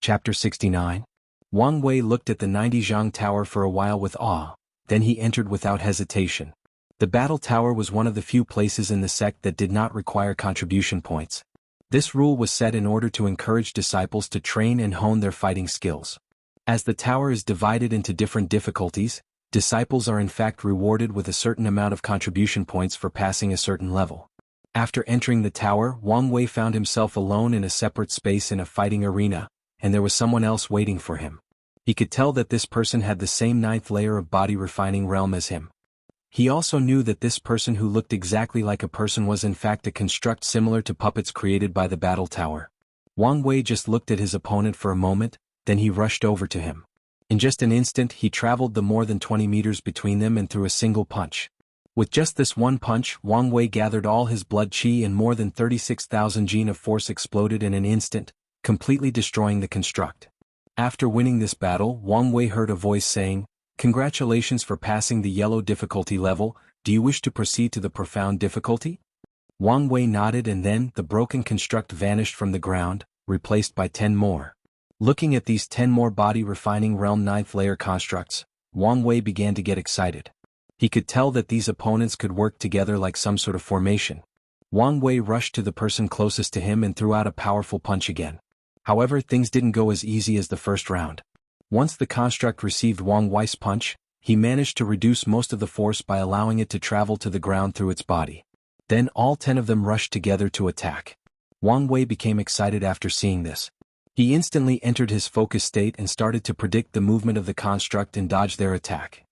Chapter 69. Wang Wei looked at the 90 Jianghu Tower for a while with awe, then he entered without hesitation. The battle tower was one of the few places in the sect that did not require contribution points. This rule was set in order to encourage disciples to train and hone their fighting skills. As the tower is divided into different difficulties, disciples are in fact rewarded with a certain amount of contribution points for passing a certain level. After entering the tower, Wang Wei found himself alone in a separate space in a fighting arena, and there was someone else waiting for him. He could tell that this person had the same 9th layer of body refining realm as him. He also knew that this person who looked exactly like a person was in fact a construct similar to puppets created by the battle tower. Wang Wei just looked at his opponent for a moment, then he rushed over to him. In just an instant he traveled the more than 20 meters between them and threw a single punch. With just this one punch, Wang Wei gathered all his blood qi and more than 36,000 jin of force exploded in an instant, completely destroying the construct. After winning this battle, Wang Wei heard a voice saying, "Congratulations for passing the yellow difficulty level, do you wish to proceed to the profound difficulty?" Wang Wei nodded and then the broken construct vanished from the ground, replaced by 10 more. Looking at these 10 more body refining realm 9th layer constructs, Wang Wei began to get excited. He could tell that these opponents could work together like some sort of formation. Wang Wei rushed to the person closest to him and threw out a powerful punch again. However, things didn't go as easy as the first round. Once the construct received Wang Wei's punch, he managed to reduce most of the force by allowing it to travel to the ground through its body. Then all 10 of them rushed together to attack. Wang Wei became excited after seeing this. He instantly entered his focus state and started to predict the movement of the construct and dodge their attack.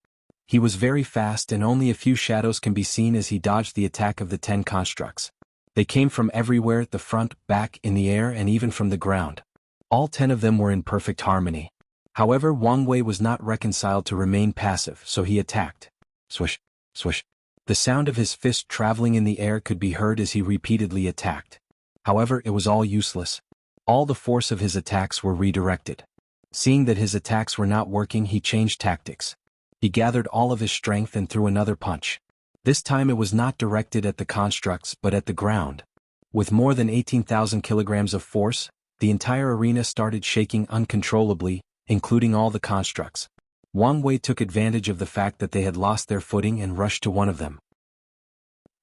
He was very fast and only a few shadows can be seen as he dodged the attack of the 10 constructs. They came from everywhere, the front, back, in the air and even from the ground. All 10 of them were in perfect harmony. However, Wang Wei was not reconciled to remain passive, so he attacked. Swish, swish. The sound of his fist traveling in the air could be heard as he repeatedly attacked. However, it was all useless. All the force of his attacks were redirected. Seeing that his attacks were not working, he changed tactics. He gathered all of his strength and threw another punch. This time it was not directed at the constructs but at the ground. With more than 18,000 kilograms of force, the entire arena started shaking uncontrollably, including all the constructs. Wang Wei took advantage of the fact that they had lost their footing and rushed to one of them.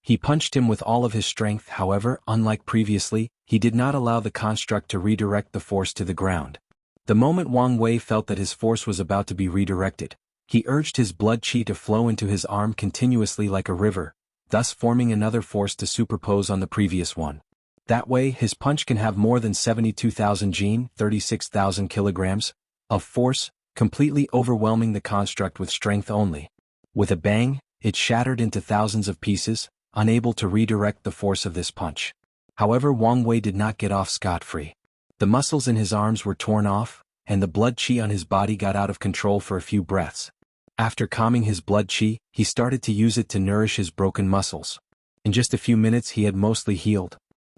He punched him with all of his strength. However, unlike previously, he did not allow the construct to redirect the force to the ground. The moment Wang Wei felt that his force was about to be redirected, he urged his blood qi to flow into his arm continuously like a river, thus forming another force to superpose on the previous one. That way, his punch can have more than 72,000 jin, 36,000 kilograms, of force, completely overwhelming the construct with strength only. With a bang, it shattered into thousands of pieces, unable to redirect the force of this punch. However, Wang Wei did not get off scot-free. The muscles in his arms were torn off, and the blood qi on his body got out of control for a few breaths. After calming his blood qi, he started to use it to nourish his broken muscles. In just a few minutes he had mostly healed.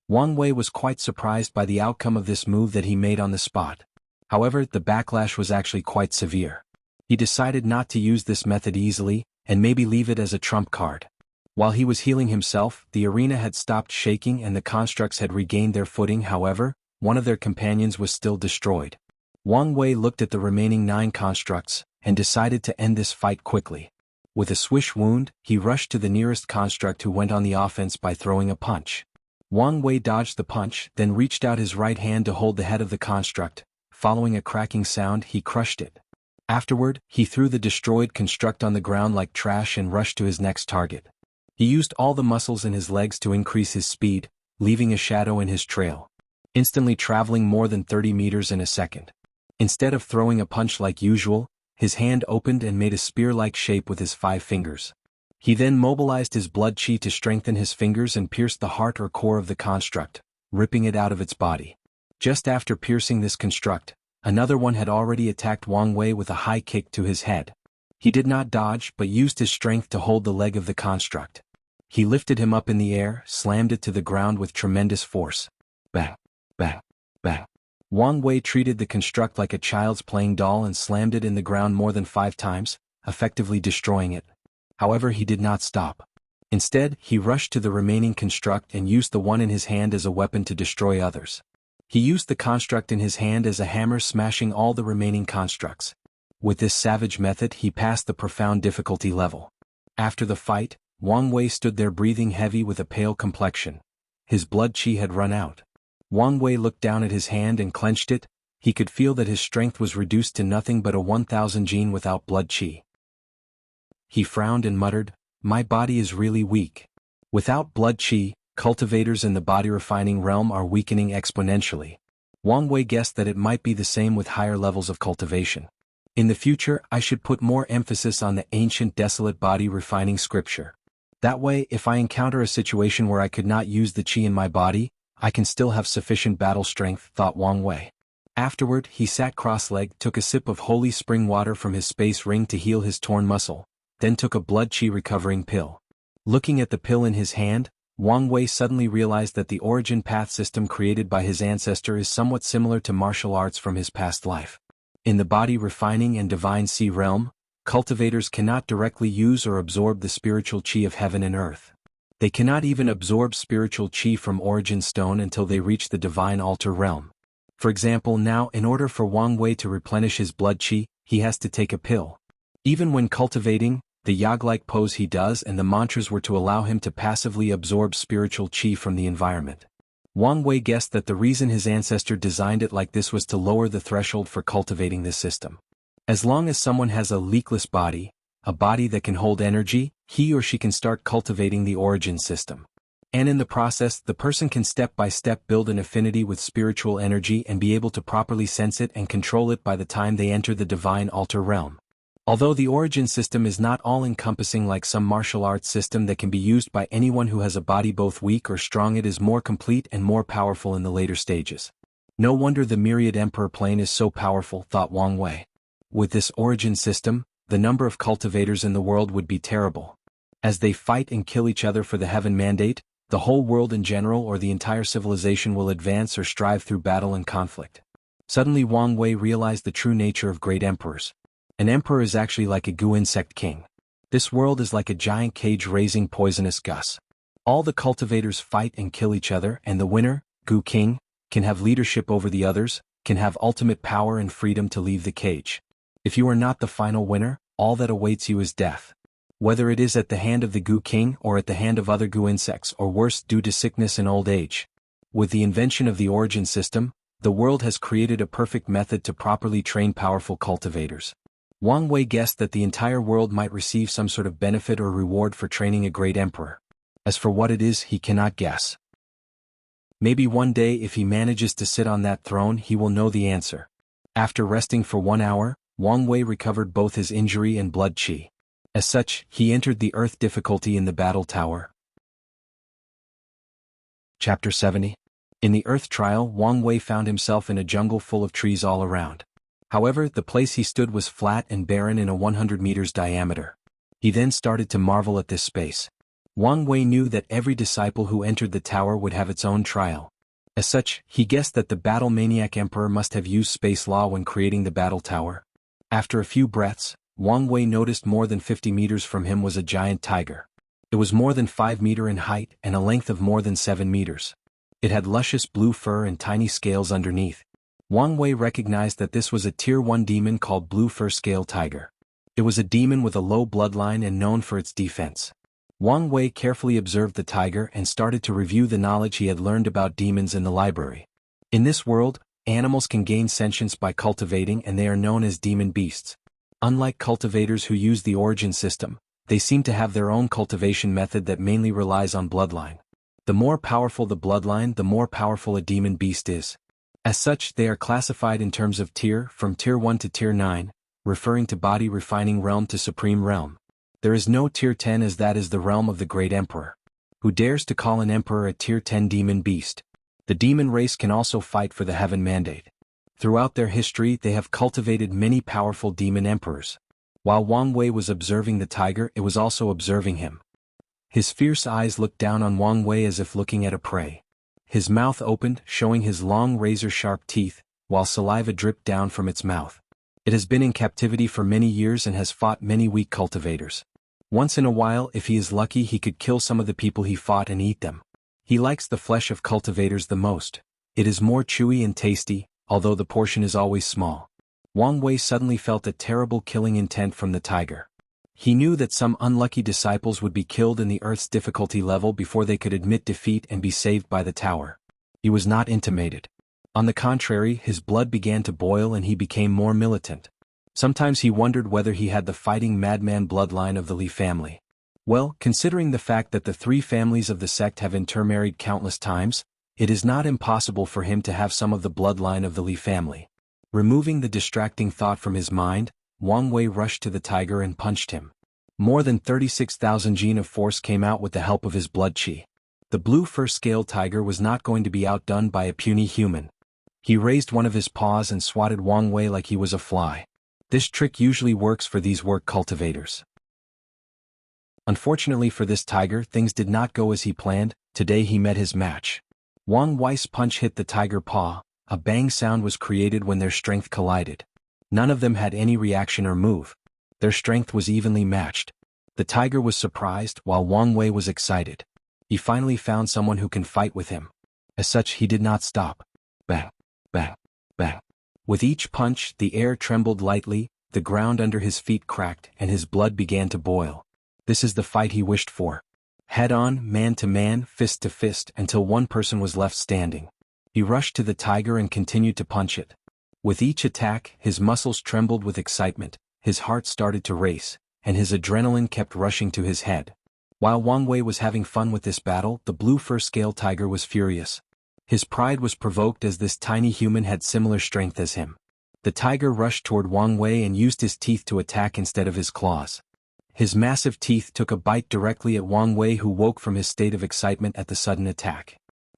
Wang Wei was quite surprised by the outcome of this move that he made on the spot. However, the backlash was actually quite severe. He decided not to use this method easily, and maybe leave it as a trump card. While he was healing himself, the arena had stopped shaking and the constructs had regained their footing. However, one of their companions was still destroyed. Wang Wei looked at the remaining 9 constructs, and decided to end this fight quickly. With a swish wound, he rushed to the nearest construct who went on the offense by throwing a punch. Wang Wei dodged the punch, then reached out his right hand to hold the head of the construct. Following a cracking sound, he crushed it. Afterward, he threw the destroyed construct on the ground like trash and rushed to his next target. He used all the muscles in his legs to increase his speed, leaving a shadow in his trail, instantly traveling more than 30 meters in a second. Instead of throwing a punch like usual, his hand opened and made a spear-like shape with his 5 fingers. He then mobilized his blood qi to strengthen his fingers and pierced the heart or core of the construct, ripping it out of its body. Just after piercing this construct, another one had already attacked Wang Wei with a high kick to his head. He did not dodge but used his strength to hold the leg of the construct. He lifted him up in the air, slammed it to the ground with tremendous force. Bang, bang, bang. Wang Wei treated the construct like a child's playing doll and slammed it in the ground more than 5 times, effectively destroying it. However, he did not stop. Instead, he rushed to the remaining construct and used the one in his hand as a weapon to destroy others. He used the construct in his hand as a hammer, smashing all the remaining constructs. With this savage method he passed the profound difficulty level. After the fight, Wang Wei stood there breathing heavy with a pale complexion. His blood qi had run out. Wang Wei looked down at his hand and clenched it. He could feel that his strength was reduced to nothing but a 1000 jin without blood qi. He frowned and muttered, "My body is really weak. Without blood qi, cultivators in the body refining realm are weakening exponentially." Wang Wei guessed that it might be the same with higher levels of cultivation. In the future, I should put more emphasis on the ancient desolate body refining scripture. That way, if I encounter a situation where I could not use the qi in my body, I can still have sufficient battle strength, thought Wang Wei. Afterward, he sat cross-legged, took a sip of holy spring water from his space ring to heal his torn muscle, then took a blood qi recovering pill. Looking at the pill in his hand, Wang Wei suddenly realized that the origin path system created by his ancestor is somewhat similar to martial arts from his past life. In the body refining and divine sea realm, cultivators cannot directly use or absorb the spiritual qi of heaven and earth. They cannot even absorb spiritual qi from origin stone until they reach the divine altar realm. For example, now in order for Wang Wei to replenish his blood qi, he has to take a pill. Even when cultivating, the yag-like pose he does and the mantras were to allow him to passively absorb spiritual qi from the environment. Wang Wei guessed that the reason his ancestor designed it like this was to lower the threshold for cultivating this system. As long as someone has a leakless body, a body that can hold energy, he or she can start cultivating the origin system. And in the process, the person can step by step build an affinity with spiritual energy and be able to properly sense it and control it by the time they enter the divine altar realm. Although the origin system is not all-encompassing like some martial arts system that can be used by anyone who has a body both weak or strong, it is more complete and more powerful in the later stages. No wonder the myriad emperor plane is so powerful, thought Wang Wei. With this origin system, the number of cultivators in the world would be terrible. As they fight and kill each other for the heaven mandate, the whole world in general or the entire civilization will advance or strive through battle and conflict. Suddenly Wang Wei realized the true nature of great emperors. An emperor is actually like a goo insect king. This world is like a giant cage raising poisonous gus. All the cultivators fight and kill each other, and the winner, goo king, can have leadership over the others, can have ultimate power and freedom to leave the cage. If you are not the final winner, all that awaits you is death. Whether it is at the hand of the goo king or at the hand of other goo insects or worse due to sickness and old age. With the invention of the origin system, the world has created a perfect method to properly train powerful cultivators. Wang Wei guessed that the entire world might receive some sort of benefit or reward for training a great emperor. As for what it is, he cannot guess. Maybe one day if he manages to sit on that throne he will know the answer. After resting for 1 hour, Wang Wei recovered both his injury and blood qi. As such, he entered the earth difficulty in the battle tower. Chapter 70. In the earth trial, Wang Wei found himself in a jungle full of trees all around. However, the place he stood was flat and barren in a 100 meters diameter. He then started to marvel at this space. Wang Wei knew that every disciple who entered the tower would have its own trial. As such, he guessed that the battle maniac emperor must have used space law when creating the battle tower. After a few breaths, Wang Wei noticed more than 50 meters from him was a giant tiger. It was more than 5 meters in height and a length of more than 7 meters. It had luscious blue fur and tiny scales underneath. Wang Wei recognized that this was a Tier 1 demon called Blue Fur Scale Tiger. It was a demon with a low bloodline and known for its defense. Wang Wei carefully observed the tiger and started to review the knowledge he had learned about demons in the library. In this world, animals can gain sentience by cultivating and they are known as demon beasts. Unlike cultivators who use the origin system, they seem to have their own cultivation method that mainly relies on bloodline. The more powerful the bloodline, the more powerful a demon beast is. As such, they are classified in terms of tier, from Tier 1 to Tier 9, referring to body refining realm to supreme realm. There is no Tier 10 as that is the realm of the great emperor. Who dares to call an emperor a Tier 10 demon beast? The demon race can also fight for the heaven mandate. Throughout their history they have cultivated many powerful demon emperors. While Wang Wei was observing the tiger, it was also observing him. His fierce eyes looked down on Wang Wei as if looking at a prey. His mouth opened, showing his long razor-sharp teeth, while saliva dripped down from its mouth. It has been in captivity for many years and has fought many weak cultivators. Once in a while, if he is lucky, he could kill some of the people he fought and eat them. He likes the flesh of cultivators the most. It is more chewy and tasty, although the portion is always small. Wang Wei suddenly felt a terrible killing intent from the tiger. He knew that some unlucky disciples would be killed in the Earth's difficulty level before they could admit defeat and be saved by the tower. He was not intimidated. On the contrary, his blood began to boil and he became more militant. Sometimes he wondered whether he had the fighting madman bloodline of the Li family. Well, considering the fact that the three families of the sect have intermarried countless times, it is not impossible for him to have some of the bloodline of the Li family. Removing the distracting thought from his mind, Wang Wei rushed to the tiger and punched him. More than 36,000 jin of force came out with the help of his blood qi. The blue fur-scaled tiger was not going to be outdone by a puny human. He raised one of his paws and swatted Wang Wei like he was a fly. This trick usually works for these work cultivators. Unfortunately for this tiger, things did not go as he planned. Today he met his match. Wang Wei's punch hit the tiger paw. A bang sound was created when their strength collided. None of them had any reaction or move. Their strength was evenly matched. The tiger was surprised, while Wang Wei was excited. He finally found someone who can fight with him. As such, he did not stop. Bang, bang, bang. With each punch, the air trembled lightly, the ground under his feet cracked, and his blood began to boil. This is the fight he wished for. Head-on, man-to-man, fist-to-fist, until one person was left standing. He rushed to the tiger and continued to punch it. With each attack, his muscles trembled with excitement, his heart started to race, and his adrenaline kept rushing to his head. While Wang Wei was having fun with this battle, the blue fur-scale tiger was furious. His pride was provoked as this tiny human had similar strength as him. The tiger rushed toward Wang Wei and used his teeth to attack instead of his claws. His massive teeth took a bite directly at Wang Wei, who woke from his state of excitement at the sudden attack.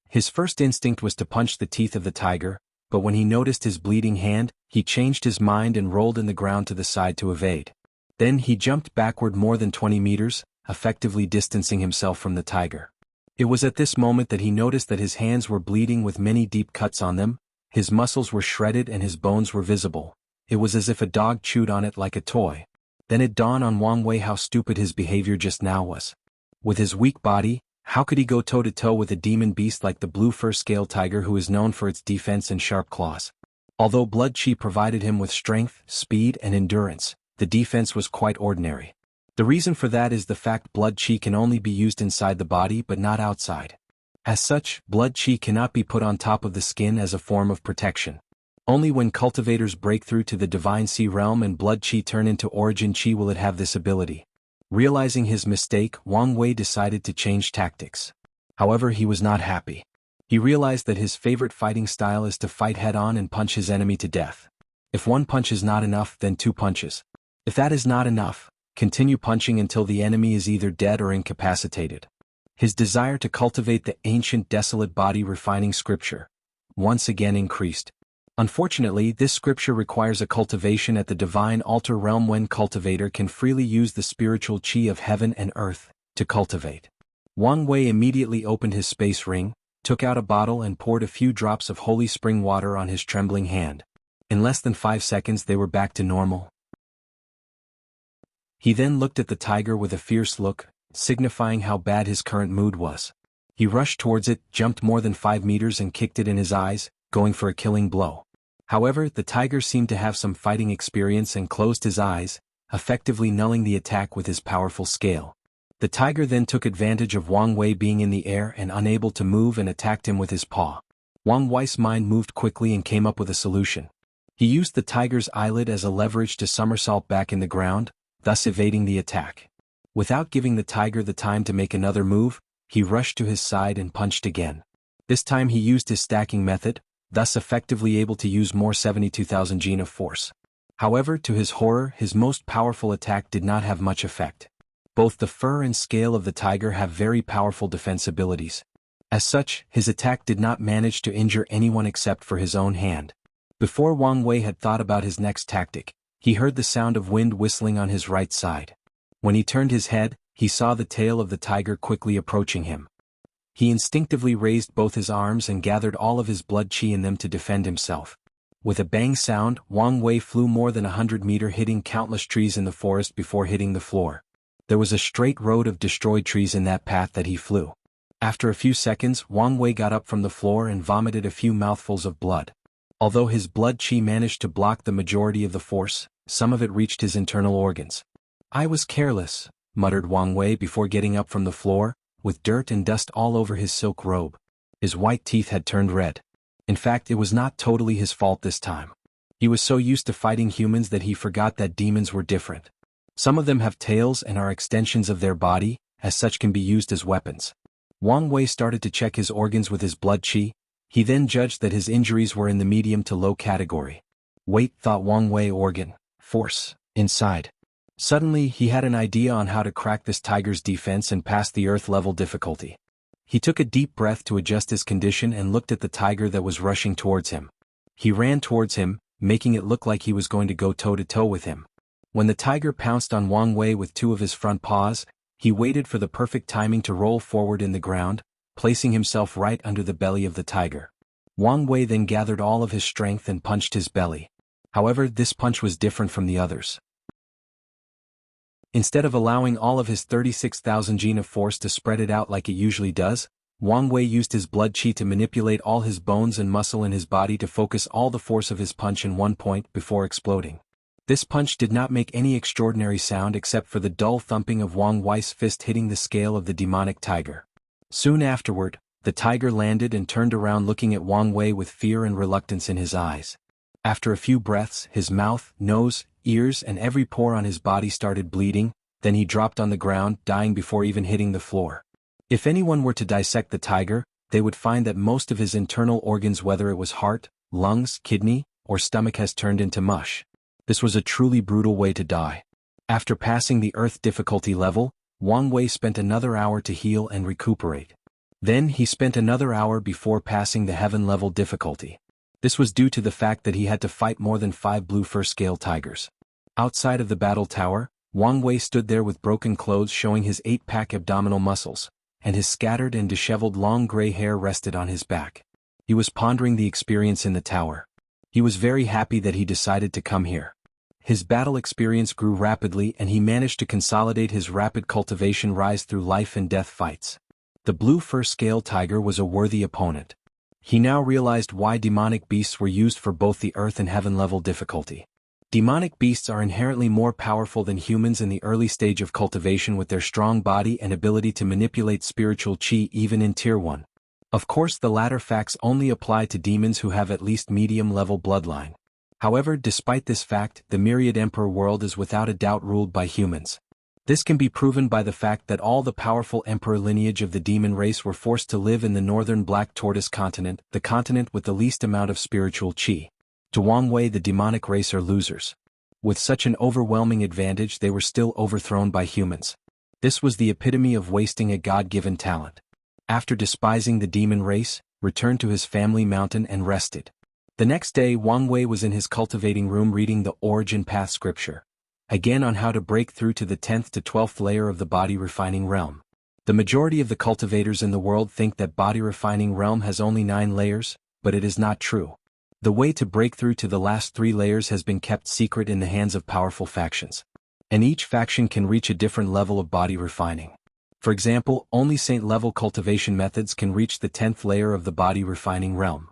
His first instinct was to punch the teeth of the tiger, but when he noticed his bleeding hand, he changed his mind and rolled in the ground to the side to evade. Then he jumped backward more than 20 meters, effectively distancing himself from the tiger. It was at this moment that he noticed that his hands were bleeding with many deep cuts on them, his muscles were shredded and his bones were visible. It was as if a dog chewed on it like a toy. Then it dawned on Wang Wei how stupid his behavior just now was. With his weak body, how could he go toe-to-toe with a demon beast like the blue fur-scale tiger, who is known for its defense and sharp claws? Although blood qi provided him with strength, speed, and endurance, the defense was quite ordinary. The reason for that is the fact blood qi can only be used inside the body but not outside. As such, blood qi cannot be put on top of the skin as a form of protection. Only when cultivators break through to the divine sea realm and blood qi turn into origin qi will it have this ability. Realizing his mistake, Wang Wei decided to change tactics. However, he was not happy. He realized that his favorite fighting style is to fight head-on and punch his enemy to death. If one punch is not enough, then two punches. If that is not enough, continue punching until the enemy is either dead or incapacitated. His desire to cultivate the ancient desolate body refining scripture once again increased. Unfortunately, this scripture requires a cultivation at the divine altar realm when cultivator can freely use the spiritual qi of heaven and earth to cultivate. Wang Wei immediately opened his space ring, took out a bottle and poured a few drops of holy spring water on his trembling hand. In less than 5 seconds they were back to normal. He then looked at the tiger with a fierce look, signifying how bad his current mood was. He rushed towards it, jumped more than 5 meters and kicked it in his eyes, going for a killing blow. However, the tiger seemed to have some fighting experience and closed his eyes, effectively nulling the attack with his powerful scale. The tiger then took advantage of Wang Wei being in the air and unable to move and attacked him with his paw. Wang Wei's mind moved quickly and came up with a solution. He used the tiger's eyelid as a leverage to somersault back in the ground, thus evading the attack. Without giving the tiger the time to make another move, he rushed to his side and punched again. This time he used his stacking method, thus effectively able to use more 72,000 jin of force. However, to his horror, his most powerful attack did not have much effect. Both the fur and scale of the tiger have very powerful defense abilities. As such, his attack did not manage to injure anyone except for his own hand. Before Wang Wei had thought about his next tactic, he heard the sound of wind whistling on his right side. When he turned his head, he saw the tail of the tiger quickly approaching him. He instinctively raised both his arms and gathered all of his blood qi in them to defend himself. With a bang sound, Wang Wei flew more than 100 meters, hitting countless trees in the forest before hitting the floor. There was a straight road of destroyed trees in that path that he flew. After a few seconds, Wang Wei got up from the floor and vomited a few mouthfuls of blood. Although his blood qi managed to block the majority of the force, some of it reached his internal organs. "I was careless," muttered Wang Wei before getting up from the floor, with dirt and dust all over his silk robe. His white teeth had turned red. In fact, it was not totally his fault this time. He was so used to fighting humans that he forgot that demons were different. Some of them have tails and are extensions of their body, as such can be used as weapons. Wang Wei started to check his organs with his blood qi. He then judged that his injuries were in the medium to low category. Wait, thought Wang Wei, organ, force, inside. Suddenly, he had an idea on how to crack this tiger's defense and pass the earth level difficulty. He took a deep breath to adjust his condition and looked at the tiger that was rushing towards him. He ran towards him, making it look like he was going to go toe-to-toe with him. When the tiger pounced on Wang Wei with two of his front paws, he waited for the perfect timing to roll forward in the ground, placing himself right under the belly of the tiger. Wang Wei then gathered all of his strength and punched his belly. However, this punch was different from the others. Instead of allowing all of his 36,000 gene of force to spread it out like it usually does, Wang Wei used his blood qi to manipulate all his bones and muscle in his body to focus all the force of his punch in one point before exploding. This punch did not make any extraordinary sound except for the dull thumping of Wang Wei's fist hitting the scale of the demonic tiger. Soon afterward, the tiger landed and turned around looking at Wang Wei with fear and reluctance in his eyes. After a few breaths, his mouth, nose, ears and every pore on his body started bleeding, then he dropped on the ground, dying before even hitting the floor. If anyone were to dissect the tiger, they would find that most of his internal organs, whether it was heart, lungs, kidney, or stomach, has turned into mush. This was a truly brutal way to die. After passing the earth difficulty level, Wang Wei spent another hour to heal and recuperate. Then he spent another hour before passing the heaven level difficulty. This was due to the fact that he had to fight more than 5 blue fur scale tigers. Outside of the battle tower, Wang Wei stood there with broken clothes showing his 8-pack abdominal muscles, and his scattered and disheveled long gray hair rested on his back. He was pondering the experience in the tower. He was very happy that he decided to come here. His battle experience grew rapidly and he managed to consolidate his rapid cultivation rise through life and death fights. The blue fur scale tiger was a worthy opponent. He now realized why demonic beasts were used for both the earth and heaven level difficulty. Demonic beasts are inherently more powerful than humans in the early stage of cultivation with their strong body and ability to manipulate spiritual qi even in Tier 1. Of course, the latter facts only apply to demons who have at least medium-level bloodline. However, despite this fact, the Myriad Emperor world is without a doubt ruled by humans. This can be proven by the fact that all the powerful emperor lineage of the demon race were forced to live in the northern Black Tortoise continent, the continent with the least amount of spiritual qi. To Wang Wei, the demonic race are losers. With such an overwhelming advantage, they were still overthrown by humans. This was the epitome of wasting a God-given talent. After despising the demon race, returned to his family mountain and rested. The next day, Wang Wei was in his cultivating room reading the Origin Path scripture, again on how to break through to the 10th to 12th layer of the body refining realm. The majority of the cultivators in the world think that body refining realm has only 9 layers, but it is not true. The way to break through to the last 3 layers has been kept secret in the hands of powerful factions. And each faction can reach a different level of body refining. For example, only saint-level cultivation methods can reach the 10th layer of the body refining realm.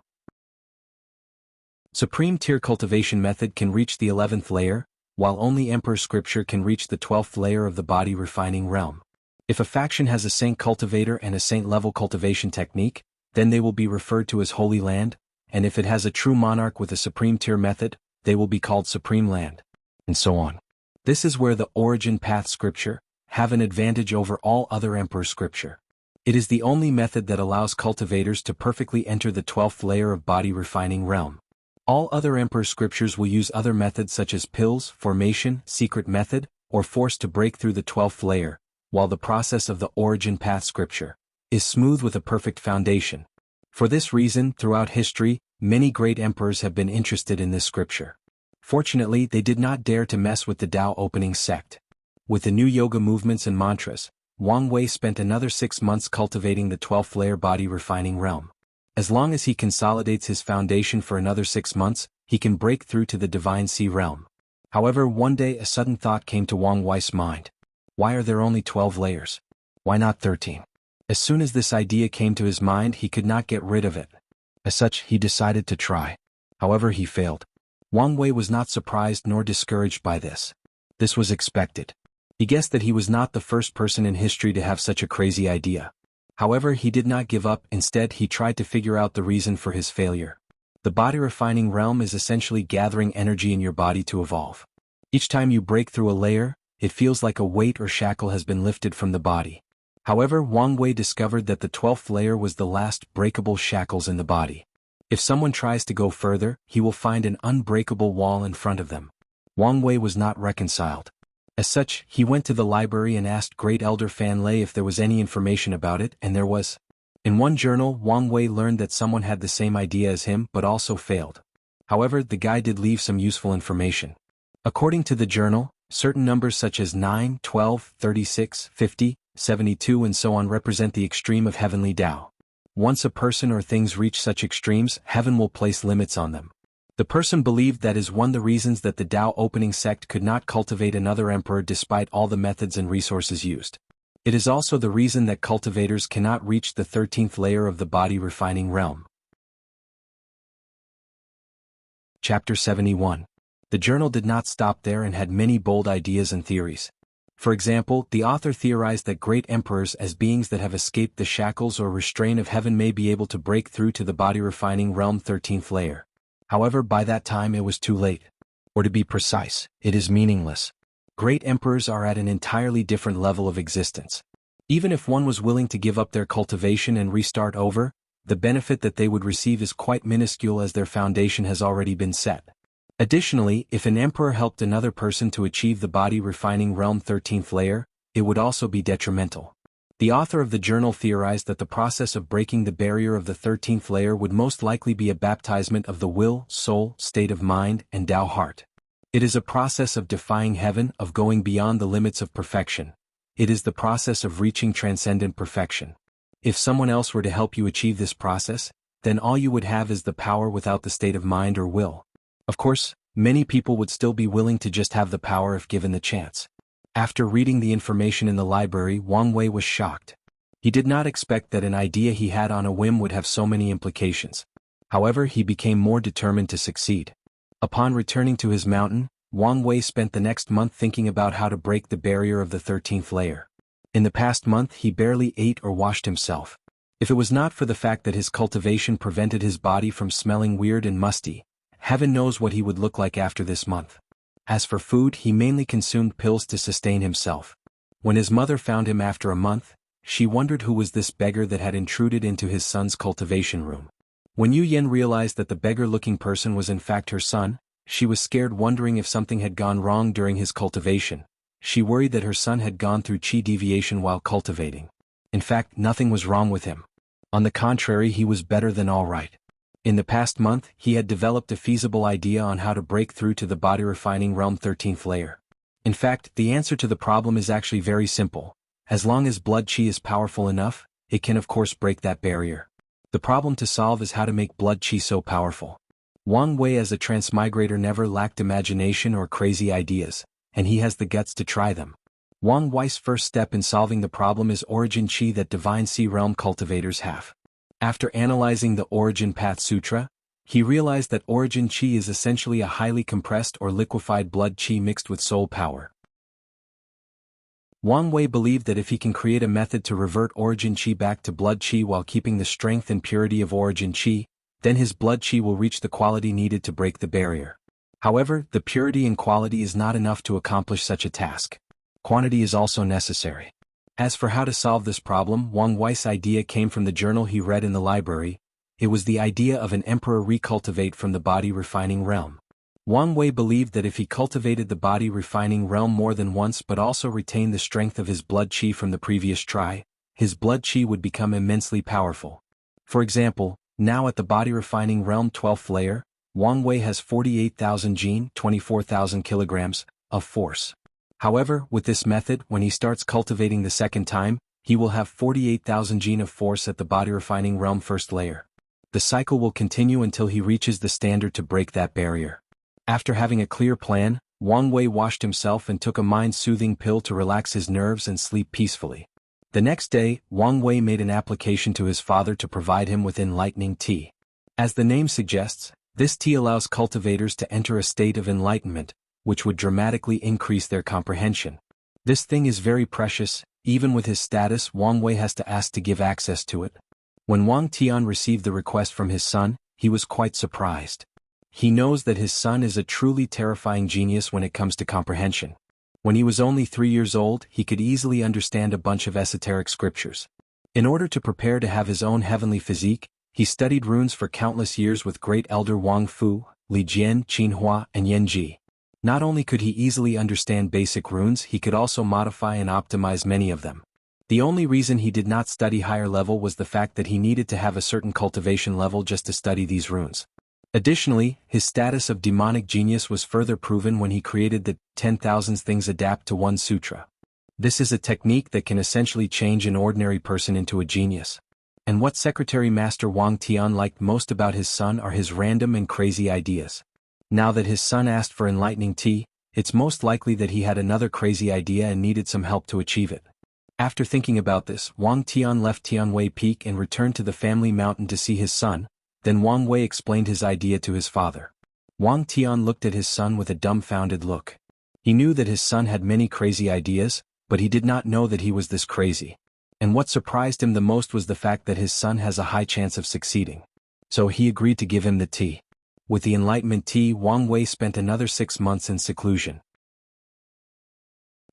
Supreme tier cultivation method can reach the 11th layer, while only Emperor Scripture can reach the 12th layer of the body refining realm. If a faction has a saint cultivator and a saint-level cultivation technique, then they will be referred to as Holy Land, and if it has a true monarch with a supreme tier method, they will be called Supreme Land, and so on. This is where the Origin Path scripture have an advantage over all other Emperor Scripture. It is the only method that allows cultivators to perfectly enter the 12th layer of body refining realm. All other Emperor Scriptures will use other methods such as pills, formation, secret method, or force to break through the 12th layer, while the process of the Origin Path scripture is smooth with a perfect foundation. For this reason, throughout history, many great emperors have been interested in this scripture. Fortunately, they did not dare to mess with the Tao opening sect. With the new yoga movements and mantras, Wang Wei spent another 6 months cultivating the 12th layer body refining realm. As long as he consolidates his foundation for another 6 months, he can break through to the Divine Sea realm. However, one day a sudden thought came to Wang Wei's mind. Why are there only 12 layers? Why not 13? As soon as this idea came to his mind, he could not get rid of it. As such, he decided to try. However, he failed. Wang Wei was not surprised nor discouraged by this. This was expected. He guessed that he was not the first person in history to have such a crazy idea. However, he did not give up. Instead, he tried to figure out the reason for his failure. The body refining realm is essentially gathering energy in your body to evolve. Each time you break through a layer, it feels like a weight or shackle has been lifted from the body. However, Wang Wei discovered that the 12th layer was the last breakable shackles in the body. If someone tries to go further, he will find an unbreakable wall in front of them. Wang Wei was not reconciled. As such, he went to the library and asked Great Elder Fan Lei if there was any information about it, and there was. In one journal, Wang Wei learned that someone had the same idea as him but also failed. However, the guy did leave some useful information. According to the journal, certain numbers such as 9, 12, 36, 50, 72 and so on represent the extreme of heavenly Tao. Once a person or things reach such extremes, heaven will place limits on them. The person believed that is one of the reasons that the Tao opening sect could not cultivate another emperor despite all the methods and resources used. It is also the reason that cultivators cannot reach the 13th layer of the body refining realm. Chapter 71. The journal did not stop there and had many bold ideas and theories. For example, the author theorized that great emperors as beings that have escaped the shackles or restraint of heaven may be able to break through to the body refining realm 13th layer. However, by that time it was too late. Or to be precise, it is meaningless. Great emperors are at an entirely different level of existence. Even if one was willing to give up their cultivation and restart over, the benefit that they would receive is quite minuscule as their foundation has already been set. Additionally, if an emperor helped another person to achieve the body refining realm 13th layer, it would also be detrimental. The author of the journal theorized that the process of breaking the barrier of the 13th layer would most likely be a baptizement of the will, soul, state of mind, and Tao heart. It is a process of defying heaven, of going beyond the limits of perfection. It is the process of reaching transcendent perfection. If someone else were to help you achieve this process, then all you would have is the power without the state of mind or will. Of course, many people would still be willing to just have the power if given the chance. After reading the information in the library, Wang Wei was shocked. He did not expect that an idea he had on a whim would have so many implications. However, he became more determined to succeed. Upon returning to his mountain, Wang Wei spent the next month thinking about how to break the barrier of the 13th layer. In the past month he barely ate or washed himself. If it was not for the fact that his cultivation prevented his body from smelling weird and musty, heaven knows what he would look like after this month. As for food, he mainly consumed pills to sustain himself. When his mother found him after a month, she wondered who was this beggar that had intruded into his son's cultivation room. When Yu Yan realized that the beggar-looking person was in fact her son, she was scared, wondering if something had gone wrong during his cultivation. She worried that her son had gone through chi deviation while cultivating. In fact, nothing was wrong with him. On the contrary, he was better than all right. In the past month, he had developed a feasible idea on how to break through to the body refining realm 13th layer. In fact, the answer to the problem is actually very simple. As long as blood chi is powerful enough, it can of course break that barrier. The problem to solve is how to make blood chi so powerful. Wang Wei as a transmigrator never lacked imagination or crazy ideas, and he has the guts to try them. Wang Wei's first step in solving the problem is origin chi that divine sea realm cultivators have. After analyzing the Origin Path Sutra, he realized that origin chi is essentially a highly compressed or liquefied blood chi mixed with soul power. Wang Wei believed that if he can create a method to revert origin chi back to blood chi while keeping the strength and purity of origin chi, then his blood chi will reach the quality needed to break the barrier. However, the purity and quality is not enough to accomplish such a task. Quantity is also necessary. As for how to solve this problem, Wang Wei's idea came from the journal he read in the library. It was the idea of an emperor recultivate from the body refining realm. Wang Wei believed that if he cultivated the body refining realm more than once but also retained the strength of his blood chi from the previous try, his blood chi would become immensely powerful. For example, now at the body refining realm 12th layer, Wang Wei has 48,000 jin, 24,000 kilograms, of force. However, with this method, when he starts cultivating the second time, he will have 48,000 jin of force at the body refining realm 1st layer. The cycle will continue until he reaches the standard to break that barrier. After having a clear plan, Wang Wei washed himself and took a mind-soothing pill to relax his nerves and sleep peacefully. The next day, Wang Wei made an application to his father to provide him with enlightening tea. As the name suggests, this tea allows cultivators to enter a state of enlightenment, which would dramatically increase their comprehension. This thing is very precious. Even with his status, Wang Wei has to ask to give access to it. When Wang Tian received the request from his son, he was quite surprised. He knows that his son is a truly terrifying genius when it comes to comprehension. When he was only 3 years old, he could easily understand a bunch of esoteric scriptures. In order to prepare to have his own heavenly physique, he studied runes for countless years with great elder Wang Fu, Li Jian, Qin Hua, and Yan Ji. Not only could he easily understand basic runes, he could also modify and optimize many of them. The only reason he did not study higher level was the fact that he needed to have a certain cultivation level just to study these runes. Additionally, his status of demonic genius was further proven when he created the 10,000 things adapt to one sutra. This is a technique that can essentially change an ordinary person into a genius. And what Secretary Master Wang Tian liked most about his son are his random and crazy ideas. Now that his son asked for enlightening tea, it's most likely that he had another crazy idea and needed some help to achieve it. After thinking about this, Wang Tian left Tianwei Peak and returned to the family mountain to see his son. Then Wang Wei explained his idea to his father. Wang Tian looked at his son with a dumbfounded look. He knew that his son had many crazy ideas, but he did not know that he was this crazy. And what surprised him the most was the fact that his son has a high chance of succeeding. So he agreed to give him the tea. With the enlightenment tea, Wang Wei spent another 6 months in seclusion.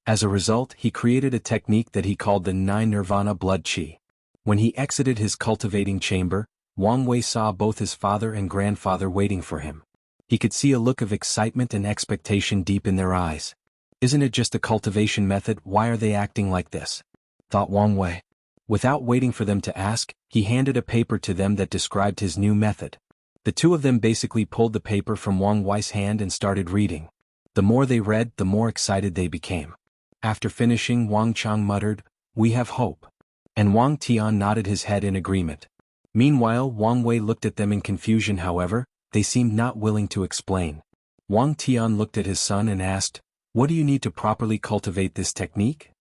As a result, he created a technique that he called the 9 Nirvana Blood Qi. When he exited his cultivating chamber, Wang Wei saw both his father and grandfather waiting for him. He could see a look of excitement and expectation deep in their eyes. Isn't it just a cultivation method? Why are they acting like this? Thought Wang Wei. Without waiting for them to ask, he handed a paper to them that described his new method. The two of them basically pulled the paper from Wang Wei's hand and started reading. The more they read, the more excited they became. After finishing, Wang Chang muttered, "We have hope." And Wang Tian nodded his head in agreement. Meanwhile, Wang Wei looked at them in confusion. However, they seemed not willing to explain. Wang Tian looked at his son and asked, "What do you need to properly cultivate this technique?"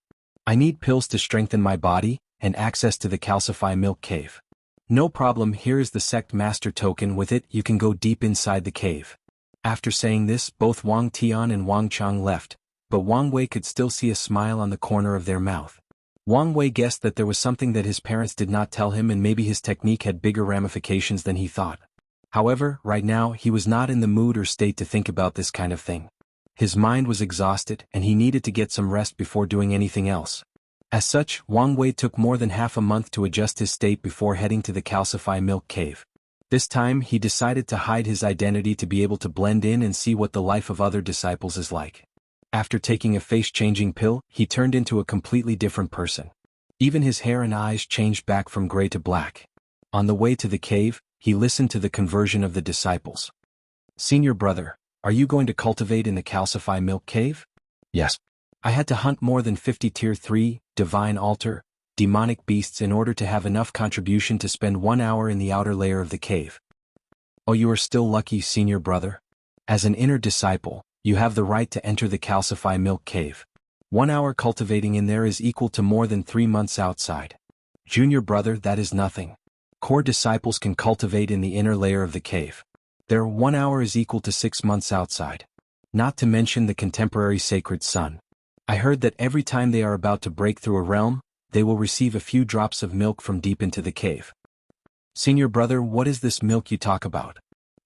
"I need pills to strengthen my body, and access to the calcify milk cave." "No problem, here is the sect master token. With it you can go deep inside the cave." After saying this, both Wang Tian and Wang Chang left, but Wang Wei could still see a smile on the corner of their mouth. Wang Wei guessed that there was something that his parents did not tell him, and maybe his technique had bigger ramifications than he thought. However, right now he was not in the mood or state to think about this kind of thing. His mind was exhausted and he needed to get some rest before doing anything else. As such, Wang Wei took more than half a month to adjust his state before heading to the calcify milk cave. This time he decided to hide his identity to be able to blend in and see what the life of other disciples is like. After taking a face-changing pill, he turned into a completely different person. Even his hair and eyes changed back from gray to black. On the way to the cave, he listened to the conversion of the disciples. "Senior brother, are you going to cultivate in the calcify milk cave?" "Yes. I had to hunt more than 50 tier 3, divine altar, demonic beasts in order to have enough contribution to spend 1 hour in the outer layer of the cave." "Oh, you are still lucky, senior brother. As an inner disciple, you have the right to enter the calcify milk cave. 1 hour cultivating in there is equal to more than 3 months outside." "Junior brother, that is nothing. Core disciples can cultivate in the inner layer of the cave. Their 1 hour is equal to 6 months outside. Not to mention the contemporary sacred sun. I heard that every time they are about to break through a realm, they will receive a few drops of milk from deep into the cave." "Senior brother, what is this milk you talk about?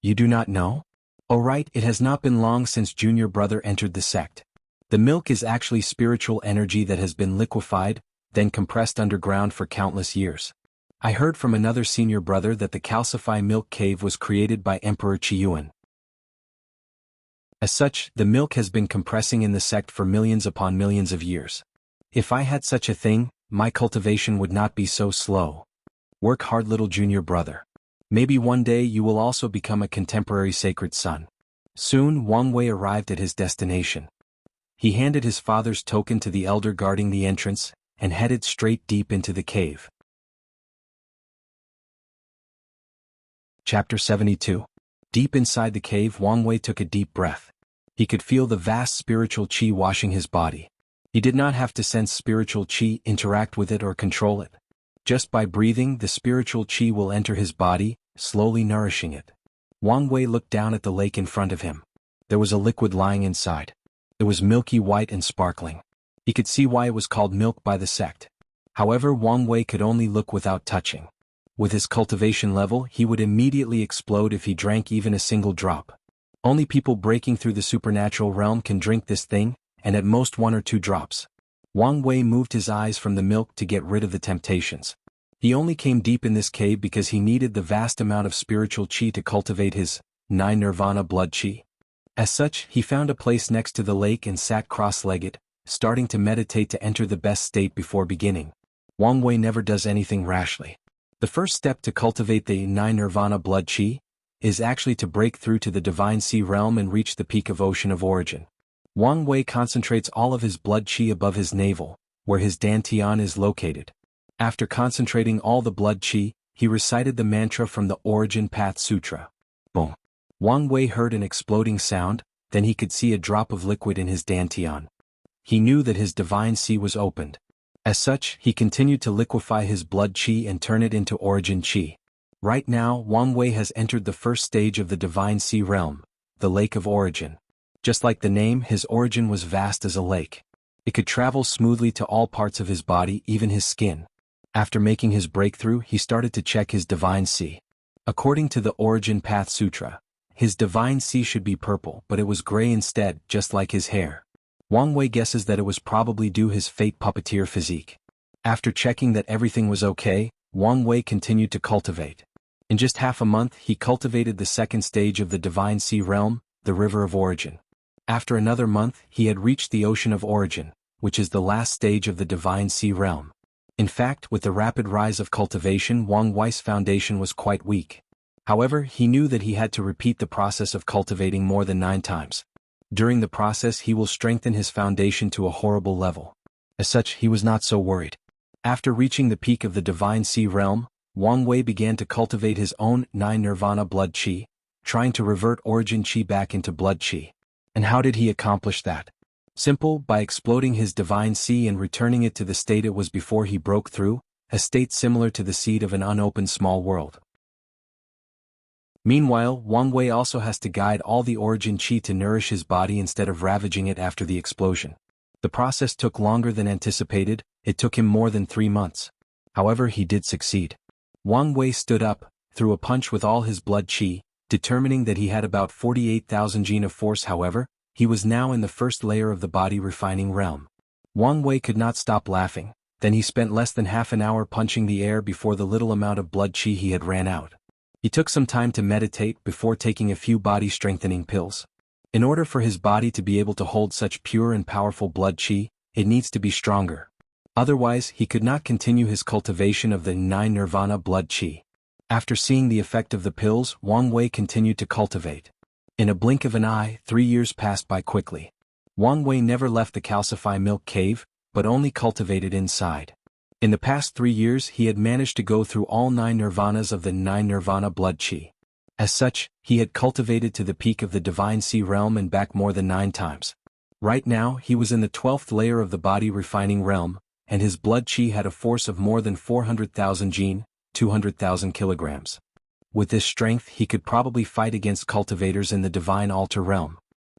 You do not know?" "Oh right, it has not been long since junior brother entered the sect. The milk is actually spiritual energy that has been liquefied, then compressed underground for countless years. I heard from another senior brother that the calcify milk cave was created by Emperor Qiyuan. As such, the milk has been compressing in the sect for millions upon millions of years. If I had such a thing, my cultivation would not be so slow. Work hard, little junior brother. Maybe one day you will also become a contemporary sacred son." Soon Wang Wei arrived at his destination. He handed his father's token to the elder guarding the entrance, and headed straight deep into the cave. Chapter 72. Deep inside the cave, Wang Wei took a deep breath. He could feel the vast spiritual qi washing his body. He did not have to sense spiritual qi, interact with it or control it. Just by breathing, the spiritual qi will enter his body, slowly nourishing it. Wang Wei looked down at the lake in front of him. There was a liquid lying inside. It was milky white and sparkling. He could see why it was called milk by the sect. However, Wang Wei could only look without touching. With his cultivation level, he would immediately explode if he drank even a single drop. Only people breaking through the supernatural realm can drink this thing, and at most 1 or 2 drops. Wang Wei moved his eyes from the milk to get rid of the temptations. He only came deep in this cave because he needed the vast amount of spiritual qi to cultivate his 9 nirvana blood qi. As such, he found a place next to the lake and sat cross-legged, starting to meditate to enter the best state before beginning. Wang Wei never does anything rashly. The first step to cultivate the 9 nirvana blood qi is actually to break through to the divine sea realm and reach the peak of ocean of origin. Wang Wei concentrates all of his blood qi above his navel, where his dantian is located. After concentrating all the blood qi, he recited the mantra from the Origin Path Sutra. Boom. Wang Wei heard an exploding sound, then he could see a drop of liquid in his dantian. He knew that his divine sea was opened. As such, he continued to liquefy his blood qi and turn it into origin qi. Right now, Wang Wei has entered the first stage of the divine sea realm, the Lake of Origin. Just like the name, his origin was vast as a lake. It could travel smoothly to all parts of his body, even his skin. After making his breakthrough, he started to check his divine sea. According to the Origin Path Sutra, his divine sea should be purple, but it was gray instead, just like his hair. Wang Wei guesses that it was probably due his fate puppeteer physique. After checking that everything was okay, Wang Wei continued to cultivate. In just half a month, he cultivated the second stage of the divine sea realm, the River of Origin. After another month, he had reached the Ocean of Origin, which is the last stage of the divine sea realm. In fact, with the rapid rise of cultivation, Wang Wei's foundation was quite weak. However, he knew that he had to repeat the process of cultivating more than 9 times. During the process, he will strengthen his foundation to a horrible level. As such, he was not so worried. After reaching the peak of the divine sea realm, Wang Wei began to cultivate his own 9 nirvana blood qi, trying to revert origin qi back into blood qi. And how did he accomplish that? Simple, by exploding his divine sea and returning it to the state it was before he broke through, a state similar to the seed of an unopened small world. Meanwhile, Wang Wei also has to guide all the origin qi to nourish his body instead of ravaging it after the explosion. The process took longer than anticipated, it took him more than 3 months. However, he did succeed. Wang Wei stood up, threw a punch with all his blood qi, determining that he had about 48,000 jin of force. However, he was now in the first layer of the body refining realm. Wang Wei could not stop laughing, then he spent less than half an hour punching the air before the little amount of blood qi he had ran out. He took some time to meditate before taking a few body strengthening pills. In order for his body to be able to hold such pure and powerful blood qi, it needs to be stronger. Otherwise, he could not continue his cultivation of the 9 nirvana blood qi. After seeing the effect of the pills, Wang Wei continued to cultivate. In a blink of an eye, 3 years passed by quickly. Wang Wei never left the calcify milk cave, but only cultivated inside. In the past 3 years, he had managed to go through all 9 nirvanas of the 9 nirvana blood qi. As such, he had cultivated to the peak of the divine sea realm and back more than 9 times. Right now, he was in the 12th layer of the body refining realm, and his blood qi had a force of more than 400,000 jin, 200,000 kilograms. With this strength, he could probably fight against cultivators in the divine altar realm.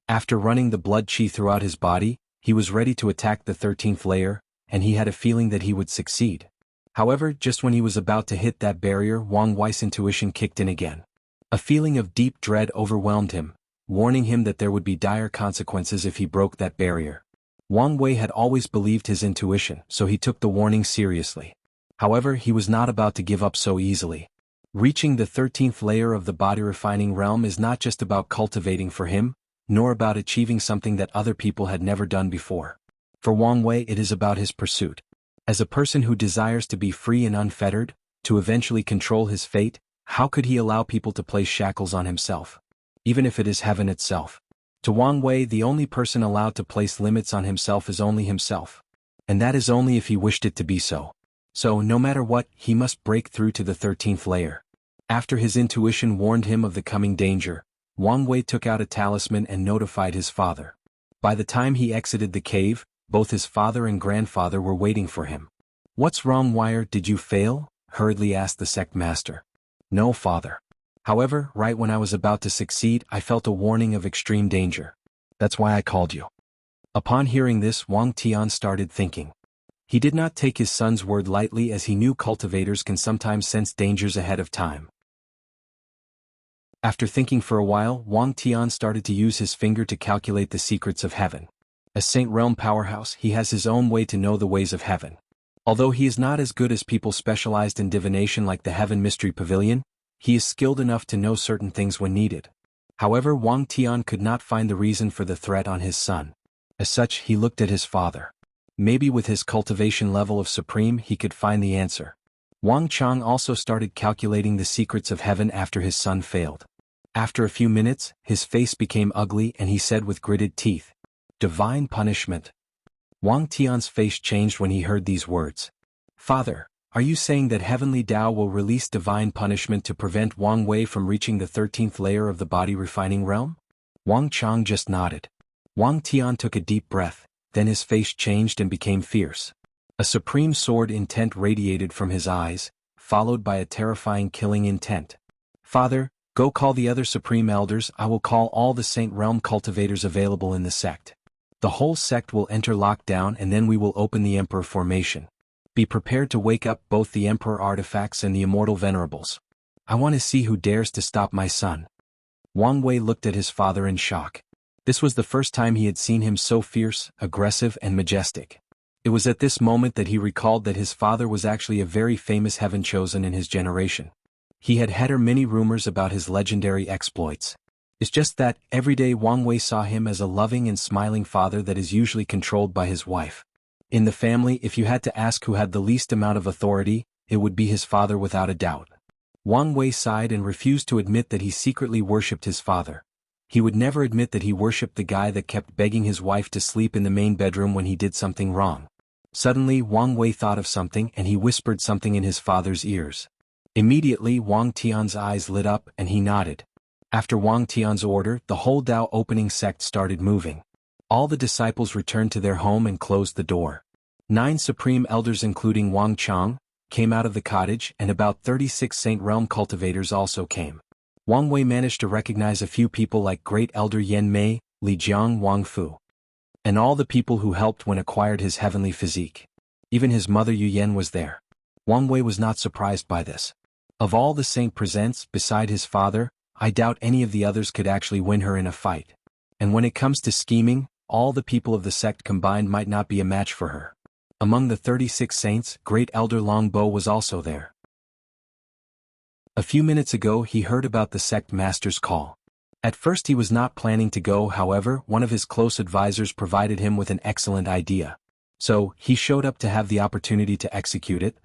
After running the blood qi throughout his body, he was ready to attack the 13th layer, and he had a feeling that he would succeed. However, just when he was about to hit that barrier, Wang Wei's intuition kicked in again. A feeling of deep dread overwhelmed him, warning him that there would be dire consequences if he broke that barrier. Wang Wei had always believed his intuition, so he took the warning seriously. However, he was not about to give up so easily. Reaching the 13th layer of the body refining realm is not just about cultivating for him, nor about achieving something that other people had never done before. For Wang Wei, it is about his pursuit. As a person who desires to be free and unfettered, to eventually control his fate, how could he allow people to place shackles on himself? Even if it is heaven itself. To Wang Wei, the only person allowed to place limits on himself is only himself. And that is only if he wished it to be so. So, no matter what, he must break through to the 13th layer. After his intuition warned him of the coming danger, Wang Wei took out a talisman and notified his father. By the time he exited the cave, Both his father and grandfather were waiting for him. "What's wrong, Wire? Did you fail?" hurriedly asked the sect master. "No, father. However, right when I was about to succeed, I felt a warning of extreme danger. That's why I called you." Upon hearing this, Wang Tian started thinking. He did not take his son's word lightly, as he knew cultivators can sometimes sense dangers ahead of time. After thinking for a while, Wang Tian started to use his finger to calculate the secrets of heaven. As Saint Realm powerhouse, he has his own way to know the ways of heaven. Although he is not as good as people specialized in divination like the Heaven Mystery Pavilion, he is skilled enough to know certain things when needed. However, Wang Tian could not find the reason for the threat on his son. As such, he looked at his father. Maybe with his cultivation level of supreme he could find the answer. Wang Chang also started calculating the secrets of heaven after his son failed. After a few minutes, his face became ugly and he said with gritted teeth, "Divine punishment." Wang Tian's face changed when he heard these words. "Father, are you saying that heavenly Tao will release divine punishment to prevent Wang Wei from reaching the 13th layer of the body refining realm?" Wang Chang just nodded. Wang Tian took a deep breath, then his face changed and became fierce. A supreme sword intent radiated from his eyes, followed by a terrifying killing intent. "Father, go call the other supreme elders. I will call all the Saint Realm cultivators available in the sect. The whole sect will enter lockdown and then we will open the Emperor formation. Be prepared to wake up both the Emperor artifacts and the immortal venerables. I want to see who dares to stop my son." Wang Wei looked at his father in shock. This was the first time he had seen him so fierce, aggressive and majestic. It was at this moment that he recalled that his father was actually a very famous heaven chosen in his generation. He had heard many rumors about his legendary exploits. It's just that, every day Wang Wei saw him as a loving and smiling father that is usually controlled by his wife. In the family, if you had to ask who had the least amount of authority, it would be his father without a doubt. Wang Wei sighed and refused to admit that he secretly worshipped his father. He would never admit that he worshipped the guy that kept begging his wife to sleep in the main bedroom when he did something wrong. Suddenly, Wang Wei thought of something and he whispered something in his father's ears. Immediately, Wang Tian's eyes lit up and he nodded. After Wang Tian's order, the whole Dao opening sect started moving. All the disciples returned to their home and closed the door. 9 supreme elders including Wang Chang came out of the cottage, and about 36 Saint Realm cultivators also came. Wang Wei managed to recognize a few people like Great Elder Yan Mei, Li Jiang, Wang Fu, and all the people who helped when acquired his heavenly physique. Even his mother Yu Yan was there. Wang Wei was not surprised by this. Of all the saint presents, beside his father, I doubt any of the others could actually win her in a fight. And when it comes to scheming, all the people of the sect combined might not be a match for her. Among the 36 saints, Great Elder Longbo was also there. A few minutes ago he heard about the sect master's call. At first he was not planning to go, however, one of his close advisors provided him with an excellent idea. So, he showed up to have the opportunity to execute it.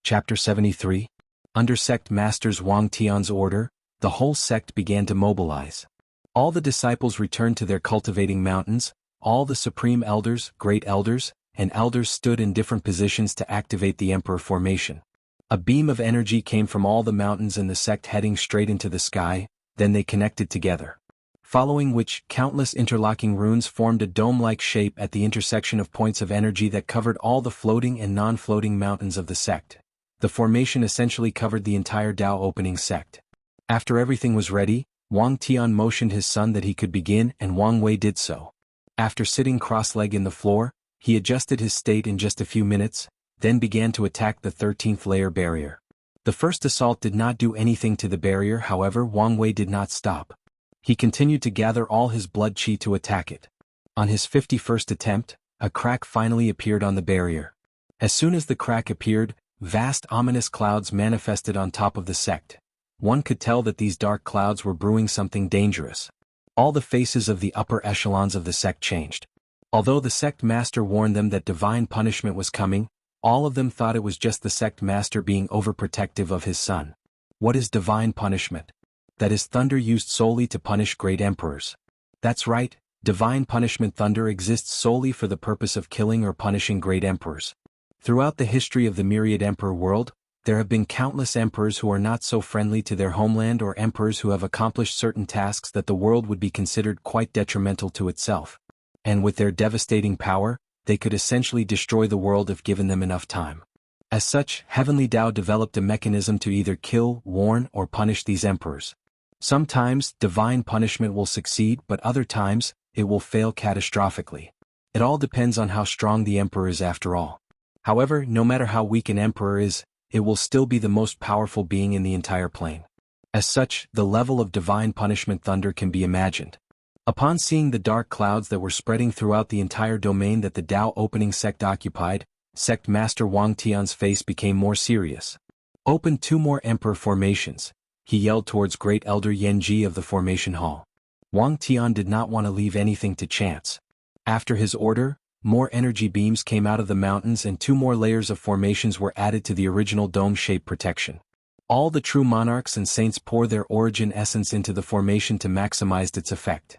Chapter 73. Under sect masters Wang Tian's order, the whole sect began to mobilize. All the disciples returned to their cultivating mountains, all the supreme elders, great elders, and elders stood in different positions to activate the Emperor formation. A beam of energy came from all the mountains and the sect heading straight into the sky, then they connected together. Following which, countless interlocking runes formed a dome-like shape at the intersection of points of energy that covered all the floating and non-floating mountains of the sect. The formation essentially covered the entire Dao opening sect. After everything was ready, Wang Tian motioned his son that he could begin, and Wang Wei did so. After sitting cross-legged in the floor, he adjusted his state in just a few minutes, then began to attack the 13th layer barrier. The first assault did not do anything to the barrier, however Wang Wei did not stop. He continued to gather all his blood qi to attack it. On his 51st attempt, a crack finally appeared on the barrier. As soon as the crack appeared, vast ominous clouds manifested on top of the sect. One could tell that these dark clouds were brewing something dangerous. All the faces of the upper echelons of the sect changed. Although the sect master warned them that divine punishment was coming, all of them thought it was just the sect master being overprotective of his son. What is divine punishment? That is thunder used solely to punish great emperors. That's right, divine punishment thunder exists solely for the purpose of killing or punishing great emperors. Throughout the history of the myriad emperor world, There have been countless emperors who are not so friendly to their homeland, or emperors who have accomplished certain tasks that the world would be considered quite detrimental to itself. And with their devastating power, they could essentially destroy the world if given them enough time. As such, Heavenly Tao developed a mechanism to either kill, warn, or punish these emperors. Sometimes, divine punishment will succeed, but other times, it will fail catastrophically. It all depends on how strong the emperor is after all. However, no matter how weak an emperor is, it will still be the most powerful being in the entire plane. As such, the level of divine punishment thunder can be imagined. Upon seeing the dark clouds that were spreading throughout the entire domain that the Tao opening sect occupied, Sect Master Wang Tian's face became more serious. Open 2 more emperor formations, he yelled towards Great Elder Yanji of the formation hall. Wang Tian did not want to leave anything to chance. After his order, more energy beams came out of the mountains and 2 more layers of formations were added to the original dome-shaped protection. All the true monarchs and saints pour their origin essence into the formation to maximize its effect.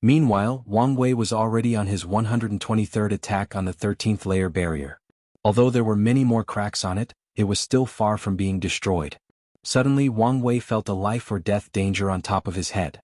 Meanwhile, Wang Wei was already on his 123rd attack on the 13th layer barrier. Although there were many more cracks on it, it was still far from being destroyed. Suddenly Wang Wei felt a life or death danger on top of his head.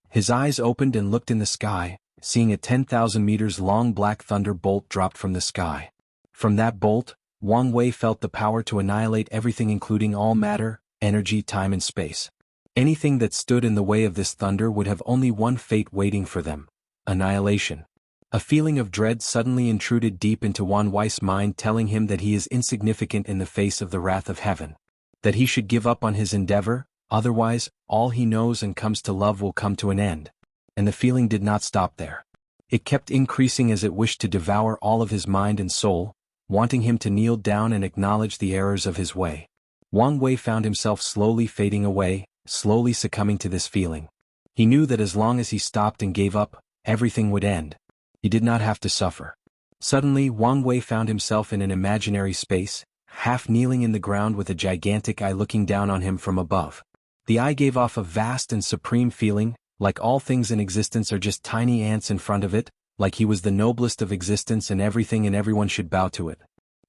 His eyes opened and looked in the sky, seeing a 10,000 meters long black thunder bolt dropped from the sky. From that bolt, Wang Wei felt the power to annihilate everything, including all matter, energy, time and space. Anything that stood in the way of this thunder would have only one fate waiting for them: annihilation. A feeling of dread suddenly intruded deep into Wang Wei's mind, telling him that he is insignificant in the face of the wrath of heaven. That he should give up on his endeavor, otherwise, all he knows and comes to love will come to an end. And the feeling did not stop there. It kept increasing as it wished to devour all of his mind and soul, wanting him to kneel down and acknowledge the errors of his way. Wang Wei found himself slowly fading away, slowly succumbing to this feeling. He knew that as long as he stopped and gave up, everything would end. He did not have to suffer. Suddenly, Wang Wei found himself in an imaginary space, half kneeling in the ground with a gigantic eye looking down on him from above. The eye gave off a vast and supreme feeling, like all things in existence are just tiny ants in front of it, like he was the noblest of existence and everything and everyone should bow to it.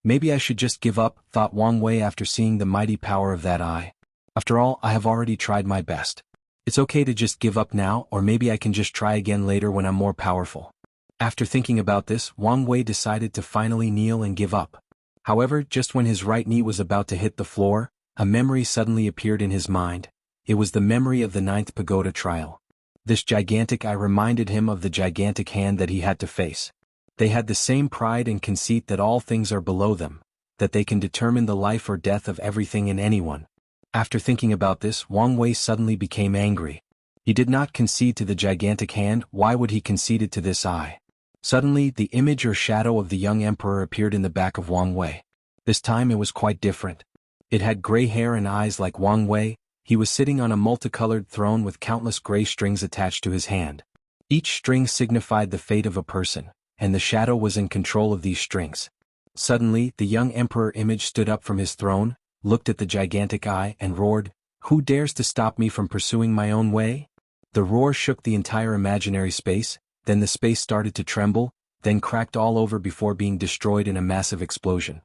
Maybe I should just give up, thought Wang Wei after seeing the mighty power of that eye. After all, I have already tried my best. It's okay to just give up now, or maybe I can just try again later when I'm more powerful. After thinking about this, Wang Wei decided to finally kneel and give up. However, just when his right knee was about to hit the floor, a memory suddenly appeared in his mind. It was the memory of the 9th pagoda trial. This gigantic eye reminded him of the gigantic hand that he had to face. They had the same pride and conceit that all things are below them, that they can determine the life or death of everything and anyone. After thinking about this, Wang Wei suddenly became angry. He did not concede to the gigantic hand. Why would he concede it to this eye? Suddenly, the image or shadow of the young emperor appeared in the back of Wang Wei. This time it was quite different. It had gray hair and eyes like Wang Wei. He was sitting on a multicolored throne with countless gray strings attached to his hand. Each string signified the fate of a person, and the shadow was in control of these strings. Suddenly, the young emperor image stood up from his throne, looked at the gigantic eye, and roared, "Who dares to stop me from pursuing my own way?" The roar shook the entire imaginary space, then the space started to tremble, then cracked all over before being destroyed in a massive explosion.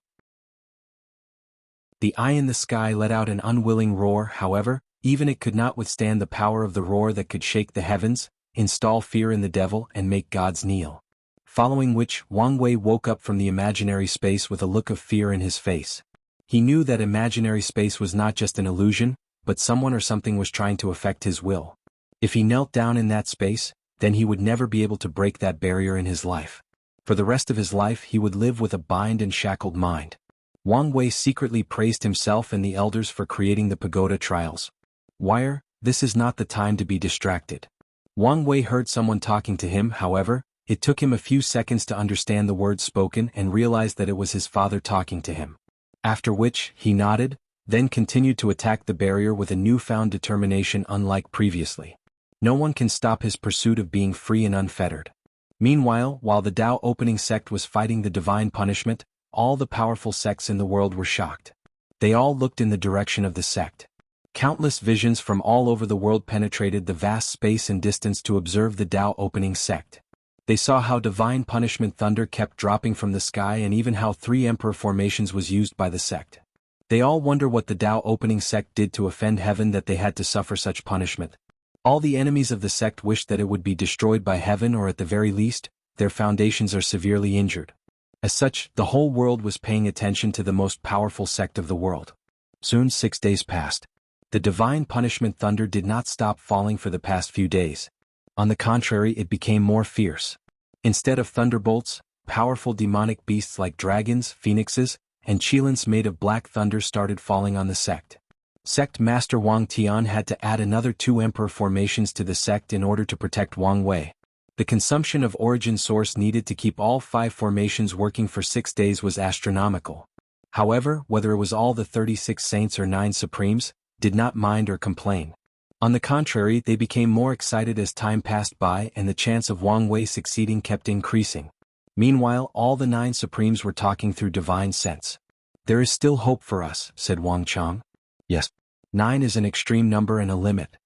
The eye in the sky let out an unwilling roar. However, even it could not withstand the power of the roar that could shake the heavens, install fear in the devil, and make gods kneel. Following which, Wang Wei woke up from the imaginary space with a look of fear in his face. He knew that imaginary space was not just an illusion, but someone or something was trying to affect his will. If he knelt down in that space, then he would never be able to break that barrier in his life. For the rest of his life he would live with a bind and shackled mind. Wang Wei secretly praised himself and the elders for creating the pagoda trials. "Wire, this is not the time to be distracted." Wang Wei heard someone talking to him. However, it took him a few seconds to understand the words spoken and realized that it was his father talking to him. After which, he nodded, then continued to attack the barrier with a newfound determination unlike previously. No one can stop his pursuit of being free and unfettered. Meanwhile, while the Tao opening sect was fighting the divine punishment, all the powerful sects in the world were shocked. They all looked in the direction of the sect. Countless visions from all over the world penetrated the vast space and distance to observe the Tao opening sect. They saw how divine punishment thunder kept dropping from the sky and even how 3 emperor formations was used by the sect. They all wonder what the Tao opening sect did to offend heaven that they had to suffer such punishment. All the enemies of the sect wished that it would be destroyed by heaven, or at the very least, their foundations are severely injured. As such, the whole world was paying attention to the most powerful sect of the world. Soon 6 days passed. The divine punishment thunder did not stop falling for the past few days. On the contrary, it became more fierce. Instead of thunderbolts, powerful demonic beasts like dragons, phoenixes, and chilins made of black thunder started falling on the sect. Sect Master Wang Tian had to add another 2 emperor formations to the sect in order to protect Wang Wei. The consumption of origin source needed to keep all 5 formations working for 6 days was astronomical. However, whether it was all the 36 saints or 9 supremes, did not mind or complain. On the contrary, they became more excited as time passed by and the chance of Wang Wei succeeding kept increasing. Meanwhile, all the 9 supremes were talking through divine sense. "There is still hope for us," said Wang Chang. "Yes. 9 is an extreme number and a limit.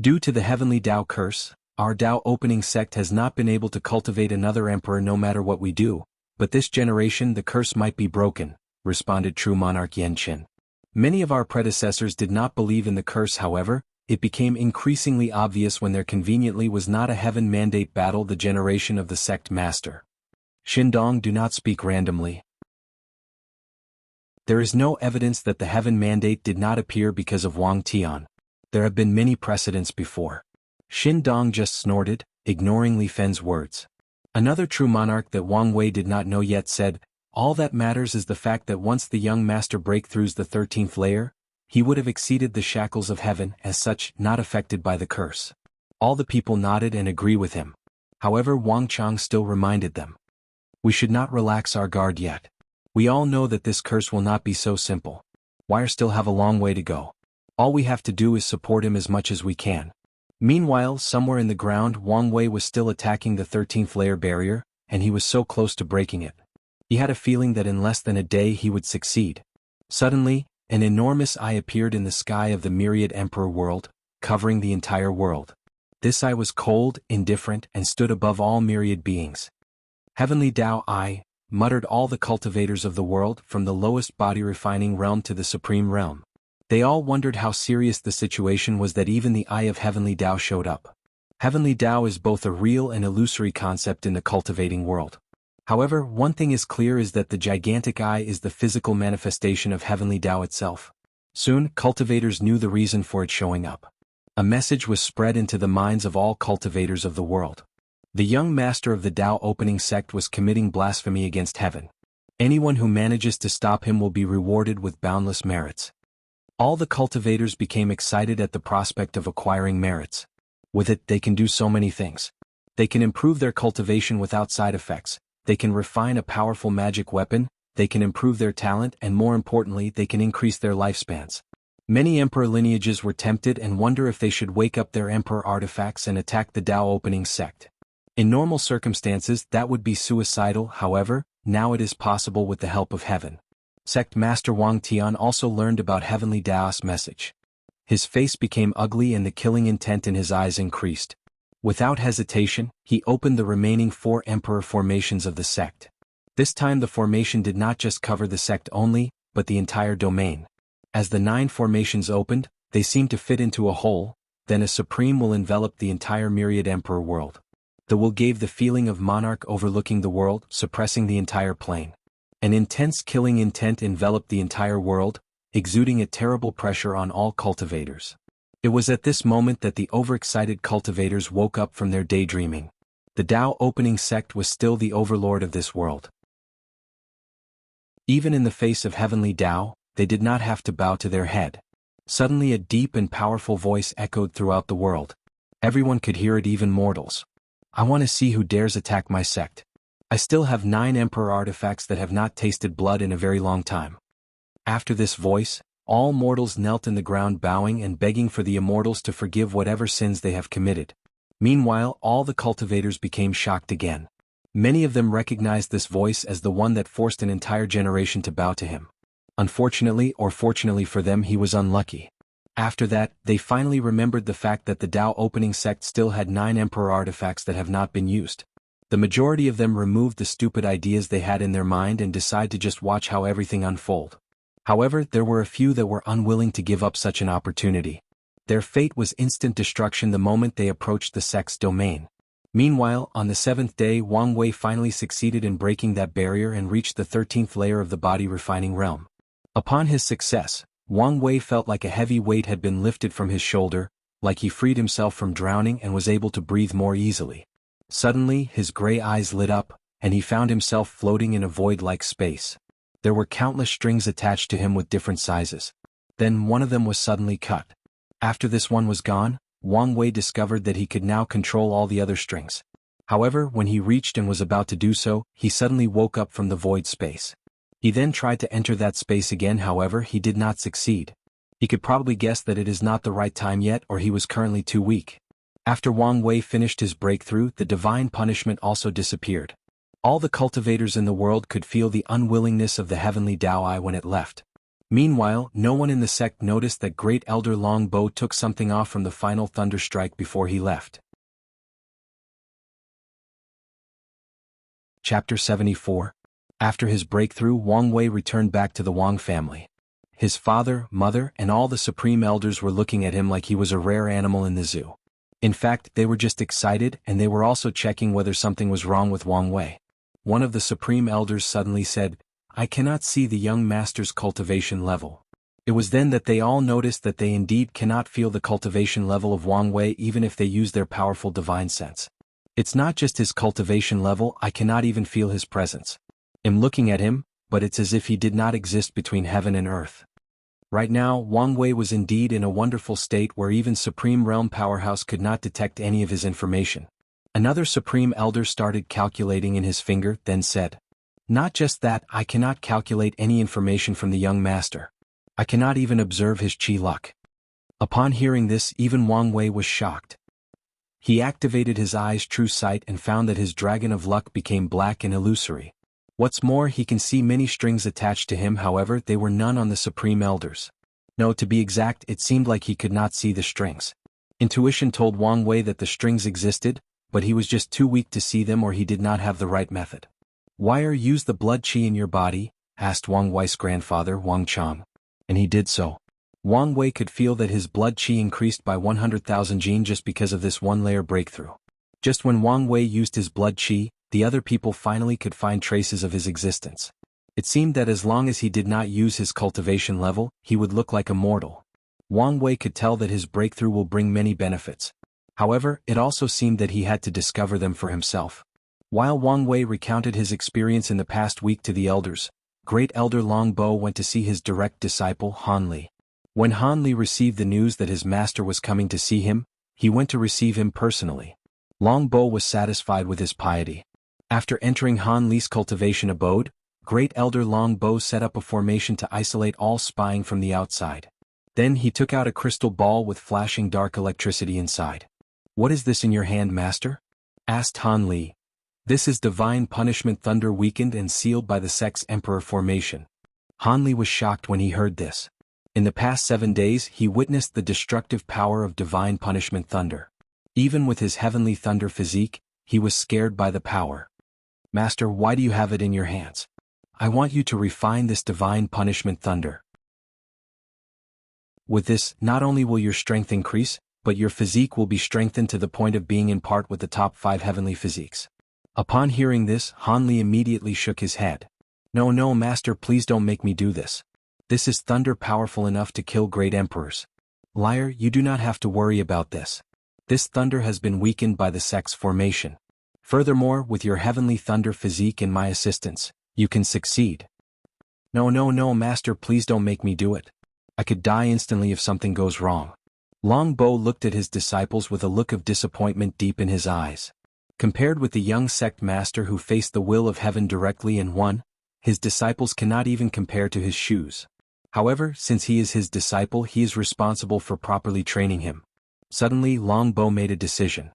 Due to the heavenly Tao curse, our Tao opening sect has not been able to cultivate another emperor no matter what we do, but this generation the curse might be broken," responded true monarch Yan Qin. Many of our predecessors did not believe in the curse. However, it became increasingly obvious when there conveniently was not a heaven mandate battle the generation of the sect master. Xindong do not speak randomly. There is no evidence that the heaven mandate did not appear because of Wang Tian. There have been many precedents before. Xindong just snorted, ignoring Li Fen's words. Another true monarch that Wang Wei did not know yet said, "All that matters is the fact that once the young master breakthroughs the 13th layer, he would have exceeded the shackles of heaven, as such, not affected by the curse." All the people nodded and agree with him. However, Wang Chang still reminded them, "We should not relax our guard yet. We all know that this curse will not be so simple. Wire still have a long way to go. All we have to do is support him as much as we can." Meanwhile, somewhere in the ground, Wang Wei was still attacking the 13th layer barrier, and he was so close to breaking it. He had a feeling that in less than a day he would succeed. Suddenly, an enormous eye appeared in the sky of the myriad emperor world, covering the entire world. This eye was cold, indifferent, and stood above all myriad beings. "Heavenly Tao Eye," muttered all the cultivators of the world, from the lowest body refining realm to the supreme realm. They all wondered how serious the situation was that even the eye of Heavenly Tao showed up. Heavenly Tao is both a real and illusory concept in the cultivating world. However, one thing is clear is that the gigantic eye is the physical manifestation of Heavenly Tao itself. Soon, cultivators knew the reason for it showing up. A message was spread into the minds of all cultivators of the world. The young master of the Tao opening sect was committing blasphemy against heaven. Anyone who manages to stop him will be rewarded with boundless merits. All the cultivators became excited at the prospect of acquiring merits. With it, they can do so many things. They can improve their cultivation without side effects. They can refine a powerful magic weapon. They can improve their talent, and more importantly, they can increase their lifespans. Many emperor lineages were tempted and wonder if they should wake up their emperor artifacts and attack the Tao opening sect. In normal circumstances, that would be suicidal. However, now it is possible with the help of heaven. Sect Master Wang Tian also learned about Heavenly Tao's message. His face became ugly and the killing intent in his eyes increased. Without hesitation, he opened the remaining 4 emperor formations of the sect. This time the formation did not just cover the sect only, but the entire domain. As the 9 formations opened, they seemed to fit into a whole, then a supreme will envelop the entire myriad emperor world. The will gave the feeling of monarch overlooking the world, suppressing the entire plane. An intense killing intent enveloped the entire world, exuding a terrible pressure on all cultivators. It was at this moment that the overexcited cultivators woke up from their daydreaming. The Tao opening sect was still the overlord of this world. Even in the face of Heavenly Tao, they did not have to bow to their head. Suddenly a deep and powerful voice echoed throughout the world. Everyone could hear it, even mortals. "I want to see who dares attack my sect. I still have 9 emperor artifacts that have not tasted blood in a very long time." After this voice, all mortals knelt in the ground, bowing and begging for the immortals to forgive whatever sins they have committed. Meanwhile, all the cultivators became shocked again. Many of them recognized this voice as the one that forced an entire generation to bow to him. Unfortunately, or fortunately for them, he was unlucky. After that, they finally remembered the fact that the Tao opening sect still had 9 emperor artifacts that have not been used. The majority of them removed the stupid ideas they had in their mind and decided to just watch how everything unfold. However, there were a few that were unwilling to give up such an opportunity. Their fate was instant destruction the moment they approached the sect's domain. Meanwhile, on the 7th day, Wang Wei finally succeeded in breaking that barrier and reached the 13th layer of the body refining realm. Upon his success, Wang Wei felt like a heavy weight had been lifted from his shoulder, like he freed himself from drowning and was able to breathe more easily. Suddenly, his gray eyes lit up, and he found himself floating in a void-like space. There were countless strings attached to him with different sizes. Then one of them was suddenly cut. After this one was gone, Wang Wei discovered that he could now control all the other strings. However, when he reached and was about to do so, he suddenly woke up from the void space. He then tried to enter that space again, however, he did not succeed. He could probably guess that it is not the right time yet, or he was currently too weak. After Wang Wei finished his breakthrough, the divine punishment also disappeared. All the cultivators in the world could feel the unwillingness of the heavenly Dao when it left. Meanwhile, no one in the sect noticed that Great Elder Long Bo took something off from the final thunder strike before he left. Chapter 74. After his breakthrough, Wang Wei returned back to the Wang family. His father, mother, and all the supreme elders were looking at him like he was a rare animal in the zoo. In fact, they were just excited, and they were also checking whether something was wrong with Wang Wei. One of the supreme elders suddenly said, "I cannot see the young master's cultivation level." It was then that they all noticed that they indeed cannot feel the cultivation level of Wang Wei even if they use their powerful divine sense. It's not just his cultivation level, I cannot even feel his presence. I'm looking at him, but it's as if he did not exist between heaven and earth. Right now, Wang Wei was indeed in a wonderful state where even Supreme Realm Powerhouse could not detect any of his information. Another Supreme Elder started calculating in his finger, then said, "Not just that, I cannot calculate any information from the young master. I cannot even observe his chi luck." Upon hearing this, even Wang Wei was shocked. He activated his eye's true sight and found that his dragon of luck became black and illusory. What's more, he can see many strings attached to him, however, they were none on the Supreme Elders. No, to be exact, it seemed like he could not see the strings. Intuition told Wang Wei that the strings existed, but he was just too weak to see them, or he did not have the right method. "Wire, use the blood qi in your body," asked Wang Wei's grandfather, Wang Chang. And he did so. Wang Wei could feel that his blood qi increased by 100,000 jin just because of this one-layer breakthrough. Just when Wang Wei used his blood qi, the other people finally could find traces of his existence. It seemed that as long as he did not use his cultivation level, he would look like a mortal. Wang Wei could tell that his breakthrough will bring many benefits. However, it also seemed that he had to discover them for himself. While Wang Wei recounted his experience in the past week to the elders, Great Elder Long Bo went to see his direct disciple, Han Li. When Han Li received the news that his master was coming to see him, he went to receive him personally. Long Bo was satisfied with his piety. After entering Han Li's cultivation abode, Great Elder Long Bo set up a formation to isolate all spying from the outside. Then he took out a crystal ball with flashing dark electricity inside. "What is this in your hand, master?" asked Han Li. "This is divine punishment thunder weakened and sealed by the sect's emperor formation." Han Li was shocked when he heard this. In the past 7 days he witnessed the destructive power of divine punishment thunder. Even with his heavenly thunder physique, he was scared by the power. "Master, why do you have it in your hands? I want you to refine this divine punishment thunder. With this, not only will your strength increase, but your physique will be strengthened to the point of being in part with the top 5 heavenly physiques." Upon hearing this, Han Li immediately shook his head. No, master, please don't make me do this. This is thunder powerful enough to kill great emperors." "Liar, you do not have to worry about this. This thunder has been weakened by the sect's formation. Furthermore, with your heavenly thunder physique and my assistance, you can succeed." No, master, please don't make me do it. I could die instantly if something goes wrong." Long Bo looked at his disciples with a look of disappointment deep in his eyes. Compared with the young sect master who faced the will of heaven directly and won, his disciples cannot even compare to his shoes. However, since he is his disciple, he is responsible for properly training him. Suddenly, Long Bo made a decision.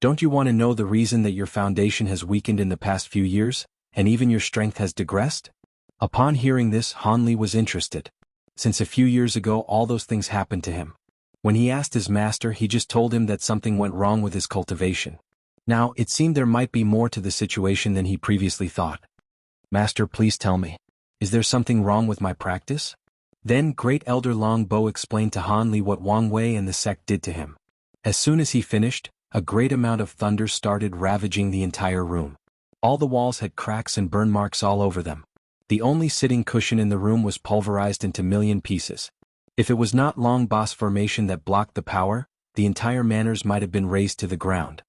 "Don't you want to know the reason that your foundation has weakened in the past few years, and even your strength has digressed?" Upon hearing this, Han Li was interested. Since a few years ago all those things happened to him. When he asked his master, he just told him that something went wrong with his cultivation. Now, it seemed there might be more to the situation than he previously thought. Master, please tell me. Is there something wrong with my practice? Then Great Elder Long Bo explained to Han Li what Wang Wei and the sect did to him. As soon as he finished, a great amount of thunder started ravaging the entire room. All the walls had cracks and burn marks all over them. The only sitting cushion in the room was pulverized into million pieces. If it was not Long Boss formation that blocked the power, the entire manners might have been razed to the ground.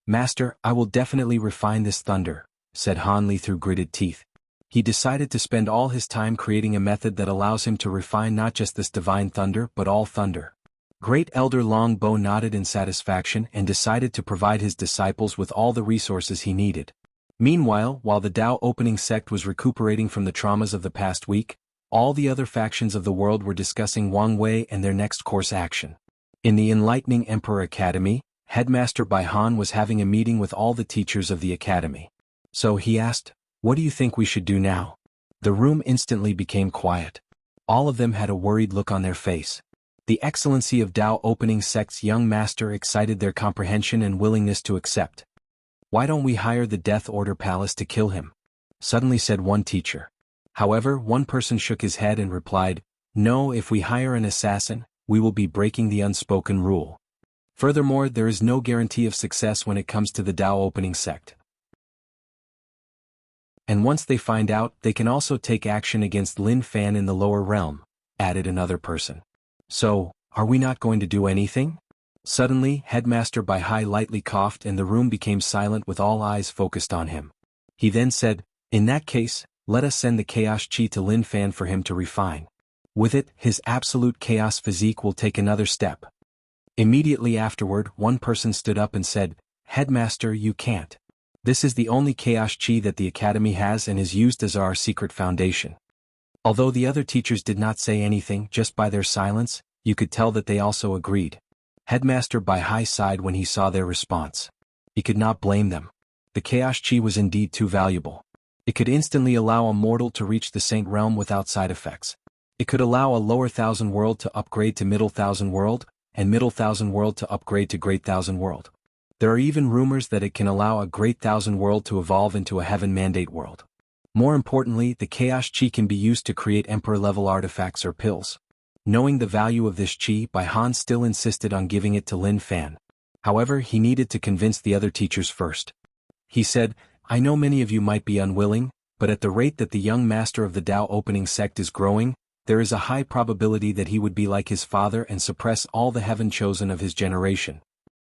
Master, I will definitely refine this thunder, said Han Li through gritted teeth. He decided to spend all his time creating a method that allows him to refine not just this divine thunder but all thunder. Great Elder Long Bo nodded in satisfaction and decided to provide his disciples with all the resources he needed. Meanwhile, while the Dao opening sect was recuperating from the traumas of the past week, all the other factions of the world were discussing Wang Wei and their next course action. In the Enlightening Emperor Academy, Headmaster Bai Han was having a meeting with all the teachers of the academy. So he asked, "What do you think we should do now?" The room instantly became quiet. All of them had a worried look on their face. The excellency of Dao opening sect's young master excited their comprehension and willingness to accept. "Why don't we hire the Death Order Palace to kill him?" suddenly said one teacher. However, one person shook his head and replied, "No, if we hire an assassin, we will be breaking the unspoken rule. Furthermore, there is no guarantee of success when it comes to the Dao opening sect. And once they find out, they can also take action against Lin Fan in the lower realm," added another person. "So, are we not going to do anything?" Suddenly, Headmaster Bai Hai lightly coughed and the room became silent with all eyes focused on him. He then said, "In that case, let us send the Chaos Chi to Lin Fan for him to refine. With it, his absolute chaos physique will take another step." Immediately afterward, one person stood up and said, "Headmaster, you can't. This is the only Chaos Chi that the Academy has and is used as our secret foundation." Although the other teachers did not say anything, just by their silence, you could tell that they also agreed. Headmaster Bai Hai sighed when he saw their response. He could not blame them. The Chaos Chi was indeed too valuable. It could instantly allow a mortal to reach the Saint Realm without side effects. It could allow a lower Thousand World to upgrade to Middle Thousand World, and Middle Thousand World to upgrade to Great Thousand World. There are even rumors that it can allow a Great Thousand World to evolve into a Heaven Mandate World. More importantly, the Chaos Chi can be used to create Emperor-level artifacts or pills. Knowing the value of this Chi, Bai Han still insisted on giving it to Lin Fan. However, he needed to convince the other teachers first. He said, "I know many of you might be unwilling, but at the rate that the young master of the Dao opening sect is growing, there is a high probability that he would be like his father and suppress all the heaven chosen of his generation.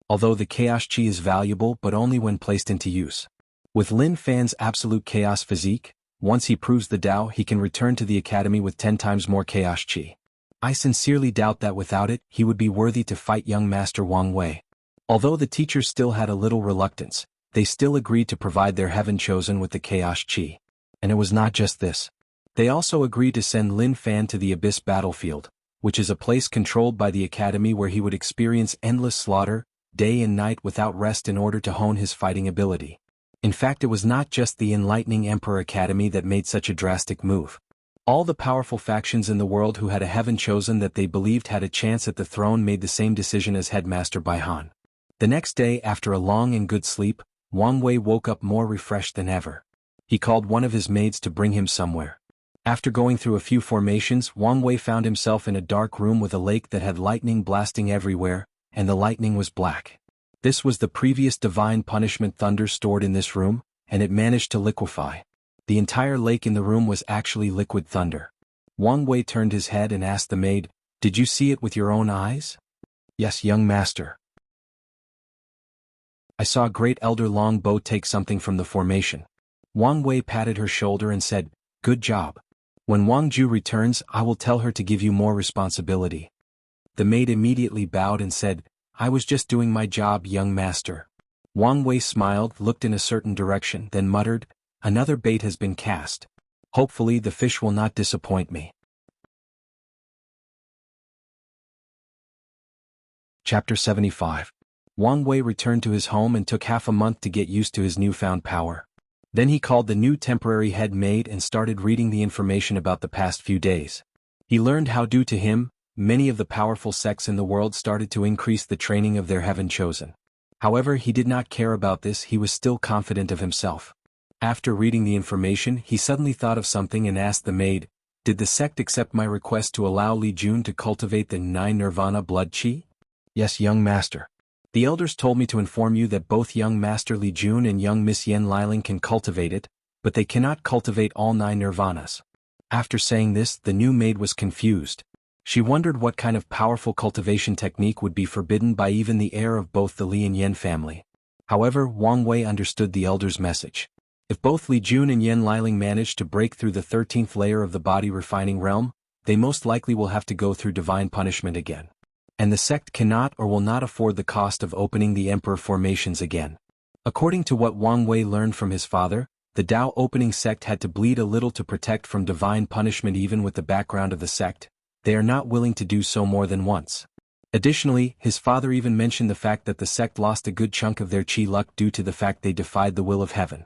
Although the Chaos Chi is valuable but only when placed into use. With Lin Fan's absolute chaos physique, once he proves the Dao, he can return to the academy with 10 times more Chaos Chi. I sincerely doubt that without it, he would be worthy to fight young Master Wang Wei." Although the teachers still had a little reluctance, they still agreed to provide their heaven chosen with the Chaos Chi. And it was not just this. They also agreed to send Lin Fan to the Abyss battlefield, which is a place controlled by the academy where he would experience endless slaughter, day and night without rest in order to hone his fighting ability. In fact, it was not just the Enlightening Emperor Academy that made such a drastic move. All the powerful factions in the world who had a heaven chosen that they believed had a chance at the throne made the same decision as Headmaster Bai Han. The next day, after a long and good sleep, Wang Wei woke up more refreshed than ever. He called one of his maids to bring him somewhere. After going through a few formations, Wang Wei found himself in a dark room with a lake that had lightning blasting everywhere, and the lightning was black. This was the previous divine punishment thunder stored in this room, and it managed to liquefy. The entire lake in the room was actually liquid thunder. Wang Wei turned his head and asked the maid, "Did you see it with your own eyes?" "Yes, young master. I saw Great Elder Long Bo take something from the formation." Wang Wei patted her shoulder and said, "Good job. When Wang Ju returns, I will tell her to give you more responsibility." The maid immediately bowed and said, "I was just doing my job, young master." Wang Wei smiled, looked in a certain direction, then muttered, "Another bait has been cast. Hopefully the fish will not disappoint me." Chapter 75. Wang Wei returned to his home and took half a month to get used to his newfound power. Then he called the new temporary head maid and started reading the information about the past few days. He learned how, due to him, many of the powerful sects in the world started to increase the training of their heaven chosen. However, he did not care about this, he was still confident of himself. After reading the information, he suddenly thought of something and asked the maid, "Did the sect accept my request to allow Li Jun to cultivate the 9 nirvana blood chi?" "Yes, young master. The elders told me to inform you that both young master Li Jun and young Miss Yen Liling can cultivate it, but they cannot cultivate all 9 nirvanas." After saying this, the new maid was confused. She wondered what kind of powerful cultivation technique would be forbidden by even the heir of both the Li and Yen family. However, Wang Wei understood the elder's message. If both Li Jun and Yen Liling manage to break through the 13th layer of the body refining realm, they most likely will have to go through divine punishment again. And the sect cannot or will not afford the cost of opening the emperor formations again. According to what Wang Wei learned from his father, the Tao opening sect had to bleed a little to protect from divine punishment. Even with the background of the sect, they are not willing to do so more than once. Additionally, his father even mentioned the fact that the sect lost a good chunk of their chi luck due to the fact they defied the will of heaven.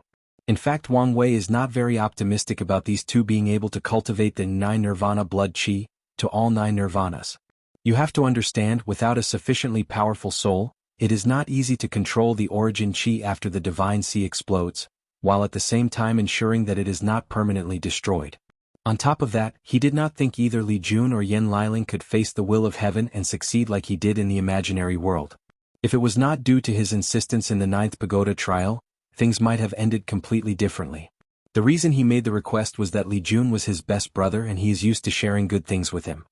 In fact, Wang Wei is not very optimistic about these two being able to cultivate the 9 nirvana blood chi to all 9 nirvanas. You have to understand, without a sufficiently powerful soul, it is not easy to control the origin chi after the divine sea explodes, while at the same time ensuring that it is not permanently destroyed. On top of that, he did not think either Li Jun or Yen Liling could face the will of heaven and succeed like he did in the imaginary world. If it was not due to his insistence in the 9th pagoda trial, things might have ended completely differently. The reason he made the request was that Li Jun was his best brother and he is used to sharing good things with him.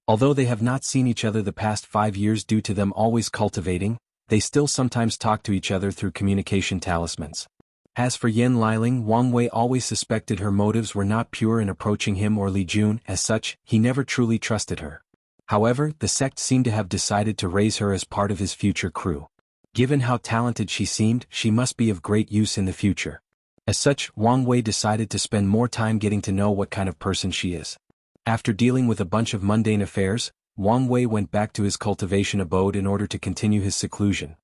Although they have not seen each other the past 5 years due to them always cultivating, they still sometimes talk to each other through communication talismans. As for Yen Liling, Wang Wei always suspected her motives were not pure in approaching him or Li Jun. As such, he never truly trusted her. However, the sect seemed to have decided to raise her as part of his future crew. Given how talented she seemed, she must be of great use in the future. As such, Wang Wei decided to spend more time getting to know what kind of person she is. After dealing with a bunch of mundane affairs, Wang Wei went back to his cultivation abode in order to continue his seclusion.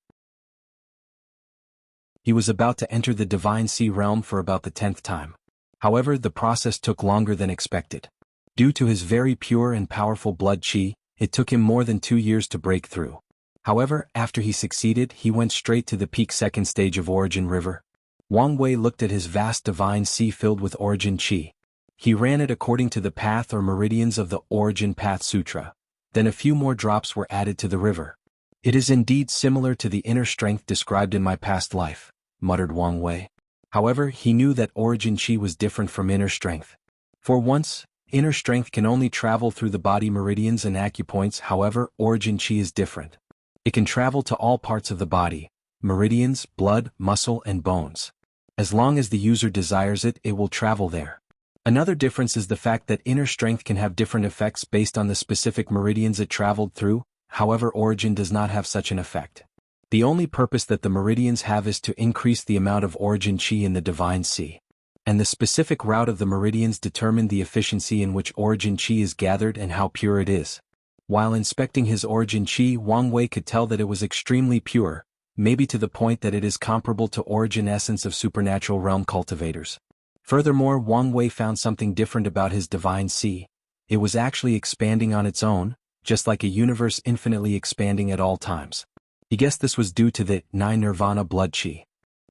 He was about to enter the Divine Sea realm for about the 10th time. However, the process took longer than expected. Due to his very pure and powerful blood chi, it took him more than 2 years to break through. However, after he succeeded, he went straight to the peak 2nd stage of Origin River. Wang Wei looked at his vast divine sea filled with origin chi. He ran it according to the path or meridians of the Origin Path Sutra. Then a few more drops were added to the river. "It is indeed similar to the inner strength described in my past life," muttered Wang Wei. However, he knew that origin chi was different from inner strength. For once, inner strength can only travel through the body meridians and acupoints. However, origin chi is different. It can travel to all parts of the body, meridians, blood, muscle, and bones. As long as the user desires it, it will travel there. Another difference is the fact that inner strength can have different effects based on the specific meridians it traveled through. However, origin does not have such an effect. The only purpose that the meridians have is to increase the amount of origin chi in the divine sea. And the specific route of the meridians determine the efficiency in which origin chi is gathered and how pure it is. While inspecting his origin chi, Wang Wei could tell that it was extremely pure, maybe to the point that it is comparable to origin essence of supernatural realm cultivators. Furthermore, Wang Wei found something different about his divine sea. It was actually expanding on its own, just like a universe infinitely expanding at all times. He guessed this was due to the 9 nirvana blood chi.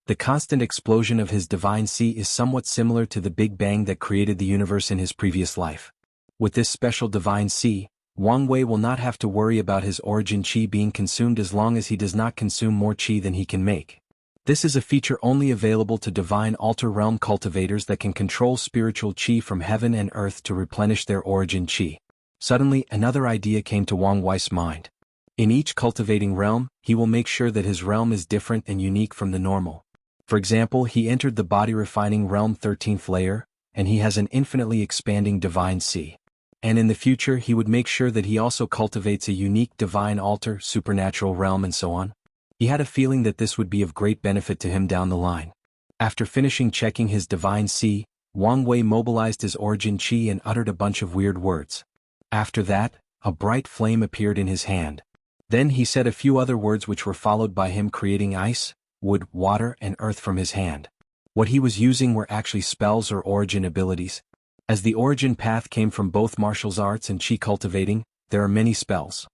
The constant explosion of his divine sea is somewhat similar to the Big Bang that created the universe in his previous life. With this special divine sea, Wang Wei will not have to worry about his origin chi being consumed as long as he does not consume more chi than he can make. This is a feature only available to divine altar realm cultivators that can control spiritual chi from heaven and earth to replenish their origin chi. Suddenly, another idea came to Wang Wei's mind. In each cultivating realm, he will make sure that his realm is different and unique from the normal. For example, he entered the body refining realm 13th layer, and he has an infinitely expanding divine sea. And in the future he would make sure that he also cultivates a unique divine altar, supernatural realm, and so on. He had a feeling that this would be of great benefit to him down the line. After finishing checking his divine sea, Wang Wei mobilized his origin chi and uttered a bunch of weird words. After that, a bright flame appeared in his hand. Then he said a few other words which were followed by him creating ice, wood, water, and earth from his hand. What he was using were actually spells or origin abilities. As the origin path came from both martial arts and chi cultivating, there are many spells.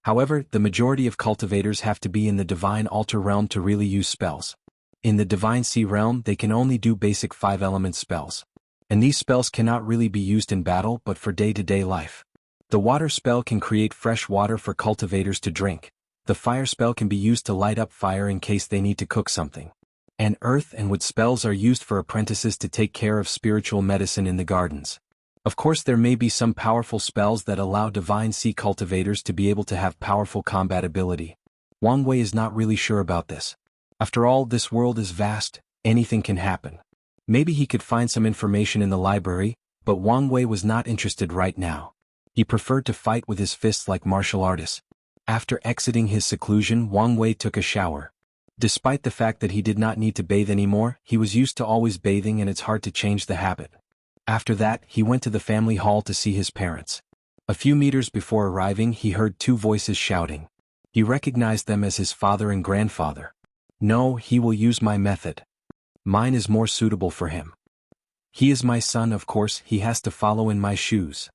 However, the majority of cultivators have to be in the Divine Altar realm to really use spells. In the Divine Sea realm they can only do basic 5-element spells. And these spells cannot really be used in battle but for day-to-day life. The water spell can create fresh water for cultivators to drink. The fire spell can be used to light up fire in case they need to cook something. And earth and wood spells are used for apprentices to take care of spiritual medicine in the gardens. Of course, there may be some powerful spells that allow Divine Sea cultivators to be able to have powerful combat ability. Wang Wei is not really sure about this. After all, this world is vast, anything can happen. Maybe he could find some information in the library, but Wang Wei was not interested right now. He preferred to fight with his fists like martial artists. After exiting his seclusion, Wang Wei took a shower. Despite the fact that he did not need to bathe anymore, he was used to always bathing and it's hard to change the habit. After that, he went to the family hall to see his parents. A few meters before arriving, he heard two voices shouting. He recognized them as his father and grandfather. No, he will use my method. Mine is more suitable for him. He is my son, of course, he has to follow in my shoes.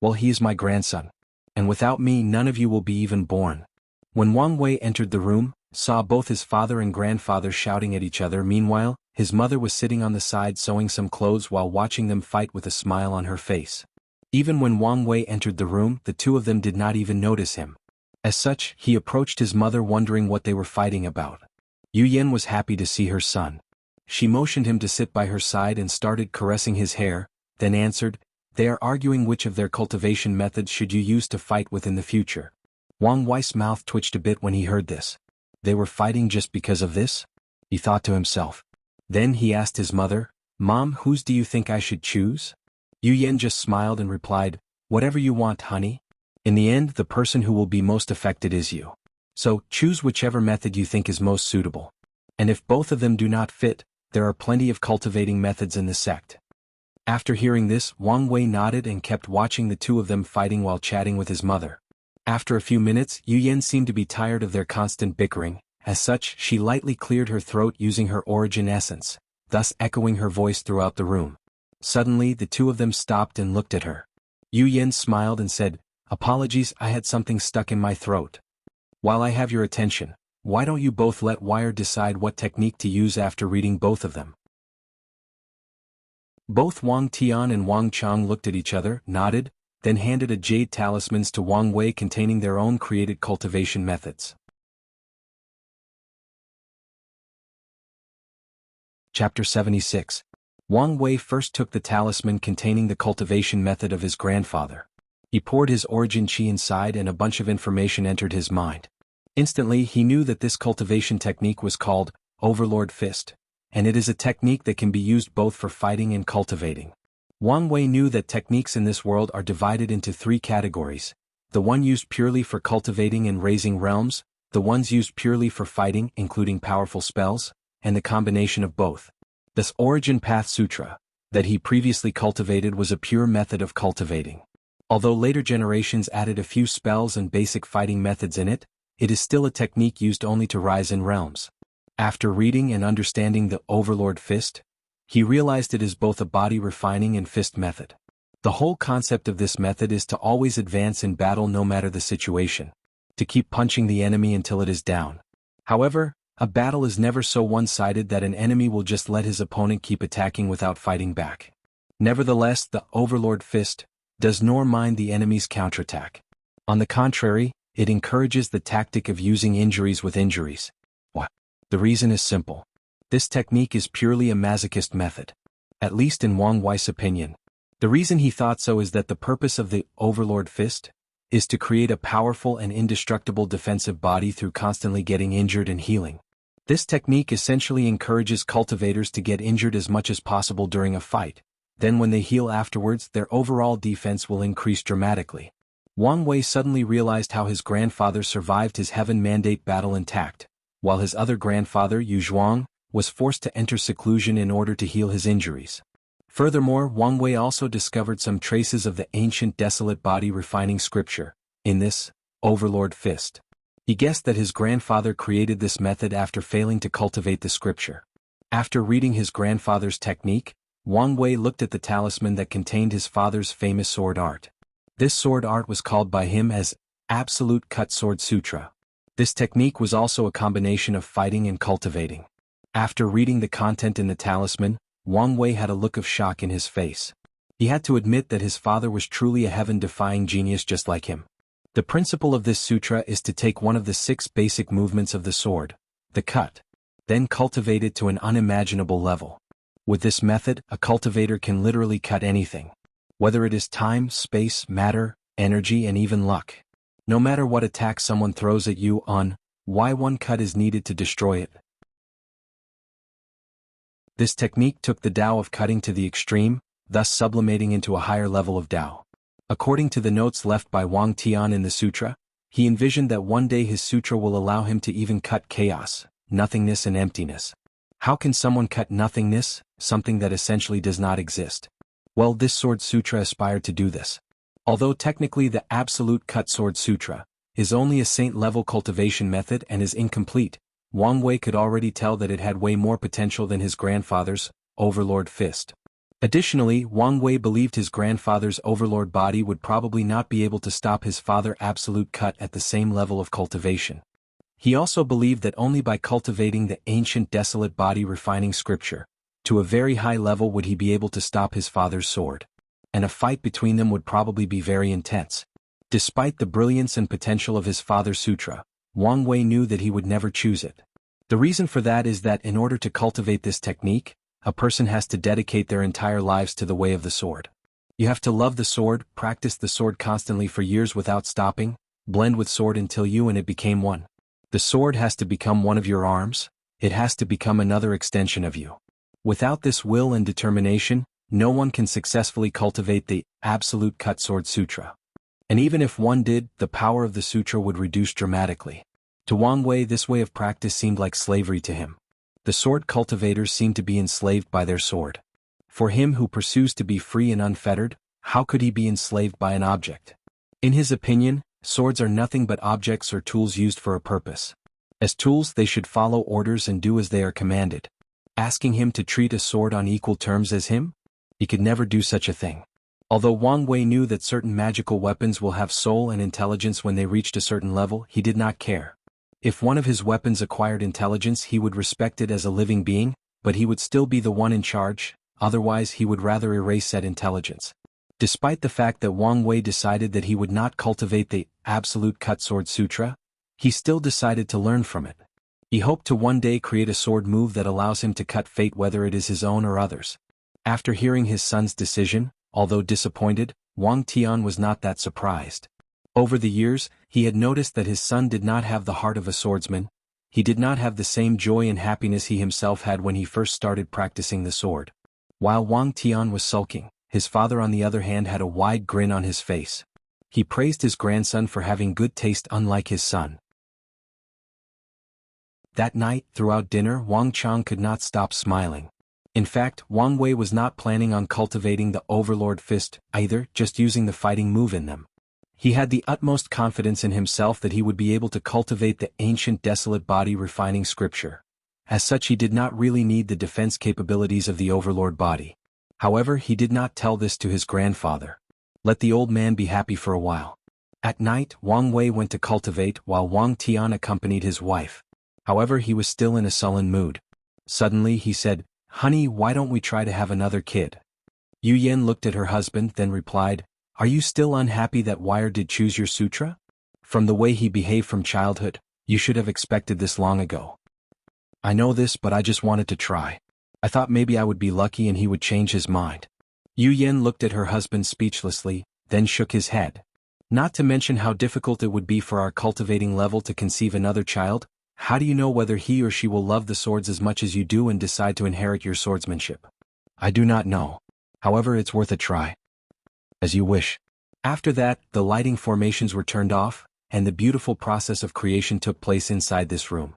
Well, he is my grandson. And without me, none of you will be even born. When Wang Wei entered the room, saw both his father and grandfather shouting at each other. Meanwhile, his mother was sitting on the side sewing some clothes while watching them fight with a smile on her face. Even when Wang Wei entered the room, the two of them did not even notice him. As such, he approached his mother wondering what they were fighting about. Yu Yan was happy to see her son. She motioned him to sit by her side and started caressing his hair, then answered, "They are arguing which of their cultivation methods should you use to fight with in the future." Wang Wei's mouth twitched a bit when he heard this. They were fighting just because of this? He thought to himself. Then he asked his mother, "Mom, whose do you think I should choose?" Yu Yan just smiled and replied, "Whatever you want, honey. In the end, the person who will be most affected is you. So, choose whichever method you think is most suitable. And if both of them do not fit, there are plenty of cultivating methods in the sect." After hearing this, Wang Wei nodded and kept watching the two of them fighting while chatting with his mother. After a few minutes, Yu Yan seemed to be tired of their constant bickering. As such, she lightly cleared her throat using her origin essence, thus echoing her voice throughout the room. Suddenly, the two of them stopped and looked at her. Yu Yan smiled and said, "Apologies, I had something stuck in my throat. While I have your attention, why don't you both let Wire decide what technique to use after reading both of them?" Both Wang Tian and Wang Chang looked at each other, nodded, then handed a jade talismans to Wang Wei containing their own created cultivation methods. Chapter 76. Wang Wei first took the talisman containing the cultivation method of his grandfather. He poured his origin chi inside and a bunch of information entered his mind. Instantly he knew that this cultivation technique was called Overlord Fist, and it is a technique that can be used both for fighting and cultivating. Wang Wei knew that techniques in this world are divided into three categories: the one used purely for cultivating and raising realms, the ones used purely for fighting including powerful spells, and the combination of both. This Origin Path Sutra, that he previously cultivated, was a pure method of cultivating. Although later generations added a few spells and basic fighting methods in it, it is still a technique used only to rise in realms. After reading and understanding the Overlord Fist, he realized it is both a body refining and fist method. The whole concept of this method is to always advance in battle no matter the situation, to keep punching the enemy until it is down. However, a battle is never so one-sided that an enemy will just let his opponent keep attacking without fighting back. Nevertheless, the Overlord Fist does not mind the enemy's counterattack. On the contrary, it encourages the tactic of using injuries with injuries. The reason is simple. This technique is purely a masochist method. At least in Wang Wei's opinion. The reason he thought so is that the purpose of the Overlord Fist is to create a powerful and indestructible defensive body through constantly getting injured and healing. This technique essentially encourages cultivators to get injured as much as possible during a fight. Then when they heal afterwards, their overall defense will increase dramatically. Wang Wei suddenly realized how his grandfather survived his Heaven Mandate battle intact, while his other grandfather, Yu Zhuang, was forced to enter seclusion in order to heal his injuries. Furthermore, Wang Wei also discovered some traces of the ancient desolate body refining scripture in this Overlord Fist. He guessed that his grandfather created this method after failing to cultivate the scripture. After reading his grandfather's technique, Wang Wei looked at the talisman that contained his father's famous sword art. This sword art was called by him as Absolute Cut Sword Sutra. This technique was also a combination of fighting and cultivating. After reading the content in the talisman, Wang Wei had a look of shock in his face. He had to admit that his father was truly a heaven-defying genius just like him. The principle of this sutra is to take one of the 6 basic movements of the sword, the cut, then cultivate it to an unimaginable level. With this method, a cultivator can literally cut anything. Whether it is time, space, matter, energy, and even luck. No matter what attack someone throws at you on, why one cut is needed to destroy it. This technique took the Tao of cutting to the extreme, thus sublimating into a higher level of Tao. According to the notes left by Wang Tian in the sutra, he envisioned that one day his sutra will allow him to even cut chaos, nothingness and emptiness. How can someone cut nothingness, something that essentially does not exist? Well, this sword sutra aspired to do this. Although technically the Absolute Cut Sword Sutra is only a saint-level cultivation method and is incomplete, Wang Wei could already tell that it had way more potential than his grandfather's Overlord Fist. Additionally, Wang Wei believed his grandfather's Overlord body would probably not be able to stop his father's Absolute Cut at the same level of cultivation. He also believed that only by cultivating the ancient desolate body refining scripture to a very high level would he be able to stop his father's sword. And a fight between them would probably be very intense. Despite the brilliance and potential of his father's sutra, Wang Wei knew that he would never choose it. The reason for that is that in order to cultivate this technique, a person has to dedicate their entire lives to the way of the sword. You have to love the sword, practice the sword constantly for years without stopping, blend with sword until you and it became one. The sword has to become one of your arms, it has to become another extension of you. Without this will and determination, no one can successfully cultivate the Absolute Cut Sword Sutra. And even if one did, the power of the sutra would reduce dramatically. To Wang Wei, this way of practice seemed like slavery to him. The sword cultivators seemed to be enslaved by their sword. For him who pursues to be free and unfettered, how could he be enslaved by an object? In his opinion, swords are nothing but objects or tools used for a purpose. As tools, they should follow orders and do as they are commanded. Asking him to treat a sword on equal terms as him? He could never do such a thing. Although Wang Wei knew that certain magical weapons will have soul and intelligence when they reached a certain level, he did not care. If one of his weapons acquired intelligence, he would respect it as a living being, but he would still be the one in charge, otherwise he would rather erase that intelligence. Despite the fact that Wang Wei decided that he would not cultivate the Absolute Cut Sword Sutra, he still decided to learn from it. He hoped to one day create a sword move that allows him to cut fate whether it is his own or others. After hearing his son's decision, although disappointed, Wang Tian was not that surprised. Over the years, he had noticed that his son did not have the heart of a swordsman. He did not have the same joy and happiness he himself had when he first started practicing the sword. While Wang Tian was sulking, his father on the other hand had a wide grin on his face. He praised his grandson for having good taste unlike his son. That night, throughout dinner, Wang Chang could not stop smiling. In fact, Wang Wei was not planning on cultivating the Overlord Fist either, just using the fighting move in them. He had the utmost confidence in himself that he would be able to cultivate the ancient desolate body refining scripture. As such, he did not really need the defense capabilities of the Overlord body. However, he did not tell this to his grandfather. Let the old man be happy for a while. At night, Wang Wei went to cultivate while Wang Tian accompanied his wife. However, he was still in a sullen mood. Suddenly he said, "Honey, why don't we try to have another kid?" Yu Yan looked at her husband, then replied, "Are you still unhappy that Wire did choose your sutra? From the way he behaved from childhood, you should have expected this long ago." "I know this, but I just wanted to try. I thought maybe I would be lucky and he would change his mind." Yu Yan looked at her husband speechlessly, then shook his head. "Not to mention how difficult it would be for our cultivating level to conceive another child. How do you know whether he or she will love the swords as much as you do and decide to inherit your swordsmanship?" "I do not know. However, it's worth a try." "As you wish." After that, the lighting formations were turned off, and the beautiful process of creation took place inside this room.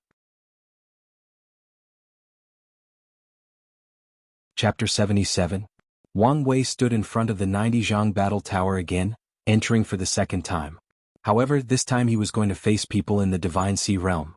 Chapter 77. Wang Wei stood in front of the 90 Jiang battle tower again, entering for the second time. However, this time he was going to face people in the Divine Sea realm.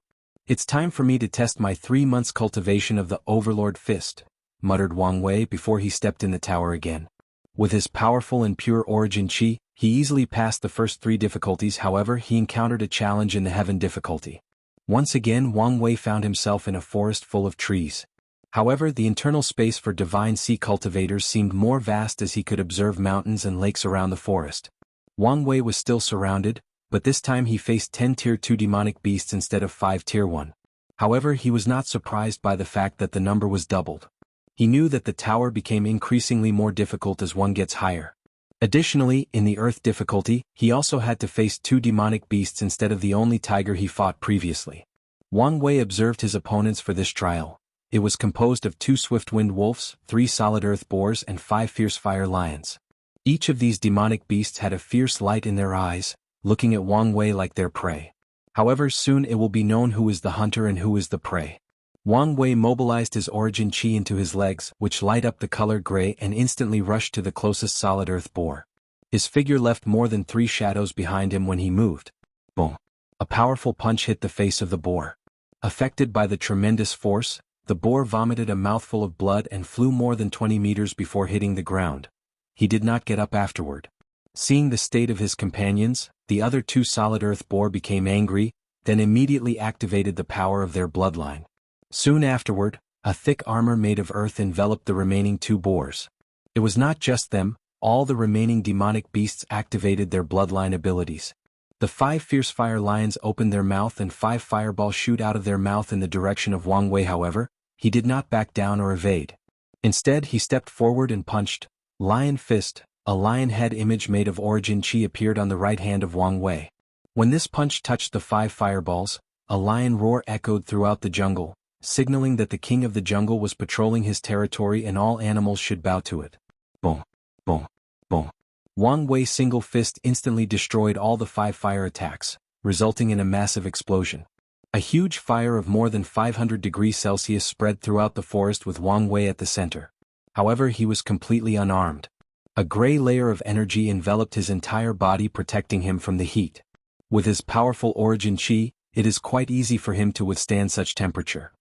"It's time for me to test my 3 months cultivation of the Overlord Fist," muttered Wang Wei before he stepped in the tower again. With his powerful and pure origin qi, He easily passed the first 3 difficulties. However, he encountered a challenge in the heaven difficulty. Once again, Wang Wei found himself in a forest full of trees. However, the internal space for divine sea cultivators seemed more vast as he could observe mountains and lakes around the forest. Wang Wei was still surrounded, but this time he faced 10 Tier 2 demonic beasts instead of 5 Tier 1. However, he was not surprised by the fact that the number was doubled. He knew that the tower became increasingly more difficult as one gets higher. Additionally, in the earth difficulty, he also had to face 2 demonic beasts instead of the only tiger he fought previously. Wang Wei observed his opponents for this trial. It was composed of 2 swift-winged wolves, 3 solid earth boars and 5 fierce fire lions. Each of these demonic beasts had a fierce light in their eyes, looking at Wang Wei like their prey. However, soon it will be known who is the hunter and who is the prey. Wang Wei mobilized his origin qi into his legs, which light up the color gray, and instantly rushed to the closest solid earth boar. His figure left more than 3 shadows behind him when he moved. Boom! A powerful punch hit the face of the boar. Affected by the tremendous force, the boar vomited a mouthful of blood and flew more than 20 meters before hitting the ground. He did not get up afterward. Seeing the state of his companions, the other 2 solid earth boar became angry, then immediately activated the power of their bloodline. Soon afterward, a thick armor made of earth enveloped the remaining 2 boars. It was not just them, all the remaining demonic beasts activated their bloodline abilities. The 5 fierce fire lions opened their mouth and 5 fireballs shoot out of their mouth in the direction of Wang Wei. However, he did not back down or evade. Instead, he stepped forward and punched. Lion Fist, a lion head image made of origin qi appeared on the right hand of Wang Wei. When this punch touched the 5 fireballs, a lion roar echoed throughout the jungle, signaling that the king of the jungle was patrolling his territory and all animals should bow to it. Boom! Boom! Boom! Wang Wei's single fist instantly destroyed all the 5 fire attacks, resulting in a massive explosion. A huge fire of more than 500 degrees Celsius spread throughout the forest with Wang Wei at the center. However, he was completely unarmed. A gray layer of energy enveloped his entire body, protecting him from the heat. With his powerful origin qi, it is quite easy for him to withstand such temperature.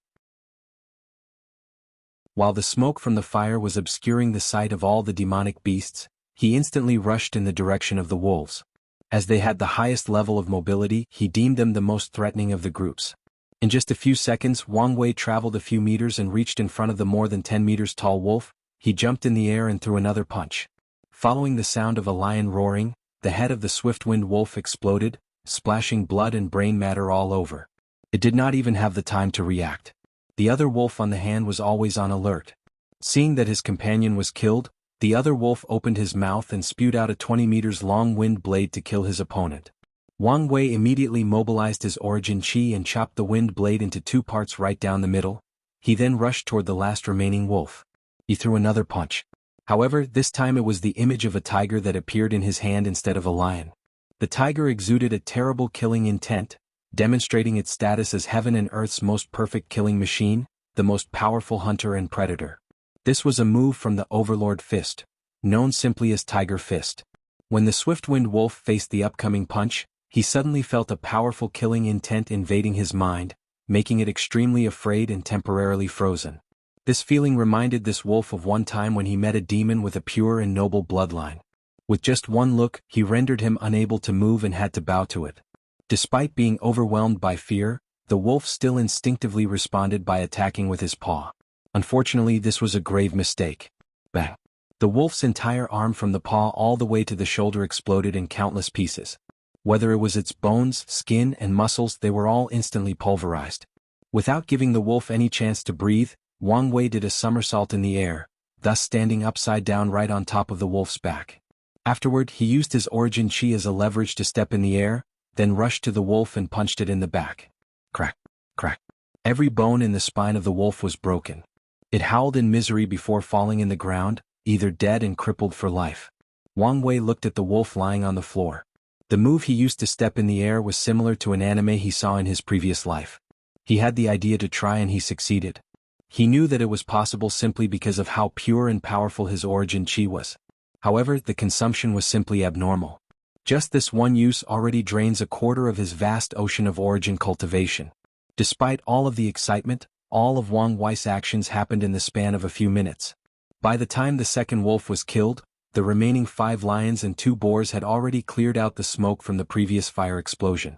While the smoke from the fire was obscuring the sight of all the demonic beasts, he instantly rushed in the direction of the wolves. As they had the highest level of mobility, he deemed them the most threatening of the groups. In just a few seconds, Wang Wei traveled a few meters and reached in front of the more than 10 meters tall wolf. He jumped in the air and threw another punch. Following the sound of a lion roaring, the head of the swift-winged wolf exploded, splashing blood and brain matter all over. It did not even have the time to react. The other wolf on the hand was always on alert. Seeing that his companion was killed, the other wolf opened his mouth and spewed out a 20 meters long wind blade to kill his opponent. Wang Wei immediately mobilized his origin qi and chopped the wind blade into 2 parts right down the middle. He then rushed toward the last remaining wolf. He threw another punch. However, this time it was the image of a tiger that appeared in his hand instead of a lion. The tiger exuded a terrible killing intent, demonstrating its status as heaven and earth's most perfect killing machine, the most powerful hunter and predator. This was a move from the Overlord Fist, known simply as Tiger Fist. When the swift-winged wolf faced the upcoming punch, he suddenly felt a powerful killing intent invading his mind, making it extremely afraid and temporarily frozen. This feeling reminded this wolf of one time when he met a demon with a pure and noble bloodline. With just one look, he rendered him unable to move and had to bow to it. Despite being overwhelmed by fear, the wolf still instinctively responded by attacking with his paw. Unfortunately, this was a grave mistake. Bang! The wolf's entire arm from the paw all the way to the shoulder exploded in countless pieces. Whether it was its bones, skin, and muscles, they were all instantly pulverized. Without giving the wolf any chance to breathe, Wang Wei did a somersault in the air, thus standing upside down right on top of the wolf's back. Afterward, he used his origin qi as a leverage to step in the air, then rushed to the wolf and punched it in the back. Crack! Crack! Every bone in the spine of the wolf was broken. It howled in misery before falling in the ground, either dead and crippled for life. Wang Wei looked at the wolf lying on the floor. The move he used to step in the air was similar to an anime he saw in his previous life. He had the idea to try and he succeeded. He knew that it was possible simply because of how pure and powerful his origin qi was. However, the consumption was simply abnormal. Just this one use already drains a quarter of his vast ocean of origin cultivation. Despite all of the excitement, all of Wang Wei's actions happened in the span of a few minutes. By the time the second wolf was killed, the remaining 5 lions and 2 boars had already cleared out the smoke from the previous fire explosion.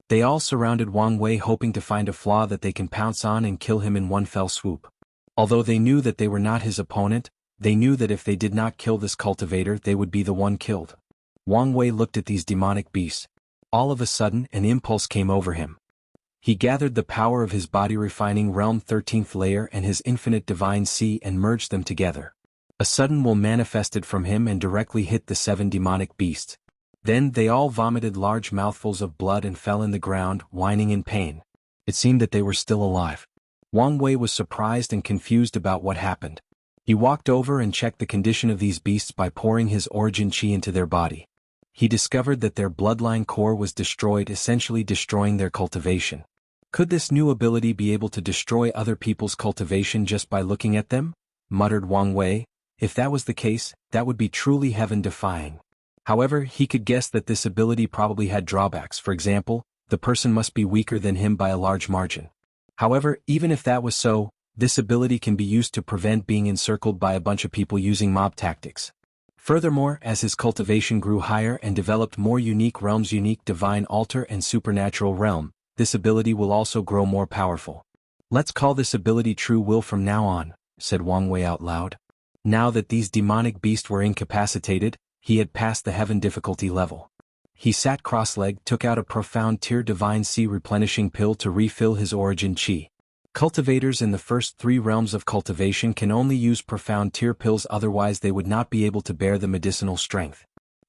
They all surrounded Wang Wei hoping to find a flaw that they can pounce on and kill him in one fell swoop. Although they knew that they were not his opponent, they knew that if they did not kill this cultivator they would be the one killed. Wang Wei looked at these demonic beasts. All of a sudden an impulse came over him. He gathered the power of his body-refining realm 13th layer and his infinite divine sea and merged them together. A sudden will manifested from him and directly hit the 7 demonic beasts. Then they all vomited large mouthfuls of blood and fell in the ground, whining in pain. It seemed that they were still alive. Wang Wei was surprised and confused about what happened. He walked over and checked the condition of these beasts by pouring his origin chi into their body. He discovered that their bloodline core was destroyed, essentially destroying their cultivation. Could this new ability be able to destroy other people's cultivation just by looking at them? Muttered Wang Wei. If that was the case, that would be truly heaven-defying. However, he could guess that this ability probably had drawbacks. For example, the person must be weaker than him by a large margin. However, even if that was so, this ability can be used to prevent being encircled by a bunch of people using mob tactics. Furthermore, as his cultivation grew higher and developed more unique realms, unique divine altar and supernatural realm, this ability will also grow more powerful. Let's call this ability True Will from now on, said Wang Wei out loud. Now that these demonic beasts were incapacitated, he had passed the heaven difficulty level. He sat cross-legged, took out a profound tier divine sea replenishing pill to refill his origin chi. Cultivators in the first 3 realms of cultivation can only use profound tier pills, otherwise they would not be able to bear the medicinal strength.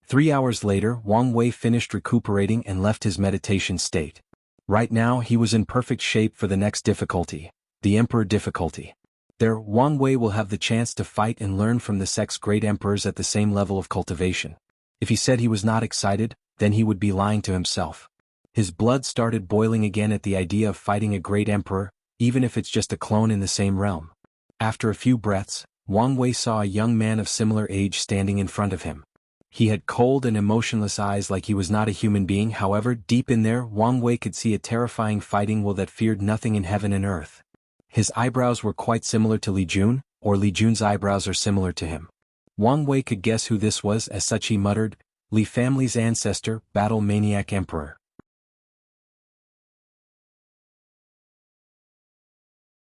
3 hours later, Wang Wei finished recuperating and left his meditation state. Right now he was in perfect shape for the next difficulty, the Emperor difficulty. There, Wang Wei will have the chance to fight and learn from the sect's great emperors at the same level of cultivation. If he said he was not excited, then he would be lying to himself. His blood started boiling again at the idea of fighting a great emperor, even if it's just a clone in the same realm. After a few breaths, Wang Wei saw a young man of similar age standing in front of him. He had cold and emotionless eyes like he was not a human being. However, deep in there, Wang Wei could see a terrifying fighting will that feared nothing in heaven and earth. His eyebrows were quite similar to Li Jun, or Li Jun's eyebrows are similar to him. Wang Wei could guess who this was. As such he muttered, Li family's ancestor, Battle Maniac Emperor.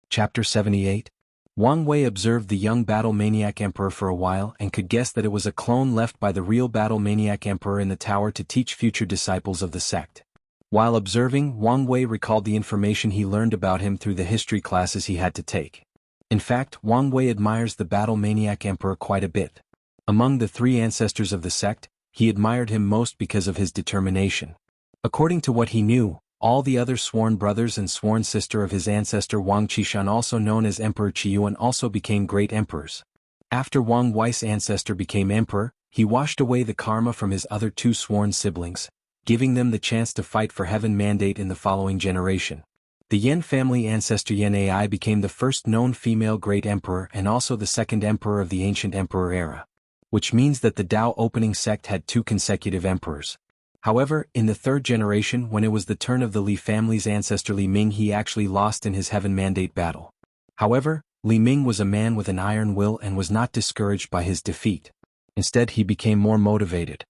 Chapter 78. Wang Wei observed the young Battle Maniac Emperor for a while and could guess that it was a clone left by the real Battle Maniac Emperor in the tower to teach future disciples of the sect. While observing, Wang Wei recalled the information he learned about him through the history classes he had to take. In fact, Wang Wei admires the Battle Maniac Emperor quite a bit. Among the 3 ancestors of the sect, he admired him most because of his determination. According to what he knew, all the other sworn brothers and sworn sister of his ancestor Wang Qishan, also known as Emperor Qiyuan, also became great emperors. After Wang Wei's ancestor became emperor, he washed away the karma from his other 2 sworn siblings, giving them the chance to fight for heaven mandate in the following generation. The Yan family ancestor Yan Ai became the first known female great emperor and also the second emperor of the ancient emperor era, which means that the Dao opening sect had 2 consecutive emperors. However, in the 3rd generation, when it was the turn of the Li family's ancestor Li Ming, he actually lost in his heaven mandate battle. However, Li Ming was a man with an iron will and was not discouraged by his defeat. Instead, he became more motivated.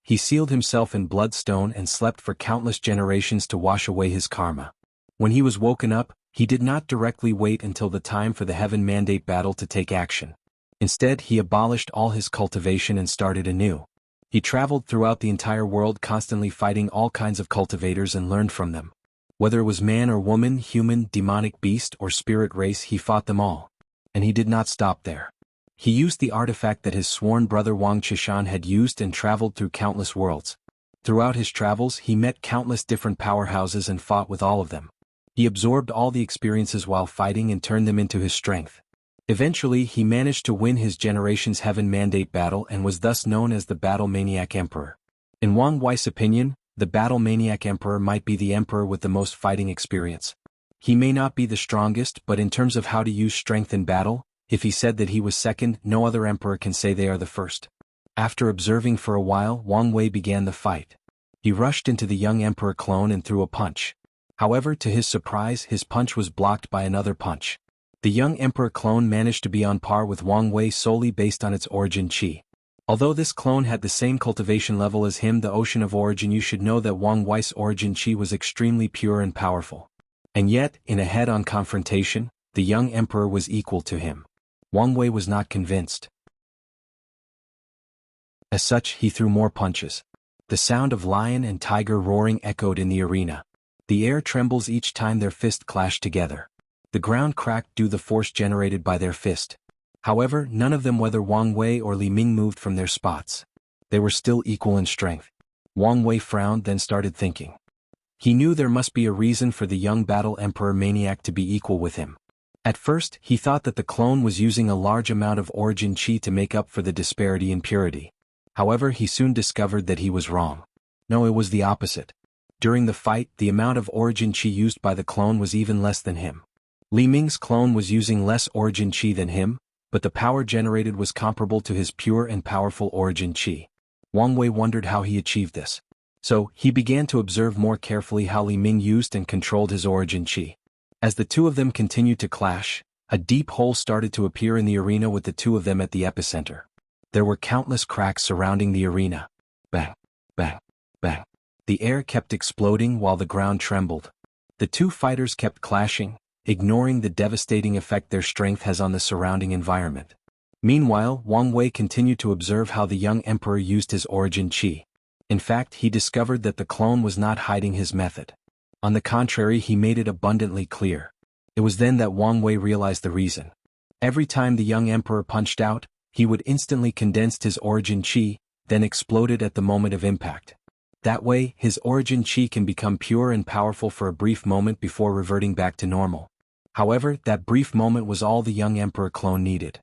He sealed himself in bloodstone and slept for countless generations to wash away his karma. When he was woken up, he did not directly wait until the time for the heaven mandate battle to take action. Instead, he abolished all his cultivation and started anew. He traveled throughout the entire world, constantly fighting all kinds of cultivators and learned from them. Whether it was man or woman, human, demonic beast, or spirit race, he fought them all. And he did not stop there. He used the artifact that his sworn brother Wang Qishan had used and traveled through countless worlds. Throughout his travels, he met countless different powerhouses and fought with all of them. He absorbed all the experiences while fighting and turned them into his strength. Eventually, he managed to win his generation's heaven mandate battle and was thus known as the Battle Maniac Emperor. In Wang Wei's opinion, the Battle Maniac Emperor might be the emperor with the most fighting experience. He may not be the strongest, but in terms of how to use strength in battle, if he said that he was second, no other emperor can say they are the first. After observing for a while, Wang Wei began the fight. He rushed into the young emperor clone and threw a punch. However, to his surprise, his punch was blocked by another punch. The young emperor clone managed to be on par with Wang Wei solely based on its origin qi. Although this clone had the same cultivation level as him, the ocean of origin, you should know that Wang Wei's origin qi was extremely pure and powerful. And yet, in a head-on confrontation, the young emperor was equal to him. Wang Wei was not convinced. As such, he threw more punches. The sound of lion and tiger roaring echoed in the arena. The air trembles each time their fist clashed together. The ground cracked due to the force generated by their fist. However, none of them, whether Wang Wei or Li Ming, moved from their spots. They were still equal in strength. Wang Wei frowned, then started thinking. He knew there must be a reason for the young battle emperor maniac to be equal with him. At first, he thought that the clone was using a large amount of origin qi to make up for the disparity in purity. However, he soon discovered that he was wrong. No, it was the opposite. During the fight, the amount of origin qi used by the clone was even less than him. Li Ming's clone was using less origin qi than him, but the power generated was comparable to his pure and powerful origin qi. Wang Wei wondered how he achieved this. So, he began to observe more carefully how Li Ming used and controlled his origin qi. As the two of them continued to clash, a deep hole started to appear in the arena with the two of them at the epicenter. There were countless cracks surrounding the arena. Bang, bang, bang. The air kept exploding while the ground trembled. The two fighters kept clashing, ignoring the devastating effect their strength has on the surrounding environment. Meanwhile, Wang Wei continued to observe how the young emperor used his origin qi. In fact, he discovered that the clone was not hiding his method. On the contrary, he made it abundantly clear. It was then that Wang Wei realized the reason. Every time the young emperor punched out, he would instantly condense his origin qi, then exploded at the moment of impact. That way, his origin qi can become pure and powerful for a brief moment before reverting back to normal. However, that brief moment was all the young emperor clone needed.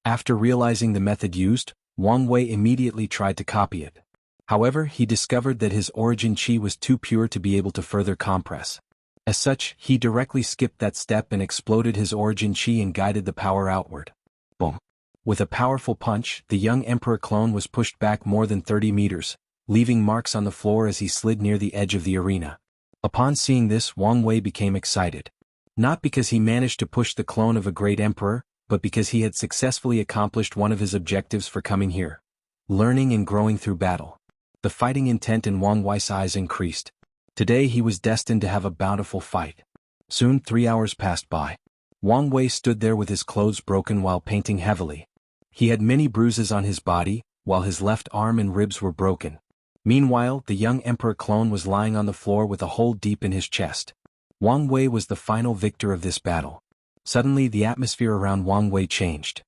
After realizing the method used, Wang Wei immediately tried to copy it. However, he discovered that his origin qi was too pure to be able to further compress. As such, he directly skipped that step and exploded his origin qi and guided the power outward. Boom! With a powerful punch, the young emperor clone was pushed back more than 30 meters, leaving marks on the floor as he slid near the edge of the arena. Upon seeing this, Wang Wei became excited. Not because he managed to push the clone of a great emperor, but because he had successfully accomplished one of his objectives for coming here: learning and growing through battle. The fighting intent in Wang Wei's eyes increased. Today he was destined to have a bountiful fight. Soon 3 hours passed by. Wang Wei stood there with his clothes broken while painting heavily. He had many bruises on his body, while his left arm and ribs were broken. Meanwhile, the young emperor clone was lying on the floor with a hole deep in his chest. Wang Wei was the final victor of this battle. Suddenly, the atmosphere around Wang Wei changed.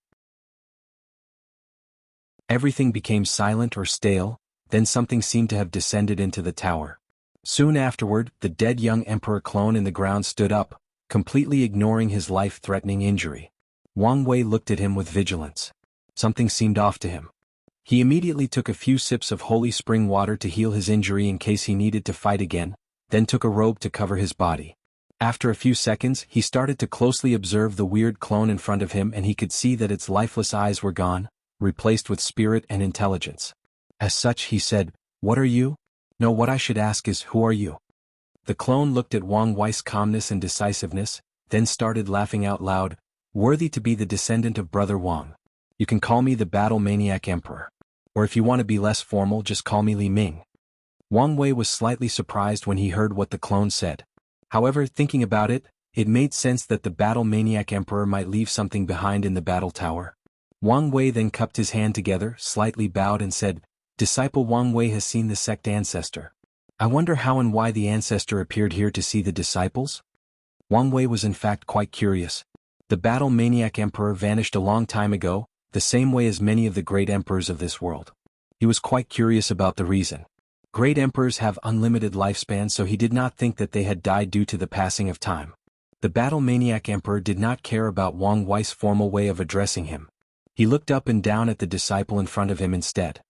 Everything became silent or stale, then something seemed to have descended into the tower. Soon afterward, the dead young emperor clone in the ground stood up, completely ignoring his life-threatening injury. Wang Wei looked at him with vigilance. Something seemed off to him. He immediately took a few sips of holy spring water to heal his injury in case he needed to fight again, then took a robe to cover his body. After a few seconds, he started to closely observe the weird clone in front of him, and he could see that its lifeless eyes were gone, replaced with spirit and intelligence. As such, he said, "What are you?" "No, what I should ask is, who are you?" The clone looked at Wang Wei's calmness and decisiveness, then started laughing out loud. "Worthy to be the descendant of Brother Wang. You can call me the Battle Maniac Emperor. Or if you want to be less formal, just call me Li Ming." Wang Wei was slightly surprised when he heard what the clone said. However, thinking about it, it made sense that the Battle Maniac Emperor might leave something behind in the battle tower. Wang Wei then cupped his hand together, slightly bowed and said, "Disciple Wang Wei has seen the sect ancestor. I wonder how and why the ancestor appeared here to see the disciples?" Wang Wei was in fact quite curious. The Battle Maniac Emperor vanished a long time ago, the same way as many of the great emperors of this world. He was quite curious about the reason. Great emperors have unlimited lifespans, so he did not think that they had died due to the passing of time. The Battle Maniac Emperor did not care about Wang Wei's formal way of addressing him. He looked up and down at the disciple in front of him instead.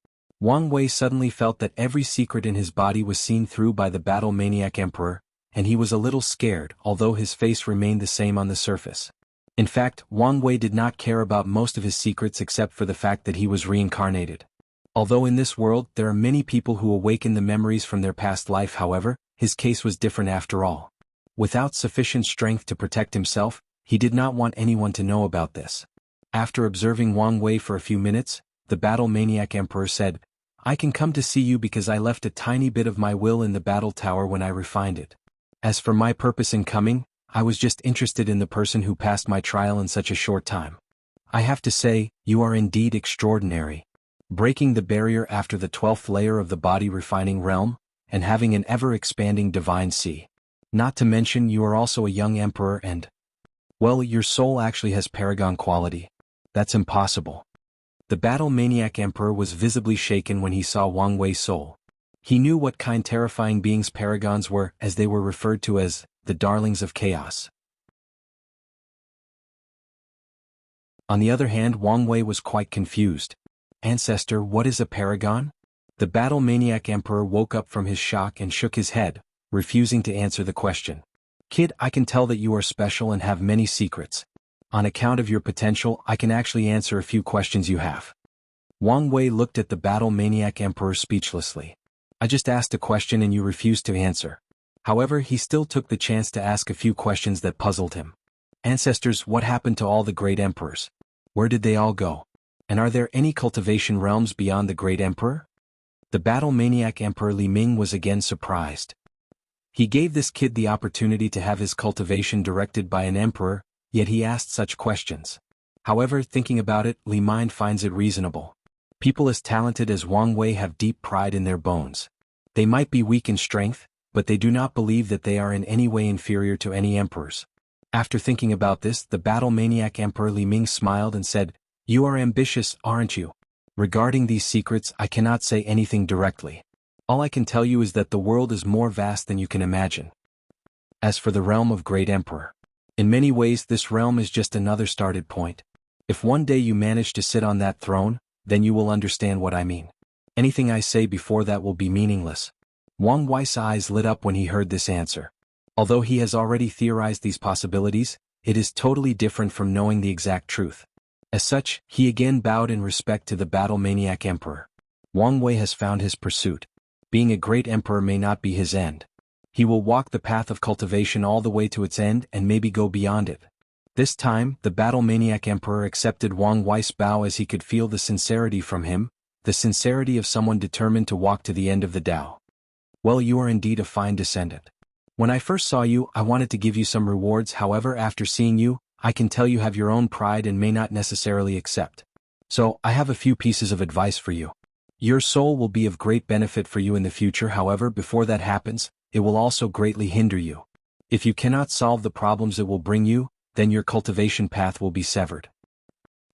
Wang Wei suddenly felt that every secret in his body was seen through by the Battle Maniac Emperor, and he was a little scared, although his face remained the same on the surface. In fact, Wang Wei did not care about most of his secrets except for the fact that he was reincarnated. Although in this world there are many people who awaken the memories from their past life, however, his case was different after all. Without sufficient strength to protect himself, he did not want anyone to know about this. After observing Wang Wei for a few minutes, the battle maniac emperor said, "I can come to see you because I left a tiny bit of my will in the battle tower when I refined it. As for my purpose in coming, I was just interested in the person who passed my trial in such a short time. I have to say, you are indeed extraordinary. Breaking the barrier after the 12th layer of the body refining realm, and having an ever-expanding divine sea. Not to mention you are also a young emperor and... well, your soul actually has paragon quality. That's impossible." The battle maniac emperor was visibly shaken when he saw Wang Wei's soul. He knew what kind terrifying beings paragons were, as they were referred to as the darlings of chaos. On the other hand, Wang Wei was quite confused. "Ancestor, what is a paragon?" The battle maniac emperor woke up from his shock and shook his head, refusing to answer the question. "Kid, I can tell that you are special and have many secrets. On account of your potential, I can actually answer a few questions you have." Wang Wei looked at the battle maniac emperor speechlessly. "I just asked a question and you refused to answer." However, he still took the chance to ask a few questions that puzzled him. "Ancestors, what happened to all the great emperors? Where did they all go? And are there any cultivation realms beyond the great emperor?" The battle maniac emperor Li Ming was again surprised. He gave this kid the opportunity to have his cultivation directed by an emperor, yet he asked such questions. However, thinking about it, Li Ming finds it reasonable. People as talented as Wang Wei have deep pride in their bones. They might be weak in strength, but they do not believe that they are in any way inferior to any emperors. After thinking about this, the battle maniac emperor Li Ming smiled and said, "You are ambitious, aren't you? Regarding these secrets, I cannot say anything directly. All I can tell you is that the world is more vast than you can imagine. As for the realm of great emperor, in many ways this realm is just another started point. If one day you manage to sit on that throne, then you will understand what I mean. Anything I say before that will be meaningless." Wang Wei's eyes lit up when he heard this answer. Although he has already theorized these possibilities, it is totally different from knowing the exact truth. As such, he again bowed in respect to the battle maniac emperor. Wang Wei has found his pursuit. Being a great emperor may not be his end. He will walk the path of cultivation all the way to its end and maybe go beyond it. This time, the battle maniac emperor accepted Wang Wei's bow as he could feel the sincerity from him, the sincerity of someone determined to walk to the end of the Tao. "Well, you are indeed a fine descendant. When I first saw you, I wanted to give you some rewards. However, after seeing you, I can tell you have your own pride and may not necessarily accept. So, I have a few pieces of advice for you. Your soul will be of great benefit for you in the future. However, before that happens, it will also greatly hinder you. If you cannot solve the problems it will bring you, then your cultivation path will be severed.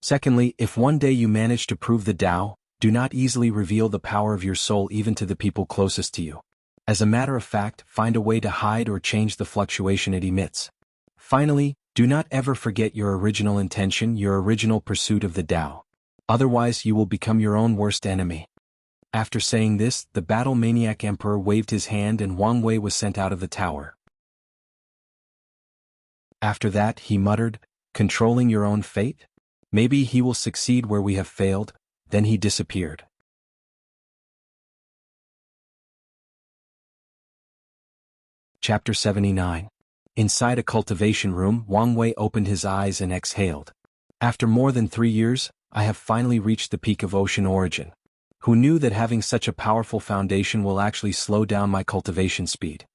Secondly, if one day you manage to prove the Tao, do not easily reveal the power of your soul even to the people closest to you. As a matter of fact, find a way to hide or change the fluctuation it emits. Finally, do not ever forget your original intention, your original pursuit of the Tao. Otherwise you will become your own worst enemy." After saying this, the battle maniac emperor waved his hand and Wang Wei was sent out of the tower. After that, he muttered, "Controlling your own fate? Maybe he will succeed where we have failed." Then he disappeared. Chapter 79. Inside a cultivation room, Wang Wei opened his eyes and exhaled. "After more than 3 years, I have finally reached the peak of ocean origin. Who knew that having such a powerful foundation will actually slow down my cultivation speed?"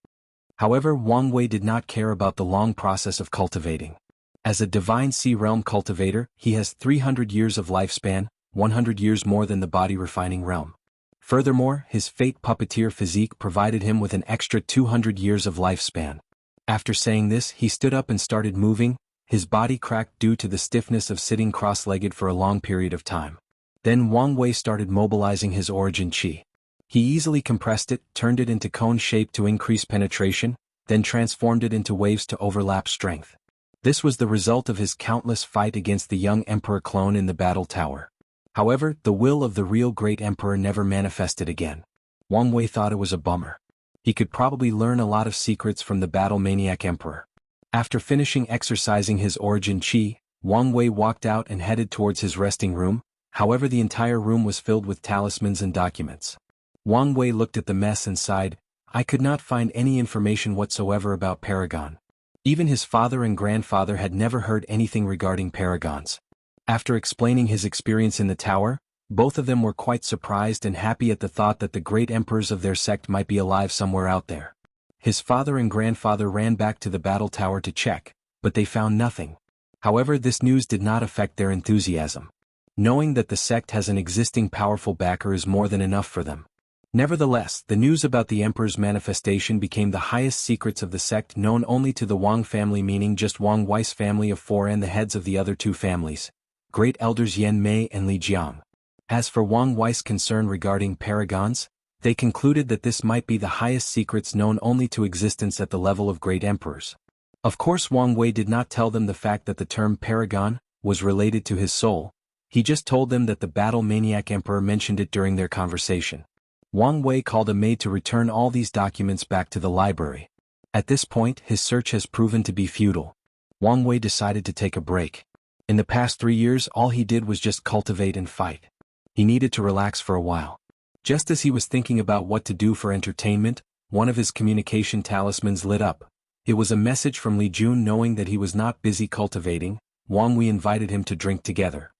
However, Wang Wei did not care about the long process of cultivating. As a divine sea realm cultivator, he has 300 years of lifespan, 100 years more than the body refining realm. Furthermore, his fate puppeteer physique provided him with an extra 200 years of lifespan. After saying this, he stood up and started moving, his body cracked due to the stiffness of sitting cross-legged for a long period of time. Then Wang Wei started mobilizing his origin qi. He easily compressed it, turned it into cone shape to increase penetration, then transformed it into waves to overlap strength. This was the result of his countless fight against the young emperor clone in the battle tower. However, the will of the real great emperor never manifested again. Wang Wei thought it was a bummer. He could probably learn a lot of secrets from the battle maniac emperor. After finishing exercising his origin qi, Wang Wei walked out and headed towards his resting room. However, the entire room was filled with talismans and documents. Wang Wei looked at the mess and sighed, "I could not find any information whatsoever about Paragon." Even his father and grandfather had never heard anything regarding paragons. After explaining his experience in the tower, both of them were quite surprised and happy at the thought that the great emperors of their sect might be alive somewhere out there. His father and grandfather ran back to the battle tower to check, but they found nothing. However, this news did not affect their enthusiasm. Knowing that the sect has an existing powerful backer is more than enough for them. Nevertheless, the news about the emperor's manifestation became the highest secrets of the sect, known only to the Wang family, meaning just Wang Wei's family of 4 and the heads of the other 2 families, Great Elders Yan Mei and Li Jiang. As for Wang Wei's concern regarding paragons, they concluded that this might be the highest secrets known only to existence at the level of great emperors. Of course, Wang Wei did not tell them the fact that the term paragon was related to his soul. He just told them that the battle maniac emperor mentioned it during their conversation. Wang Wei called a maid to return all these documents back to the library. At this point, his search has proven to be futile. Wang Wei decided to take a break. In the past 3 years, all he did was just cultivate and fight. He needed to relax for a while. Just as he was thinking about what to do for entertainment, one of his communication talismans lit up. It was a message from Li Jun. Knowing that he was not busy cultivating, Wang Wei invited him to drink together.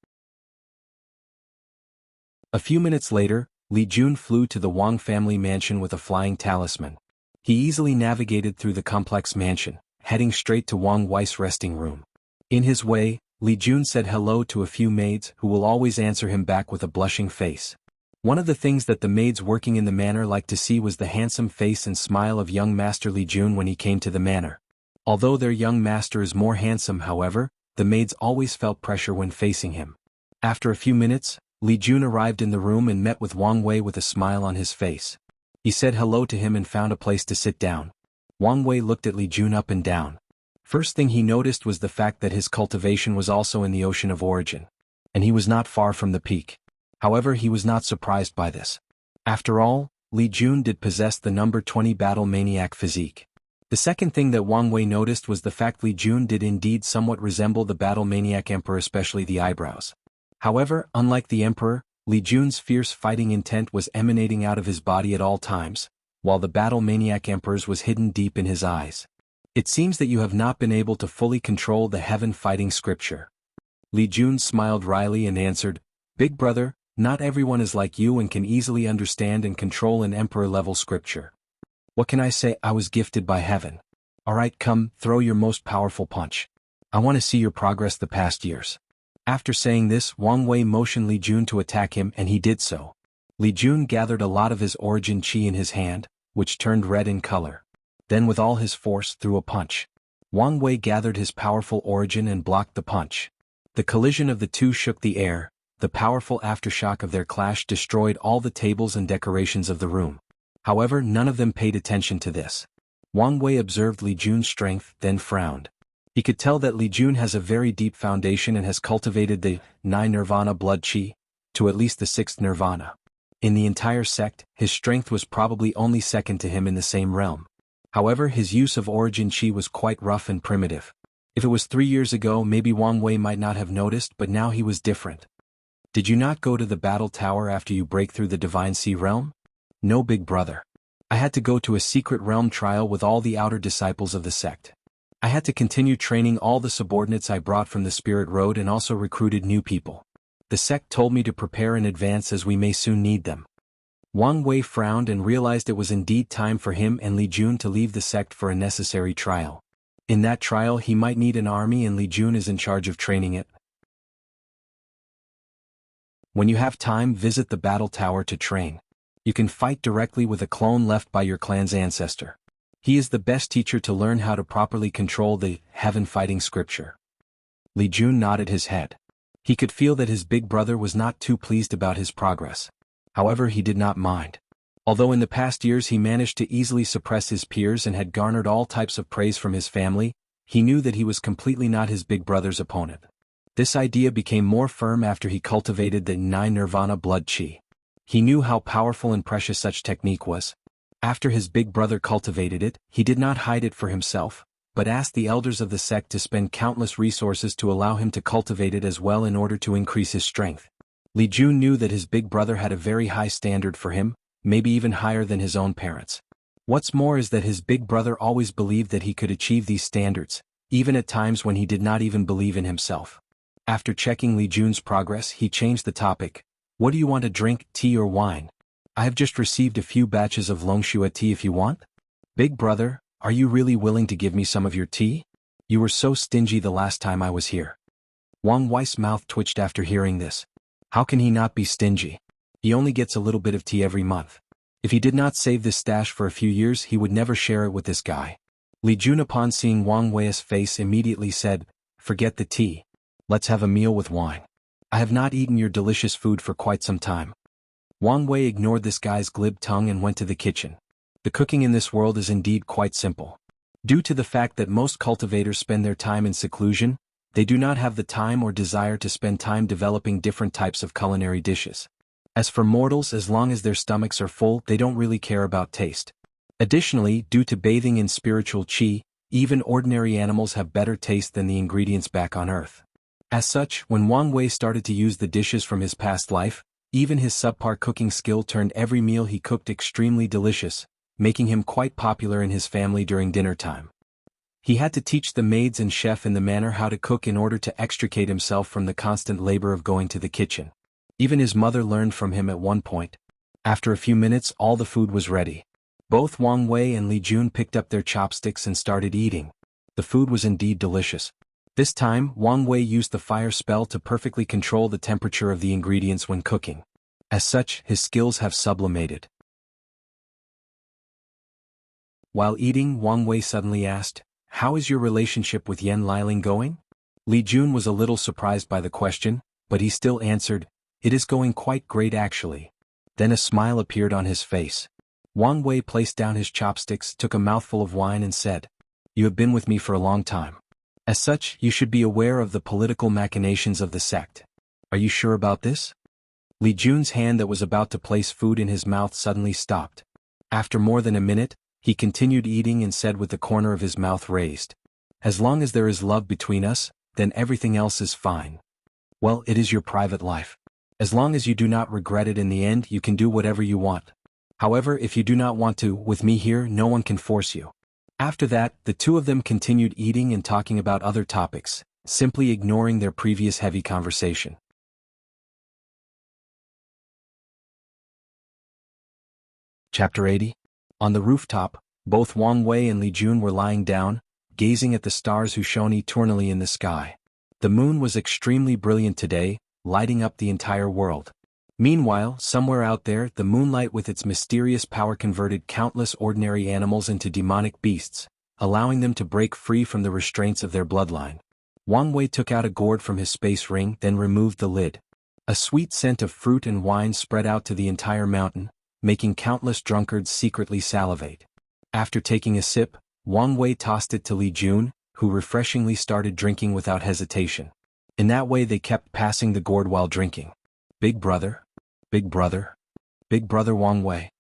A few minutes later, Li Jun flew to the Wang family mansion with a flying talisman. He easily navigated through the complex mansion, heading straight to Wang Wei's resting room. In his way, Li Jun said hello to a few maids who will always answer him back with a blushing face. One of the things that the maids working in the manor liked to see was the handsome face and smile of young Master Li Jun when he came to the manor. Although their young master is more handsome, however, the maids always felt pressure when facing him. After a few minutes, Li Jun arrived in the room and met with Wang Wei with a smile on his face. He said hello to him and found a place to sit down. Wang Wei looked at Li Jun up and down. First thing he noticed was the fact that his cultivation was also in the ocean of origin. And he was not far from the peak. However, he was not surprised by this. After all, Li Jun did possess the number 20 battle maniac physique. The second thing that Wang Wei noticed was the fact Li Jun did indeed somewhat resemble the battle maniac emperor, especially the eyebrows. However, unlike the emperor, Li Jun's fierce fighting intent was emanating out of his body at all times, while the battle maniac emperor's was hidden deep in his eyes. It seems that you have not been able to fully control the heaven fighting scripture. Li Jun smiled wryly and answered, "Big brother, not everyone is like you and can easily understand and control an emperor-level scripture. What can I say? I was gifted by heaven. Alright, come, throw your most powerful punch. I want to see your progress the past years." After saying this, Wang Wei motioned Li Jun to attack him, and he did so. Li Jun gathered a lot of his origin qi in his hand, which turned red in color. Then with all his force threw a punch. Wang Wei gathered his powerful origin and blocked the punch. The collision of the two shook the air. The powerful aftershock of their clash destroyed all the tables and decorations of the room. However, none of them paid attention to this. Wang Wei observed Li Jun's strength, then frowned. He could tell that Li Jun has a very deep foundation and has cultivated the 9 nirvana blood qi to at least the 6th nirvana. In the entire sect, his strength was probably only second to him in the same realm. However, his use of origin qi was quite rough and primitive. If it was 3 years ago, maybe Wang Wei might not have noticed, but now he was different. "Did you not go to the battle tower after you break through the Divine Sea realm?" "No, big brother. I had to go to a secret realm trial with all the outer disciples of the sect. I had to continue training all the subordinates I brought from the Spirit Road and also recruited new people. The sect told me to prepare in advance as we may soon need them." Wang Wei frowned and realized it was indeed time for him and Li Jun to leave the sect for a necessary trial. In that trial he might need an army and Li Jun is in charge of training it. When you have time, visit the battle tower to train. You can fight directly with a clone left by your clan's ancestor. He is the best teacher to learn how to properly control the heaven fighting scripture. Li Jun nodded his head. He could feel that his big brother was not too pleased about his progress. However, he did not mind. Although in the past years he managed to easily suppress his peers and had garnered all types of praise from his family, he knew that he was completely not his big brother's opponent. This idea became more firm after he cultivated the 9 nirvana blood qi. He knew how powerful and precious such technique was. After his big brother cultivated it, he did not hide it for himself, but asked the elders of the sect to spend countless resources to allow him to cultivate it as well in order to increase his strength. Li Jun knew that his big brother had a very high standard for him, maybe even higher than his own parents. What's more is that his big brother always believed that he could achieve these standards, even at times when he did not even believe in himself. After checking Li Jun's progress, he changed the topic. What do you want to drink, tea or wine? I have just received a few batches of Longxue tea if you want. Big brother, are you really willing to give me some of your tea? You were so stingy the last time I was here. Wang Wei's mouth twitched after hearing this. How can he not be stingy? He only gets a little bit of tea every month. If he did not save this stash for a few years, he would never share it with this guy. Li Jun, upon seeing Wang Wei's face, immediately said, "Forget the tea. Let's have a meal with wine. I have not eaten your delicious food for quite some time." Wang Wei ignored this guy's glib tongue and went to the kitchen. The cooking in this world is indeed quite simple. Due to the fact that most cultivators spend their time in seclusion, they do not have the time or desire to spend time developing different types of culinary dishes. As for mortals, as long as their stomachs are full, they don't really care about taste. Additionally, due to bathing in spiritual qi, even ordinary animals have better taste than the ingredients back on Earth. As such, when Wang Wei started to use the dishes from his past life, even his subpar cooking skill turned every meal he cooked extremely delicious, making him quite popular in his family during dinner time. He had to teach the maids and chef in the manner how to cook in order to extricate himself from the constant labor of going to the kitchen. Even his mother learned from him at one point. After a few minutes, all the food was ready. Both Wang Wei and Li Jun picked up their chopsticks and started eating. The food was indeed delicious. This time, Wang Wei used the fire spell to perfectly control the temperature of the ingredients when cooking. As such, his skills have sublimated. While eating, Wang Wei suddenly asked, "How is your relationship with Yan Liling going?" Li Jun was a little surprised by the question, but he still answered, "It is going quite great actually." Then a smile appeared on his face. Wang Wei placed down his chopsticks, took a mouthful of wine and said, "You have been with me for a long time. As such, you should be aware of the political machinations of the sect. Are you sure about this?" Li Jun's hand that was about to place food in his mouth suddenly stopped. After more than a minute, he continued eating and said with the corner of his mouth raised, "As long as there is love between us, then everything else is fine. Well, it is your private life. As long as you do not regret it in the end, you can do whatever you want. However, if you do not want to, with me here, no one can force you." After that, the two of them continued eating and talking about other topics, simply ignoring their previous heavy conversation. Chapter 80. On the rooftop, both Wang Wei and Li Jun were lying down, gazing at the stars who shone eternally in the sky. The moon was extremely brilliant today, lighting up the entire world. Meanwhile, somewhere out there, the moonlight with its mysterious power converted countless ordinary animals into demonic beasts, allowing them to break free from the restraints of their bloodline. Wang Wei took out a gourd from his space ring, then removed the lid. A sweet scent of fruit and wine spread out to the entire mountain, making countless drunkards secretly salivate. After taking a sip, Wang Wei tossed it to Li Jun, who refreshingly started drinking without hesitation. In that way they kept passing the gourd while drinking. "Big brother? Big brother? Big brother Wang Wei.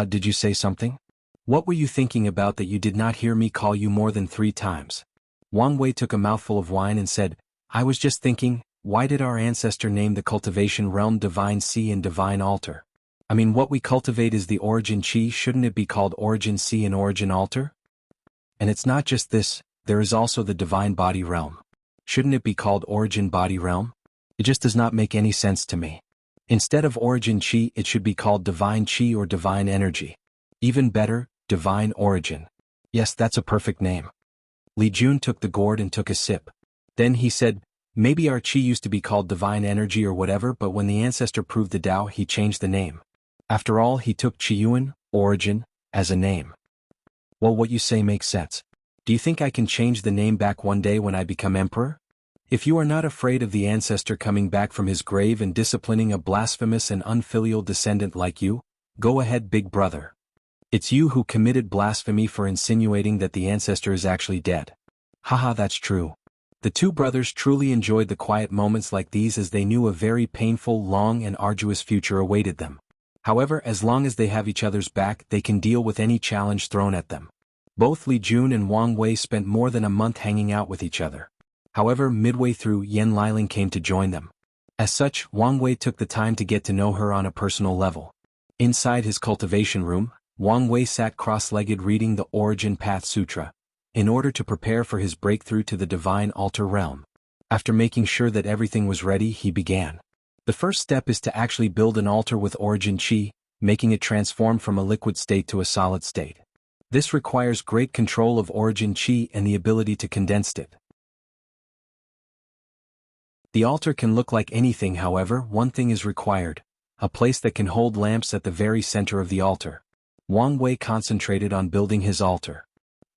Did you say something? What were you thinking about that you did not hear me call you more than 3 times? Wang Wei took a mouthful of wine and said, "I was just thinking, why did our ancestor name the cultivation realm Divine Sea and Divine Altar? I mean, what we cultivate is the origin chi, shouldn't it be called Origin Sea and Origin Altar? And it's not just this, there is also the Divine Body Realm. Shouldn't it be called Origin Body Realm? It just does not make any sense to me. Instead of Origin Chi, it should be called Divine Chi or Divine Energy. Even better, Divine Origin. Yes, that's a perfect name." Li Jun took the gourd and took a sip. Then he said, "Maybe our Chi used to be called Divine Energy or whatever, but when the ancestor proved the Tao, he changed the name. After all, he took Qiyuan, Origin, as a name." "Well, what you say makes sense. Do you think I can change the name back one day when I become emperor? If you are not afraid of the ancestor coming back from his grave and disciplining a blasphemous and unfilial descendant like you, go ahead, big brother. It's you who committed blasphemy for insinuating that the ancestor is actually dead." Haha, that's true. The two brothers truly enjoyed the quiet moments like these as they knew a very painful, long and arduous future awaited them. However, as long as they have each other's back, they can deal with any challenge thrown at them. Both Li Jun and Wang Wei spent more than a month hanging out with each other. However, midway through, Yan Liling came to join them. As such, Wang Wei took the time to get to know her on a personal level. Inside his cultivation room, Wang Wei sat cross-legged reading the Origin Path Sutra, in order to prepare for his breakthrough to the divine altar realm. After making sure that everything was ready, he began. The first step is to actually build an altar with Origin Qi, making it transform from a liquid state to a solid state. This requires great control of Origin Qi and the ability to condense it. The altar can look like anything, however, one thing is required: a place that can hold lamps at the very center of the altar. Wang Wei concentrated on building his altar.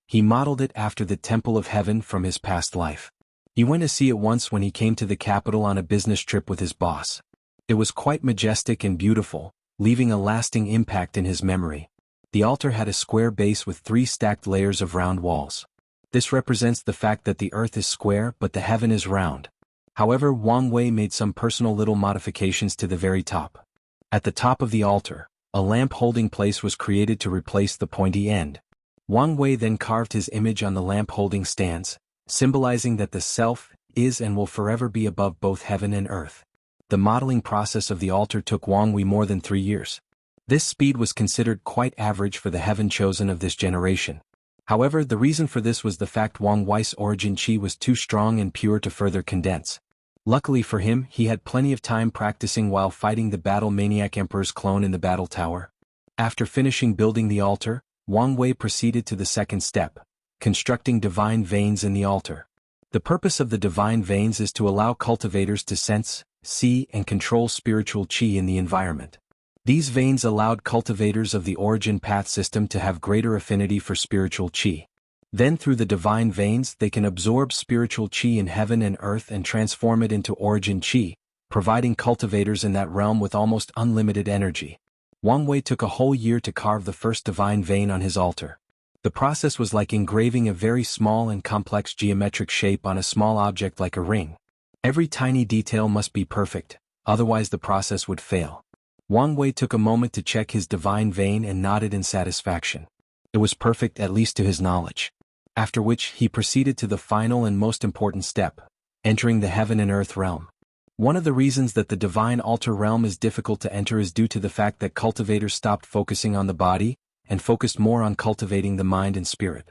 He modeled it after the Temple of Heaven from his past life. He went to see it once when he came to the capital on a business trip with his boss. It was quite majestic and beautiful, leaving a lasting impact in his memory. The altar had a square base with 3 stacked layers of round walls. This represents the fact that the earth is square but the heaven is round. However, Wang Wei made some personal little modifications to the very top. At the top of the altar, a lamp holding place was created to replace the pointy end. Wang Wei then carved his image on the lamp holding stands, symbolizing that the self is and will forever be above both heaven and earth. The modeling process of the altar took Wang Wei more than 3 years. This speed was considered quite average for the heaven chosen of this generation. However, the reason for this was the fact Wang Wei's Origin Qi was too strong and pure to further condense. Luckily for him, he had plenty of time practicing while fighting the battle maniac Emperor's clone in the battle tower. After finishing building the altar, Wang Wei proceeded to the second step: constructing divine veins in the altar. The purpose of the divine veins is to allow cultivators to sense, see, and control spiritual qi in the environment. These veins allowed cultivators of the Origin Path system to have greater affinity for spiritual qi. Then through the divine veins they can absorb spiritual qi in heaven and earth and transform it into Origin Qi, providing cultivators in that realm with almost unlimited energy. Wang Wei took a whole year to carve the first divine vein on his altar. The process was like engraving a very small and complex geometric shape on a small object like a ring. Every tiny detail must be perfect, otherwise the process would fail. Wang Wei took a moment to check his divine vein and nodded in satisfaction. It was perfect, at least to his knowledge. After which he proceeded to the final and most important step: entering the heaven and earth realm. One of the reasons that the divine altar realm is difficult to enter is due to the fact that cultivators stopped focusing on the body and focused more on cultivating the mind and spirit.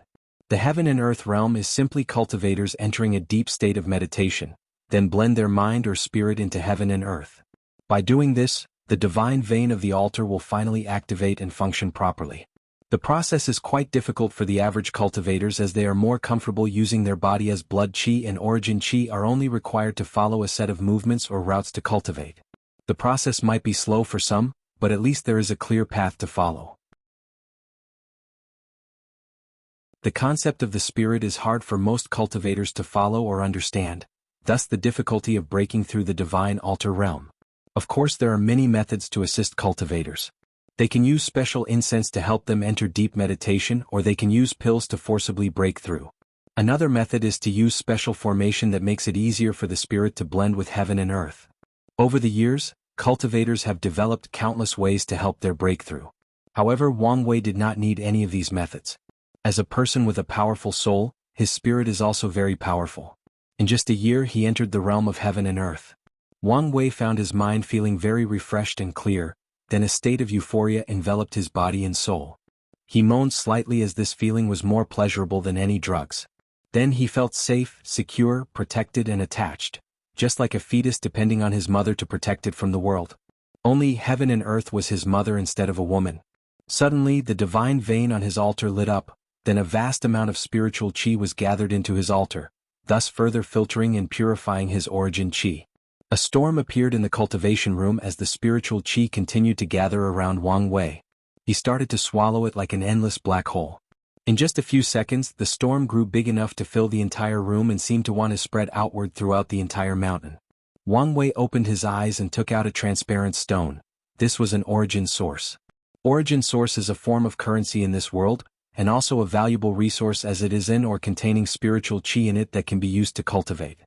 The heaven and earth realm is simply cultivators entering a deep state of meditation, then blend their mind or spirit into heaven and earth. By doing this, the divine vein of the altar will finally activate and function properly. The process is quite difficult for the average cultivators as they are more comfortable using their body, as blood qi and Origin Qi are only required to follow a set of movements or routes to cultivate. The process might be slow for some, but at least there is a clear path to follow. The concept of the spirit is hard for most cultivators to follow or understand, thus the difficulty of breaking through the divine altar realm. Of course, there are many methods to assist cultivators. They can use special incense to help them enter deep meditation, or they can use pills to forcibly break through. Another method is to use special formation that makes it easier for the spirit to blend with heaven and earth. Over the years, cultivators have developed countless ways to help their breakthrough. However, Wang Wei did not need any of these methods. As a person with a powerful soul, his spirit is also very powerful. In just a year he entered the realm of heaven and earth. Wang Wei found his mind feeling very refreshed and clear. Then a state of euphoria enveloped his body and soul. He moaned slightly as this feeling was more pleasurable than any drugs. Then he felt safe, secure, protected and attached, just like a fetus depending on his mother to protect it from the world. Only heaven and earth was his mother instead of a woman. Suddenly the divine vein on his altar lit up, then a vast amount of spiritual qi was gathered into his altar, thus further filtering and purifying his Origin Qi. A storm appeared in the cultivation room as the spiritual qi continued to gather around Wang Wei. He started to swallow it like an endless black hole. In just a few seconds, the storm grew big enough to fill the entire room and seemed to want to spread outward throughout the entire mountain. Wang Wei opened his eyes and took out a transparent stone. This was an origin source. Origin source is a form of currency in this world, and also a valuable resource as it is in or containing spiritual qi in it that can be used to cultivate.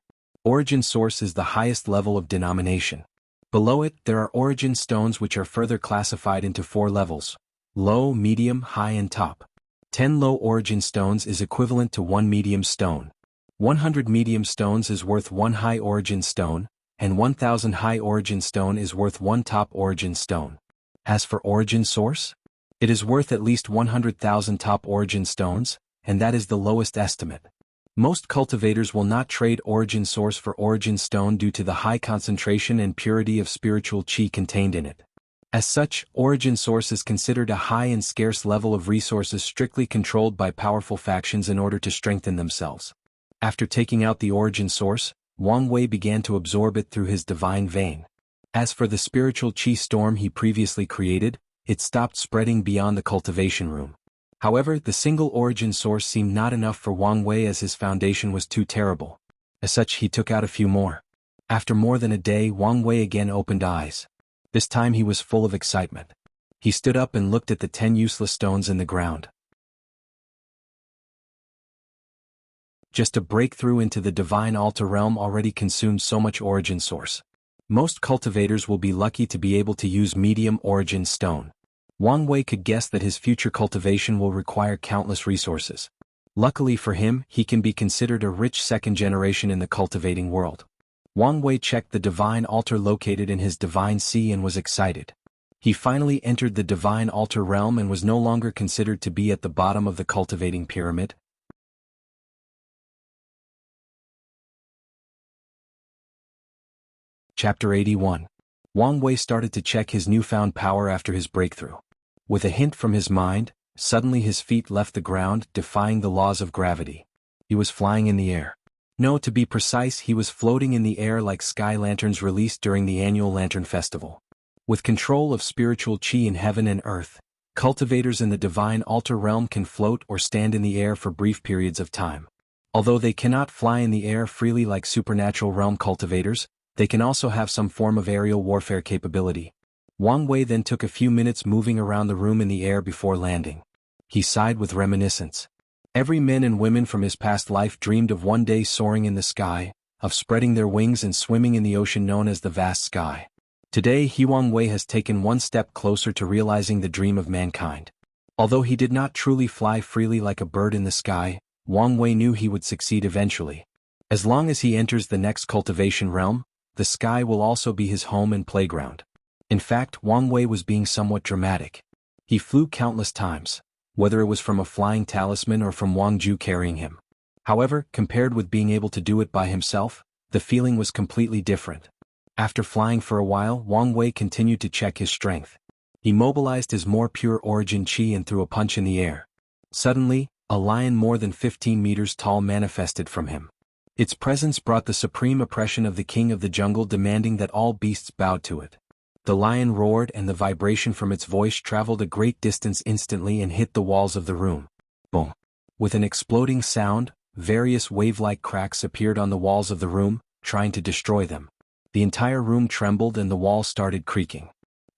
Origin source is the highest level of denomination. Below it, there are origin stones which are further classified into 4 levels: low, medium, high and top. 10 low origin stones is equivalent to 1 medium stone. 100 medium stones is worth 1 high origin stone, and 1000 high origin stone is worth 1 top origin stone. As for origin source, It is worth at least 100,000 top origin stones, and that is the lowest estimate. Most cultivators will not trade origin source for origin stone due to the high concentration and purity of spiritual chi contained in it. As such, origin source is considered a high and scarce level of resources strictly controlled by powerful factions in order to strengthen themselves. After taking out the origin source, Wang Wei began to absorb it through his divine vein. As for the spiritual chi storm he previously created, it stopped spreading beyond the cultivation room. However, the single origin source seemed not enough for Wang Wei as his foundation was too terrible. As such, he took out a few more. After more than a day, Wang Wei again opened eyes. This time he was full of excitement. He stood up and looked at the 10 useless stones in the ground. Just a breakthrough into the divine altar realm already consumed so much origin source. Most cultivators will be lucky to be able to use medium origin stone. Wang Wei could guess that his future cultivation will require countless resources. Luckily for him, he can be considered a rich second generation in the cultivating world. Wang Wei checked the divine altar located in his divine sea and was excited. He finally entered the divine altar realm and was no longer considered to be at the bottom of the cultivating pyramid. Chapter 81. Wang Wei started to check his newfound power after his breakthrough. With a hint from his mind, suddenly his feet left the ground, defying the laws of gravity. He was flying in the air. No, to be precise, he was floating in the air like sky lanterns released during the annual Lantern Festival. With control of spiritual chi in heaven and earth, cultivators in the divine altar realm can float or stand in the air for brief periods of time. Although they cannot fly in the air freely like supernatural realm cultivators, they can also have some form of aerial warfare capability. Wang Wei then took a few minutes moving around the room in the air before landing. He sighed with reminiscence. Every man and woman from his past life dreamed of one day soaring in the sky, of spreading their wings and swimming in the ocean known as the vast sky. Today, Wang Wei has taken one step closer to realizing the dream of mankind. Although he did not truly fly freely like a bird in the sky, Wang Wei knew he would succeed eventually. As long as he enters the next cultivation realm, the sky will also be his home and playground. In fact, Wang Wei was being somewhat dramatic. He flew countless times, whether it was from a flying talisman or from Wang Ju carrying him. However, compared with being able to do it by himself, the feeling was completely different. After flying for a while, Wang Wei continued to check his strength. He mobilized his more pure origin chi and threw a punch in the air. Suddenly, a lion more than 15 meters tall manifested from him. Its presence brought the supreme oppression of the king of the jungle, demanding that all beasts bowed to it. The lion roared and the vibration from its voice traveled a great distance instantly and hit the walls of the room. Boom! With an exploding sound, various wave-like cracks appeared on the walls of the room, trying to destroy them. The entire room trembled and the walls started creaking.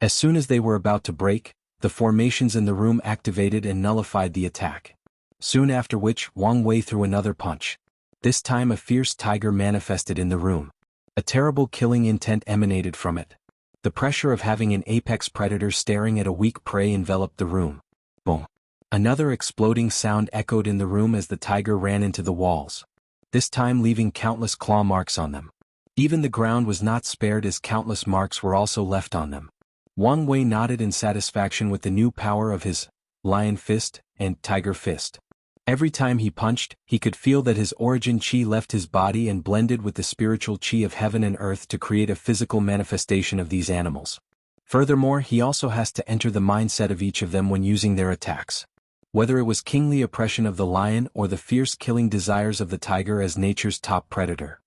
As soon as they were about to break, the formations in the room activated and nullified the attack. Soon after which, Wang Wei threw another punch. This time a fierce tiger manifested in the room. A terrible killing intent emanated from it. The pressure of having an apex predator staring at a weak prey enveloped the room. Boom! Another exploding sound echoed in the room as the tiger ran into the walls, this time leaving countless claw marks on them. Even the ground was not spared as countless marks were also left on them. Wang Wei nodded in satisfaction with the new power of his lion fist and tiger fist. Every time he punched, he could feel that his origin chi left his body and blended with the spiritual chi of heaven and earth to create a physical manifestation of these animals. Furthermore, he also has to enter the mindset of each of them when using their attacks. Whether it was kingly oppression of the lion or the fierce killing desires of the tiger as nature's top predator.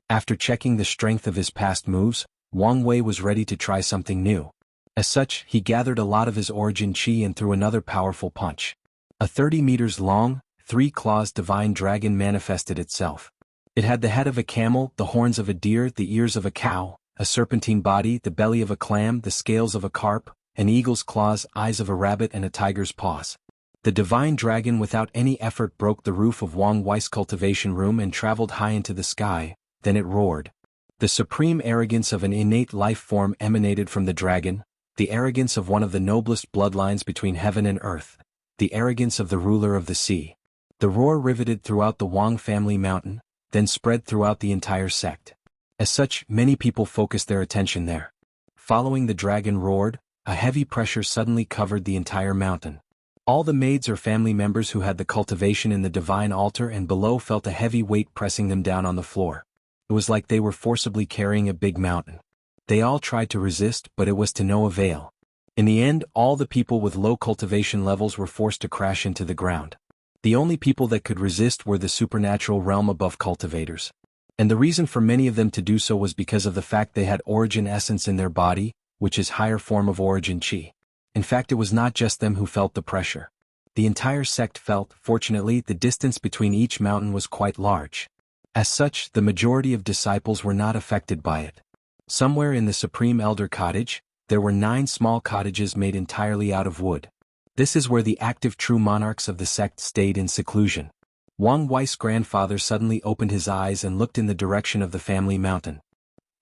After checking the strength of his past moves, Wang Wei was ready to try something new. As such, he gathered a lot of his origin chi and threw another powerful punch. A 30 meters long, 3-claws divine dragon manifested itself. It had the head of a camel, the horns of a deer, the ears of a cow, a serpentine body, the belly of a clam, the scales of a carp, an eagle's claws, eyes of a rabbit and a tiger's paws. The divine dragon without any effort broke the roof of Wang Wei's cultivation room and traveled high into the sky, then it roared. The supreme arrogance of an innate life form emanated from the dragon, the arrogance of one of the noblest bloodlines between heaven and earth, the arrogance of the ruler of the sea. The roar riveted throughout the Wang family mountain, then spread throughout the entire sect. As such, many people focused their attention there. Following the dragon roared, a heavy pressure suddenly covered the entire mountain. All the maids or family members who had the cultivation in the divine altar and below felt a heavy weight pressing them down on the floor. It was like they were forcibly carrying a big mountain. They all tried to resist, but it was to no avail. In the end, all the people with low cultivation levels were forced to crash into the ground. The only people that could resist were the supernatural realm above cultivators. And the reason for many of them to do so was because of the fact they had origin essence in their body, which is higher form of origin chi. In fact, it was not just them who felt the pressure. The entire sect felt. Fortunately, the distance between each mountain was quite large. As such, the majority of disciples were not affected by it. Somewhere in the Supreme Elder Cottage, there were 9 small cottages made entirely out of wood. This is where the active true monarchs of the sect stayed in seclusion. Wang Wei's grandfather suddenly opened his eyes and looked in the direction of the family mountain.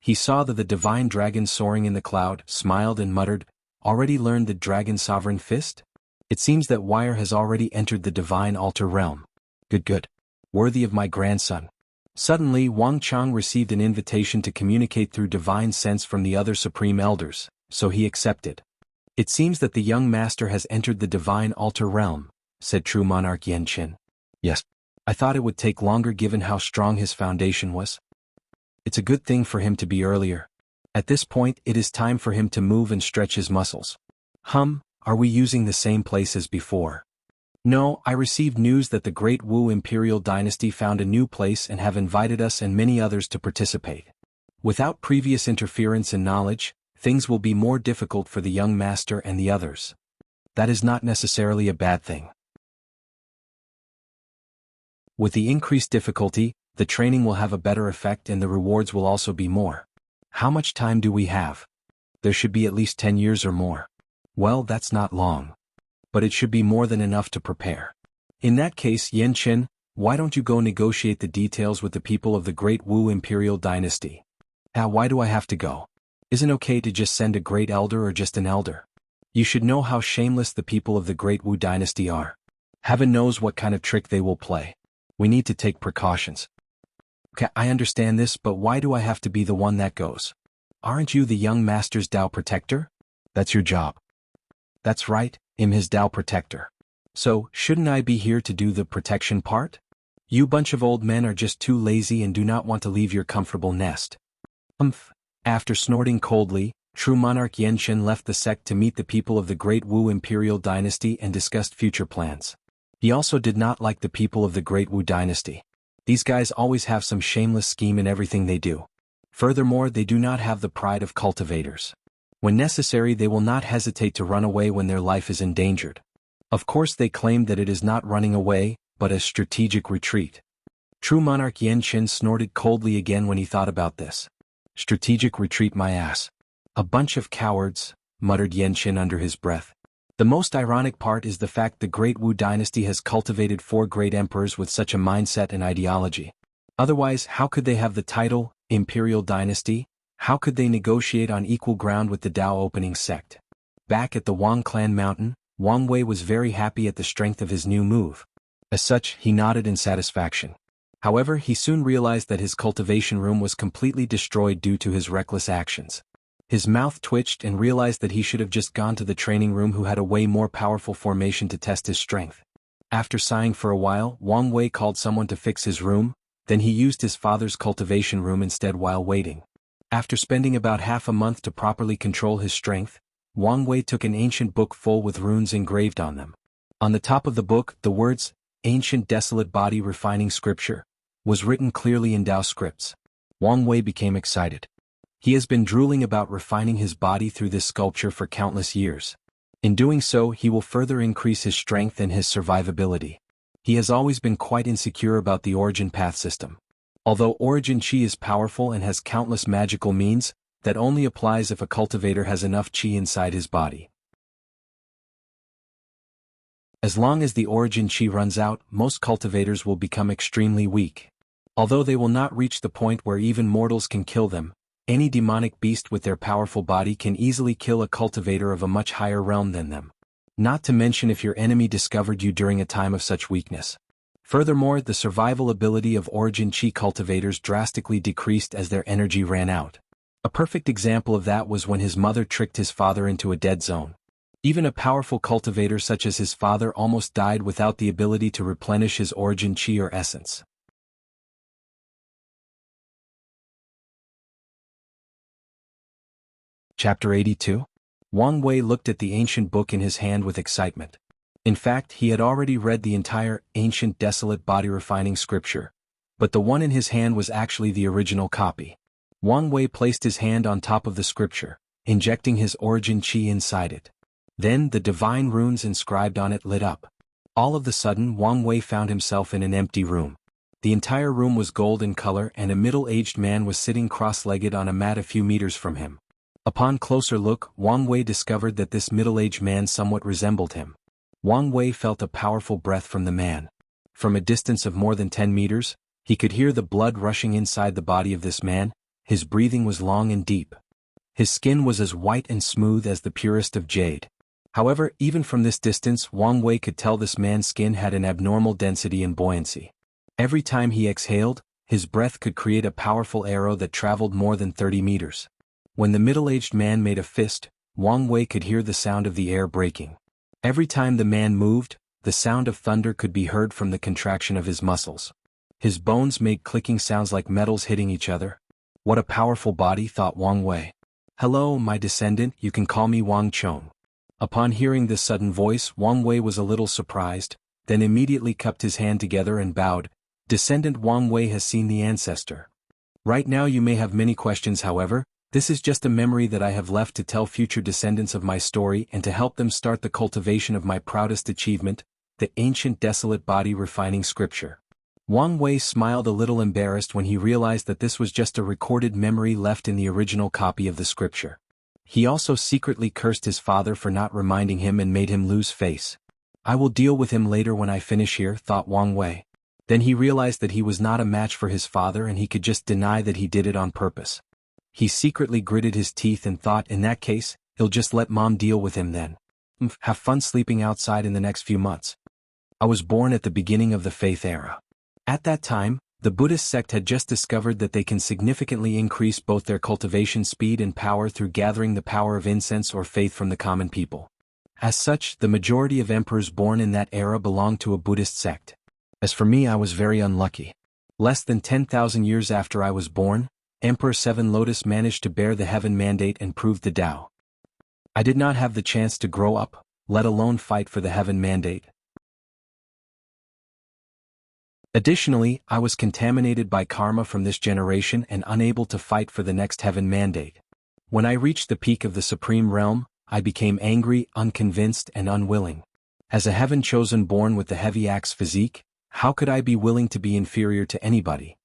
He saw the divine dragon soaring in the cloud, smiled and muttered, "Already learned the dragon sovereign fist? It seems that Wire has already entered the divine altar realm. Good. Worthy of my grandson." Suddenly, Wang Chang received an invitation to communicate through divine sense from the other supreme elders, so he accepted. "It seems that the young master has entered the divine altar realm," said true monarch Yan Qin. "Yes. I thought it would take longer given how strong his foundation was. It's a good thing for him to be earlier. At this point, it is time for him to move and stretch his muscles." Are we using the same place as before?" "No, I received news that the Great Wu Imperial Dynasty found a new place and have invited us and many others to participate. Without previous interference and knowledge, things will be more difficult for the young master and the others. That is not necessarily a bad thing. With the increased difficulty, the training will have a better effect and the rewards will also be more. How much time do we have?" "There should be at least 10 years or more." "Well, that's not long. But it should be more than enough to prepare." "In that case, Yan Qin, why don't you go negotiate the details with the people of the Great Wu Imperial Dynasty?" Why do I have to go? Isn't it okay to just send a great elder or just an elder? You should know how shameless the people of the Great Wu Dynasty are. Heaven knows what kind of trick they will play. We need to take precautions." "Okay, I understand this, but why do I have to be the one that goes? Aren't you the young master's Tao protector? That's your job." "That's right, I'm his Tao protector. So, shouldn't I be here to do the protection part? You bunch of old men are just too lazy and do not want to leave your comfortable nest." After snorting coldly, true monarch Yan Qin left the sect to meet the people of the Great Wu Imperial Dynasty and discussed future plans. He also did not like the people of the Great Wu Dynasty. These guys always have some shameless scheme in everything they do. Furthermore, they do not have the pride of cultivators. When necessary, they will not hesitate to run away when their life is endangered. Of course, they claim that it is not running away, but a strategic retreat. True monarch Yan Qin snorted coldly again when he thought about this. "Strategic retreat, my ass. A bunch of cowards," muttered Yan Qin under his breath. The most ironic part is the fact the Great Wu Dynasty has cultivated 4 great emperors with such a mindset and ideology. Otherwise, how could they have the title, Imperial Dynasty? How could they negotiate on equal ground with the Tao opening sect? Back at the Wang clan mountain, Wang Wei was very happy at the strength of his new move. As such, he nodded in satisfaction. However, he soon realized that his cultivation room was completely destroyed due to his reckless actions. His mouth twitched and realized that he should have just gone to the training room who had a way more powerful formation to test his strength. After sighing for a while, Wang Wei called someone to fix his room, then he used his father's cultivation room instead while waiting. After spending about half a month to properly control his strength, Wang Wei took an ancient book full with runes engraved on them. On the top of the book, the words, "Ancient Desolate Body Refining Scripture," was written clearly in Tao scripts. Wang Wei became excited. He has been drooling about refining his body through this sculpture for countless years. In doing so, he will further increase his strength and his survivability. He has always been quite insecure about the origin path system. Although origin chi is powerful and has countless magical means, that only applies if a cultivator has enough chi inside his body. As long as the origin chi runs out, most cultivators will become extremely weak. Although they will not reach the point where even mortals can kill them, any demonic beast with their powerful body can easily kill a cultivator of a much higher realm than them. Not to mention if your enemy discovered you during a time of such weakness. Furthermore, the survival ability of origin chi cultivators drastically decreased as their energy ran out. A perfect example of that was when his mother tricked his father into a dead zone. Even a powerful cultivator such as his father almost died without the ability to replenish his origin chi or essence. Chapter 82. Wang Wei looked at the ancient book in his hand with excitement. In fact, he had already read the entire ancient desolate body-refining scripture, but the one in his hand was actually the original copy. Wang Wei placed his hand on top of the scripture, injecting his origin chi inside it. Then the divine runes inscribed on it lit up. All of a sudden Wang Wei found himself in an empty room. The entire room was gold in color and a middle-aged man was sitting cross-legged on a mat a few meters from him. Upon closer look, Wang Wei discovered that this middle-aged man somewhat resembled him. Wang Wei felt a powerful breath from the man. From a distance of more than 10 meters, he could hear the blood rushing inside the body of this man. His breathing was long and deep. His skin was as white and smooth as the purest of jade. However, even from this distance Wang Wei could tell this man's skin had an abnormal density and buoyancy. Every time he exhaled, his breath could create a powerful arrow that traveled more than 30 meters. When the middle-aged man made a fist, Wang Wei could hear the sound of the air breaking. Every time the man moved, the sound of thunder could be heard from the contraction of his muscles. His bones made clicking sounds like metals hitting each other. What a powerful body, thought Wang Wei. Hello, my descendant, you can call me Wang Chong. Upon hearing this sudden voice, Wang Wei was a little surprised, then immediately cupped his hand together and bowed. Descendant Wang Wei has seen the ancestor. Right now you may have many questions, however, this is just a memory that I have left to tell future descendants of my story and to help them start the cultivation of my proudest achievement, the ancient desolate body refining scripture. Wang Wei smiled a little embarrassed when he realized that this was just a recorded memory left in the original copy of the scripture. He also secretly cursed his father for not reminding him and made him lose face. I will deal with him later when I finish here, thought Wang Wei. Then he realized that he was not a match for his father and he could just deny that he did it on purpose. He secretly gritted his teeth and thought, in that case, he'll just let mom deal with him then. Have fun sleeping outside in the next few months. I was born at the beginning of the faith era. At that time, the Buddhist sect had just discovered that they can significantly increase both their cultivation speed and power through gathering the power of incense or faith from the common people. As such, the majority of emperors born in that era belonged to a Buddhist sect. As for me, I was very unlucky. Less than 10,000 years after I was born, Emperor Seven Lotus managed to bear the heaven mandate and prove the Tao. I did not have the chance to grow up, let alone fight for the heaven mandate. Additionally, I was contaminated by karma from this generation and unable to fight for the next heaven mandate. When I reached the peak of the supreme realm, I became angry, unconvinced, and unwilling. As a heaven-chosen born with the heavy axe physique, how could I be willing to be inferior to anybody?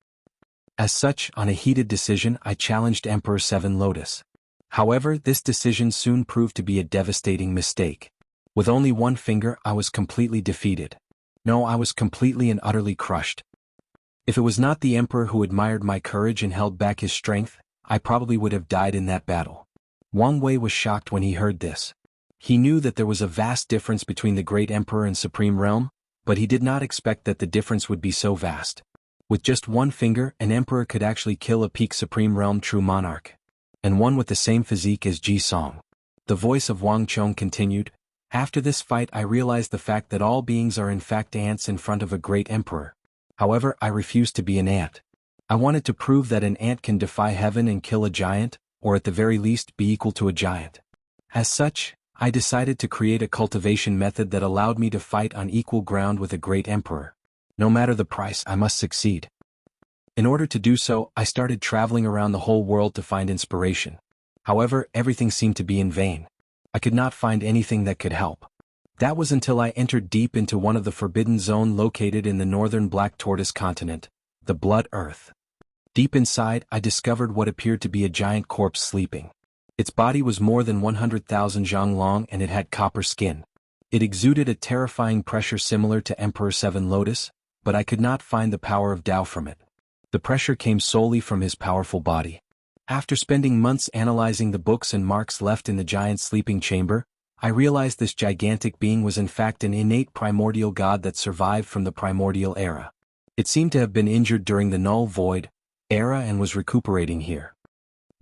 As such, on a heated decision, I challenged Emperor Seven Lotus. However, this decision soon proved to be a devastating mistake. With only one finger, I was completely defeated. No, I was completely and utterly crushed. If it was not the emperor who admired my courage and held back his strength, I probably would have died in that battle. Wang Wei was shocked when he heard this. He knew that there was a vast difference between the great emperor and supreme realm, but he did not expect that the difference would be so vast. With just one finger, an emperor could actually kill a peak supreme realm true monarch. And one with the same physique as Ji Song. The voice of Wang Chong continued. After this fight I realized the fact that all beings are in fact ants in front of a great emperor. However, I refused to be an ant. I wanted to prove that an ant can defy heaven and kill a giant, or at the very least be equal to a giant. As such, I decided to create a cultivation method that allowed me to fight on equal ground with a great emperor. No matter the price, I must succeed. In order to do so, I started traveling around the whole world to find inspiration. However, everything seemed to be in vain. I could not find anything that could help. That was until I entered deep into one of the forbidden zone located in the northern Black Tortoise continent, the Blood Earth. Deep inside, I discovered what appeared to be a giant corpse sleeping. Its body was more than 100,000 zhang long and it had copper skin. It exuded a terrifying pressure similar to Emperor Seven Lotus, but I could not find the power of Tao from it. The pressure came solely from his powerful body. After spending months analyzing the books and marks left in the giant's sleeping chamber, I realized this gigantic being was in fact an innate primordial god that survived from the primordial era. It seemed to have been injured during the null void era and was recuperating here.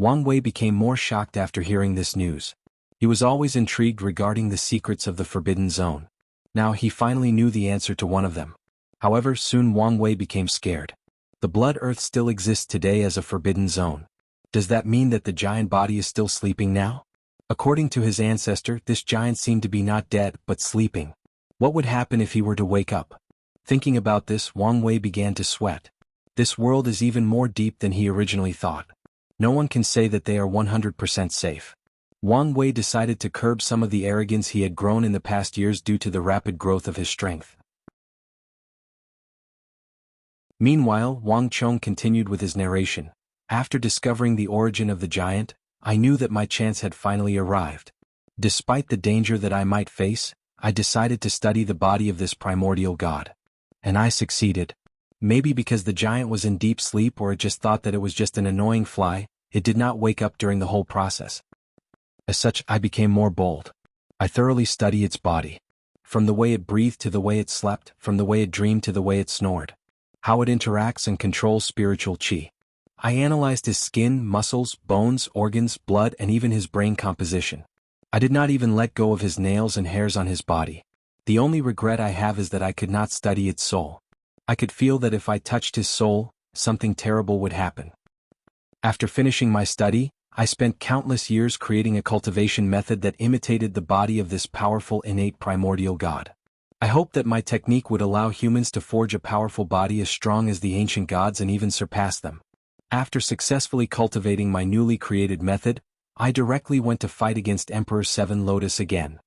Wang Wei became more shocked after hearing this news. He was always intrigued regarding the secrets of the Forbidden Zone. Now he finally knew the answer to one of them. However, soon Wang Wei became scared. The Blood Earth still exists today as a Forbidden Zone. Does that mean that the giant body is still sleeping now? According to his ancestor, this giant seemed to be not dead, but sleeping. What would happen if he were to wake up? Thinking about this, Wang Wei began to sweat. This world is even more deep than he originally thought. No one can say that they are 100% safe. Wang Wei decided to curb some of the arrogance he had grown in the past years due to the rapid growth of his strength. Meanwhile, Wang Chong continued with his narration. After discovering the origin of the giant, I knew that my chance had finally arrived. Despite the danger that I might face, I decided to study the body of this primordial god. And I succeeded. Maybe because the giant was in deep sleep, or it just thought that it was just an annoying fly, it did not wake up during the whole process. As such, I became more bold. I thoroughly studied its body. From the way it breathed to the way it slept, from the way it dreamed to the way it snored. How it interacts and controls spiritual qi. I analyzed his skin, muscles, bones, organs, blood, and even his brain composition. I did not even let go of his nails and hairs on his body. The only regret I have is that I could not study its soul. I could feel that if I touched his soul, something terrible would happen. After finishing my study, I spent countless years creating a cultivation method that imitated the body of this powerful innate primordial god. I hoped that my technique would allow humans to forge a powerful body as strong as the ancient gods and even surpass them. After successfully cultivating my newly created method, I directly went to fight against Emperor Seven Lotus again.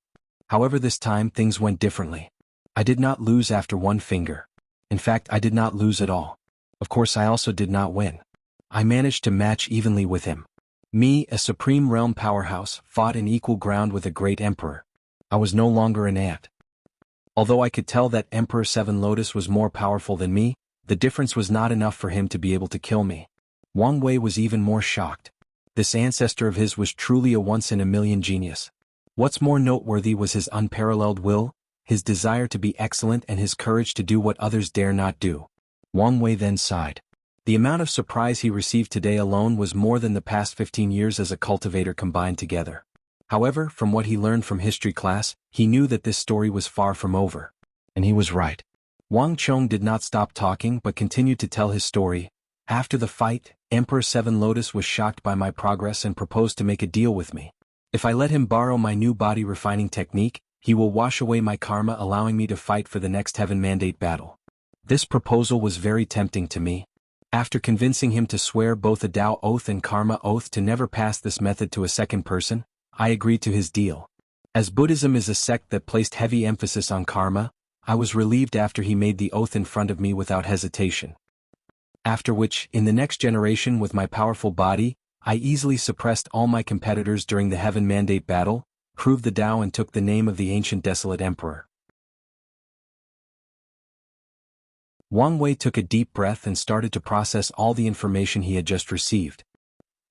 However, this time things went differently. I did not lose after one finger. In fact, I did not lose at all. Of course, I also did not win. I managed to match evenly with him. Me, a supreme realm powerhouse, fought in equal ground with a great emperor. I was no longer an ant. Although I could tell that Emperor Seven Lotus was more powerful than me, the difference was not enough for him to be able to kill me. Wang Wei was even more shocked. This ancestor of his was truly a once-in-a-million genius. What's more noteworthy was his unparalleled will, his desire to be excellent, and his courage to do what others dare not do. Wang Wei then sighed. The amount of surprise he received today alone was more than the past 15 years as a cultivator combined together. However, from what he learned from history class, he knew that this story was far from over. And he was right. Wang Chong did not stop talking but continued to tell his story. After the fight, Emperor Seven Lotus was shocked by my progress and proposed to make a deal with me. If I let him borrow my new body refining technique, he will wash away my karma, allowing me to fight for the next Heaven Mandate battle. This proposal was very tempting to me. After convincing him to swear both a Tao oath and karma oath to never pass this method to a second person, I agreed to his deal. As Buddhism is a sect that placed heavy emphasis on karma, I was relieved after he made the oath in front of me without hesitation. After which, in the next generation with my powerful body, I easily suppressed all my competitors during the Heaven Mandate battle, proved the Tao, and took the name of the ancient desolate emperor. Wang Wei took a deep breath and started to process all the information he had just received.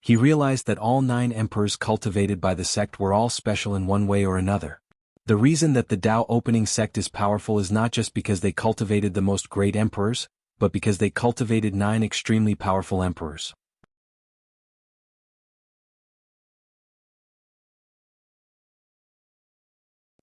He realized that all 9 emperors cultivated by the sect were all special in one way or another. The reason that the Tao opening sect is powerful is not just because they cultivated the most great emperors, but because they cultivated 9 extremely powerful emperors.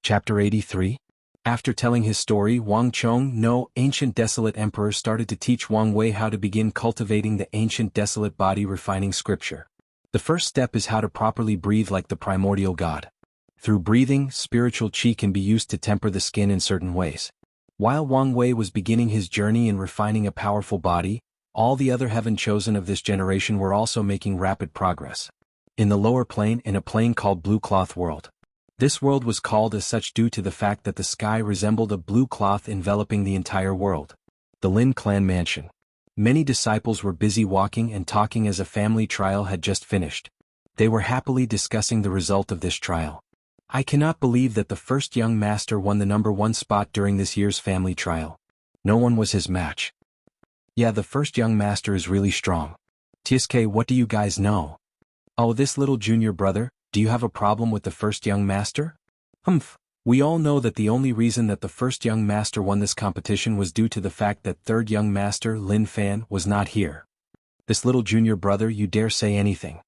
Chapter 83. After telling his story, Wang Chong, no ancient desolate emperor, started to teach Wang Wei how to begin cultivating the ancient desolate body refining scripture. The first step is how to properly breathe like the primordial god. Through breathing, spiritual qi can be used to temper the skin in certain ways. While Wang Wei was beginning his journey in refining a powerful body, all the other heaven chosen of this generation were also making rapid progress. In the lower plane, in a plane called Blue Cloth World. This world was called as such due to the fact that the sky resembled a blue cloth enveloping the entire world. The Lin clan mansion. Many disciples were busy walking and talking as a family trial had just finished. They were happily discussing the result of this trial. I cannot believe that the first young master won the #1 spot during this year's family trial. No one was his match. Yeah, the first young master is really strong. TSK, what do you guys know? Oh, this little junior brother, do you have a problem with the first young master? Humph. We all know that the only reason that the first young master won this competition was due to the fact that third young master, Lin Fan, was not here. This little junior brother, you dare say anything.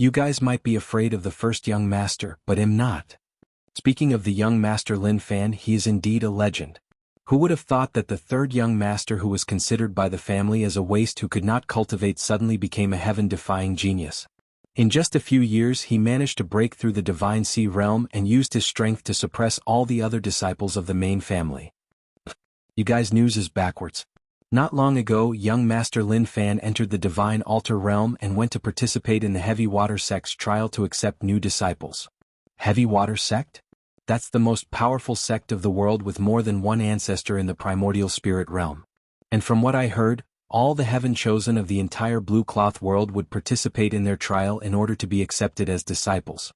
You guys might be afraid of the first young master, but am not. Speaking of the young master Lin Fan, he is indeed a legend. Who would have thought that the third young master who was considered by the family as a waste who could not cultivate suddenly became a heaven-defying genius? In just a few years he managed to break through the divine sea realm and used his strength to suppress all the other disciples of the main family. You guys' news is backwards. Not long ago, young master Lin Fan entered the divine altar realm and went to participate in the heavy water sect's trial to accept new disciples. Heavy water sect? That's the most powerful sect of the world with more than one ancestor in the primordial spirit realm. And from what I heard, all the heaven chosen of the entire blue cloth world would participate in their trial in order to be accepted as disciples.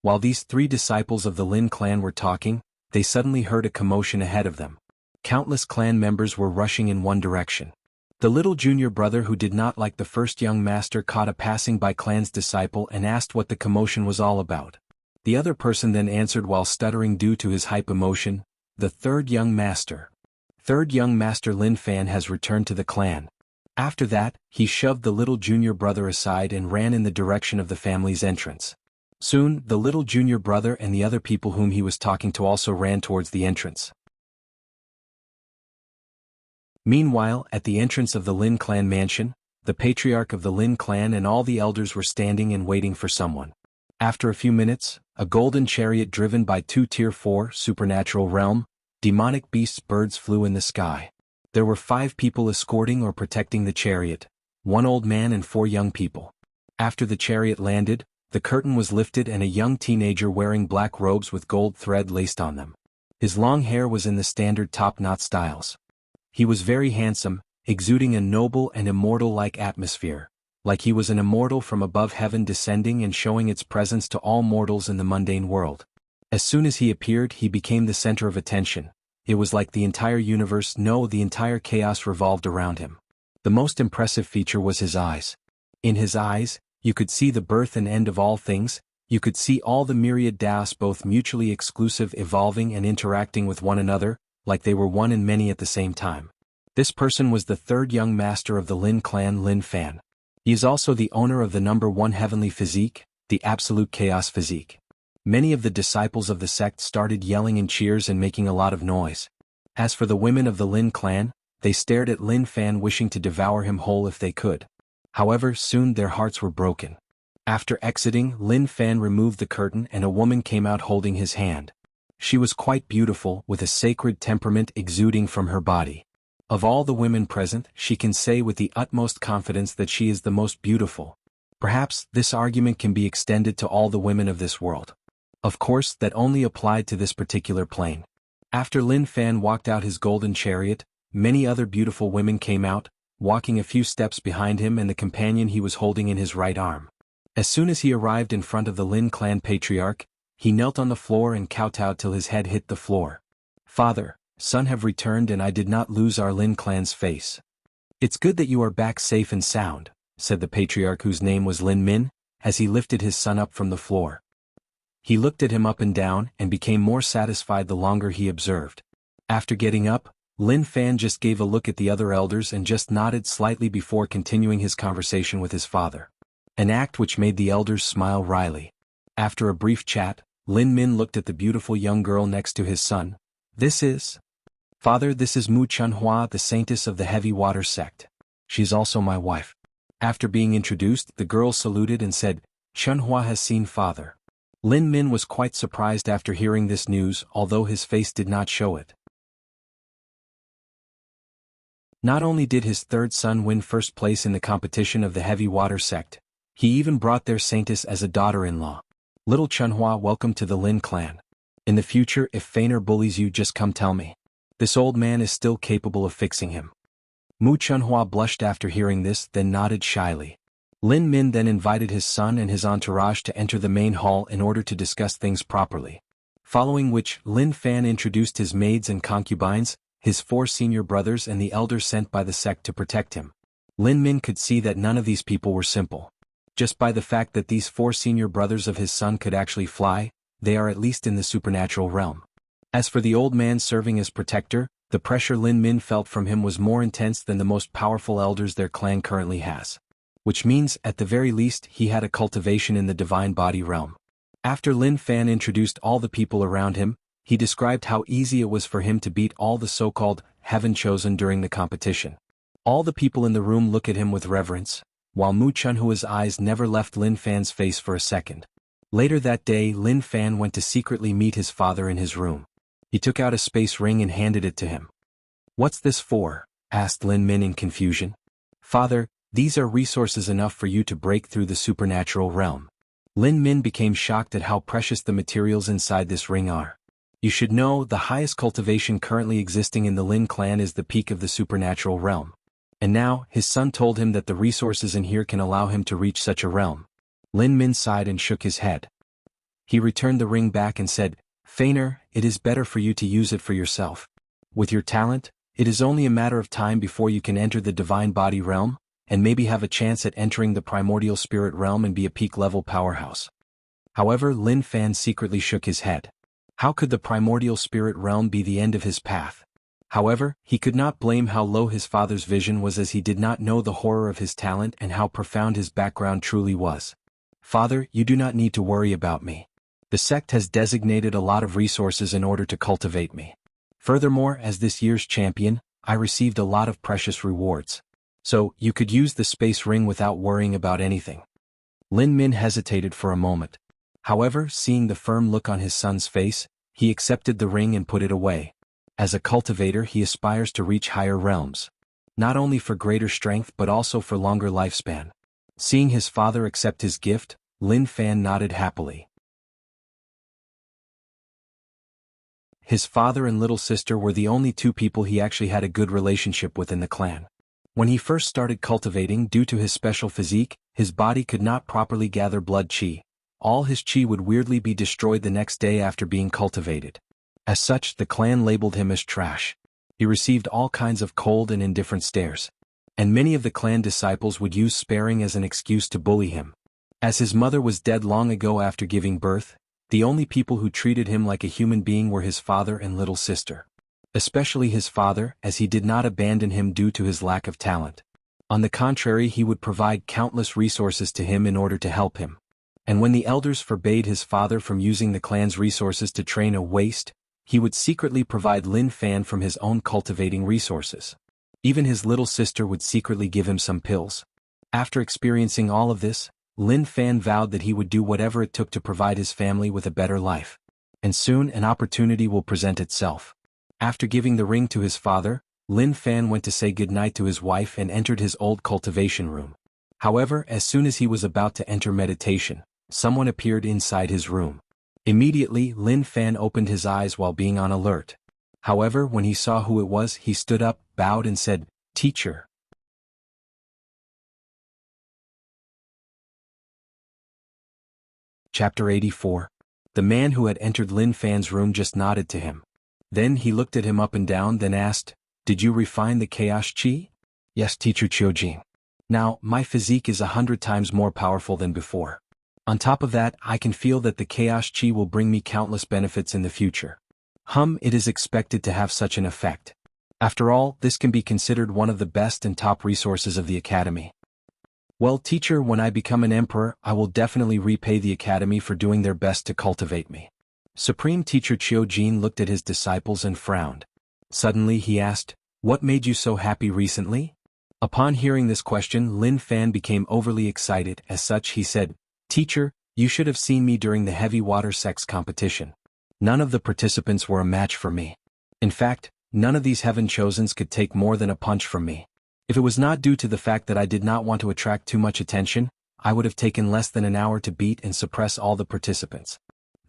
While these 3 disciples of the Lin clan were talking, they suddenly heard a commotion ahead of them. Countless clan members were rushing in one direction. The little junior brother who did not like the first young master caught a passing by clan's disciple and asked what the commotion was all about. The other person then answered while stuttering due to his hype emotion, "The third young master. Third young master Lin Fan has returned to the clan." After that, he shoved the little junior brother aside and ran in the direction of the family's entrance. Soon, the little junior brother and the other people whom he was talking to also ran towards the entrance. Meanwhile, at the entrance of the Lin clan mansion, the patriarch of the Lin clan and all the elders were standing and waiting for someone. After a few minutes, a golden chariot driven by 2 Tier 4 supernatural realm, demonic beasts birds flew in the sky. There were 5 people escorting or protecting the chariot, 1 old man and 4 young people. After the chariot landed, the curtain was lifted and a young teenager wearing black robes with gold thread laced on them. His long hair was in the standard top-knot styles. He was very handsome, exuding a noble and immortal-like atmosphere, like he was an immortal from above heaven descending and showing its presence to all mortals in the mundane world. As soon as he appeared, he became the center of attention. It was like the entire universe, no, the entire chaos revolved around him. The most impressive feature was his eyes. In his eyes, you could see the birth and end of all things, you could see all the myriad Daos both mutually exclusive evolving and interacting with one another, like they were one and many at the same time. This person was the third young master of the Lin clan, Lin Fan. He is also the owner of the number 1 heavenly physique, the absolute chaos physique. Many of the disciples of the sect started yelling in cheers and making a lot of noise. As for the women of the Lin clan, they stared at Lin Fan wishing to devour him whole if they could. However, soon their hearts were broken. After exiting, Lin Fan removed the curtain and a woman came out holding his hand. She was quite beautiful, with a sacred temperament exuding from her body. Of all the women present, she can say with the utmost confidence that she is the most beautiful. Perhaps this argument can be extended to all the women of this world. Of course, that only applied to this particular plane. After Lin Fan walked out his golden chariot, many other beautiful women came out, walking a few steps behind him and the companion he was holding in his right arm. As soon as he arrived in front of the Lin clan patriarch, he knelt on the floor and kowtowed till his head hit the floor. "Father, son have returned and I did not lose our Lin clan's face. It's good that you are back safe and sound," said the patriarch whose name was Lin Min, as he lifted his son up from the floor. He looked at him up and down and became more satisfied the longer he observed. After getting up, Lin Fan just gave a look at the other elders and just nodded slightly before continuing his conversation with his father. An act which made the elders smile wryly. After a brief chat, Lin Min looked at the beautiful young girl next to his son. "This is... Father, this is Mu Chunhua, the saintess of the heavy water sect. She's also my wife." After being introduced, the girl saluted and said, "Chunhua has seen father." Lin Min was quite surprised after hearing this news, although his face did not show it. Not only did his third son win first place in the competition of the heavy water sect, he even brought their saintess as a daughter-in-law. "Little Chunhua, welcome to the Lin clan. In the future, if Feiner bullies you, just come tell me. This old man is still capable of fixing him." Mu Chunhua blushed after hearing this, then nodded shyly. Lin Min then invited his son and his entourage to enter the main hall in order to discuss things properly. Following which, Lin Fan introduced his maids and concubines, his 4 senior brothers and the elders sent by the sect to protect him. Lin Min could see that none of these people were simple. Just by the fact that these 4 senior brothers of his son could actually fly, they are at least in the supernatural realm. As for the old man serving as protector, the pressure Lin Min felt from him was more intense than the most powerful elders their clan currently has. which means, at the very least, he had a cultivation in the divine body realm. After Lin Fan introduced all the people around him, he described how easy it was for him to beat all the so-called heaven chosen during the competition. All the people in the room look at him with reverence, while Mu Chunhua's eyes never left Lin Fan's face for a second. Later that day, Lin Fan went to secretly meet his father in his room. He took out a space ring and handed it to him. "What's this for?" asked Lin Min in confusion. "Father, these are resources enough for you to break through the supernatural realm." Lin Min became shocked at how precious the materials inside this ring are. You should know, the highest cultivation currently existing in the Lin clan is the peak of the supernatural realm. And now, his son told him that the resources in here can allow him to reach such a realm. Lin Min sighed and shook his head. He returned the ring back and said, "Feiner, it is better for you to use it for yourself. With your talent, it is only a matter of time before you can enter the divine body realm, and maybe have a chance at entering the primordial spirit realm and be a peak-level powerhouse." However, Lin Fan secretly shook his head. How could the primordial spirit realm be the end of his path? However, he could not blame how low his father's vision was, as he did not know the horror of his talent and how profound his background truly was. "Father, you do not need to worry about me. The sect has designated a lot of resources in order to cultivate me. Furthermore, as this year's champion, I received a lot of precious rewards. So, you could use the space ring without worrying about anything." Lin Min hesitated for a moment. However, seeing the firm look on his son's face, he accepted the ring and put it away. As a cultivator, he aspires to reach higher realms. Not only for greater strength but also for longer lifespan. Seeing his father accept his gift, Lin Fan nodded happily. His father and little sister were the only two people he actually had a good relationship with in the clan. When he first started cultivating, due to his special physique, his body could not properly gather blood qi. All his qi would weirdly be destroyed the next day after being cultivated. As such, the clan labeled him as trash. He received all kinds of cold and indifferent stares. And many of the clan disciples would use sparing as an excuse to bully him. As his mother was dead long ago after giving birth, the only people who treated him like a human being were his father and little sister. Especially his father, as he did not abandon him due to his lack of talent. On the contrary, he would provide countless resources to him in order to help him. And when the elders forbade his father from using the clan's resources to train a waste, he would secretly provide Lin Fan from his own cultivating resources. Even his little sister would secretly give him some pills. After experiencing all of this, Lin Fan vowed that he would do whatever it took to provide his family with a better life. And soon an opportunity will present itself. After giving the ring to his father, Lin Fan went to say goodnight to his wife and entered his old cultivation room. However, as soon as he was about to enter meditation, someone appeared inside his room. Immediately, Lin Fan opened his eyes while being on alert. However, when he saw who it was, he stood up, bowed and said, "Teacher." Chapter 84. The man who had entered Lin Fan's room just nodded to him. Then he looked at him up and down, then asked, "Did you refine the chaos qi?" "Yes, Teacher Qiujin. Now, my physique is 100 times more powerful than before. On top of that, I can feel that the chaos qi will bring me countless benefits in the future." It is expected to have such an effect. After all, this can be considered one of the best and top resources of the academy. "Well, teacher, when I become an emperor, I will definitely repay the academy for doing their best to cultivate me." Supreme Teacher Qiujin looked at his disciples and frowned. Suddenly he asked, "What made you so happy recently?" Upon hearing this question, Lin Fan became overly excited. As such, he said, "Teacher, you should have seen me during the heavy water sex competition. None of the participants were a match for me. In fact, none of these heaven chosens could take more than a punch from me. If it was not due to the fact that I did not want to attract too much attention, I would have taken less than an hour to beat and suppress all the participants.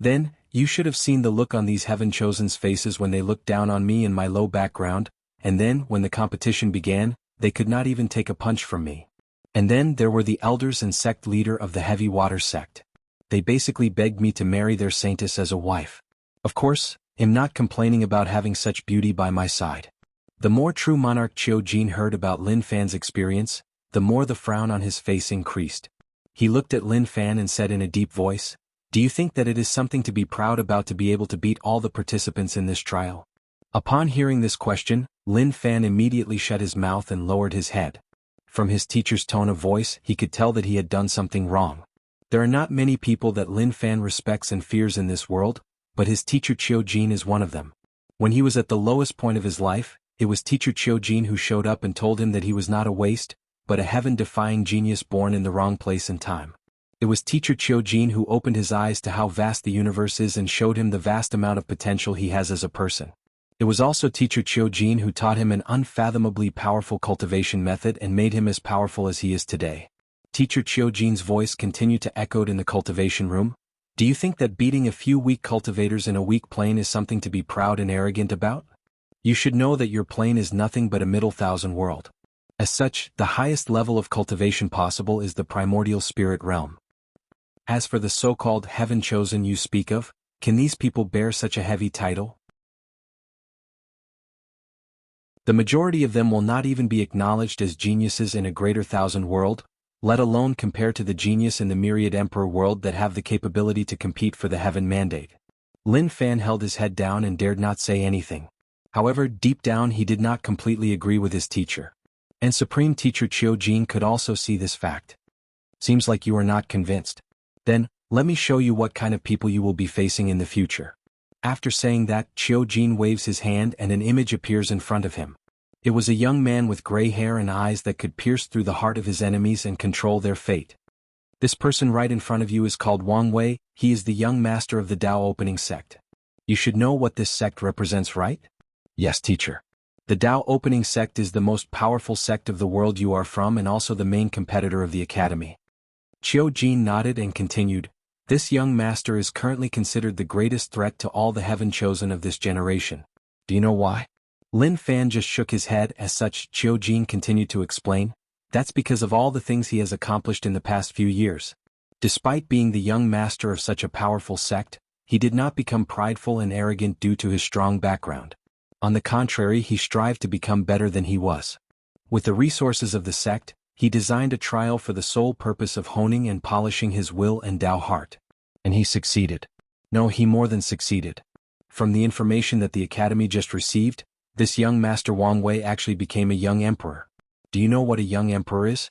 Then, you should have seen the look on these heaven chosens' faces when they looked down on me in my low background, and then, when the competition began, they could not even take a punch from me. And then there were the elders and sect leader of the heavy water sect. They basically begged me to marry their saintess as a wife. Of course, I'm not complaining about having such beauty by my side." The more true monarch Qiujin heard about Lin Fan's experience, the more the frown on his face increased. He looked at Lin Fan and said in a deep voice, "Do you think that it is something to be proud about to be able to beat all the participants in this trial?" Upon hearing this question, Lin Fan immediately shut his mouth and lowered his head. From his teacher's tone of voice, he could tell that he had done something wrong. There are not many people that Lin Fan respects and fears in this world, but his teacher Qiu Jin is one of them. When he was at the lowest point of his life, it was teacher Qiu Jin who showed up and told him that he was not a waste, but a heaven-defying genius born in the wrong place and time. It was teacher Qiu Jin who opened his eyes to how vast the universe is and showed him the vast amount of potential he has as a person. It was also teacher Qiu Jin who taught him an unfathomably powerful cultivation method and made him as powerful as he is today. Teacher Qiu Jin's voice continued to echo in the cultivation room. Do you think that beating a few weak cultivators in a weak plane is something to be proud and arrogant about? You should know that your plane is nothing but a middle thousand world. As such, the highest level of cultivation possible is the primordial spirit realm. As for the so-called heaven chosen you speak of, can these people bear such a heavy title? The majority of them will not even be acknowledged as geniuses in a greater thousand world, let alone compare to the genius in the myriad emperor world that have the capability to compete for the heaven mandate. Lin Fan held his head down and dared not say anything. However, deep down he did not completely agree with his teacher. And Supreme Teacher Qiu Jin could also see this fact. Seems like you are not convinced. Then, let me show you what kind of people you will be facing in the future. After saying that, Qiu Jin waves his hand and an image appears in front of him. It was a young man with gray hair and eyes that could pierce through the heart of his enemies and control their fate. This person right in front of you is called Wang Wei. He is the young master of the Tao opening sect. You should know what this sect represents, right? Yes, teacher. The Tao opening sect is the most powerful sect of the world you are from and also the main competitor of the academy. Qiu Jin nodded and continued. This young master is currently considered the greatest threat to all the heaven chosen of this generation. Do you know why? Lin Fan just shook his head. As such, Qiu Jin continued to explain. That's because of all the things he has accomplished in the past few years. Despite being the young master of such a powerful sect, he did not become prideful and arrogant due to his strong background. On the contrary, he strived to become better than he was. With the resources of the sect, he designed a trial for the sole purpose of honing and polishing his will and Tao heart. And he succeeded. No, he more than succeeded. From the information that the academy just received, this young master Wang Wei actually became a young emperor. Do you know what a young emperor is?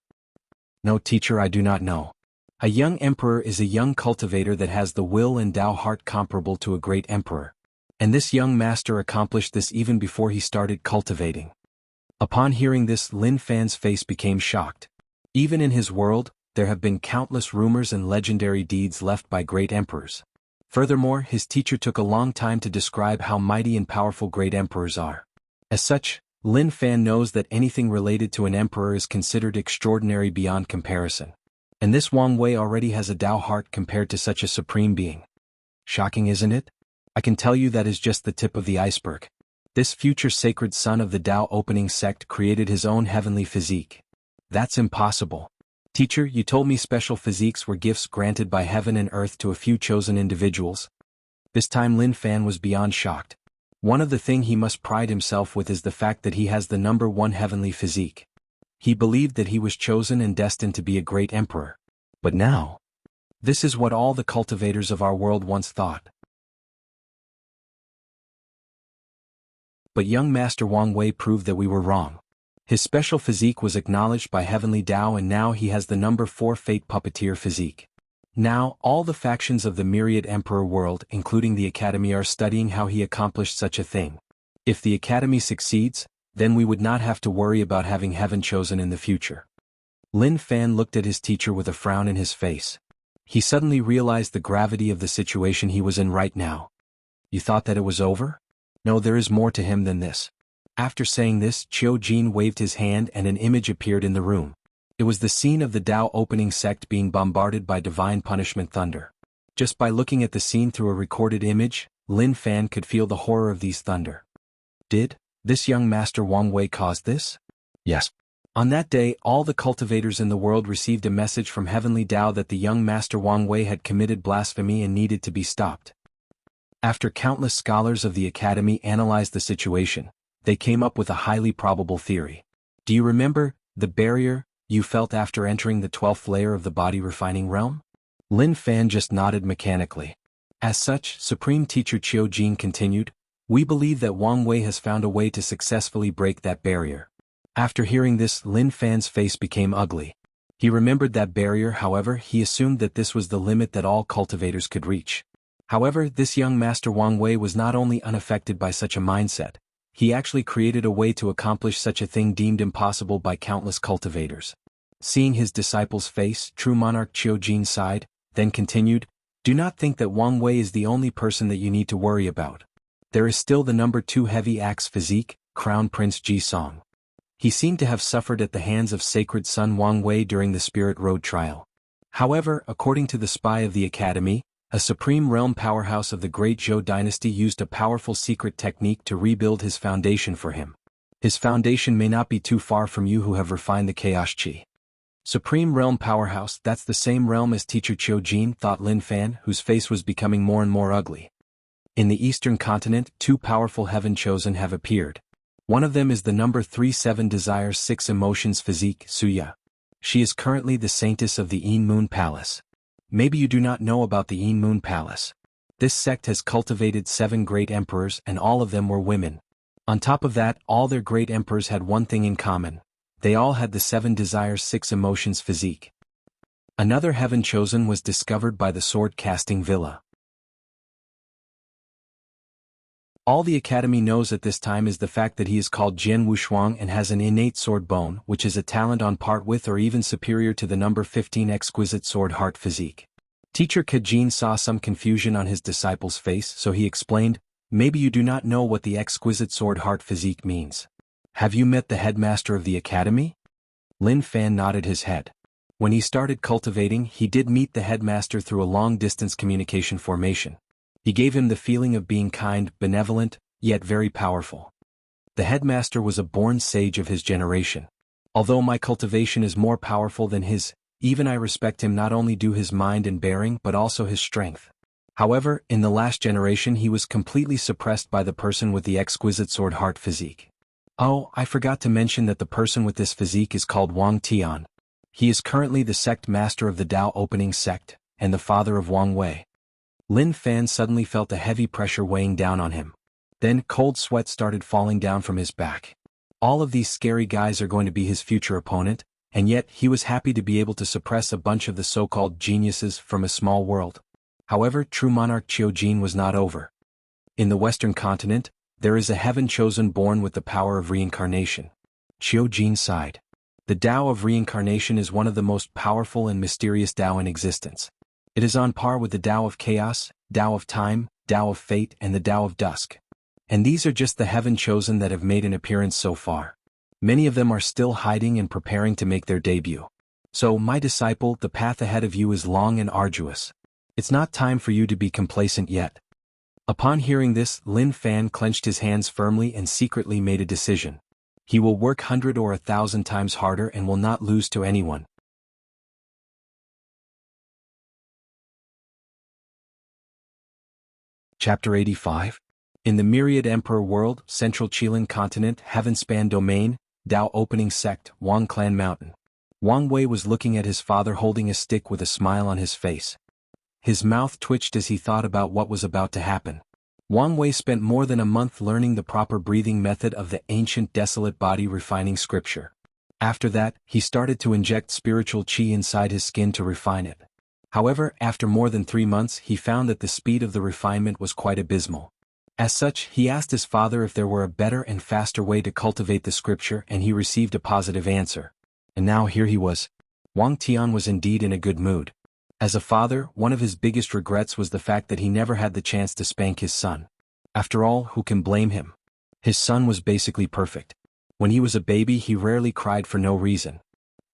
No, teacher, I do not know. A young emperor is a young cultivator that has the will and Tao heart comparable to a great emperor. And this young master accomplished this even before he started cultivating. Upon hearing this, Lin Fan's face became shocked. Even in his world, there have been countless rumors and legendary deeds left by great emperors. Furthermore, his teacher took a long time to describe how mighty and powerful great emperors are. As such, Lin Fan knows that anything related to an emperor is considered extraordinary beyond comparison. And this Wang Wei already has a Tao heart compared to such a supreme being. Shocking, isn't it? I can tell you that is just the tip of the iceberg. This future sacred son of the Tao opening sect created his own heavenly physique. That's impossible. Teacher, you told me special physiques were gifts granted by heaven and earth to a few chosen individuals. This time Lin Fan was beyond shocked. One of the things he must pride himself with is the fact that he has the #1 heavenly physique. He believed that he was chosen and destined to be a great emperor. But now, this is what all the cultivators of our world once thought. But young Master Wang Wei proved that we were wrong. His special physique was acknowledged by Heavenly Tao and now he has the #4 Fate Puppeteer physique. Now, all the factions of the myriad emperor world, including the Academy, are studying how he accomplished such a thing. If the Academy succeeds, then we would not have to worry about having heaven chosen in the future. Lin Fan looked at his teacher with a frown in his face. He suddenly realized the gravity of the situation he was in right now. You thought that it was over? No, there is more to him than this. After saying this, Qiu Jin waved his hand and an image appeared in the room. It was the scene of the Tao opening sect being bombarded by divine punishment thunder. Just by looking at the scene through a recorded image, Lin Fan could feel the horror of these thunder. Did this young master Wang Wei cause this? Yes. On that day, all the cultivators in the world received a message from Heavenly Tao that the young master Wang Wei had committed blasphemy and needed to be stopped. After countless scholars of the Academy analyzed the situation, they came up with a highly probable theory. Do you remember the barrier you felt after entering the 12th layer of the body refining realm? Lin Fan just nodded mechanically. As such, Supreme Teacher Qiu Jin continued, we believe that Wang Wei has found a way to successfully break that barrier. After hearing this, Lin Fan's face became ugly. He remembered that barrier, however, he assumed that this was the limit that all cultivators could reach. However, this young master Wang Wei was not only unaffected by such a mindset, he actually created a way to accomplish such a thing deemed impossible by countless cultivators. Seeing his disciple's face, true monarch Qiu Jin sighed, then continued, "Do not think that Wang Wei is the only person that you need to worry about. There is still the number 2 heavy axe physique, Crown Prince Ji Song. He seemed to have suffered at the hands of sacred son Wang Wei during the Spirit Road trial. However, according to the spy of the academy, a supreme realm powerhouse of the great Zhou dynasty used a powerful secret technique to rebuild his foundation for him. His foundation may not be too far from you who have refined the chaos chi. Supreme realm powerhouse, that's the same realm as teacher Qiu Jin, thought Lin Fan, whose face was becoming more and more ugly. In the eastern continent, 2 powerful heaven chosen have appeared. One of them is the number 3 7 desires 6 emotions physique, Suya. She is currently the saintess of the Yin Moon Palace. Maybe you do not know about the Yin Moon Palace. This sect has cultivated 7 great emperors and all of them were women. On top of that, all their great emperors had one thing in common. They all had the 7 desires 6 emotions physique. Another heaven chosen was discovered by the sword casting villa. All the academy knows at this time is the fact that he is called Jianghu Shuang and has an innate sword bone, which is a talent on par with or even superior to the number 15 exquisite sword heart physique. Teacher Kajin saw some confusion on his disciple's face, so he explained, "Maybe you do not know what the exquisite sword heart physique means. Have you met the headmaster of the academy?" Lin Fan nodded his head. When he started cultivating, he did meet the headmaster through a long-distance communication formation. He gave him the feeling of being kind, benevolent, yet very powerful. The headmaster was a born sage of his generation. "Although my cultivation is more powerful than his, even I respect him not only due his mind and bearing but also his strength. However, in the last generation he was completely suppressed by the person with the exquisite sword heart physique. Oh, I forgot to mention that the person with this physique is called Wang Tian. He is currently the sect master of the Dao opening sect, and the father of Wang Wei." Lin Fan suddenly felt a heavy pressure weighing down on him. Then cold sweat started falling down from his back. All of these scary guys are going to be his future opponent, and yet he was happy to be able to suppress a bunch of the so-called geniuses from a small world. However, true monarch Qiu Jin was not over. In the western continent, there is a heaven chosen born with the power of reincarnation. Qiu Jin sighed. The Tao of reincarnation is one of the most powerful and mysterious Tao in existence. It is on par with the Tao of chaos, Tao of time, Tao of fate and the Tao of dusk. And these are just the heaven chosen that have made an appearance so far. Many of them are still hiding and preparing to make their debut. So, my disciple, the path ahead of you is long and arduous. It's not time for you to be complacent yet. Upon hearing this, Lin Fan clenched his hands firmly and secretly made a decision. He will work 100 or 1,000 times harder and will not lose to anyone. Chapter 85. In the Myriad Emperor World, Central Qilin Continent, Heaven-Span Domain, Dao Opening Sect, Wang Clan Mountain. Wang Wei was looking at his father holding a stick with a smile on his face. His mouth twitched as he thought about what was about to happen. Wang Wei spent more than a month learning the proper breathing method of the ancient desolate body refining scripture. After that, he started to inject spiritual qi inside his skin to refine it. However, after more than 3 months he found that the speed of the refinement was quite abysmal. As such, he asked his father if there were a better and faster way to cultivate the scripture and he received a positive answer. And now here he was. Wang Tian was indeed in a good mood. As a father, one of his biggest regrets was the fact that he never had the chance to spank his son. After all, who can blame him? His son was basically perfect. When he was a baby he rarely cried for no reason.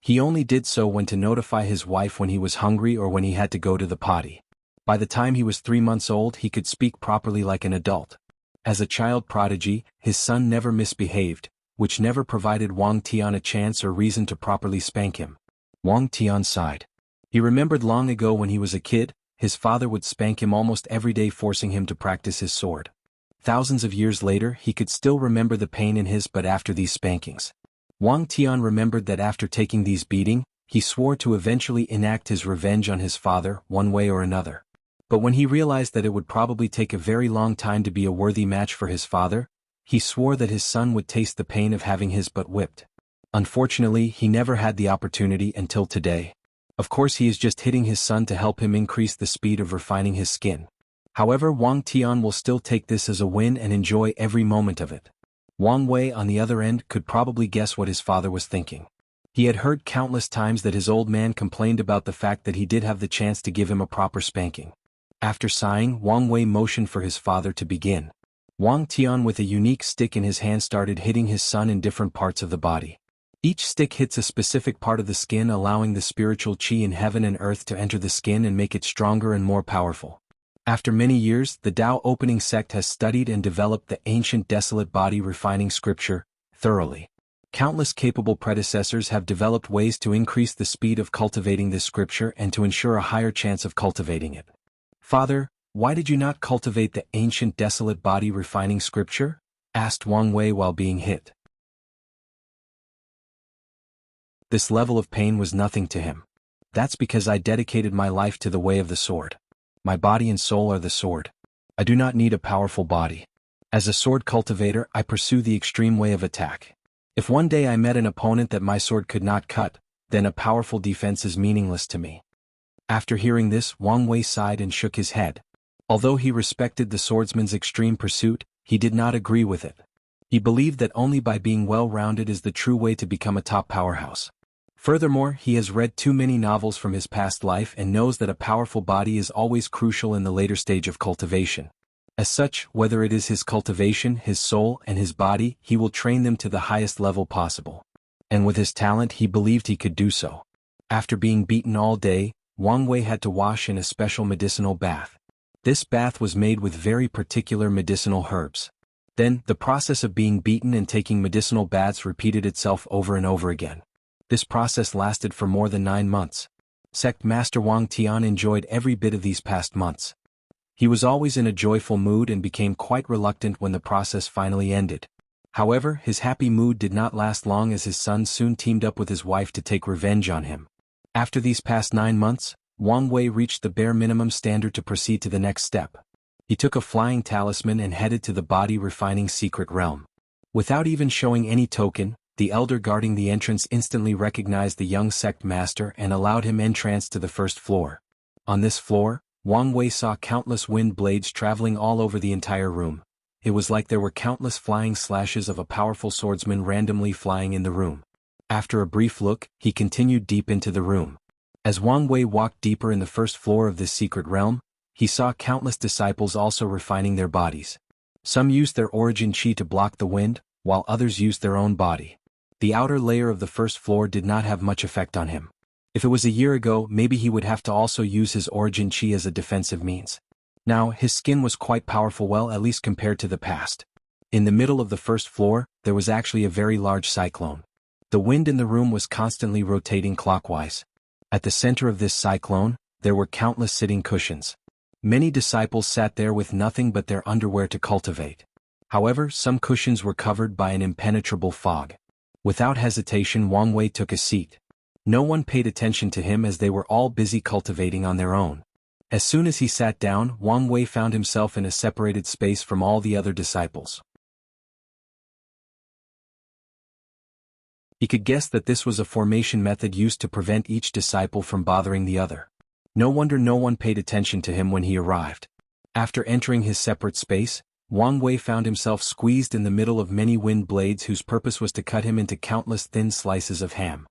He only did so when to notify his wife when he was hungry or when he had to go to the potty. By the time he was 3 months old he could speak properly like an adult. As a child prodigy, his son never misbehaved, which never provided Wang Tian a chance or reason to properly spank him. Wang Tian sighed. He remembered long ago when he was a kid, his father would spank him almost every day forcing him to practice his sword. Thousands of years later he could still remember the pain in his butt after these spankings. Wang Tian remembered that after taking these beating, he swore to eventually enact his revenge on his father, one way or another. But when he realized that it would probably take a very long time to be a worthy match for his father, he swore that his son would taste the pain of having his butt whipped. Unfortunately, he never had the opportunity until today. Of course, he is just hitting his son to help him increase the speed of refining his skin. However, Wang Tian will still take this as a win and enjoy every moment of it. Wang Wei, on the other end, could probably guess what his father was thinking. He had heard countless times that his old man complained about the fact that he did have the chance to give him a proper spanking. After sighing, Wang Wei motioned for his father to begin. Wang Tian, with a unique stick in his hand, started hitting his son in different parts of the body. Each stick hits a specific part of the skin, allowing the spiritual qi in heaven and earth to enter the skin and make it stronger and more powerful. After many years, the Tao opening sect has studied and developed the ancient desolate body refining scripture thoroughly. Countless capable predecessors have developed ways to increase the speed of cultivating this scripture and to ensure a higher chance of cultivating it. Father, why did you not cultivate the ancient desolate body refining scripture? Asked Wang Wei while being hit. This level of pain was nothing to him. That's because I dedicated my life to the way of the sword. My body and soul are the sword. I do not need a powerful body. As a sword cultivator, I pursue the extreme way of attack. If one day I met an opponent that my sword could not cut, then a powerful defense is meaningless to me. After hearing this, Wang Wei sighed and shook his head. Although he respected the swordsman's extreme pursuit, he did not agree with it. He believed that only by being well-rounded is the true way to become a top powerhouse. Furthermore, he has read too many novels from his past life and knows that a powerful body is always crucial in the later stage of cultivation. As such, whether it is his cultivation, his soul, and his body, he will train them to the highest level possible. And with his talent, he believed he could do so. After being beaten all day, Wang Wei had to wash in a special medicinal bath. This bath was made with very particular medicinal herbs. Then, the process of being beaten and taking medicinal baths repeated itself over and over again. This process lasted for more than 9 months. Sect Master Wang Tian enjoyed every bit of these past months. He was always in a joyful mood and became quite reluctant when the process finally ended. However, his happy mood did not last long, as his son soon teamed up with his wife to take revenge on him. After these past 9 months, Wang Wei reached the bare minimum standard to proceed to the next step. He took a flying talisman and headed to the body refining secret realm. Without even showing any token, the elder guarding the entrance instantly recognized the young sect master and allowed him entrance to the first floor. On this floor, Wang Wei saw countless wind blades traveling all over the entire room. It was like there were countless flying slashes of a powerful swordsman randomly flying in the room. After a brief look, he continued deep into the room. As Wang Wei walked deeper in the first floor of this secret realm, he saw countless disciples also refining their bodies. Some used their origin chi to block the wind, while others used their own body. The outer layer of the first floor did not have much effect on him. If it was a year ago, maybe he would have to also use his origin chi as a defensive means. Now, his skin was quite powerful, well, at least compared to the past. In the middle of the first floor, there was actually a very large cyclone. The wind in the room was constantly rotating clockwise. At the center of this cyclone, there were countless sitting cushions. Many disciples sat there with nothing but their underwear to cultivate. However, some cushions were covered by an impenetrable fog. Without hesitation, Wang Wei took a seat. No one paid attention to him as they were all busy cultivating on their own. As soon as he sat down, Wang Wei found himself in a separated space from all the other disciples. He could guess that this was a formation method used to prevent each disciple from bothering the other. No wonder no one paid attention to him when he arrived. After entering his separate space, Wang Wei found himself squeezed in the middle of many wind blades whose purpose was to cut him into countless thin slices of ham.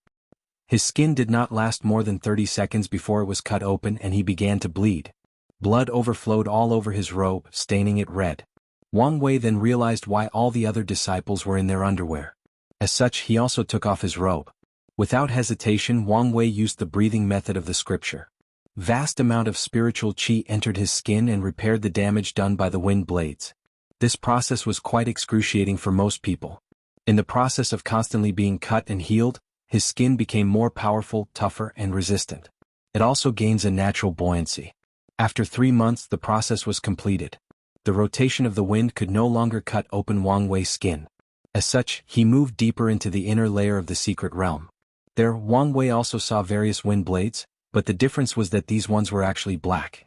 His skin did not last more than 30 seconds before it was cut open and he began to bleed. Blood overflowed all over his robe, staining it red. Wang Wei then realized why all the other disciples were in their underwear. As such, he also took off his robe. Without hesitation, Wang Wei used the breathing method of the scripture. Vast amount of spiritual qi entered his skin and repaired the damage done by the wind blades. This process was quite excruciating for most people. In the process of constantly being cut and healed, his skin became more powerful, tougher, and resistant. It also gains a natural buoyancy. After 3 months, the process was completed. The rotation of the wind could no longer cut open Wang Wei's skin. As such, he moved deeper into the inner layer of the secret realm. There, Wang Wei also saw various wind blades, but the difference was that these ones were actually black.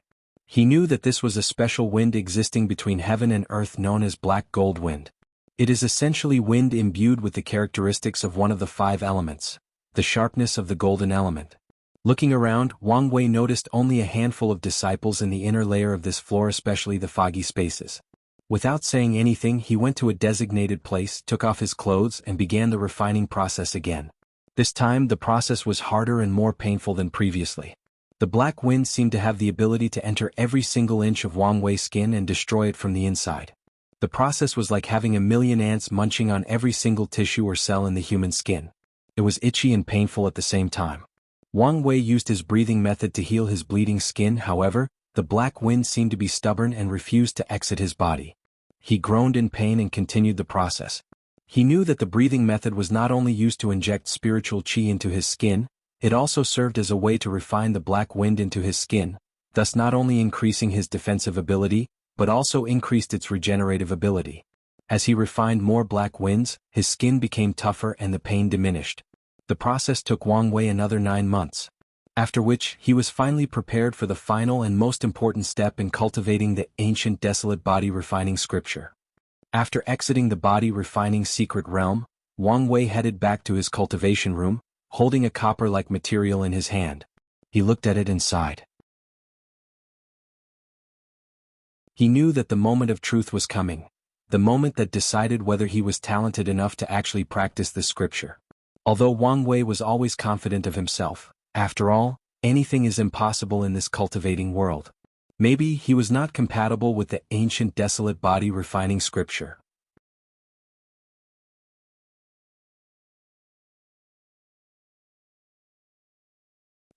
He knew that this was a special wind existing between heaven and earth known as black gold wind. It is essentially wind imbued with the characteristics of one of the 5 elements, the sharpness of the golden element. Looking around, Wang Wei noticed only a handful of disciples in the inner layer of this floor, especially the foggy spaces. Without saying anything, he went to a designated place, took off his clothes, and began the refining process again. This time, the process was harder and more painful than previously. The black wind seemed to have the ability to enter every single inch of Wang Wei's skin and destroy it from the inside. The process was like having a million ants munching on every single tissue or cell in the human skin. It was itchy and painful at the same time. Wang Wei used his breathing method to heal his bleeding skin. However, the black wind seemed to be stubborn and refused to exit his body. He groaned in pain and continued the process. He knew that the breathing method was not only used to inject spiritual qi into his skin, it also served as a way to refine the black wind into his skin, thus not only increasing his defensive ability, but also increased its regenerative ability. As he refined more black winds, his skin became tougher and the pain diminished. The process took Wang Wei another 9 months. After which, he was finally prepared for the final and most important step in cultivating the ancient desolate body refining scripture. After exiting the body refining secret realm, Wang Wei headed back to his cultivation room, holding a copper-like material in his hand. He looked at it and sighed. He knew that the moment of truth was coming, the moment that decided whether he was talented enough to actually practice the scripture. Although Wang Wei was always confident of himself, after all, anything is impossible in this cultivating world. Maybe he was not compatible with the ancient desolate body refining scripture.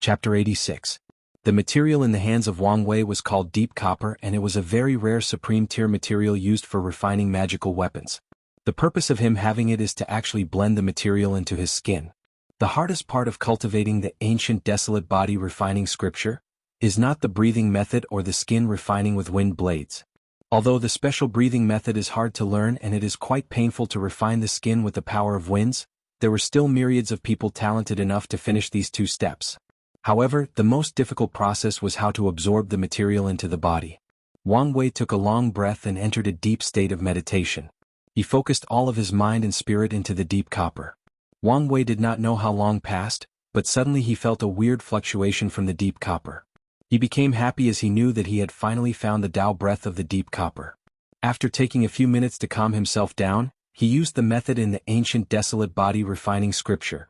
Chapter 86. The material in the hands of Wang Wei was called deep copper, and it was a very rare supreme tier material used for refining magical weapons. The purpose of him having it is to actually blend the material into his skin. The hardest part of cultivating the ancient desolate body refining scripture is not the breathing method or the skin refining with wind blades. Although the special breathing method is hard to learn and it is quite painful to refine the skin with the power of winds, there were still myriads of people talented enough to finish these 2 steps. However, the most difficult process was how to absorb the material into the body. Wang Wei took a long breath and entered a deep state of meditation. He focused all of his mind and spirit into the deep copper. Wang Wei did not know how long passed, but suddenly he felt a weird fluctuation from the deep copper. He became happy as he knew that he had finally found the Tao breath of the deep copper. After taking a few minutes to calm himself down, he used the method in the ancient desolate body refining scripture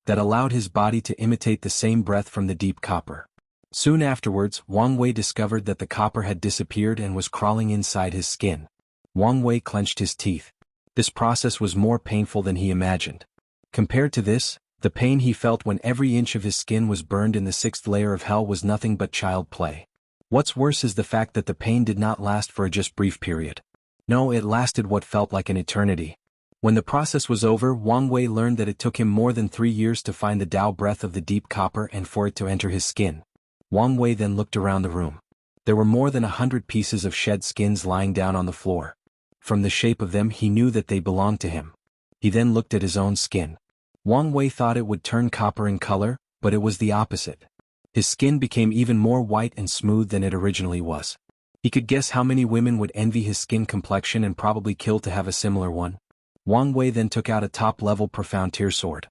that allowed his body to imitate the same breath from the deep copper. Soon afterwards, Wang Wei discovered that the copper had disappeared and was crawling inside his skin. Wang Wei clenched his teeth. This process was more painful than he imagined. Compared to this, the pain he felt when every inch of his skin was burned in the 6th layer of hell was nothing but child play. What's worse is the fact that the pain did not last for a just brief period. No, it lasted what felt like an eternity. When the process was over, Wang Wei learned that it took him more than 3 years to find the Tao breath of the deep copper and for it to enter his skin. Wang Wei then looked around the room. There were more than 100 pieces of shed skins lying down on the floor. From the shape of them, he knew that they belonged to him. He then looked at his own skin. Wang Wei thought it would turn copper in color, but it was the opposite. His skin became even more white and smooth than it originally was. He could guess how many women would envy his skin complexion and probably kill to have a similar one. Wang Wei then took out a top-level profound tier sword.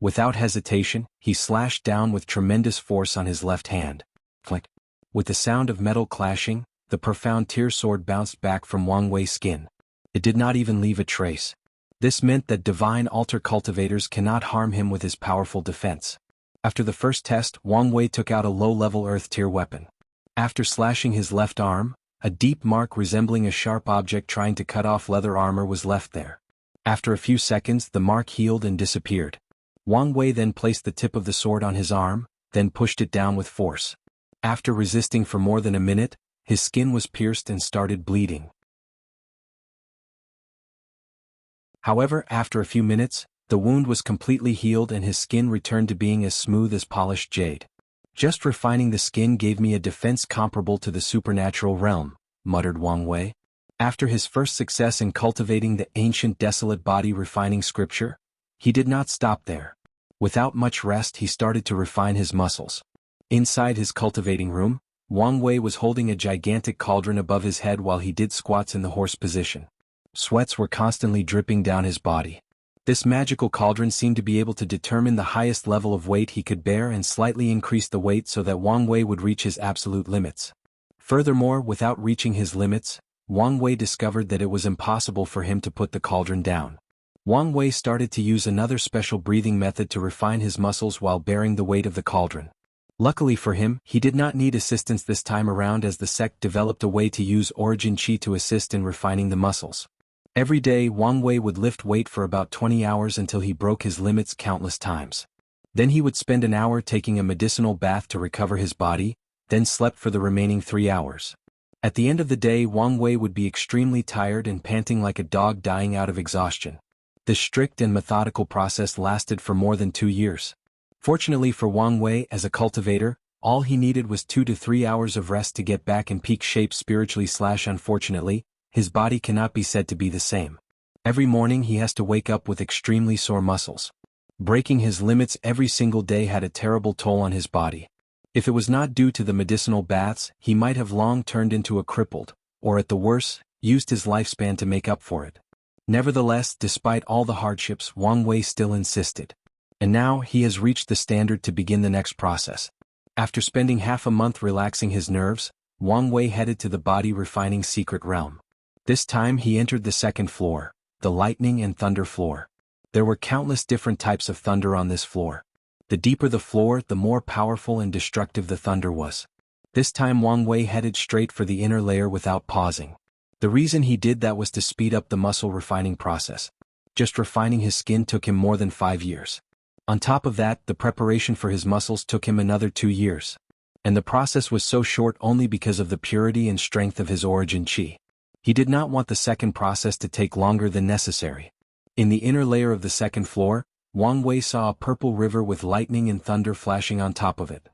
Without hesitation, he slashed down with tremendous force on his left hand. Click. With the sound of metal clashing, the profound tier sword bounced back from Wang Wei's skin. It did not even leave a trace. This meant that divine altar cultivators cannot harm him with his powerful defense. After the first test, Wang Wei took out a low-level earth tier weapon. After slashing his left arm, a deep mark resembling a sharp object trying to cut off leather armor was left there. After a few seconds, the mark healed and disappeared. Wang Wei then placed the tip of the sword on his arm, then pushed it down with force. After resisting for more than a minute, his skin was pierced and started bleeding. However, after a few minutes, the wound was completely healed and his skin returned to being as smooth as polished jade. Just refining the skin gave me a defense comparable to the supernatural realm, muttered Wang Wei. After his first success in cultivating the ancient desolate body refining scripture, he did not stop there. Without much rest, he started to refine his muscles. Inside his cultivating room, Wang Wei was holding a gigantic cauldron above his head while he did squats in the horse position. Sweats were constantly dripping down his body. This magical cauldron seemed to be able to determine the highest level of weight he could bear and slightly increase the weight so that Wang Wei would reach his absolute limits. Furthermore, without reaching his limits, Wang Wei discovered that it was impossible for him to put the cauldron down. Wang Wei started to use another special breathing method to refine his muscles while bearing the weight of the cauldron. Luckily for him, he did not need assistance this time around as the sect developed a way to use origin qi to assist in refining the muscles. Every day Wang Wei would lift weight for about 20 hours until he broke his limits countless times. Then he would spend an hour taking a medicinal bath to recover his body, then slept for the remaining 3 hours. At the end of the day Wang Wei would be extremely tired and panting like a dog dying out of exhaustion. This strict and methodical process lasted for more than 2 years. Fortunately for Wang Wei as a cultivator, all he needed was 2 to 3 hours of rest to get back in peak shape spiritually. Unfortunately, his body cannot be said to be the same. Every morning he has to wake up with extremely sore muscles. Breaking his limits every single day had a terrible toll on his body. If it was not due to the medicinal baths, he might have long turned into a crippled, or at the worst, used his lifespan to make up for it. Nevertheless, despite all the hardships, Wang Wei still insisted. And now he has reached the standard to begin the next process. After spending half a month relaxing his nerves, Wang Wei headed to the body refining secret realm. This time he entered the second floor, the lightning and thunder floor. There were countless different types of thunder on this floor. The deeper the floor, the more powerful and destructive the thunder was. This time Wang Wei headed straight for the inner layer without pausing. The reason he did that was to speed up the muscle refining process. Just refining his skin took him more than 5 years. On top of that, the preparation for his muscles took him another 2 years. And the process was so short only because of the purity and strength of his origin qi. He did not want the second process to take longer than necessary. In the inner layer of the second floor, Wang Wei saw a purple river with lightning and thunder flashing on top of it.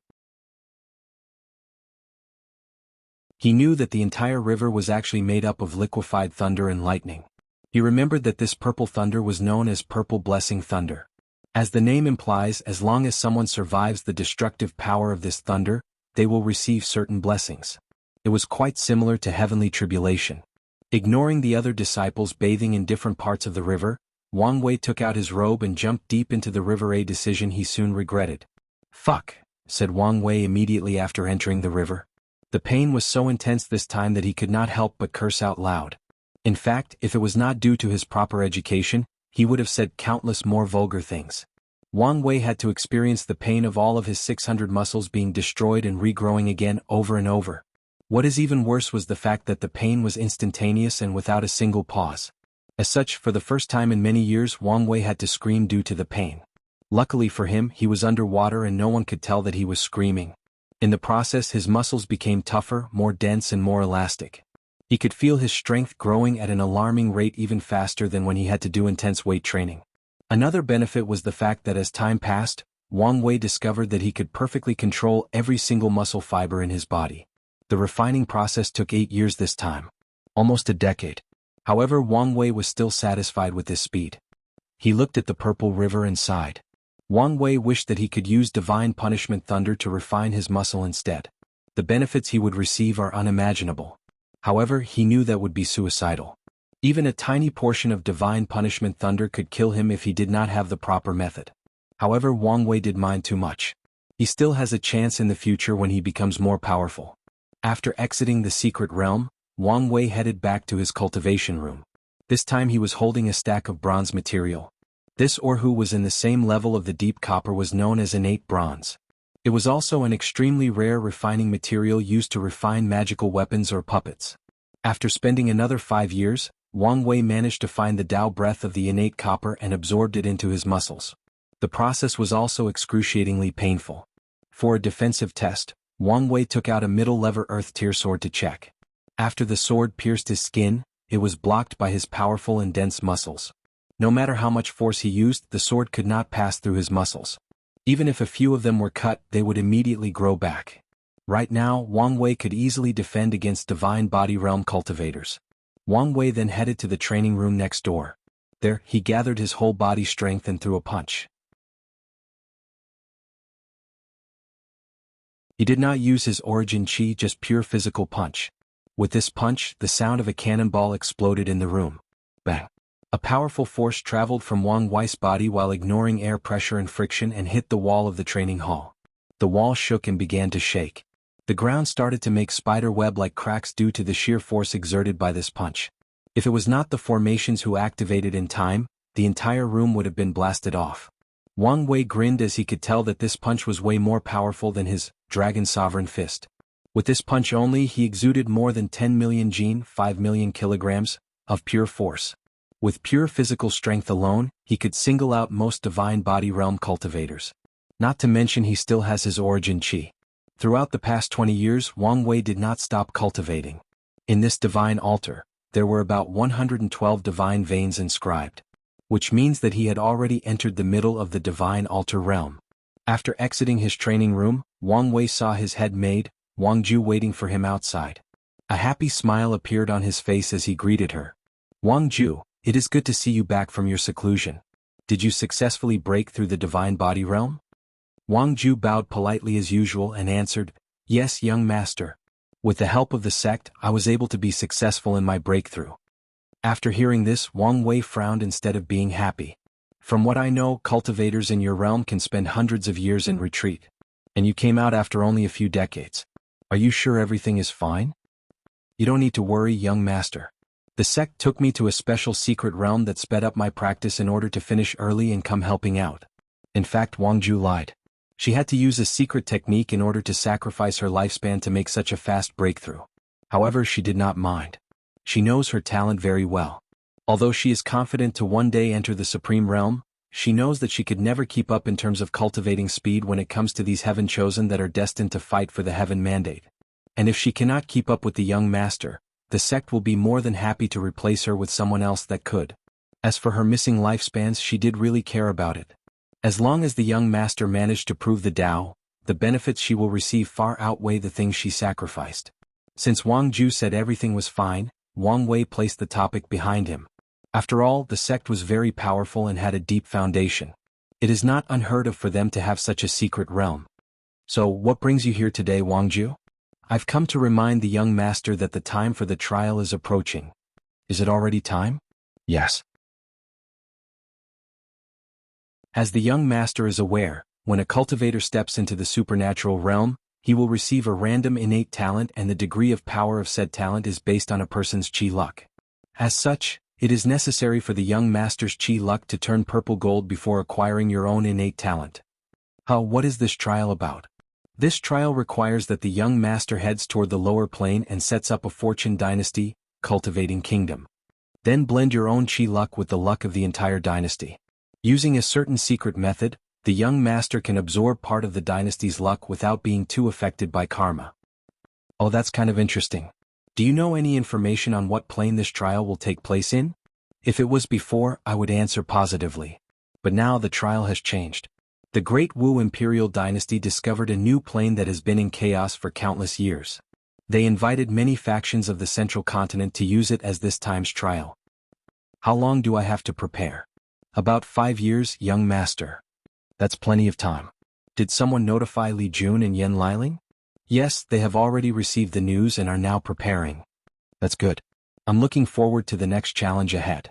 He knew that the entire river was actually made up of liquefied thunder and lightning. He remembered that this purple thunder was known as purple blessing thunder. As the name implies, as long as someone survives the destructive power of this thunder, they will receive certain blessings. It was quite similar to heavenly tribulation. Ignoring the other disciples bathing in different parts of the river, Wang Wei took out his robe and jumped deep into the river, a decision he soon regretted. "Fuck," said Wang Wei immediately after entering the river. The pain was so intense this time that he could not help but curse out loud. In fact, if it was not due to his proper education, he would have said countless more vulgar things. Wang Wei had to experience the pain of all of his 600 muscles being destroyed and regrowing again over and over. What is even worse was the fact that the pain was instantaneous and without a single pause. As such, for the first time in many years Wang Wei had to scream due to the pain. Luckily for him, he was underwater and no one could tell that he was screaming. In the process his muscles became tougher, more dense and more elastic. He could feel his strength growing at an alarming rate, even faster than when he had to do intense weight training. Another benefit was the fact that as time passed, Wang Wei discovered that he could perfectly control every single muscle fiber in his body. The refining process took 8 years this time. Almost a decade. However, Wang Wei was still satisfied with his speed. He looked at the purple river and sighed. Wang Wei wished that he could use divine punishment thunder to refine his muscle instead. The benefits he would receive are unimaginable. However, he knew that would be suicidal. Even a tiny portion of divine punishment thunder could kill him if he did not have the proper method. However, Wang Wei did mind too much. He still has a chance in the future when he becomes more powerful. After exiting the secret realm, Wang Wei headed back to his cultivation room. This time he was holding a stack of bronze material. This ore, who was in the same level of the deep copper, was known as innate bronze. It was also an extremely rare refining material used to refine magical weapons or puppets. After spending another 5 years, Wang Wei managed to find the Tao breath of the innate copper and absorbed it into his muscles. The process was also excruciatingly painful. For a defensive test, Wang Wei took out a middle-level earth-tier sword to check. After the sword pierced his skin, it was blocked by his powerful and dense muscles. No matter how much force he used, the sword could not pass through his muscles. Even if a few of them were cut, they would immediately grow back. Right now, Wang Wei could easily defend against divine body realm cultivators. Wang Wei then headed to the training room next door. There, he gathered his whole body strength and threw a punch. He did not use his origin qi, just pure physical punch. With this punch, the sound of a cannonball exploded in the room. Bang! A powerful force traveled from Wang Wei's body while ignoring air pressure and friction and hit the wall of the training hall. The wall shook and began to shake. The ground started to make spider web-like cracks due to the sheer force exerted by this punch. If it was not the formations who activated in time, the entire room would have been blasted off. Wang Wei grinned as he could tell that this punch was way more powerful than his Dragon Sovereign Fist. With this punch only, he exuded more than 10 million Jin, 5 million kilograms, of pure force. With pure physical strength alone, he could single out most divine body realm cultivators. Not to mention he still has his origin chi. Throughout the past 20 years, Wang Wei did not stop cultivating. In this divine altar, there were about 112 divine veins inscribed, which means that he had already entered the middle of the divine altar realm. After exiting his training room, Wang Wei saw his head maid, Wang Ju, waiting for him outside. A happy smile appeared on his face as he greeted her. Wang Ju, it is good to see you back from your seclusion. Did you successfully break through the divine body realm? Wang Ju bowed politely as usual and answered, Yes, young master. With the help of the sect, I was able to be successful in my breakthrough. After hearing this, Wang Wei frowned instead of being happy. From what I know, cultivators in your realm can spend hundreds of years in retreat. And you came out after only a few decades. Are you sure everything is fine? You don't need to worry, young master. The sect took me to a special secret realm that sped up my practice in order to finish early and come helping out. In fact, Wang Ju lied. She had to use a secret technique in order to sacrifice her lifespan to make such a fast breakthrough. However, she did not mind. She knows her talent very well. Although she is confident to one day enter the Supreme Realm, she knows that she could never keep up in terms of cultivating speed when it comes to these heaven chosen that are destined to fight for the heaven mandate. And if she cannot keep up with the young master, the sect will be more than happy to replace her with someone else that could. As for her missing lifespans, she did really care about it. As long as the young master managed to prove the Tao, the benefits she will receive far outweigh the things she sacrificed. Since Wang Ju said everything was fine, Wang Wei placed the topic behind him. After all, the sect was very powerful and had a deep foundation. It is not unheard of for them to have such a secret realm. So, what brings you here today, Wang Ju? I've come to remind the young master that the time for the trial is approaching. Is it already time? Yes. As the young master is aware, when a cultivator steps into the supernatural realm, he will receive a random innate talent, and the degree of power of said talent is based on a person's chi luck. As such, it is necessary for the young master's chi luck to turn purple gold before acquiring your own innate talent. What is this trial about? This trial requires that the young master heads toward the lower plane and sets up a fortune dynasty, cultivating kingdom. Then blend your own chi luck with the luck of the entire dynasty. Using a certain secret method, the young master can absorb part of the dynasty's luck without being too affected by karma. Oh, that's kind of interesting. Do you know any information on what plane this trial will take place in? If it was before, I would answer positively. But now the trial has changed. The Great Wu Imperial Dynasty discovered a new plane that has been in chaos for countless years. They invited many factions of the central continent to use it as this time's trial. How long do I have to prepare? About 5 years, young master. That's plenty of time. Did someone notify Li Jun and Yan Liling? Yes, they have already received the news and are now preparing. That's good. I'm looking forward to the next challenge ahead.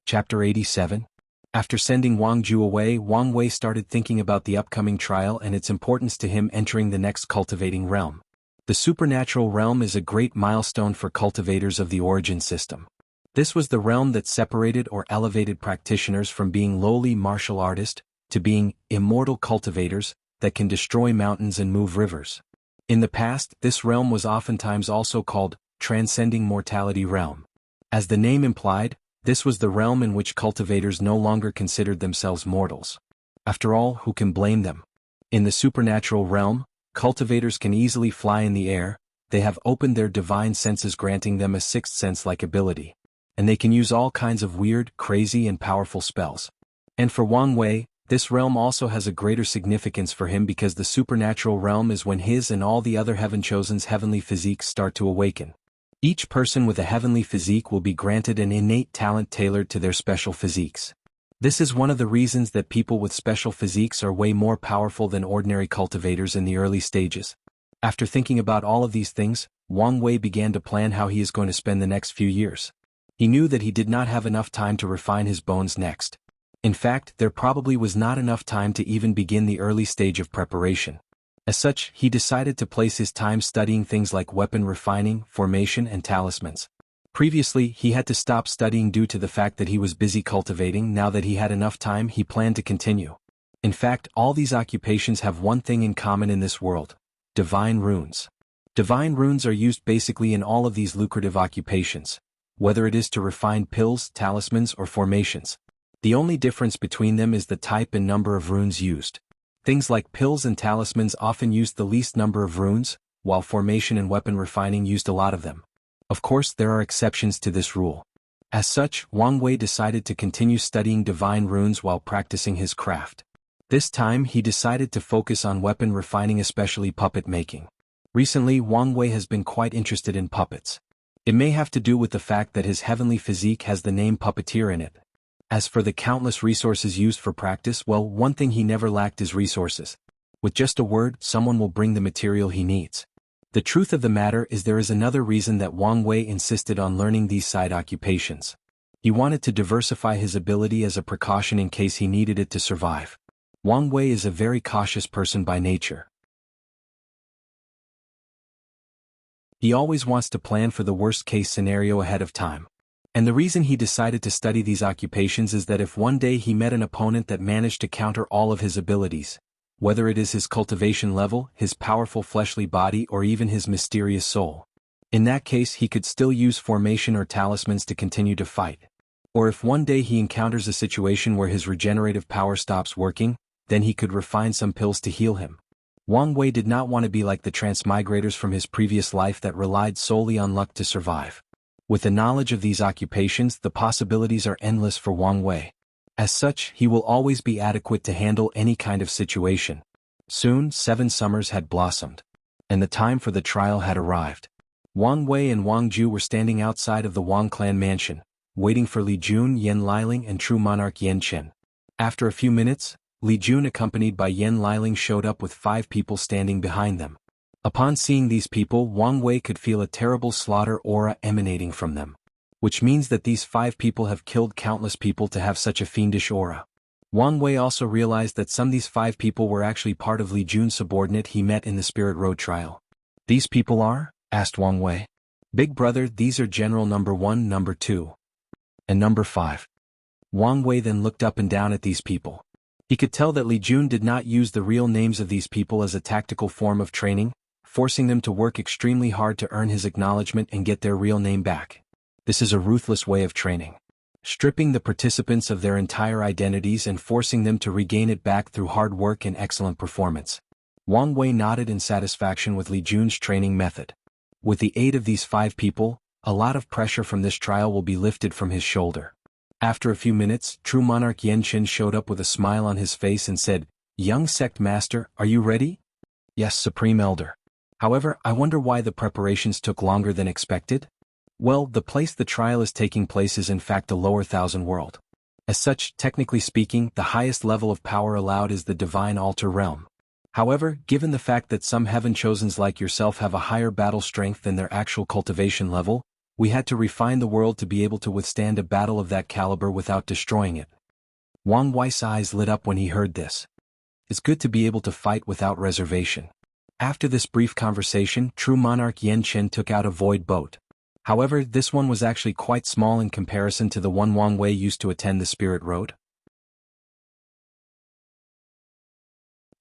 Chapter 87. After sending Wang Ju away, Wang Wei started thinking about the upcoming trial and its importance to him entering the next cultivating realm. The supernatural realm is a great milestone for cultivators of the origin system. This was the realm that separated or elevated practitioners from being lowly martial artists to being immortal cultivators that can destroy mountains and move rivers. In the past, this realm was oftentimes also called transcending mortality realm. As the name implied, this was the realm in which cultivators no longer considered themselves mortals. After all, who can blame them? In the supernatural realm, cultivators can easily fly in the air, they have opened their divine senses granting them a sixth sense-like ability. And they can use all kinds of weird, crazy and powerful spells. And for Wang Wei, this realm also has a greater significance for him because the supernatural realm is when his and all the other heaven chosen's heavenly physiques start to awaken. Each person with a heavenly physique will be granted an innate talent tailored to their special physiques. This is one of the reasons that people with special physiques are way more powerful than ordinary cultivators in the early stages. After thinking about all of these things, Wang Wei began to plan how he is going to spend the next few years. He knew that he did not have enough time to refine his bones next. In fact, there probably was not enough time to even begin the early stage of preparation. As such, he decided to place his time studying things like weapon refining, formation and talismans. Previously, he had to stop studying due to the fact that he was busy cultivating. Now that he had enough time, he planned to continue. In fact, all these occupations have one thing in common in this world: divine runes. Divine runes are used basically in all of these lucrative occupations, whether it is to refine pills, talismans or formations. The only difference between them is the type and number of runes used. Things like pills and talismans often used the least number of runes, while formation and weapon refining used a lot of them. Of course, there are exceptions to this rule. As such, Wang Wei decided to continue studying divine runes while practicing his craft. This time he decided to focus on weapon refining, especially puppet making. Recently, Wang Wei has been quite interested in puppets. It may have to do with the fact that his heavenly physique has the name puppeteer in it. As for the countless resources used for practice, well, one thing he never lacked is resources. With just a word, someone will bring the material he needs. The truth of the matter is there is another reason that Wang Wei insisted on learning these side occupations. He wanted to diversify his ability as a precaution in case he needed it to survive. Wang Wei is a very cautious person by nature. He always wants to plan for the worst-case scenario ahead of time. And the reason he decided to study these occupations is that if one day he met an opponent that managed to counter all of his abilities, whether it is his cultivation level, his powerful fleshly body or even his mysterious soul, in that case he could still use formation or talismans to continue to fight. Or if one day he encounters a situation where his regenerative power stops working, then he could refine some pills to heal him. Wang Wei did not want to be like the transmigrators from his previous life that relied solely on luck to survive. With the knowledge of these occupations, the possibilities are endless for Wang Wei. As such, he will always be adequate to handle any kind of situation. Soon, 7 summers had blossomed, and the time for the trial had arrived. Wang Wei and Wang Ju were standing outside of the Wang clan mansion, waiting for Li Jun, Yan Liling and true monarch Yan Chen. After a few minutes, Li Jun accompanied by Yan Liling showed up with 5 people standing behind them. Upon seeing these people, Wang Wei could feel a terrible slaughter aura emanating from them. Which means that these 5 people have killed countless people to have such a fiendish aura. Wang Wei also realized that some of these 5 people were actually part of Li Jun's subordinate he met in the Spirit Road trial. "These people are?" asked Wang Wei. "Big brother, these are General number 1, number 2, and number 5. Wang Wei then looked up and down at these people. He could tell that Li Jun did not use the real names of these people as a tactical form of training, forcing them to work extremely hard to earn his acknowledgement and get their real name back. This is a ruthless way of training, stripping the participants of their entire identities and forcing them to regain it back through hard work and excellent performance. Wang Wei nodded in satisfaction with Li Jun's training method. With the aid of these 5 people, a lot of pressure from this trial will be lifted from his shoulder. After a few minutes, true monarch Yan Chen showed up with a smile on his face and said, "Young sect master, are you ready?" "Yes, Supreme Elder. However, I wonder why the preparations took longer than expected?" "Well, the place the trial is taking place is in fact a lower thousand world. As such, technically speaking, the highest level of power allowed is the divine altar realm. However, given the fact that some heaven chosens like yourself have a higher battle strength than their actual cultivation level, we had to refine the world to be able to withstand a battle of that caliber without destroying it." Wang Wei's eyes lit up when he heard this. It's good to be able to fight without reservation. After this brief conversation, true monarch Yan Chen took out a void boat. However, this one was actually quite small in comparison to the one Wang Wei used to attend the Spirit Road.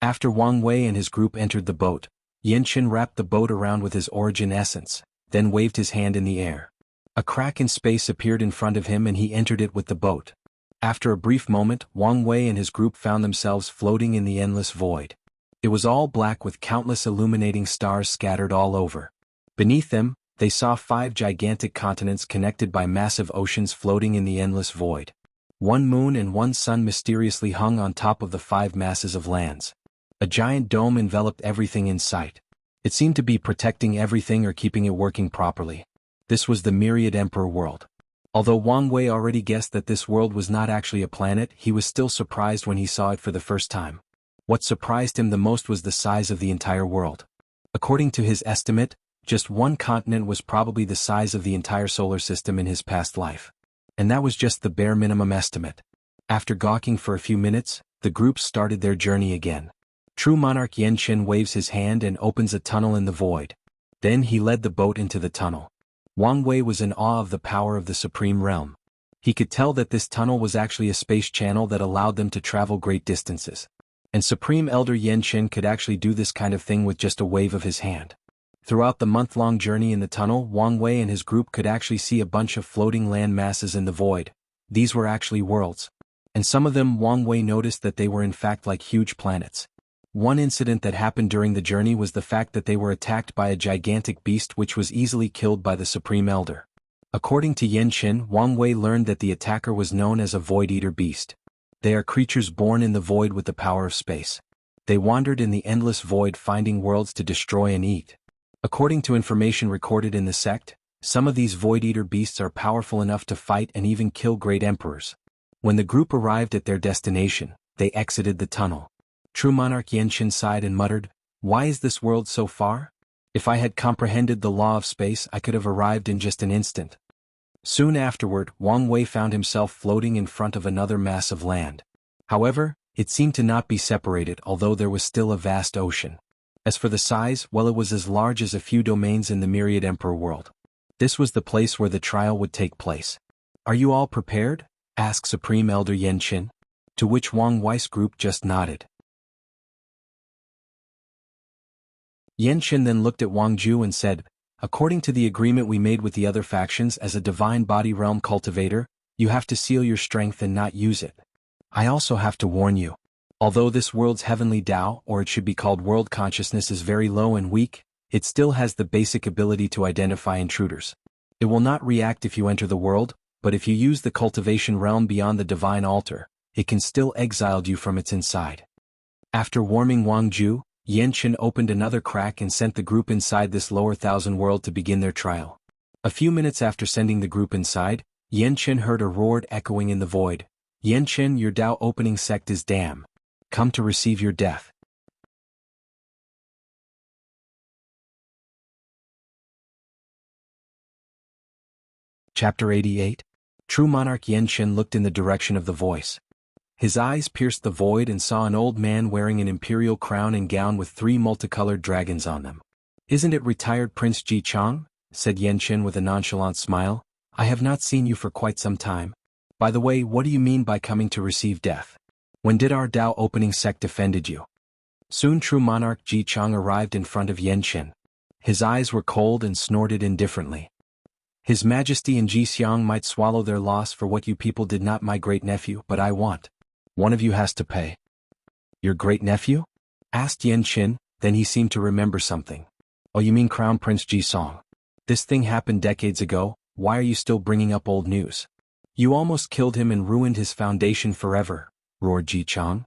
After Wang Wei and his group entered the boat, Yan Chen wrapped the boat around with his origin essence, then waved his hand in the air. A crack in space appeared in front of him and he entered it with the boat. After a brief moment, Wang Wei and his group found themselves floating in the endless void. It was all black with countless illuminating stars scattered all over. Beneath them, they saw 5 gigantic continents connected by massive oceans floating in the endless void. 1 moon and 1 sun mysteriously hung on top of the 5 masses of lands. A giant dome enveloped everything in sight. It seemed to be protecting everything or keeping it working properly. This was the Myriad Emperor world. Although Wang Wei already guessed that this world was not actually a planet, he was still surprised when he saw it for the first time. What surprised him the most was the size of the entire world. According to his estimate, just one continent was probably the size of the entire solar system in his past life. And that was just the bare minimum estimate. After gawking for a few minutes, the group started their journey again. True Monarch Yan Qin waves his hand and opens a tunnel in the void. Then he led the boat into the tunnel. Wang Wei was in awe of the power of the Supreme Realm. He could tell that this tunnel was actually a space channel that allowed them to travel great distances. And Supreme Elder Yan Qin could actually do this kind of thing with just a wave of his hand. Throughout the month-long journey in the tunnel, Wang Wei and his group could actually see a bunch of floating land masses in the void. These were actually worlds. And some of them Wang Wei noticed that they were in fact like huge planets. One incident that happened during the journey was the fact that they were attacked by a gigantic beast which was easily killed by the Supreme Elder. According to Yan Qin, Wang Wei learned that the attacker was known as a Void-Eater beast. They are creatures born in the void with the power of space. They wandered in the endless void finding worlds to destroy and eat. According to information recorded in the sect, some of these Void-Eater beasts are powerful enough to fight and even kill great emperors. When the group arrived at their destination, they exited the tunnel. True Monarch Yan Qin sighed and muttered, "Why is this world so far? If I had comprehended the law of space, I could have arrived in just an instant." Soon afterward, Wang Wei found himself floating in front of another mass of land. However, it seemed to not be separated, although there was still a vast ocean. As for the size, well, it was as large as a few domains in the Myriad Emperor world. This was the place where the trial would take place. "Are you all prepared?" asked Supreme Elder Yan Qin. To which Wang Wei's group just nodded. Yan Qin then looked at Wang Ju and said, "According to the agreement we made with the other factions as a divine body realm cultivator, you have to seal your strength and not use it. I also have to warn you. Although this world's heavenly Tao, or it should be called world consciousness, is very low and weak, it still has the basic ability to identify intruders. It will not react if you enter the world, but if you use the cultivation realm beyond the divine altar, it can still exile you from its inside." After warming Wang Ju, Yan Qin opened another crack and sent the group inside this lower thousand world to begin their trial. A few minutes after sending the group inside, Yan Qin heard a roar echoing in the void. "Yan Qin, your Tao opening sect is damn. Come to receive your death." Chapter 88. True Monarch Yan Qin looked in the direction of the voice. His eyes pierced the void and saw an old man wearing an imperial crown and gown with 3 multicolored dragons on them. "Isn't it retired Prince Ji Chang?" said Yan Qin with a nonchalant smile. "I have not seen you for quite some time. By the way, what do you mean by coming to receive death? When did our Tao opening sect defended you?" Soon True Monarch Ji Chang arrived in front of Yan Qin. His eyes were cold and snorted indifferently. "His Majesty and Ji Xiang might swallow their loss for what you people did not, my great-nephew, but I want. One of you has to pay." "Your great-nephew?" asked Yan Qin, then he seemed to remember something. "Oh, you mean Crown Prince Ji Song. This thing happened decades ago, why are you still bringing up old news? You almost killed him and ruined his foundation forever," roared Ji Chang.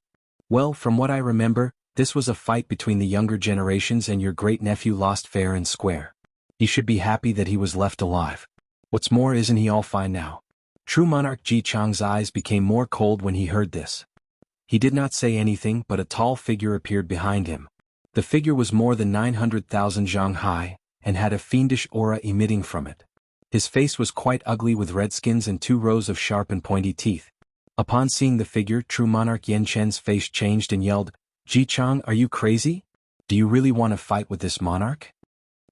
"Well, from what I remember, this was a fight between the younger generations and your great-nephew lost fair and square. He should be happy that he was left alive. What's more, isn't he all fine now?" True Monarch Ji Chang's eyes became more cold when he heard this. He did not say anything, but a tall figure appeared behind him. The figure was more than 900,000 zhang high, and had a fiendish aura emitting from it. His face was quite ugly with red skins and 2 rows of sharp and pointy teeth. Upon seeing the figure, True Monarch Yan Qin's face changed and yelled, "Ji Chang, are you crazy? Do you really want to fight with this monarch?"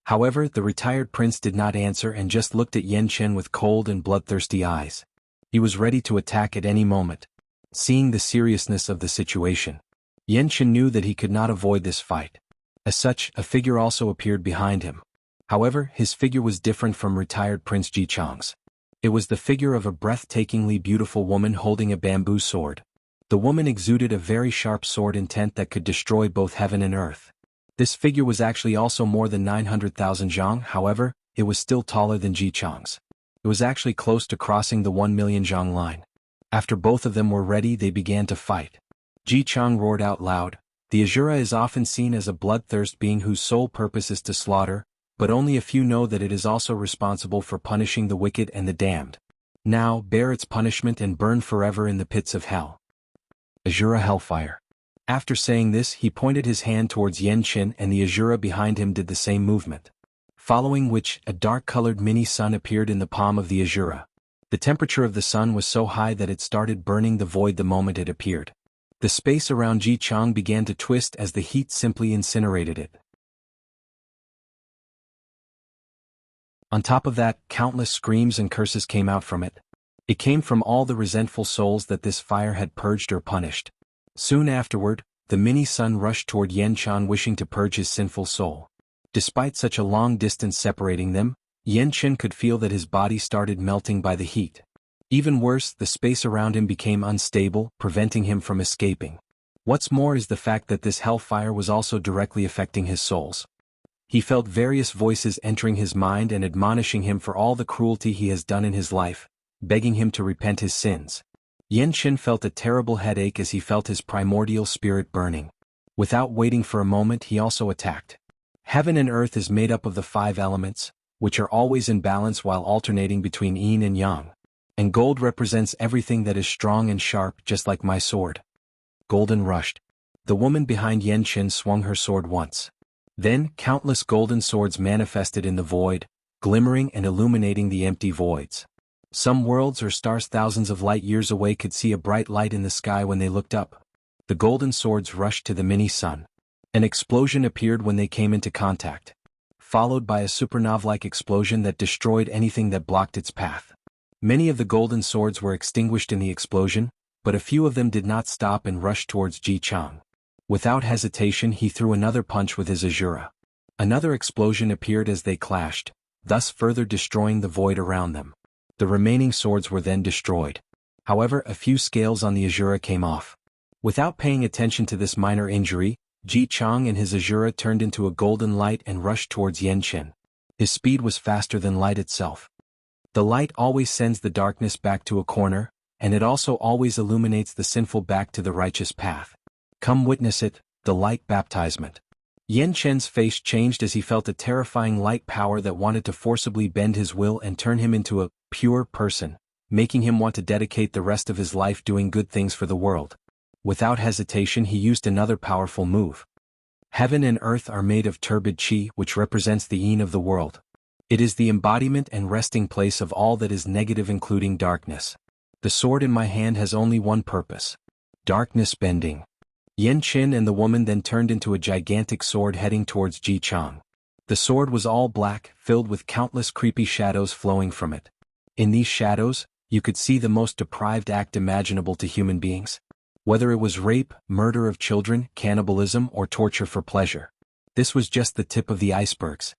However, the retired prince did not answer and just looked at Yan Qin with cold and bloodthirsty eyes. He was ready to attack at any moment. Seeing the seriousness of the situation, Yan Qin knew that he could not avoid this fight. As such, a figure also appeared behind him. However, his figure was different from retired Prince Ji Chang's. It was the figure of a breathtakingly beautiful woman holding a bamboo sword. The woman exuded a very sharp sword intent that could destroy both heaven and earth. This figure was actually also more than 900,000 zhang, however, it was still taller than Ji Chang's. It was actually close to crossing the 1 million zhang line. After both of them were ready, they began to fight. Ji Chang roared out loud, "The Azura is often seen as a bloodthirst being whose sole purpose is to slaughter, but only a few know that it is also responsible for punishing the wicked and the damned. Now, bear its punishment and burn forever in the pits of hell." Azura Hellfire. After saying this, he pointed his hand towards Yan Qin, and the Azura behind him did the same movement. Following which, a dark-colored mini-sun appeared in the palm of the Azura. The temperature of the sun was so high that it started burning the void the moment it appeared. The space around Ji Chang began to twist as the heat simply incinerated it. On top of that, countless screams and curses came out from it. It came from all the resentful souls that this fire had purged or punished. Soon afterward, the mini-sun rushed toward Yan Qin, wishing to purge his sinful soul. Despite such a long distance separating them, Yan Qin could feel that his body started melting by the heat. Even worse, the space around him became unstable, preventing him from escaping. What's more is the fact that this hellfire was also directly affecting his souls. He felt various voices entering his mind and admonishing him for all the cruelty he has done in his life, begging him to repent his sins. Yan Qin felt a terrible headache as he felt his primordial spirit burning. Without waiting for a moment, he also attacked. Heaven and earth is made up of the 5 elements, which are always in balance while alternating between yin and yang. And gold represents everything that is strong and sharp, just like my sword. Golden rushed. The woman behind Yan Qin swung her sword once. Then, countless golden swords manifested in the void, glimmering and illuminating the empty voids. Some worlds or stars thousands of light years away could see a bright light in the sky when they looked up. The golden swords rushed to the mini-sun. An explosion appeared when they came into contact, followed by a supernova-like explosion that destroyed anything that blocked its path. Many of the golden swords were extinguished in the explosion, but a few of them did not stop and rushed towards Ji Chang. Without hesitation, he threw another punch with his Azura. Another explosion appeared as they clashed, thus further destroying the void around them. The remaining swords were then destroyed. However, a few scales on the Azura came off. Without paying attention to this minor injury, Ji Chang and his Azura turned into a golden light and rushed towards Yan Qin. His speed was faster than light itself. The light always sends the darkness back to a corner, and it also always illuminates the sinful back to the righteous path. Come witness it, the light baptizement. Yan Qin's face changed as he felt a terrifying light power that wanted to forcibly bend his will and turn him into a pure person, making him want to dedicate the rest of his life doing good things for the world. Without hesitation, he used another powerful move. Heaven and earth are made of turbid qi, which represents the yin of the world. It is the embodiment and resting place of all that is negative, including darkness. The sword in my hand has only one purpose: darkness bending. Yan Qin and the woman then turned into a gigantic sword heading towards Ji Chang. The sword was all black, filled with countless creepy shadows flowing from it. In these shadows, you could see the most depraved act imaginable to human beings. Whether it was rape, murder of children, cannibalism, or torture for pleasure. This was just the tip of the icebergs.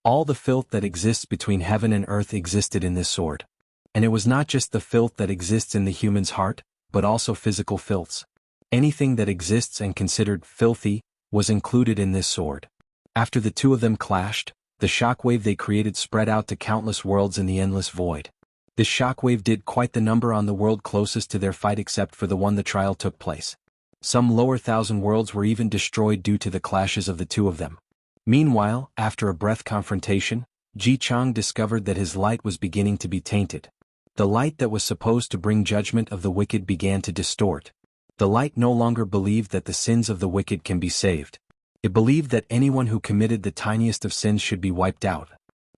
All the filth that exists between heaven and earth existed in this sword. And it was not just the filth that exists in the human's heart, but also physical filths. Anything that exists and considered filthy was included in this sword. After the two of them clashed, the shockwave they created spread out to countless worlds in the endless void. This shockwave did quite the number on the world closest to their fight, except for the one the trial took place. Some lower 1,000 worlds were even destroyed due to the clashes of the two of them. Meanwhile, after a breath confrontation, Ji Chang discovered that his light was beginning to be tainted. The light that was supposed to bring judgment of the wicked began to distort. The light no longer believed that the sins of the wicked can be saved. It believed that anyone who committed the tiniest of sins should be wiped out.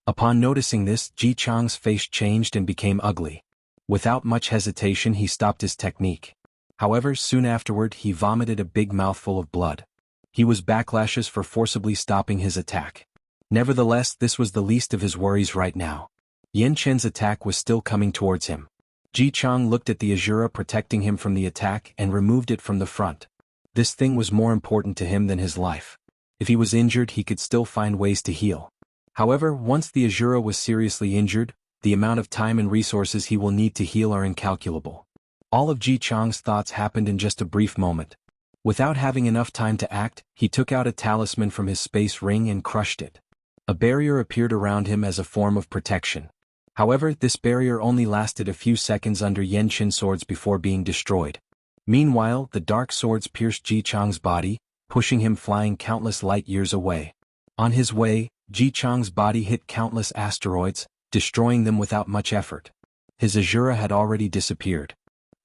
Upon noticing this, Ji Chang's face changed and became ugly. Without much hesitation, he stopped his technique. However, soon afterward, he vomited a big mouthful of blood. He was backlashes for forcibly stopping his attack. Nevertheless, this was the least of his worries right now. Yan Qin's attack was still coming towards him. Ji Chang looked at the Azura protecting him from the attack and removed it from the front. This thing was more important to him than his life. If he was injured, he could still find ways to heal. However, once the Azura was seriously injured, the amount of time and resources he will need to heal are incalculable. All of Ji Chang's thoughts happened in just a brief moment. Without having enough time to act, he took out a talisman from his space ring and crushed it. A barrier appeared around him as a form of protection. However, this barrier only lasted a few seconds under Yan Qin's swords before being destroyed. Meanwhile, the dark swords pierced Ji Chang's body, pushing him flying countless light years away. On his way, Ji Chang's body hit countless asteroids, destroying them without much effort. His Azura had already disappeared.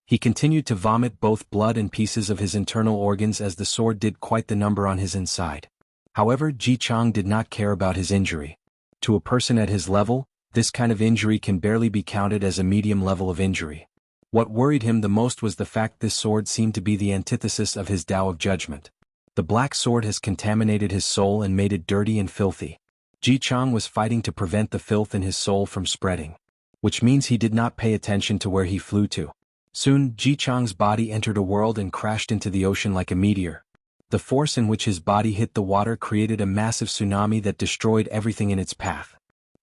He continued to vomit both blood and pieces of his internal organs as the sword did quite the number on his inside. However, Ji Chang did not care about his injury. To a person at his level, this kind of injury can barely be counted as a medium level of injury. What worried him the most was the fact this sword seemed to be the antithesis of his Tao of Judgment. The black sword has contaminated his soul and made it dirty and filthy. Ji Chang was fighting to prevent the filth in his soul from spreading. Which means he did not pay attention to where he flew to. Soon, Ji Chang's body entered a world and crashed into the ocean like a meteor. The force in which his body hit the water created a massive tsunami that destroyed everything in its path.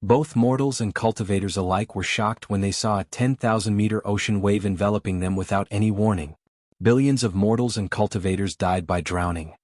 Both mortals and cultivators alike were shocked when they saw a 10,000-meter ocean wave enveloping them without any warning. Billions of mortals and cultivators died by drowning.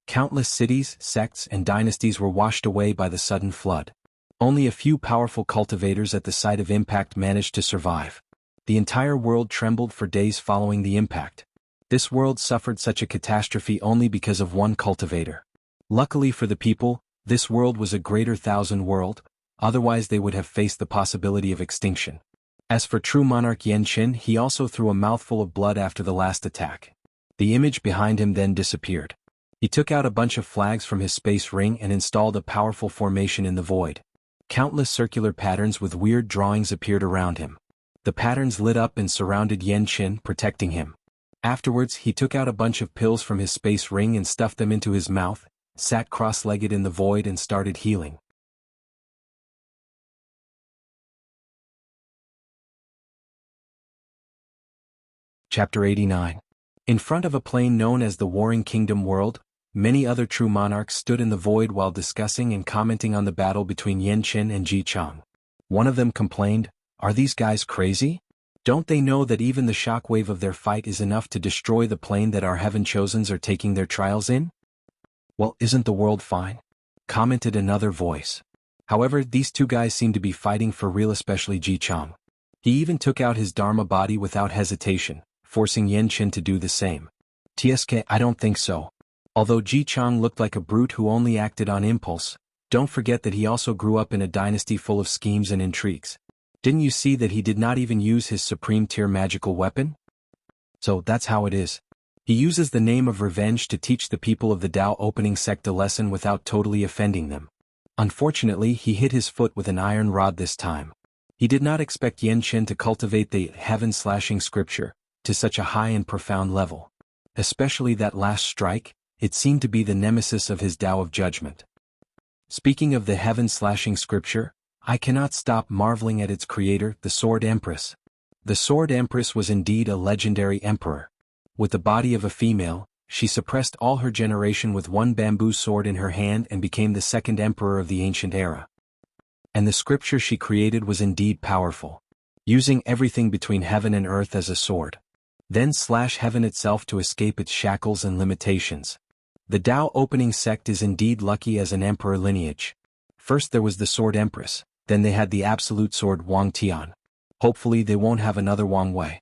Countless cities, sects, and dynasties were washed away by the sudden flood. Only a few powerful cultivators at the site of impact managed to survive. The entire world trembled for days following the impact. This world suffered such a catastrophe only because of one cultivator. Luckily for the people, this world was a greater thousand world, otherwise they would have faced the possibility of extinction. As for true monarch Yan Qin, he also threw a mouthful of blood after the last attack. The image behind him then disappeared. He took out a bunch of flags from his space ring and installed a powerful formation in the void. Countless circular patterns with weird drawings appeared around him. The patterns lit up and surrounded Yan Qin, protecting him. Afterwards, he took out a bunch of pills from his space ring and stuffed them into his mouth, sat cross-legged in the void and started healing. Chapter 89. In front of a plain known as the Warring Kingdom world, many other true monarchs stood in the void while discussing and commenting on the battle between Yan Qin and Ji Chang. One of them complained, "Are these guys crazy? Don't they know that even the shockwave of their fight is enough to destroy the plane that our heaven chosens are taking their trials in?" "Well, isn't the world fine?" commented another voice. However, these two guys seemed to be fighting for real, especially Ji Chang. He even took out his Dharma body without hesitation, forcing Yan Qin to do the same. "TSK, I don't think so." Although Ji Chang looked like a brute who only acted on impulse, don't forget that he also grew up in a dynasty full of schemes and intrigues. Didn't you see that he did not even use his supreme tier magical weapon? So that's how it is. He uses the name of revenge to teach the people of the Tao opening sect a lesson without totally offending them. Unfortunately, he hit his foot with an iron rod this time. He did not expect Yan Qin to cultivate the heaven-slashing scripture to such a high and profound level. Especially that last strike, it seemed to be the nemesis of his Tao of Judgment. Speaking of the heaven-slashing scripture, I cannot stop marveling at its creator, the Sword Empress. The Sword Empress was indeed a legendary emperor. With the body of a female, she suppressed all her generation with one bamboo sword in her hand and became the second emperor of the ancient era. And the scripture she created was indeed powerful, using everything between heaven and earth as a sword. Then slash heaven itself to escape its shackles and limitations. The Tao opening sect is indeed lucky as an emperor lineage. First there was the Sword Empress, then they had the absolute sword Wang Tian. Hopefully they won't have another Wang Wei.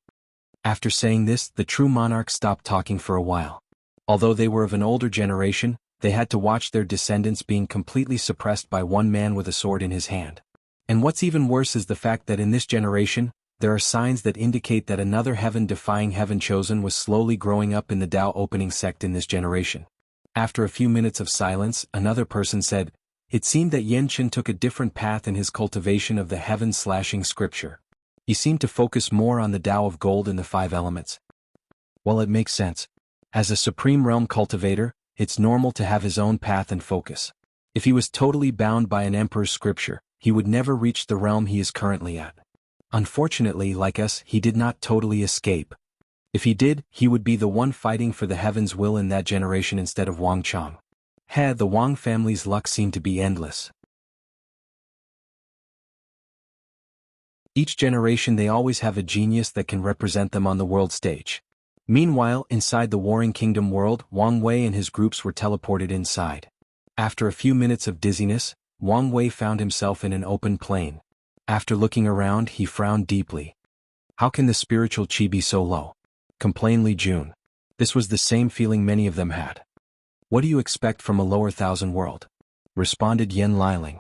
After saying this, the true monarchs stopped talking for a while. Although they were of an older generation, they had to watch their descendants being completely suppressed by one man with a sword in his hand. And what's even worse is the fact that in this generation, there are signs that indicate that another heaven-defying heaven chosen was slowly growing up in the Tao opening sect in this generation. After a few minutes of silence, another person said, "It seemed that Yan Qin took a different path in his cultivation of the heaven-slashing scripture. He seemed to focus more on the Tao of gold and the 5 elements." Well, it makes sense. As a supreme realm cultivator, it's normal to have his own path and focus. If he was totally bound by an emperor's scripture, he would never reach the realm he is currently at. Unfortunately, like us, he did not totally escape. If he did, he would be the one fighting for the heaven's will in that generation instead of Wang Chang. The Wang family's luck seemed to be endless. Each generation they always have a genius that can represent them on the world stage. Meanwhile, inside the Warring Kingdom world, Wang Wei and his groups were teleported inside. After a few minutes of dizziness, Wang Wei found himself in an open plain. After looking around, he frowned deeply. How can the spiritual chi be so low? Complained Li Jun. This was the same feeling many of them had. What do you expect from a lower thousand world? Responded Yen Liling.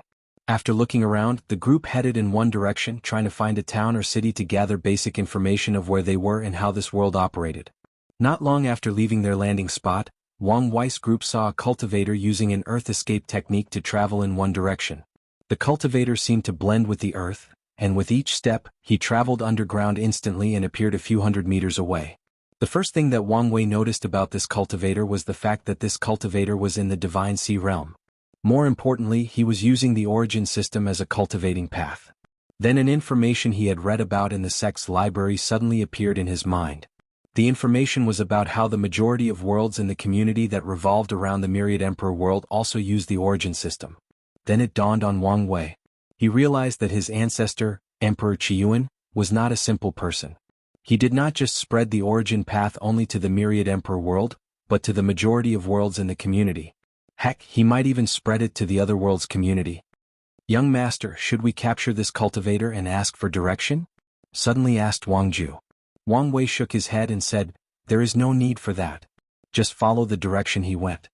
After looking around, the group headed in one direction, trying to find a town or city to gather basic information of where they were and how this world operated. Not long after leaving their landing spot, Wang Wei's group saw a cultivator using an earth escape technique to travel in one direction. The cultivator seemed to blend with the earth, and with each step, he traveled underground instantly and appeared a few hundred meters away. The first thing that Wang Wei noticed about this cultivator was the fact that this cultivator was in the Divine Sea realm. More importantly, he was using the origin system as a cultivating path. Then an information he had read about in the sect's library suddenly appeared in his mind. The information was about how the majority of worlds in the community that revolved around the Myriad Emperor world also used the origin system. Then it dawned on Wang Wei. He realized that his ancestor, Emperor Qiyuan, was not a simple person. He did not just spread the origin path only to the Myriad Emperor world, but to the majority of worlds in the community. Heck, he might even spread it to the other world's community. "Young master, should we capture this cultivator and ask for direction?" suddenly asked Wang Ju. Wang Wei shook his head and said, "There is no need for that. Just follow the direction he went."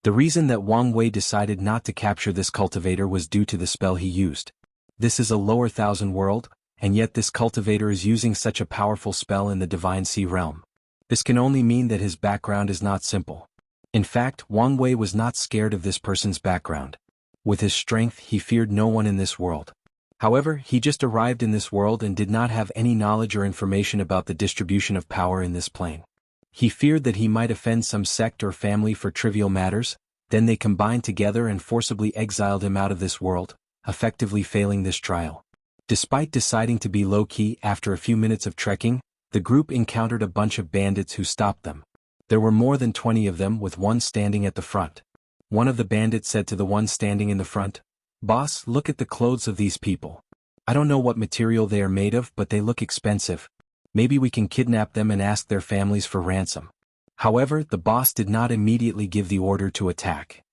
The reason that Wang Wei decided not to capture this cultivator was due to the spell he used. This is a lower thousand world, and yet this cultivator is using such a powerful spell in the Divine Sea realm. This can only mean that his background is not simple. In fact, Wang Wei was not scared of this person's background. With his strength, he feared no one in this world. However, he just arrived in this world and did not have any knowledge or information about the distribution of power in this plane. He feared that he might offend some sect or family for trivial matters, then they combined together and forcibly exiled him out of this world, effectively failing this trial. Despite deciding to be low-key after a few minutes of trekking, the group encountered a bunch of bandits who stopped them. There were more than 20 of them, with one standing at the front. One of the bandits said to the one standing in the front, "Boss, look at the clothes of these people. I don't know what material they are made of, but they look expensive. Maybe we can kidnap them and ask their families for ransom." However, the boss did not immediately give the order to attack.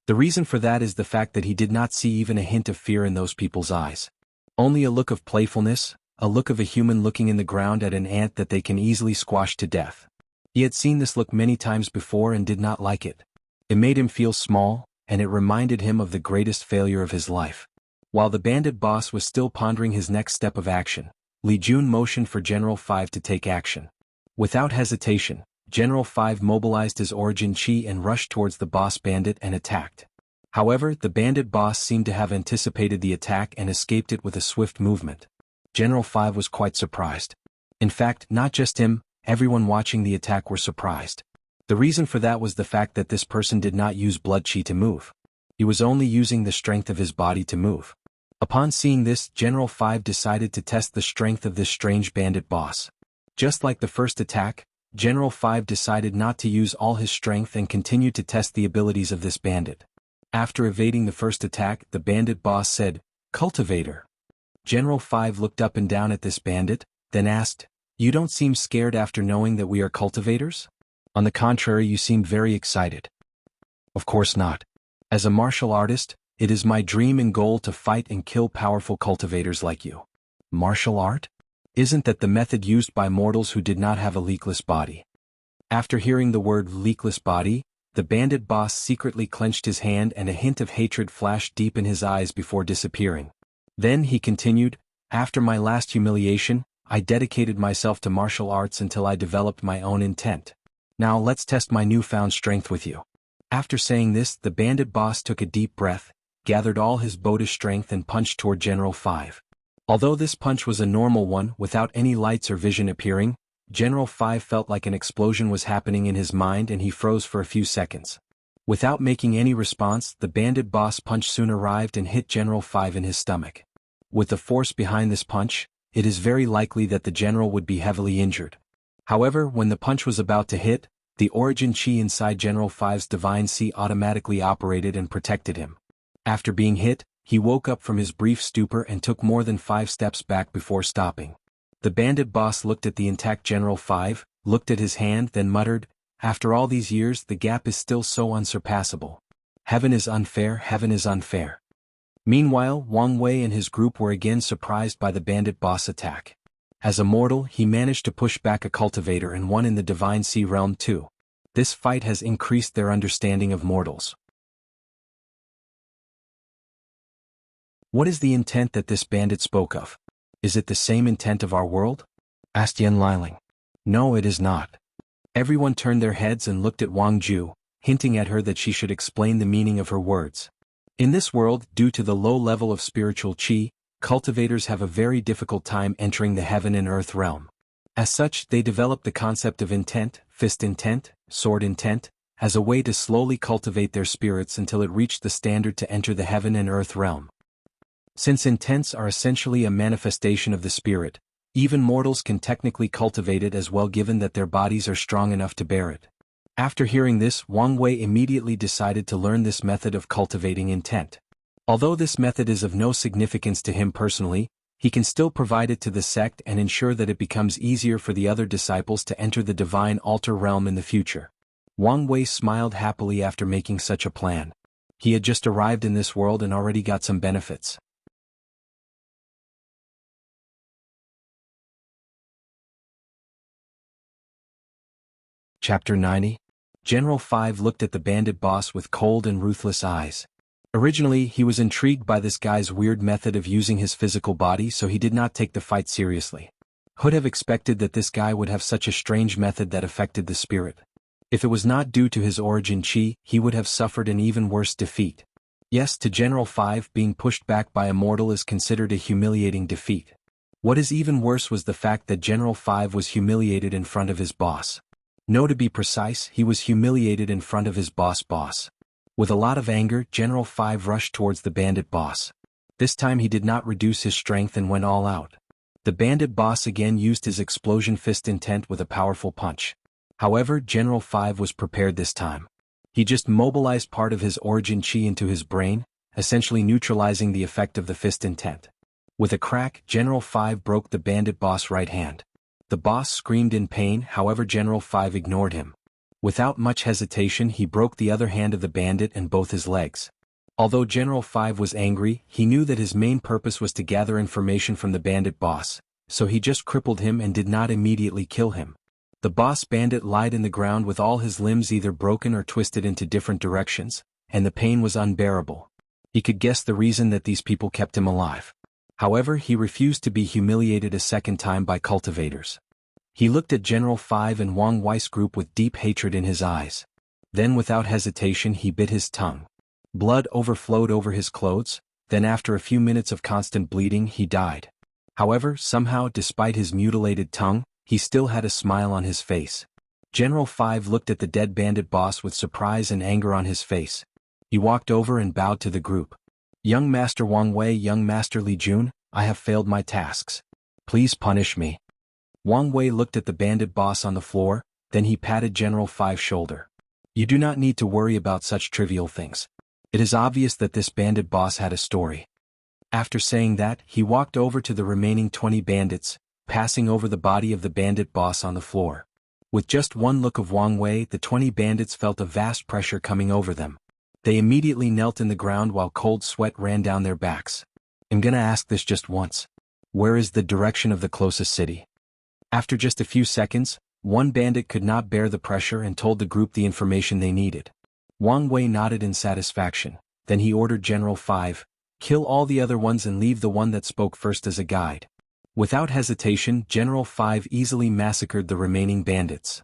The reason for that is the fact that he did not see even a hint of fear in those people's eyes. Only a look of playfulness, a look of a human looking in the ground at an ant that they can easily squash to death. He had seen this look many times before and did not like it. It made him feel small, and it reminded him of the greatest failure of his life. While the bandit boss was still pondering his next step of action, Li Jun motioned for General 5 to take action. Without hesitation, General 5 mobilized his origin chi and rushed towards the boss bandit and attacked. However, the bandit boss seemed to have anticipated the attack and escaped it with a swift movement. General 5 was quite surprised. In fact, not just him, everyone watching the attack were surprised. The reason for that was the fact that this person did not use blood chi to move. He was only using the strength of his body to move. Upon seeing this, General 5 decided to test the strength of this strange bandit boss. Just like the first attack, General 5 decided not to use all his strength and continued to test the abilities of this bandit. After evading the first attack, the bandit boss said, "Cultivator." General 5 looked up and down at this bandit, then asked, "You don't seem scared after knowing that we are cultivators? On the contrary, you seem very excited." "Of course not. As a martial artist, it is my dream and goal to fight and kill powerful cultivators like you." "Martial art? Isn't that the method used by mortals who did not have a leakless body?" After hearing the word leakless body, the bandit boss secretly clenched his hand and a hint of hatred flashed deep in his eyes before disappearing. Then he continued, "After my last humiliation, I dedicated myself to martial arts until I developed my own intent. Now let's test my newfound strength with you." After saying this, the bandit boss took a deep breath, gathered all his Buddha strength and punched toward General 5. Although this punch was a normal one without any lights or vision appearing, General 5 felt like an explosion was happening in his mind and he froze for a few seconds. Without making any response, the bandit boss punch soon arrived and hit General 5 in his stomach. With the force behind this punch, it is very likely that the general would be heavily injured. However, when the punch was about to hit, the origin chi inside General 5's Divine Sea automatically operated and protected him. After being hit, he woke up from his brief stupor and took more than 5 steps back before stopping. The bandit boss looked at the intact General 5, looked at his hand, then muttered, "After all these years, the gap is still so unsurpassable. Heaven is unfair, heaven is unfair." Meanwhile, Wang Wei and his group were again surprised by the bandit boss attack. As a mortal, he managed to push back a cultivator and won in the Divine Sea realm too. This fight has increased their understanding of mortals. What is the intent that this bandit spoke of? Is it the same intent of our world? Asked Yan Liling. No, it is not. Everyone turned their heads and looked at Wang Ju, hinting at her that she should explain the meaning of her words. In this world, due to the low level of spiritual qi, cultivators have a very difficult time entering the heaven and earth realm. As such, they develop the concept of intent, fist intent, sword intent, as a way to slowly cultivate their spirits until it reached the standard to enter the heaven and earth realm. Since intents are essentially a manifestation of the spirit, even mortals can technically cultivate it as well, given that their bodies are strong enough to bear it. After hearing this, Wang Wei immediately decided to learn this method of cultivating intent. Although this method is of no significance to him personally, he can still provide it to the sect and ensure that it becomes easier for the other disciples to enter the divine altar realm in the future. Wang Wei smiled happily after making such a plan. He had just arrived in this world and already got some benefits. Chapter 90. General 5 looked at the bandit boss with cold and ruthless eyes. Originally, he was intrigued by this guy's weird method of using his physical body, so he did not take the fight seriously. Who'd have expected that this guy would have such a strange method that affected the spirit? If it was not due to his origin qi, he would have suffered an even worse defeat. Yes, to General 5, being pushed back by a mortal is considered a humiliating defeat. What is even worse was the fact that General 5 was humiliated in front of his boss. No, to be precise, he was humiliated in front of his boss. With a lot of anger, General 5 rushed towards the bandit boss. This time he did not reduce his strength and went all out. The bandit boss again used his explosion fist intent with a powerful punch. However, General 5 was prepared this time. He just mobilized part of his origin qi into his brain, essentially neutralizing the effect of the fist intent. With a crack, General 5 broke the bandit boss' right hand. The boss screamed in pain, however General 5 ignored him. Without much hesitation, he broke the other hand of the bandit and both his legs. Although General 5 was angry, he knew that his main purpose was to gather information from the bandit boss, so he just crippled him and did not immediately kill him. The boss bandit lied in the ground with all his limbs either broken or twisted into different directions, and the pain was unbearable. He could guess the reason that these people kept him alive. However, he refused to be humiliated a second time by cultivators. He looked at General 5 and Wang Wei's group with deep hatred in his eyes. Then without hesitation he bit his tongue. Blood overflowed over his clothes, then after a few minutes of constant bleeding he died. However, somehow, despite his mutilated tongue, he still had a smile on his face. General 5 looked at the dead bandit boss with surprise and anger on his face. He walked over and bowed to the group. Young Master Wang Wei, Young Master Li Jun, I have failed my tasks. Please punish me. Wang Wei looked at the bandit boss on the floor, then he patted General 5's shoulder. You do not need to worry about such trivial things. It is obvious that this bandit boss had a story. After saying that, he walked over to the remaining 20 bandits, passing over the body of the bandit boss on the floor. With just one look of Wang Wei, the 20 bandits felt a vast pressure coming over them. They immediately knelt in the ground while cold sweat ran down their backs. I'm gonna ask this just once. Where is the direction of the closest city? After just a few seconds, one bandit could not bear the pressure and told the group the information they needed. Wang Wei nodded in satisfaction, then he ordered General 5, kill all the other ones and leave the one that spoke first as a guide. Without hesitation, General 5 easily massacred the remaining bandits.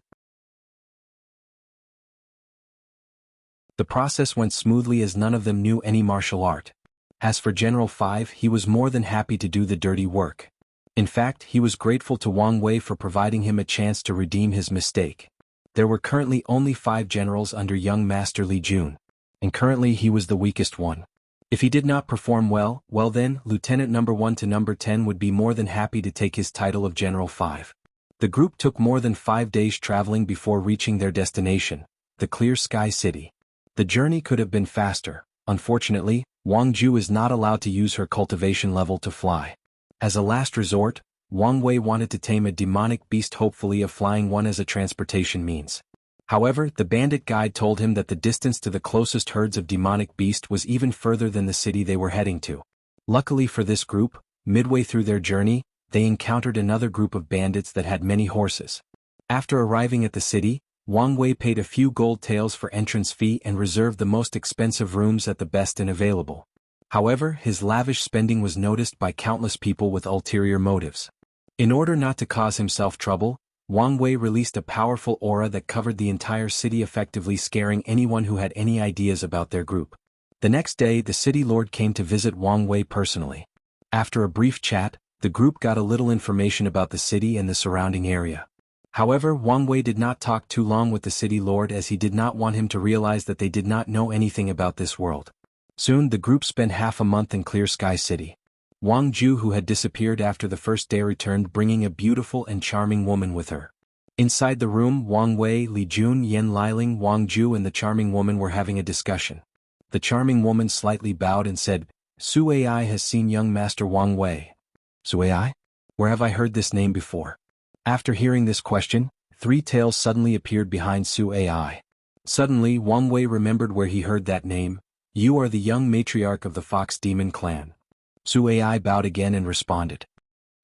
The process went smoothly as none of them knew any martial art. As for General 5, he was more than happy to do the dirty work. In fact, he was grateful to Wang Wei for providing him a chance to redeem his mistake. There were currently only 5 generals under young Master Li Jun, and currently he was the weakest one. If he did not perform well then, Lieutenant number 1 to number 10 would be more than happy to take his title of General 5. The group took more than 5 days traveling before reaching their destination, the Clear Sky City. The journey could have been faster. Unfortunately, Wang Ju is not allowed to use her cultivation level to fly. As a last resort, Wang Wei wanted to tame a demonic beast, hopefully a flying one as a transportation means. However, the bandit guide told him that the distance to the closest herds of demonic beast was even further than the city they were heading to. Luckily for this group, midway through their journey, they encountered another group of bandits that had many horses. After arriving at the city, Wang Wei paid a few gold taels for entrance fee and reserved the most expensive rooms at the best inn available. However, his lavish spending was noticed by countless people with ulterior motives. In order not to cause himself trouble, Wang Wei released a powerful aura that covered the entire city, effectively scaring anyone who had any ideas about their group. The next day, the city lord came to visit Wang Wei personally. After a brief chat, the group got a little information about the city and the surrounding area. However, Wang Wei did not talk too long with the city lord, as he did not want him to realize that they did not know anything about this world. Soon the group spent half a month in Clear Sky City. Wang Ju, who had disappeared after the first day, returned bringing a beautiful and charming woman with her. Inside the room, Wang Wei, Li Jun, Yen Liling, Wang Ju and the charming woman were having a discussion. The charming woman slightly bowed and said, "Su Ai has seen young Master Wang Wei." "Su Ai? Where have I heard this name before?" After hearing this question, three tails suddenly appeared behind Su Ai. Suddenly, Wang Wei remembered where he heard that name. "You are the young matriarch of the Fox Demon clan." Su Ai bowed again and responded,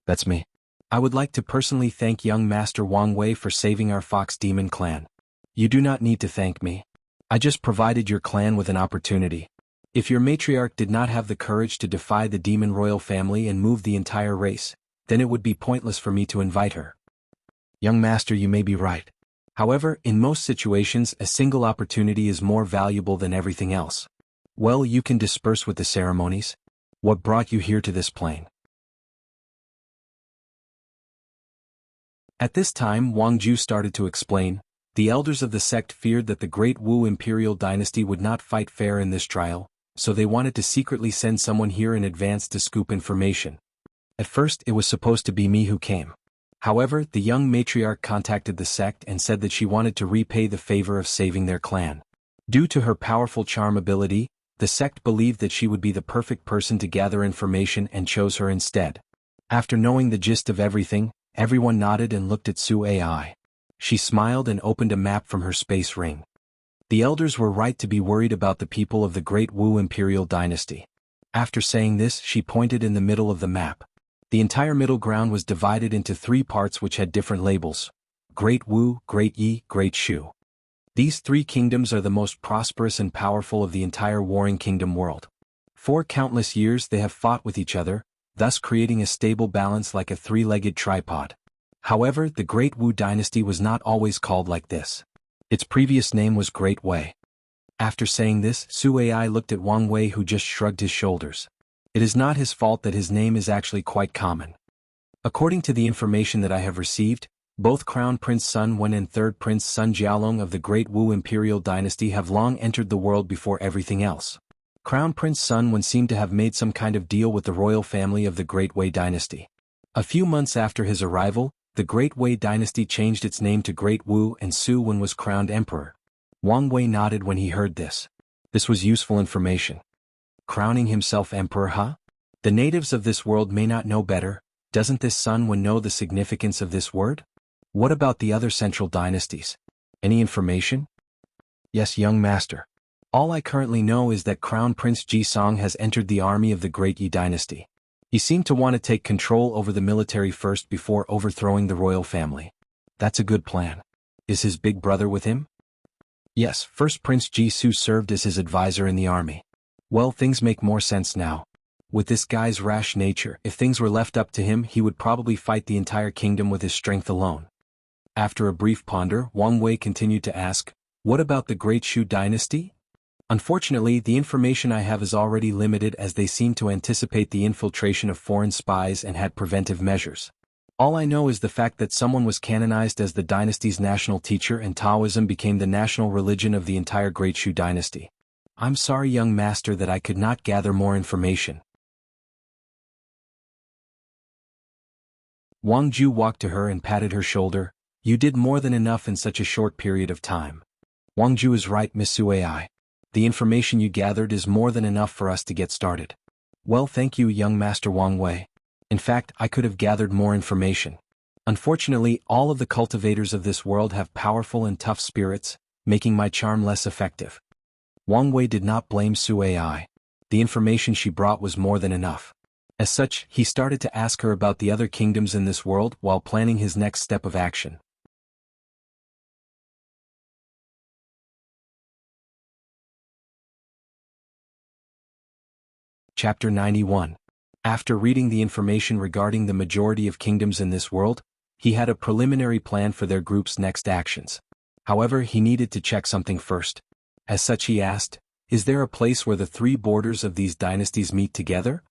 "That's me. I would like to personally thank young Master Wang Wei for saving our Fox Demon clan." "You do not need to thank me. I just provided your clan with an opportunity. If your matriarch did not have the courage to defy the demon royal family and move the entire race, then it would be pointless for me to invite her." "Young master, you may be right. However, in most situations a single opportunity is more valuable than everything else. Well, you can disperse with the ceremonies. What brought you here to this plane?" At this time, Wang Ju started to explain. The elders of the sect feared that the Great Wu imperial dynasty would not fight fair in this trial, so they wanted to secretly send someone here in advance to scoop information. At first it was supposed to be me who came. However, the young matriarch contacted the sect and said that she wanted to repay the favor of saving their clan. Due to her powerful charm ability, the sect believed that she would be the perfect person to gather information and chose her instead. After knowing the gist of everything, everyone nodded and looked at Su Ai. She smiled and opened a map from her space ring. The elders were right to be worried about the people of the Great Wu imperial dynasty. After saying this, she pointed in the middle of the map. The entire middle ground was divided into three parts which had different labels: Great Wu, Great Yi, Great Shu. These three kingdoms are the most prosperous and powerful of the entire warring kingdom world. For countless years they have fought with each other, thus creating a stable balance like a three-legged tripod. However, the Great Wu dynasty was not always called like this. Its previous name was Great Wei. After saying this, Su Ai looked at Wang Wei, who just shrugged his shoulders. It is not his fault that his name is actually quite common. According to the information that I have received, both Crown Prince Sun Wen and Third Prince Sun Jialong of the Great Wu imperial dynasty have long entered the world before everything else. Crown Prince Sun Wen seemed to have made some kind of deal with the royal family of the Great Wei dynasty. A few months after his arrival, the Great Wei dynasty changed its name to Great Wu and Su Wen was crowned emperor. Wang Wei nodded when he heard this. This was useful information. Crowning himself emperor, huh? The natives of this world may not know better. Doesn't this Sun Wen know the significance of this word? What about the other central dynasties? Any information? Yes, young master. All I currently know is that Crown Prince Jisong has entered the army of the Great Yi dynasty. He seemed to want to take control over the military first before overthrowing the royal family. That's a good plan. Is his big brother with him? Yes, first Prince Jisoo served as his advisor in the army. Well, things make more sense now. With this guy's rash nature, if things were left up to him, he would probably fight the entire kingdom with his strength alone. After a brief ponder, Wang Wei continued to ask, "What about the Great Shu dynasty?" Unfortunately, the information I have is already limited, as they seem to anticipate the infiltration of foreign spies and had preventive measures. All I know is the fact that someone was canonized as the dynasty's national teacher and Taoism became the national religion of the entire Great Shu dynasty. I'm sorry, young master, that I could not gather more information. Wang Ju walked to her and patted her shoulder. You did more than enough in such a short period of time. Wang Ju is right, Miss Su Ai. The information you gathered is more than enough for us to get started. Well, thank you, young Master Wang Wei. In fact, I could have gathered more information. Unfortunately, all of the cultivators of this world have powerful and tough spirits, making my charm less effective. Wang Wei did not blame Su Ai. The information she brought was more than enough. As such, he started to ask her about the other kingdoms in this world while planning his next step of action. Chapter 91. After reading the information regarding the majority of kingdoms in this world, he had a preliminary plan for their group's next actions. However, he needed to check something first. As such, he asked, "Is there a place where the three borders of these dynasties meet together?"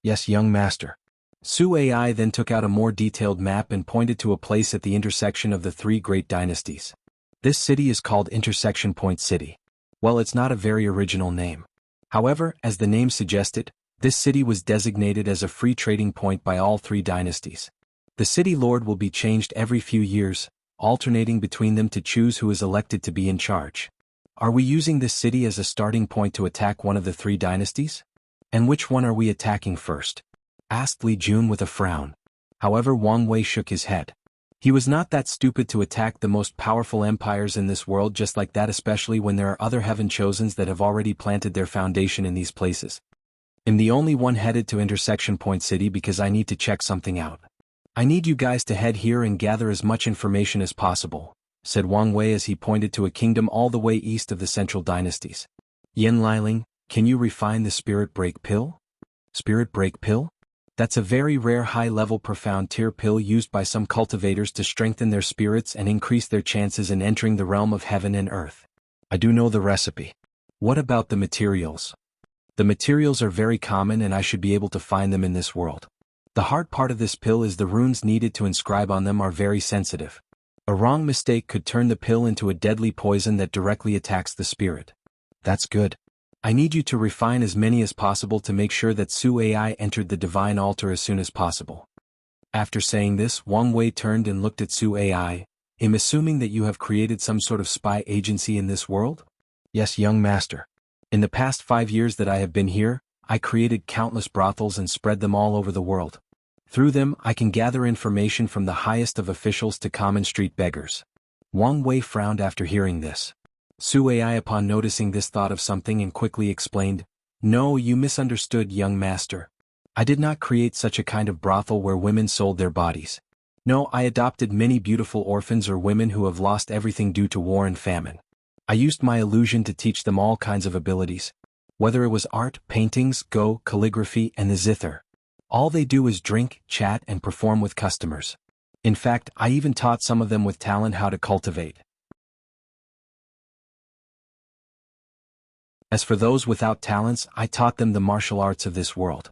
"Yes, young master." Su Ai then took out a more detailed map and pointed to a place at the intersection of the three great dynasties. This city is called Intersection Point City. Well, it's not a very original name. However, as the name suggested, this city was designated as a free trading point by all three dynasties. The city lord will be changed every few years, alternating between them to choose who is elected to be in charge. Are we using this city as a starting point to attack one of the three dynasties? And which one are we attacking first? Asked Li Jun with a frown. However, Wang Wei shook his head. He was not that stupid to attack the most powerful empires in this world just like that, especially when there are other heaven chosens that have already planted their foundation in these places. I'm the only one headed to Intersection Point City because I need to check something out. I need you guys to head here and gather as much information as possible, said Wang Wei as he pointed to a kingdom all the way east of the central dynasties. Yin Liling, can you refine the Spirit Break Pill? Spirit Break Pill? That's a very rare high-level profound tier pill used by some cultivators to strengthen their spirits and increase their chances in entering the realm of heaven and earth. I do know the recipe. What about the materials? The materials are very common and I should be able to find them in this world. The hard part of this pill is the runes needed to inscribe on them are very sensitive. A wrong mistake could turn the pill into a deadly poison that directly attacks the spirit. That's good. I need you to refine as many as possible to make sure that Su Ai entered the divine altar as soon as possible. After saying this, Wang Wei turned and looked at Su Ai. I'm assuming that you have created some sort of spy agency in this world? Yes, young master. In the past 5 years that I have been here, I created countless brothels and spread them all over the world. Through them, I can gather information from the highest of officials to common street beggars. Wang Wei frowned after hearing this. Su Ai upon noticing this thought of something and quickly explained, "No, you misunderstood, young master. I did not create such a kind of brothel where women sold their bodies. No, I adopted many beautiful orphans or women who have lost everything due to war and famine. I used my illusion to teach them all kinds of abilities. Whether it was art, paintings, go, calligraphy, and the zither. All they do is drink, chat, and perform with customers. In fact, I even taught some of them with talent how to cultivate. As for those without talents, I taught them the martial arts of this world."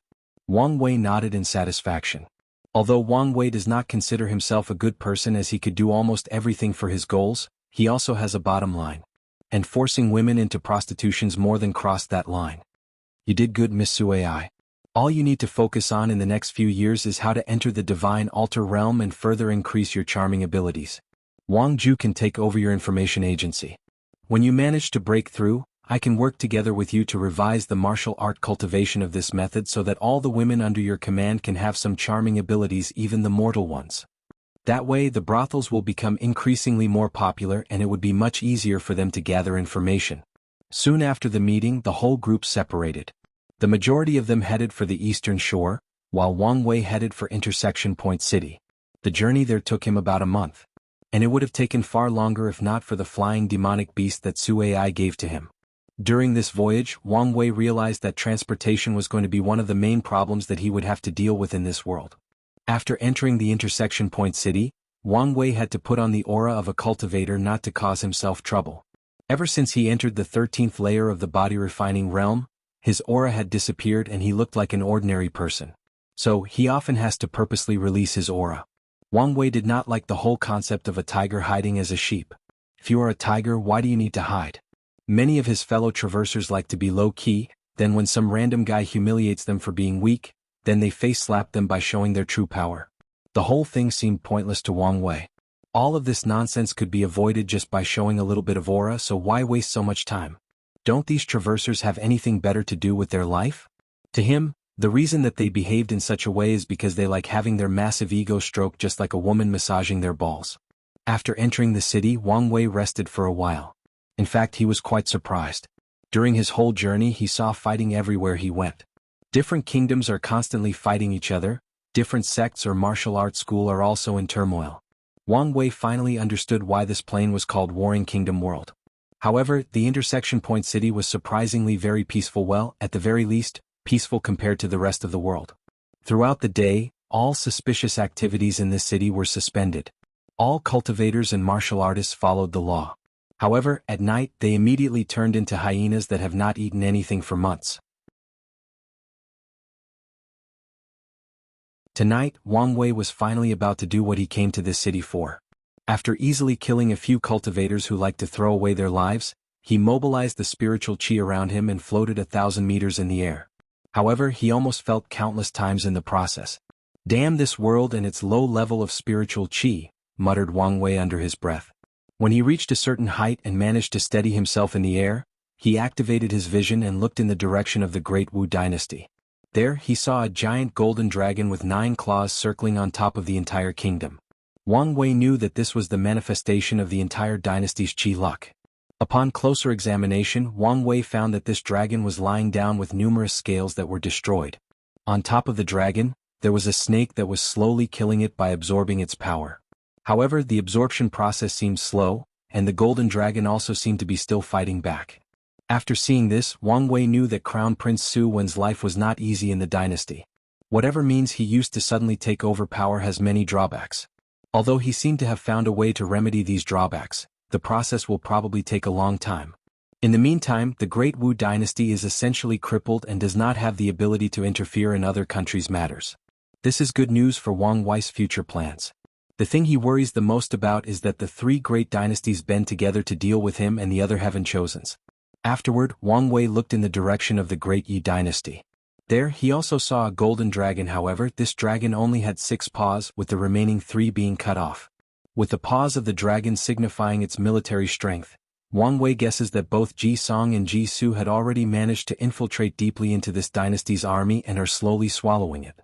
Wang Wei nodded in satisfaction. Although Wang Wei does not consider himself a good person as he could do almost everything for his goals, he also has a bottom line. And forcing women into prostitutions more than crossed that line. You did good, Miss Su Ai. All you need to focus on in the next few years is how to enter the divine altar realm and further increase your charming abilities. Wang Ju can take over your information agency. When you manage to break through, I can work together with you to revise the martial art cultivation of this method so that all the women under your command can have some charming abilities, even the mortal ones. That way the brothels will become increasingly more popular and it would be much easier for them to gather information. Soon after the meeting, the whole group separated. The majority of them headed for the eastern shore, while Wang Wei headed for Intersection Point City. The journey there took him about a month. And it would have taken far longer if not for the flying demonic beast that Su Ai gave to him. During this voyage, Wang Wei realized that transportation was going to be one of the main problems that he would have to deal with in this world. After entering the Intersection Point City, Wang Wei had to put on the aura of a cultivator not to cause himself trouble. Ever since he entered the 13th layer of the body-refining realm, his aura had disappeared and he looked like an ordinary person. So, he often has to purposely release his aura. Wang Wei did not like the whole concept of a tiger hiding as a sheep. If you are a tiger, why do you need to hide? Many of his fellow traversers like to be low-key, then when some random guy humiliates them for being weak, then they face-slap them by showing their true power. The whole thing seemed pointless to Wang Wei. All of this nonsense could be avoided just by showing a little bit of aura, so why waste so much time? Don't these traversers have anything better to do with their life? To him, the reason that they behaved in such a way is because they like having their massive ego stroked just like a woman massaging their balls. After entering the city, Wang Wei rested for a while. In fact, he was quite surprised. During his whole journey, he saw fighting everywhere he went. Different kingdoms are constantly fighting each other, different sects or martial arts school are also in turmoil. Wang Wei finally understood why this plane was called Warring Kingdom World. However, the Intersection Point City was surprisingly very peaceful. Well, at the very least, peaceful compared to the rest of the world. Throughout the day, all suspicious activities in this city were suspended. All cultivators and martial artists followed the law. However, at night they immediately turned into hyenas that have not eaten anything for months. Tonight, Wang Wei was finally about to do what he came to this city for. After easily killing a few cultivators who liked to throw away their lives, he mobilized the spiritual qi around him and floated 1,000 meters in the air. However, he almost felt countless times in the process. "Damn this world and its low level of spiritual qi," muttered Wang Wei under his breath. When he reached a certain height and managed to steady himself in the air, he activated his vision and looked in the direction of the Great Wu dynasty. There, he saw a giant golden dragon with 9 claws circling on top of the entire kingdom. Wang Wei knew that this was the manifestation of the entire dynasty's qi luck. Upon closer examination, Wang Wei found that this dragon was lying down with numerous scales that were destroyed. On top of the dragon, there was a snake that was slowly killing it by absorbing its power. However, the absorption process seemed slow, and the golden dragon also seemed to be still fighting back. After seeing this, Wang Wei knew that Crown Prince Su Wen's life was not easy in the dynasty. Whatever means he used to suddenly take over power has many drawbacks. Although he seemed to have found a way to remedy these drawbacks, the process will probably take a long time. In the meantime, the Great Wu dynasty is essentially crippled and does not have the ability to interfere in other countries' matters. This is good news for Wang Wei's future plans. The thing he worries the most about is that the 3 great dynasties band together to deal with him and the other heaven chosens. Afterward, Wang Wei looked in the direction of the Great Yi dynasty. There, he also saw a golden dragon. However, this dragon only had 6 paws, with the remaining 3 being cut off. With the paws of the dragon signifying its military strength, Wang Wei guesses that both Ji Song and Ji Su had already managed to infiltrate deeply into this dynasty's army and are slowly swallowing it.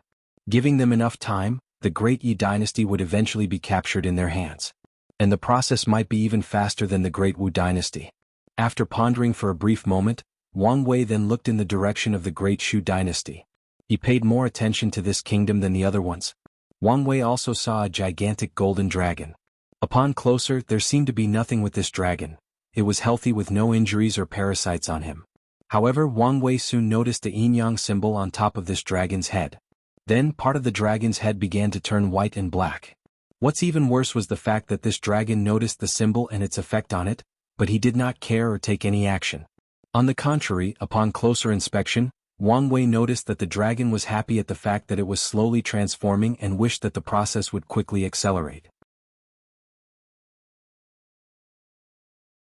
Giving them enough time, the Great Yi dynasty would eventually be captured in their hands. And the process might be even faster than the Great Wu dynasty. After pondering for a brief moment, Wang Wei then looked in the direction of the Great Shu dynasty. He paid more attention to this kingdom than the other ones. Wang Wei also saw a gigantic golden dragon. Upon closer, there seemed to be nothing with this dragon. It was healthy with no injuries or parasites on him. However, Wang Wei soon noticed the yin-yang symbol on top of this dragon's head. Then, part of the dragon's head began to turn white and black. What's even worse was the fact that this dragon noticed the symbol and its effect on it, but he did not care or take any action. On the contrary, upon closer inspection, Wang Wei noticed that the dragon was happy at the fact that it was slowly transforming and wished that the process would quickly accelerate.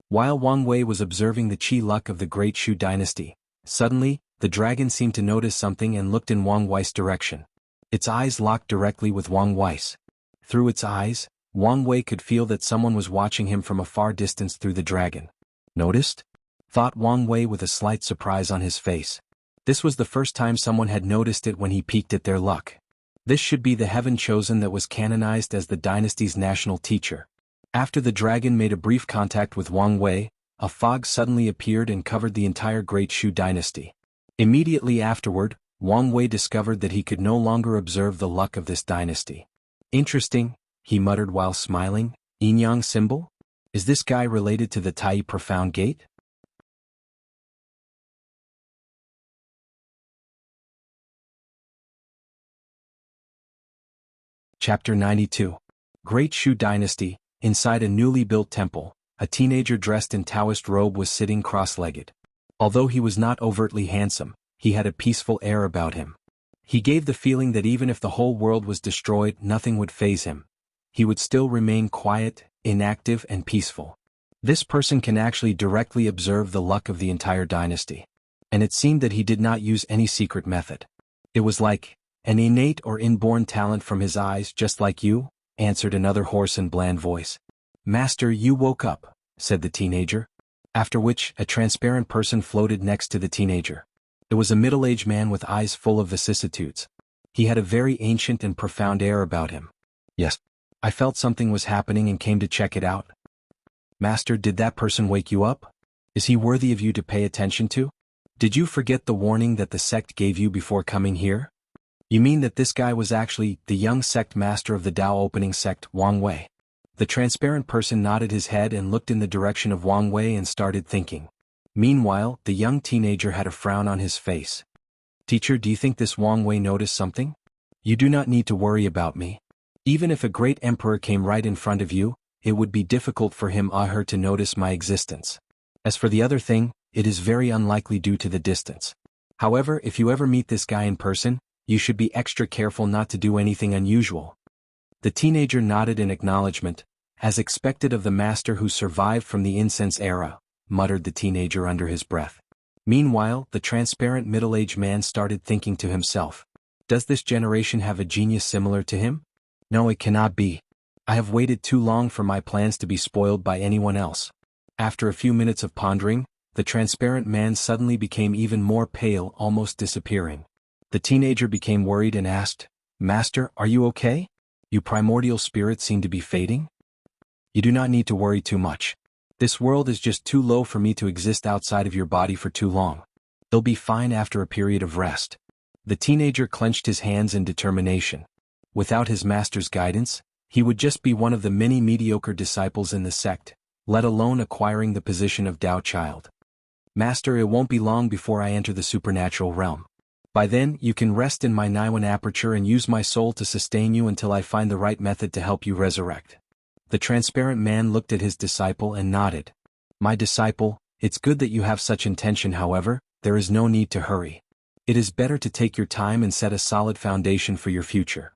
While Wang Wei was observing the qi luck of the Great Shu dynasty, suddenly, the dragon seemed to notice something and looked in Wang Wei's direction. Its eyes locked directly with Wang Wei's. Through its eyes, Wang Wei could feel that someone was watching him from a far distance through the dragon. "Noticed?" thought Wang Wei with a slight surprise on his face. This was the first time someone had noticed it when he peeked at their luck. This should be the heaven chosen that was canonized as the dynasty's national teacher. After the dragon made a brief contact with Wang Wei, a fog suddenly appeared and covered the entire Great Shu dynasty. Immediately afterward, Wang Wei discovered that he could no longer observe the luck of this dynasty. "Interesting," he muttered while smiling. "Yin-yang symbol? Is this guy related to the Tai Profound Gate?" Chapter 92. Great Shu Dynasty. Inside a newly built temple, a teenager dressed in Taoist robe was sitting cross-legged. Although he was not overtly handsome, he had a peaceful air about him. He gave the feeling that even if the whole world was destroyed, nothing would faze him. He would still remain quiet, inactive, and peaceful. This person can actually directly observe the luck of the entire dynasty. And it seemed that he did not use any secret method. It was like an innate or inborn talent from his eyes, just like you, answered another hoarse and bland voice. "Master, you woke up," said the teenager. After which, a transparent person floated next to the teenager. It was a middle-aged man with eyes full of vicissitudes. He had a very ancient and profound air about him. "Yes. I felt something was happening and came to check it out." "Master, did that person wake you up? Is he worthy of you to pay attention to? Did you forget the warning that the sect gave you before coming here? You mean that this guy was actually the young sect master of the Tao opening sect, Wang Wei?" The transparent person nodded his head and looked in the direction of Wang Wei and started thinking. Meanwhile, the young teenager had a frown on his face. Teacher, do you think this Wang Wei noticed something? You do not need to worry about me. Even if a great emperor came right in front of you, it would be difficult for him or her to notice my existence. As for the other thing, it is very unlikely due to the distance. However, if you ever meet this guy in person, you should be extra careful not to do anything unusual. The teenager nodded in acknowledgement, as expected of the master who survived from the incense era, muttered the teenager under his breath. Meanwhile, the transparent middle-aged man started thinking to himself, does this generation have a genius similar to him? No, it cannot be. I have waited too long for my plans to be spoiled by anyone else. After a few minutes of pondering, the transparent man suddenly became even more pale, almost disappearing. The teenager became worried and asked, Master, are you okay? You primordial spirits seem to be fading? You do not need to worry too much. This world is just too low for me to exist outside of your body for too long. They'll be fine after a period of rest. The teenager clenched his hands in determination. Without his master's guidance, he would just be one of the many mediocre disciples in the sect, let alone acquiring the position of Tao child. Master, it won't be long before I enter the supernatural realm. By then, you can rest in my Naiwan aperture and use my soul to sustain you until I find the right method to help you resurrect. The transparent man looked at his disciple and nodded. My disciple, it's good that you have such intention, however, there is no need to hurry. It is better to take your time and set a solid foundation for your future.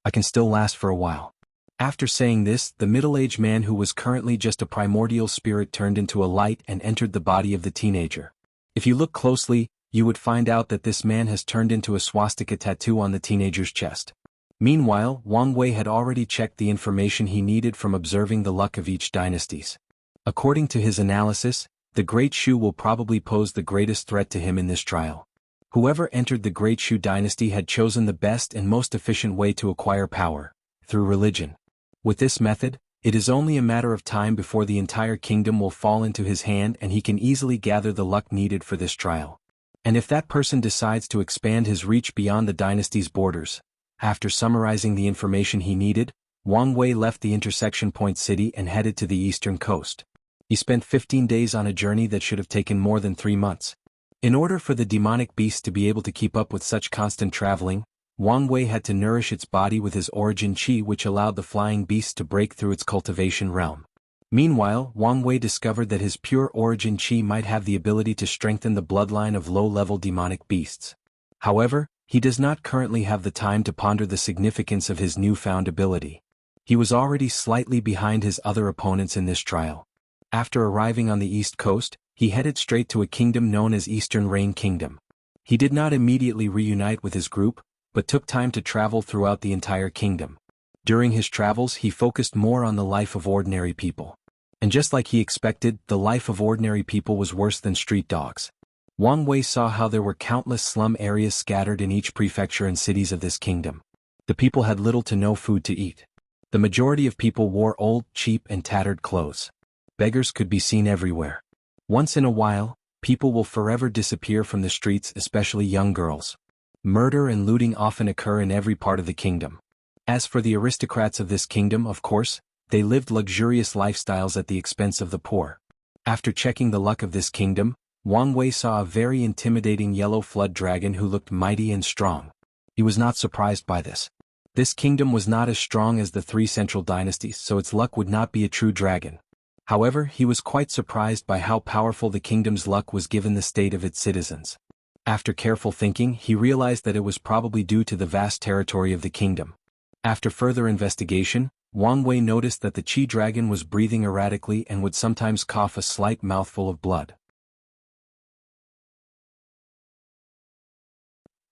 I can still last for a while. After saying this, the middle-aged man who was currently just a primordial spirit turned into a light and entered the body of the teenager. If you look closely, you would find out that this man has turned into a swastika tattoo on the teenager's chest. Meanwhile, Wang Wei had already checked the information he needed from observing the luck of each dynasties. According to his analysis, the Great Shu will probably pose the greatest threat to him in this trial. Whoever entered the Great Shu dynasty had chosen the best and most efficient way to acquire power, through religion. With this method, it is only a matter of time before the entire kingdom will fall into his hand and he can easily gather the luck needed for this trial. And if that person decides to expand his reach beyond the dynasty's borders, after summarizing the information he needed, Wang Wei left the intersection point city and headed to the eastern coast. He spent 15 days on a journey that should have taken more than 3 months. In order for the demonic beast to be able to keep up with such constant traveling, Wang Wei had to nourish its body with his origin qi, which allowed the flying beast to break through its cultivation realm. Meanwhile, Wang Wei discovered that his pure origin qi might have the ability to strengthen the bloodline of low-level demonic beasts. However, he does not currently have the time to ponder the significance of his newfound ability. He was already slightly behind his other opponents in this trial. After arriving on the east coast, he headed straight to a kingdom known as Eastern Rain Kingdom. He did not immediately reunite with his group, but took time to travel throughout the entire kingdom. During his travels, he focused more on the life of ordinary people. And just like he expected, the life of ordinary people was worse than street dogs. Wang Wei saw how there were countless slum areas scattered in each prefecture and cities of this kingdom. The people had little to no food to eat. The majority of people wore old, cheap and tattered clothes. Beggars could be seen everywhere. Once in a while, people will forever disappear from the streets, especially young girls. Murder and looting often occur in every part of the kingdom. As for the aristocrats of this kingdom, of course, they lived luxurious lifestyles at the expense of the poor. After checking the luck of this kingdom, Wang Wei saw a very intimidating yellow flood dragon who looked mighty and strong. He was not surprised by this. This kingdom was not as strong as the 3 central dynasties, so its luck would not be a true dragon. However, he was quite surprised by how powerful the kingdom's luck was given the state of its citizens. After careful thinking, he realized that it was probably due to the vast territory of the kingdom. After further investigation, Wang Wei noticed that the Qi dragon was breathing erratically and would sometimes cough a slight mouthful of blood.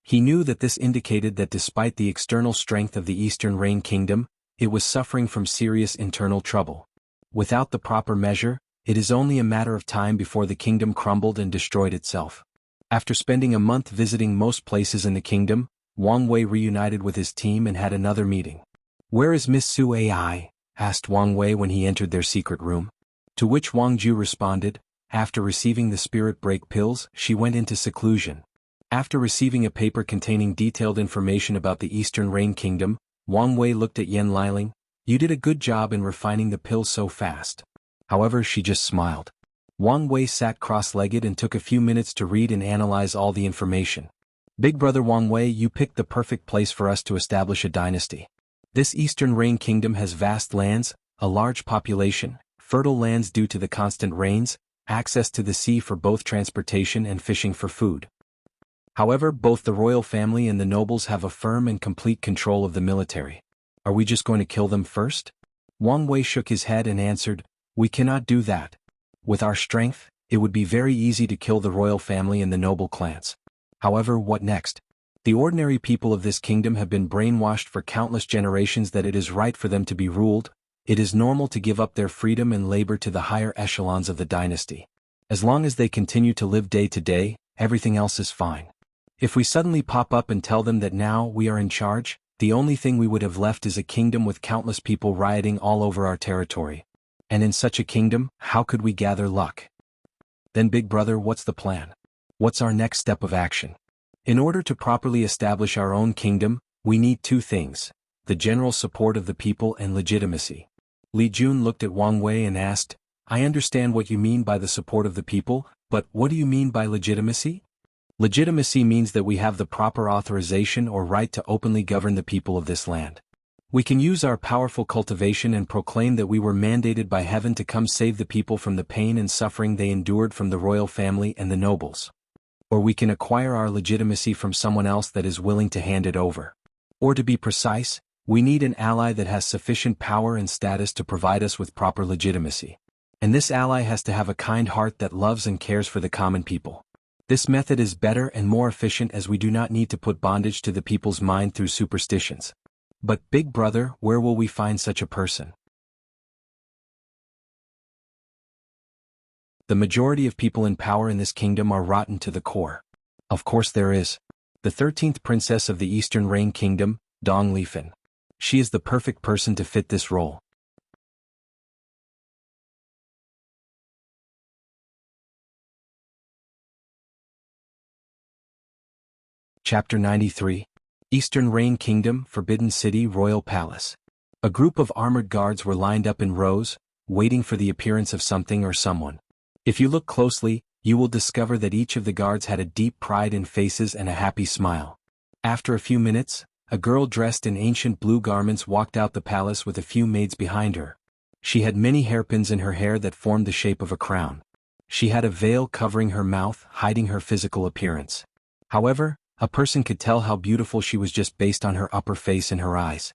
He knew that this indicated that despite the external strength of the Eastern Rain Kingdom, it was suffering from serious internal trouble. Without the proper measure, it is only a matter of time before the kingdom crumbled and destroyed itself. After spending a month visiting most places in the kingdom, Wang Wei reunited with his team and had another meeting. "Where is Miss Su Ai?" asked Wang Wei when he entered their secret room. To which Wang Ju responded, "After receiving the spirit break pills, she went into seclusion." After receiving a paper containing detailed information about the Eastern Rain Kingdom, Wang Wei looked at Yan Liling. "You did a good job in refining the pills so fast." However, she just smiled. Wang Wei sat cross-legged and took a few minutes to read and analyze all the information. Big brother Wang Wei, you picked the perfect place for us to establish a dynasty. This Eastern Rain Kingdom has vast lands, a large population, fertile lands due to the constant rains, access to the sea for both transportation and fishing for food. However, both the royal family and the nobles have a firm and complete control of the military. Are we just going to kill them first? Wang Wei shook his head and answered, we cannot do that. With our strength, it would be very easy to kill the royal family and the noble clans. However, what next? The ordinary people of this kingdom have been brainwashed for countless generations that it is right for them to be ruled. It is normal to give up their freedom and labor to the higher echelons of the dynasty. As long as they continue to live day to day, everything else is fine. If we suddenly pop up and tell them that now we are in charge, the only thing we would have left is a kingdom with countless people rioting all over our territory. And in such a kingdom, how could we gather luck? Then big brother, what's the plan? What's our next step of action? In order to properly establish our own kingdom, we need two things: the general support of the people and legitimacy. Li Jun looked at Wang Wei and asked, I understand what you mean by the support of the people, but what do you mean by legitimacy? Legitimacy means that we have the proper authorization or right to openly govern the people of this land. We can use our powerful cultivation and proclaim that we were mandated by heaven to come save the people from the pain and suffering they endured from the royal family and the nobles. Or we can acquire our legitimacy from someone else that is willing to hand it over. Or to be precise, we need an ally that has sufficient power and status to provide us with proper legitimacy. And this ally has to have a kind heart that loves and cares for the common people. This method is better and more efficient as we do not need to put bondage to the people's mind through superstitions. But big brother, where will we find such a person? The majority of people in power in this kingdom are rotten to the core. Of course there is. The 13th princess of the Eastern Rain Kingdom, Dong Lifan. She is the perfect person to fit this role. Chapter 93. Eastern Rain Kingdom, Forbidden City, Royal Palace. A group of armored guards were lined up in rows, waiting for the appearance of something or someone. If you look closely, you will discover that each of the guards had a deep pride in faces and a happy smile. After a few minutes, a girl dressed in ancient blue garments walked out the palace with a few maids behind her. She had many hairpins in her hair that formed the shape of a crown. She had a veil covering her mouth, hiding her physical appearance. However, a person could tell how beautiful she was just based on her upper face and her eyes.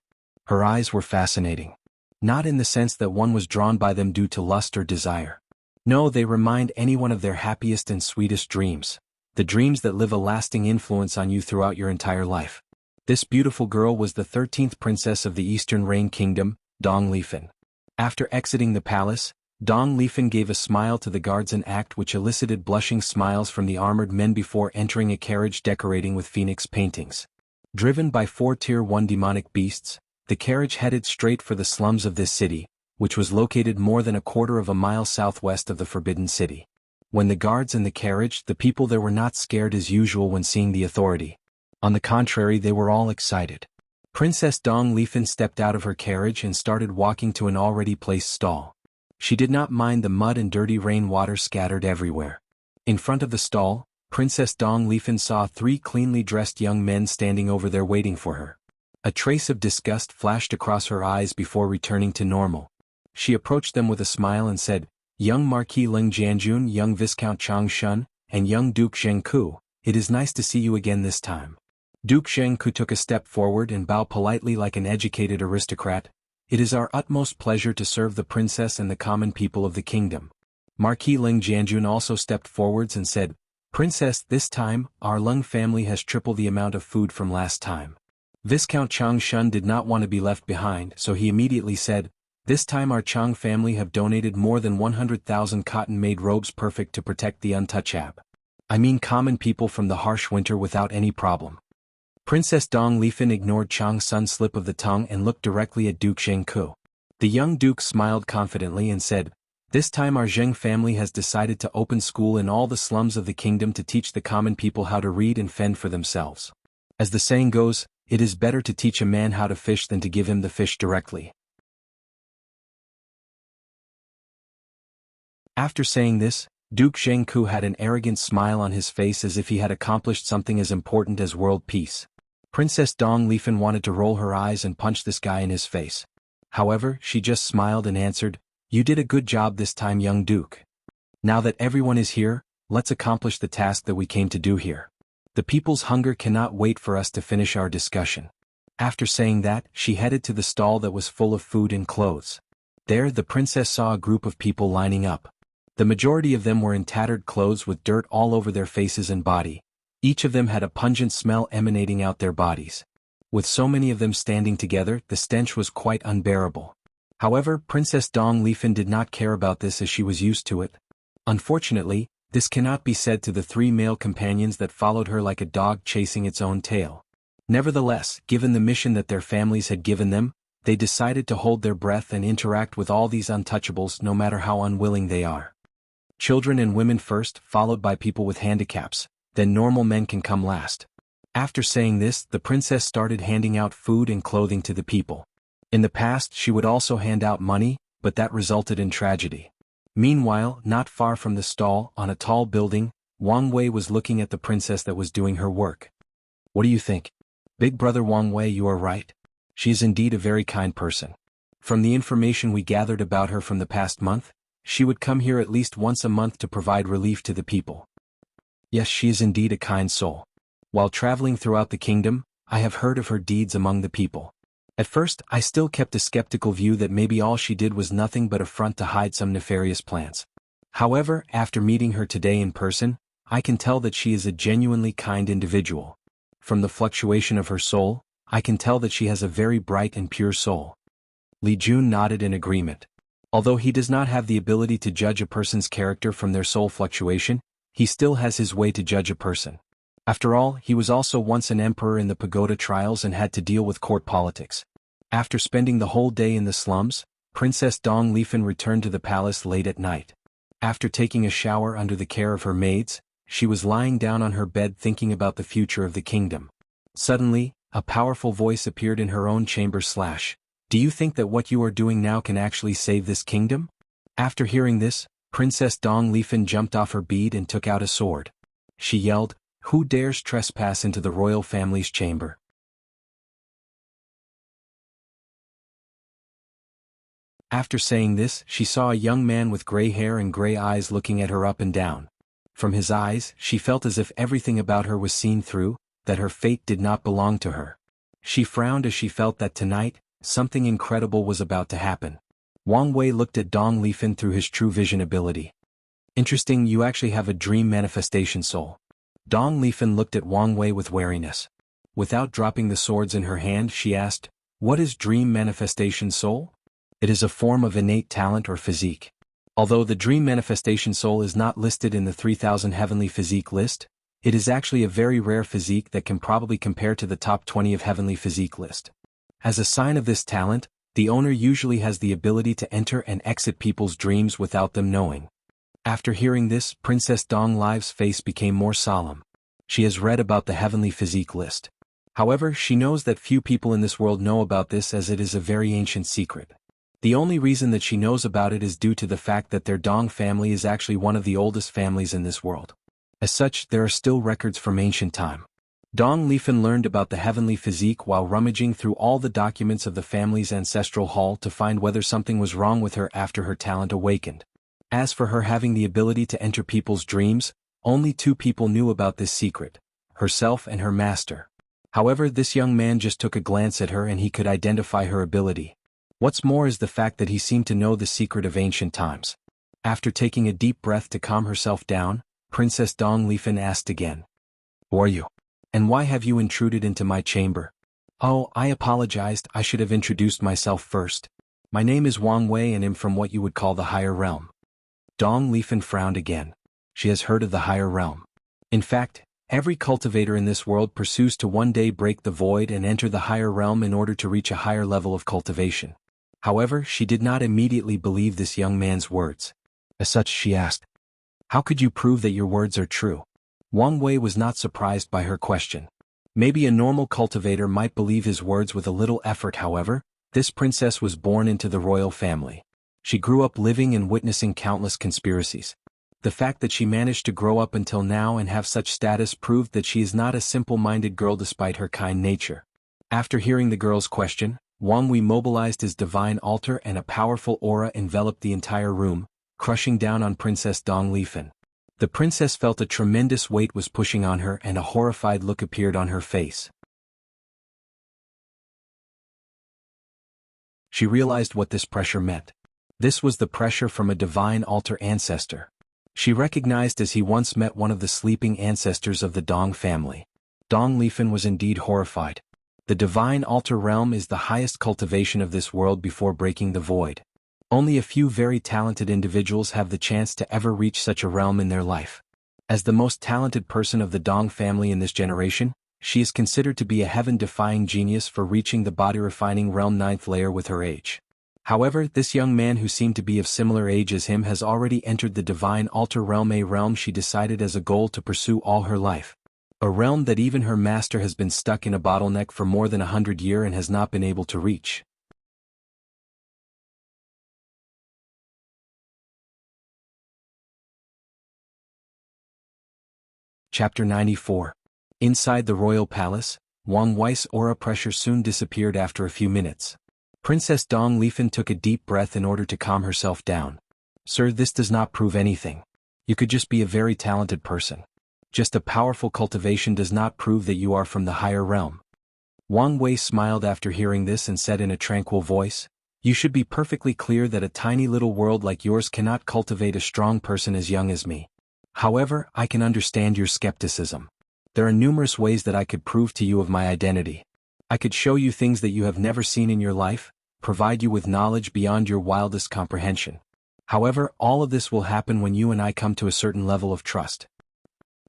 Her eyes were fascinating. Not in the sense that one was drawn by them due to lust or desire. No, they remind anyone of their happiest and sweetest dreams. The dreams that live a lasting influence on you throughout your entire life. This beautiful girl was the 13th princess of the Eastern Rain Kingdom, Dong Lifan. After exiting the palace, Dong Lifan gave a smile to the guards, an act which elicited blushing smiles from the armored men before entering a carriage decorating with phoenix paintings. Driven by 4 Tier 1 demonic beasts, the carriage headed straight for the slums of this city, which was located more than a quarter of a mile southwest of the Forbidden City. When the guards in the carriage, the people there were not scared as usual when seeing the authority. On the contrary, they were all excited. Princess Dong Lifan stepped out of her carriage and started walking to an already placed stall. She did not mind the mud and dirty rainwater scattered everywhere. In front of the stall, Princess Dong Lifan saw 3 cleanly dressed young men standing over there waiting for her. A trace of disgust flashed across her eyes before returning to normal. She approached them with a smile and said, Young Marquis Ling Jianjun, young Viscount Chang Shun, and young Duke Zhengku, it is nice to see you again this time. Duke Zhengku took a step forward and bowed politely like an educated aristocrat. It is our utmost pleasure to serve the princess and the common people of the kingdom. Marquis Ling Jianjun also stepped forwards and said, Princess, this time, our Lung family has triple the amount of food from last time. Viscount Chang Shun did not want to be left behind, so he immediately said, This time our Chang family have donated more than 100,000 cotton-made robes perfect to protect the untouchable. I mean common people from the harsh winter without any problem. Princess Dong Lifan ignored Chang Sun's slip of the tongue and looked directly at Duke Zhengku. The young duke smiled confidently and said, This time our Zheng family has decided to open school in all the slums of the kingdom to teach the common people how to read and fend for themselves. As the saying goes, it is better to teach a man how to fish than to give him the fish directly. After saying this, Duke Jianghu had an arrogant smile on his face as if he had accomplished something as important as world peace. Princess Dong Lifen wanted to roll her eyes and punch this guy in his face. However, she just smiled and answered, "You did a good job this time, young Duke. Now that everyone is here, let's accomplish the task that we came to do here. The people's hunger cannot wait for us to finish our discussion." After saying that, she headed to the stall that was full of food and clothes. There, the princess saw a group of people lining up. The majority of them were in tattered clothes with dirt all over their faces and body. Each of them had a pungent smell emanating out their bodies. With so many of them standing together, the stench was quite unbearable. However, Princess Dong Lifen did not care about this as she was used to it. Unfortunately, this cannot be said to the 3 male companions that followed her like a dog chasing its own tail. Nevertheless, given the mission that their families had given them, they decided to hold their breath and interact with all these untouchables no matter how unwilling they are. Children and women first, followed by people with handicaps, then normal men can come last. After saying this, the princess started handing out food and clothing to the people. In the past, she would also hand out money, but that resulted in tragedy. Meanwhile, not far from the stall, on a tall building, Wang Wei was looking at the princess that was doing her work. "What do you think?" "Big brother Wang Wei, you are right. She is indeed a very kind person. From the information we gathered about her from the past month, she would come here at least once a month to provide relief to the people. Yes, she is indeed a kind soul. While traveling throughout the kingdom, I have heard of her deeds among the people. At first, I still kept a skeptical view that maybe all she did was nothing but a front to hide some nefarious plans. However, after meeting her today in person, I can tell that she is a genuinely kind individual. From the fluctuation of her soul, I can tell that she has a very bright and pure soul." Li Jun nodded in agreement. Although he does not have the ability to judge a person's character from their soul fluctuation, he still has his way to judge a person. After all, he was also once an emperor in the pagoda trials and had to deal with court politics. After spending the whole day in the slums, Princess Dong Lifen returned to the palace late at night. After taking a shower under the care of her maids, she was lying down on her bed thinking about the future of the kingdom. Suddenly, a powerful voice appeared in her own chamber. "Do you think that what you are doing now can actually save this kingdom?" After hearing this, Princess Dong Lifen jumped off her bed and took out a sword. She yelled, "Who dares trespass into the royal family's chamber?" After saying this, she saw a young man with gray hair and gray eyes looking at her up and down. From his eyes, she felt as if everything about her was seen through, that her fate did not belong to her. She frowned as she felt that tonight, something incredible was about to happen. Wang Wei looked at Dong Lifen through his true vision ability. "Interesting, you actually have a dream manifestation soul." Dong Lifen looked at Wang Wei with wariness. Without dropping the swords in her hand, she asked, "What is dream manifestation soul?" "It is a form of innate talent or physique. Although the dream manifestation soul is not listed in the 3000 heavenly physique list, it is actually a very rare physique that can probably compare to the top 20 of heavenly physique list. As a sign of this talent, the owner usually has the ability to enter and exit people's dreams without them knowing." After hearing this, Princess Dong Li's face became more solemn. She has read about the heavenly physique list. However, she knows that few people in this world know about this as it is a very ancient secret. The only reason that she knows about it is due to the fact that their Dong family is actually one of the oldest families in this world. As such, there are still records from ancient time. Dong Lifen learned about the heavenly physique while rummaging through all the documents of the family's ancestral hall to find whether something was wrong with her after her talent awakened. As for her having the ability to enter people's dreams, only 2 people knew about this secret, herself and her master. However, this young man just took a glance at her and he could identify her ability. What's more is the fact that he seemed to know the secret of ancient times. After taking a deep breath to calm herself down, Princess Dong Lifen asked again, "Who are you? And why have you intruded into my chamber?" "Oh, I apologized, I should have introduced myself first. My name is Wang Wei and am from what you would call the higher realm." Dong Lifen frowned again. She has heard of the higher realm. In fact, every cultivator in this world pursues to one day break the void and enter the higher realm in order to reach a higher level of cultivation. However, she did not immediately believe this young man's words. As such, she asked, "How could you prove that your words are true?" Wang Wei was not surprised by her question. Maybe a normal cultivator might believe his words with a little effort. However, this princess was born into the royal family. She grew up living and witnessing countless conspiracies. The fact that she managed to grow up until now and have such status proved that she is not a simple-minded girl despite her kind nature. After hearing the girl's question, Wang Wei mobilized his divine altar and a powerful aura enveloped the entire room, crushing down on Princess Dong Lifan. The princess felt a tremendous weight was pushing on her and a horrified look appeared on her face. She realized what this pressure meant. This was the pressure from a divine altar ancestor. She recognized as he once met one of the sleeping ancestors of the Dong family. Dong Lifan was indeed horrified. The divine altar realm is the highest cultivation of this world before breaking the void. Only a few very talented individuals have the chance to ever reach such a realm in their life. As the most talented person of the Dong family in this generation, she is considered to be a heaven-defying genius for reaching the body-refining realm 9th layer with her age. However, this young man who seemed to be of similar age as him has already entered the divine altar realm, a realm she decided as a goal to pursue all her life. A realm that even her master has been stuck in a bottleneck for more than 100 years and has not been able to reach. Chapter 94. Inside the royal palace, Wang Wei's aura pressure soon disappeared after a few minutes. Princess Dong Lifan took a deep breath in order to calm herself down. Sir, this does not prove anything. You could just be a very talented person. Just a powerful cultivation does not prove that you are from the higher realm. Wang Wei smiled after hearing this and said in a tranquil voice, "You should be perfectly clear that a tiny little world like yours cannot cultivate a strong person as young as me. However, I can understand your skepticism. There are numerous ways that I could prove to you of my identity. I could show you things that you have never seen in your life, provide you with knowledge beyond your wildest comprehension. However, all of this will happen when you and I come to a certain level of trust.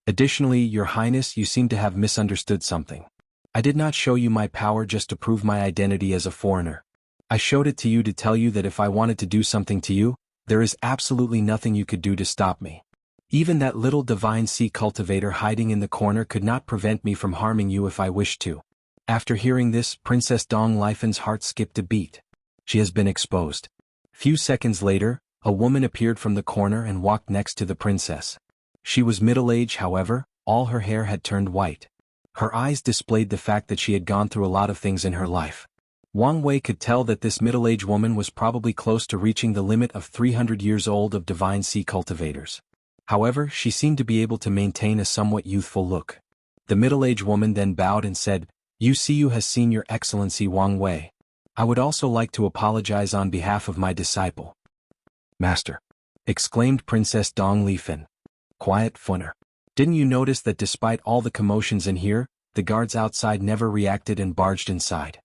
Additionally, Your Highness, you seem to have misunderstood something. I did not show you my power just to prove my identity as a foreigner. I showed it to you to tell you that if I wanted to do something to you, there is absolutely nothing you could do to stop me. Even that little divine sea cultivator hiding in the corner could not prevent me from harming you if I wished to." After hearing this, Princess Dong Lifan's heart skipped a beat. She has been exposed. Few seconds later, a woman appeared from the corner and walked next to the princess. She was middle-aged, however, all her hair had turned white. Her eyes displayed the fact that she had gone through a lot of things in her life. Wang Wei could tell that this middle-aged woman was probably close to reaching the limit of 300 years old of divine sea cultivators. However, she seemed to be able to maintain a somewhat youthful look. The middle-aged woman then bowed and said, "UCU has seen Your Excellency Wang Wei. I would also like to apologize on behalf of my disciple." "Master," exclaimed Princess Dong Lifan. "Quiet, Funner. Didn't you notice that despite all the commotions in here, the guards outside never reacted and barged inside?"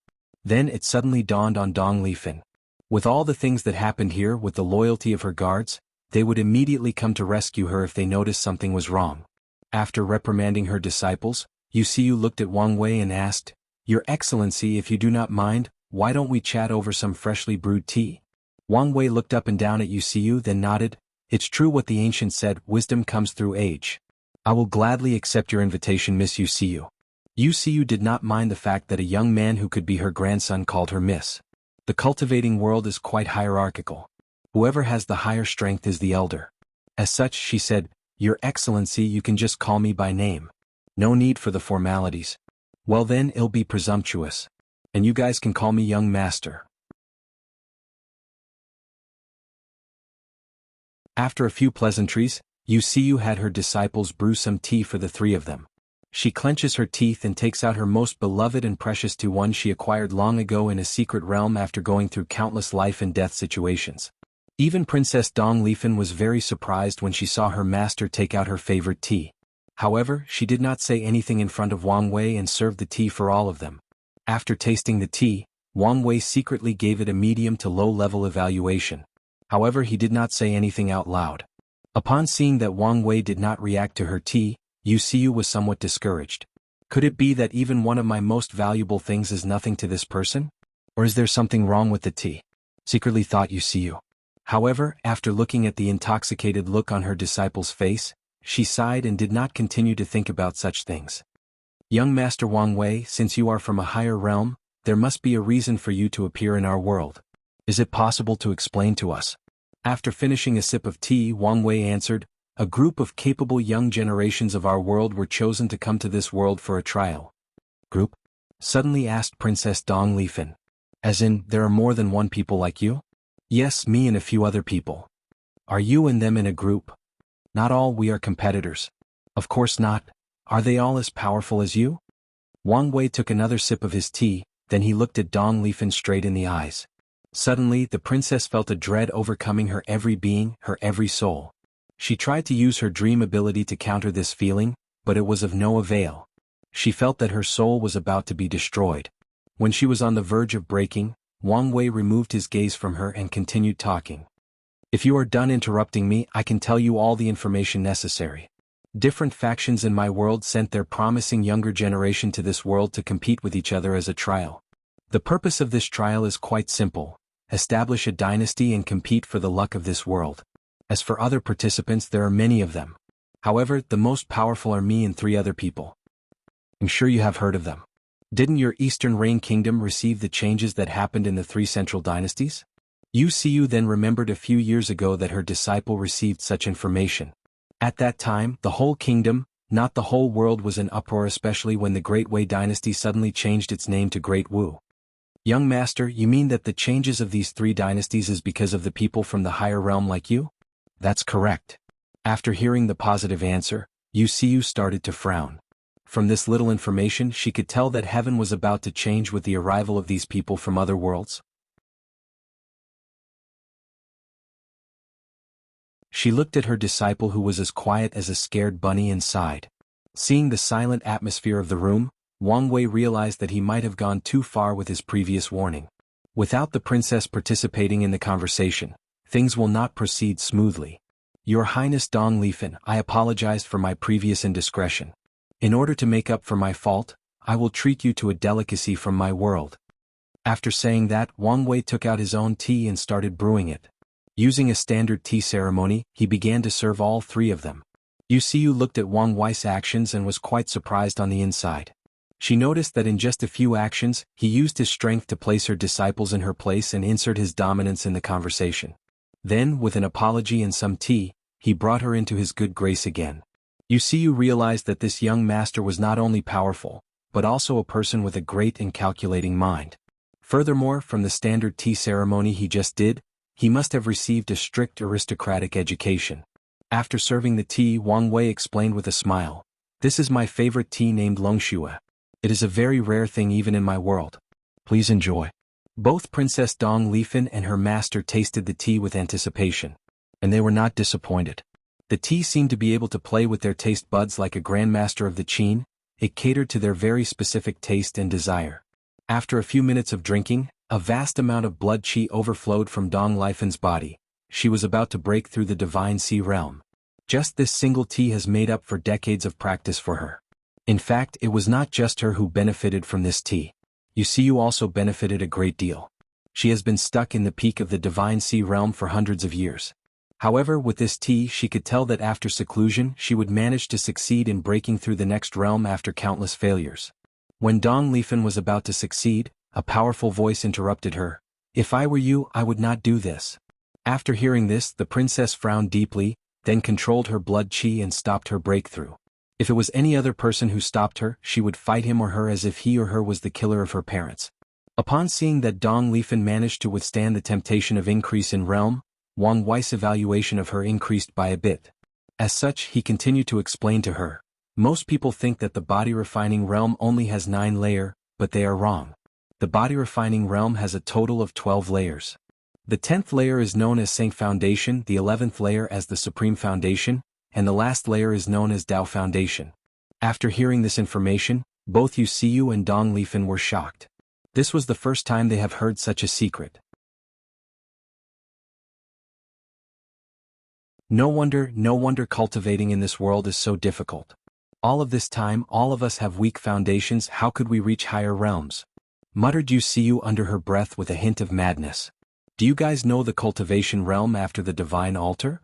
Then it suddenly dawned on Dong Lifan. With all the things that happened here, with the loyalty of her guards, they would immediately come to rescue her if they noticed something was wrong. After reprimanding her disciples, UCU looked at Wang Wei and asked, "Your Excellency, if you do not mind, why don't we chat over some freshly brewed tea?" Wang Wei looked up and down at UCU, then nodded. "It's true what the ancient said, wisdom comes through age. I will gladly accept your invitation, Miss UCU." UCU did not mind the fact that a young man who could be her grandson called her Miss. The cultivating world is quite hierarchical. Whoever has the higher strength is the elder. As such, she said, "Your Excellency, you can just call me by name. No need for the formalities." "Well then, it'll be presumptuous. And you guys can call me young master." After a few pleasantries, UCU had her disciples brew some tea for the three of them. She clenches her teeth and takes out her most beloved and precious tea, one she acquired long ago in a secret realm after going through countless life and death situations. Even Princess Dong Lifan was very surprised when she saw her master take out her favorite tea. However, she did not say anything in front of Wang Wei and served the tea for all of them. After tasting the tea, Wang Wei secretly gave it a medium to low-level evaluation. However, he did not say anything out loud. Upon seeing that Wang Wei did not react to her tea, UCU was somewhat discouraged. Could it be that even one of my most valuable things is nothing to this person? Or is there something wrong with the tea? Secretly thought UCU. However, after looking at the intoxicated look on her disciple's face, she sighed and did not continue to think about such things. "Young Master Wang Wei, since you are from a higher realm, there must be a reason for you to appear in our world. Is it possible to explain to us?" After finishing a sip of tea, Wang Wei answered, "A group of capable young generations of our world were chosen to come to this world for a trial." "Group?" suddenly asked Princess Dong Lifan. "As in, there are more than one people like you?" "Yes, me and a few other people." "Are you and them in a group?" "Not all, we are competitors." "Of course not. Are they all as powerful as you?" Wang Wei took another sip of his tea, then he looked at Dong Lifan straight in the eyes. Suddenly, the princess felt a dread overcoming her every being, her every soul. She tried to use her dream ability to counter this feeling, but it was of no avail. She felt that her soul was about to be destroyed. When she was on the verge of breaking, Wang Wei removed his gaze from her and continued talking. "If you are done interrupting me, I can tell you all the information necessary. Different factions in my world sent their promising younger generation to this world to compete with each other as a trial. The purpose of this trial is quite simple: establish a dynasty and compete for the luck of this world. As for other participants, there are many of them. However, the most powerful are me and 3 other people. I'm sure you have heard of them. Didn't your Eastern Reign Kingdom receive the changes that happened in the 3 central dynasties?" Wuxia then remembered a few years ago that her disciple received such information. At that time, the whole kingdom, not the whole world, was in uproar, especially when the Great Wei dynasty suddenly changed its name to Great Wu. "Young master, you mean that the changes of these 3 dynasties is because of the people from the higher realm like you?" "That's correct." After hearing the positive answer, Wuxia started to frown. From this little information she could tell that heaven was about to change with the arrival of these people from other worlds. She looked at her disciple, who was as quiet as a scared bunny, and sighed. Seeing the silent atmosphere of the room, Wang Wei realized that he might have gone too far with his previous warning. Without the princess participating in the conversation, things will not proceed smoothly. "Your Highness Dong Lifan, I apologized for my previous indiscretion. In order to make up for my fault, I will treat you to a delicacy from my world." After saying that, Wang Wei took out his own tea and started brewing it. Using a standard tea ceremony, he began to serve all 3 of them. Wuxia looked at Wang Wei's actions and was quite surprised on the inside. She noticed that in just a few actions, he used his strength to place her disciples in her place and insert his dominance in the conversation. Then, with an apology and some tea, he brought her into his good grace again. Wuxia realized that this young master was not only powerful, but also a person with a great and calculating mind. Furthermore, from the standard tea ceremony he just did, he must have received a strict aristocratic education. After serving the tea, Wang Wei explained with a smile, "This is my favorite tea named Longxue. It is a very rare thing even in my world. Please enjoy." Both Princess Dong Lifan and her master tasted the tea with anticipation, and they were not disappointed. The tea seemed to be able to play with their taste buds like a grandmaster of the qin. It catered to their very specific taste and desire. After a few minutes of drinking, a vast amount of blood qi overflowed from Dong Lifan's body. She was about to break through the divine sea realm. Just this single tea has made up for decades of practice for her. In fact, it was not just her who benefited from this tea. Wuxia also benefited a great deal. She has been stuck in the peak of the divine sea realm for hundreds of years. However, with this tea she could tell that after seclusion she would manage to succeed in breaking through the next realm after countless failures. When Dong Lifan was about to succeed, a powerful voice interrupted her. "If I were you, I would not do this." After hearing this, the princess frowned deeply, then controlled her blood qi and stopped her breakthrough. If it was any other person who stopped her, she would fight him or her as if he or her was the killer of her parents. Upon seeing that Dong Lifan managed to withstand the temptation of increase in realm, Wang Wei's evaluation of her increased by a bit. As such, he continued to explain to her, "Most people think that the body refining realm only has 9 layers, but they are wrong. The body refining realm has a total of 12 layers. The 10th layer is known as Saint Foundation, the 11th layer as the Supreme Foundation, and the last layer is known as Dao Foundation." After hearing this information, both Wuxia and Dong Lifan were shocked. This was the first time they have heard such a secret. No wonder cultivating in this world is so difficult. All of this time, all of us have weak foundations. How could we reach higher realms? Muttered Wuxia under her breath with a hint of madness. Do you guys know the cultivation realm after the divine altar?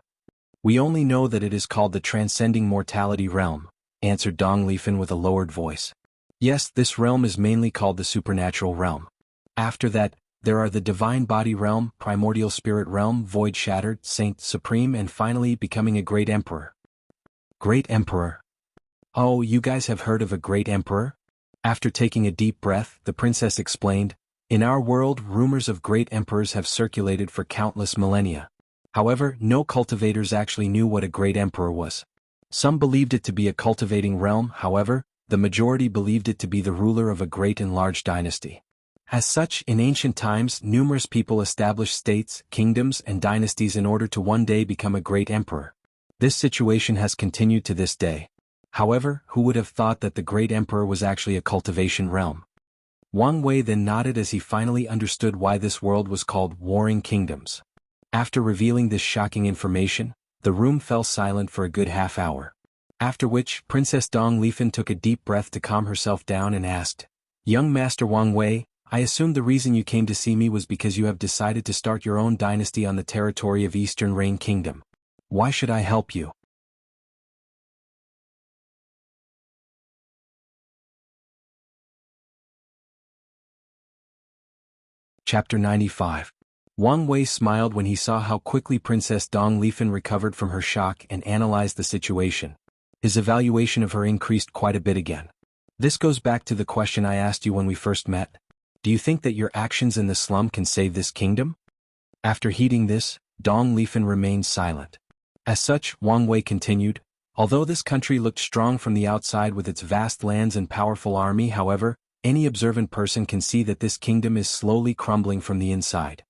We only know that it is called the transcending mortality realm, answered Dong Lifan with a lowered voice. Yes, this realm is mainly called the supernatural realm. After that, There are the Divine Body Realm, Primordial Spirit Realm, Void Shattered, Saint Supreme, and finally becoming a Great Emperor. Great Emperor. Oh, you guys have heard of a Great Emperor? After taking a deep breath, the princess explained, in our world, rumors of great emperors have circulated for countless millennia. However, no cultivators actually knew what a great emperor was. Some believed it to be a cultivating realm, however, the majority believed it to be the ruler of a great and large dynasty. As such, in ancient times, numerous people established states, kingdoms, and dynasties in order to one day become a great emperor. This situation has continued to this day. However, who would have thought that the great emperor was actually a cultivation realm? Wang Wei then nodded as he finally understood why this world was called Warring Kingdoms. After revealing this shocking information, the room fell silent for a good half hour. After which, Princess Dong Lifan took a deep breath to calm herself down and asked, Young Master Wang Wei, I assume the reason you came to see me was because you have decided to start your own dynasty on the territory of Eastern Rain Kingdom. Why should I help you? Chapter 95. Wang Wei smiled when he saw how quickly Princess Dong Lifan recovered from her shock and analyzed the situation. His evaluation of her increased quite a bit again. This goes back to the question I asked you when we first met. Do you think that your actions in the slum can save this kingdom? After heeding this, Dong Lifan remained silent. As such, Wang Wei continued, although this country looked strong from the outside with its vast lands and powerful army, however, any observant person can see that this kingdom is slowly crumbling from the inside.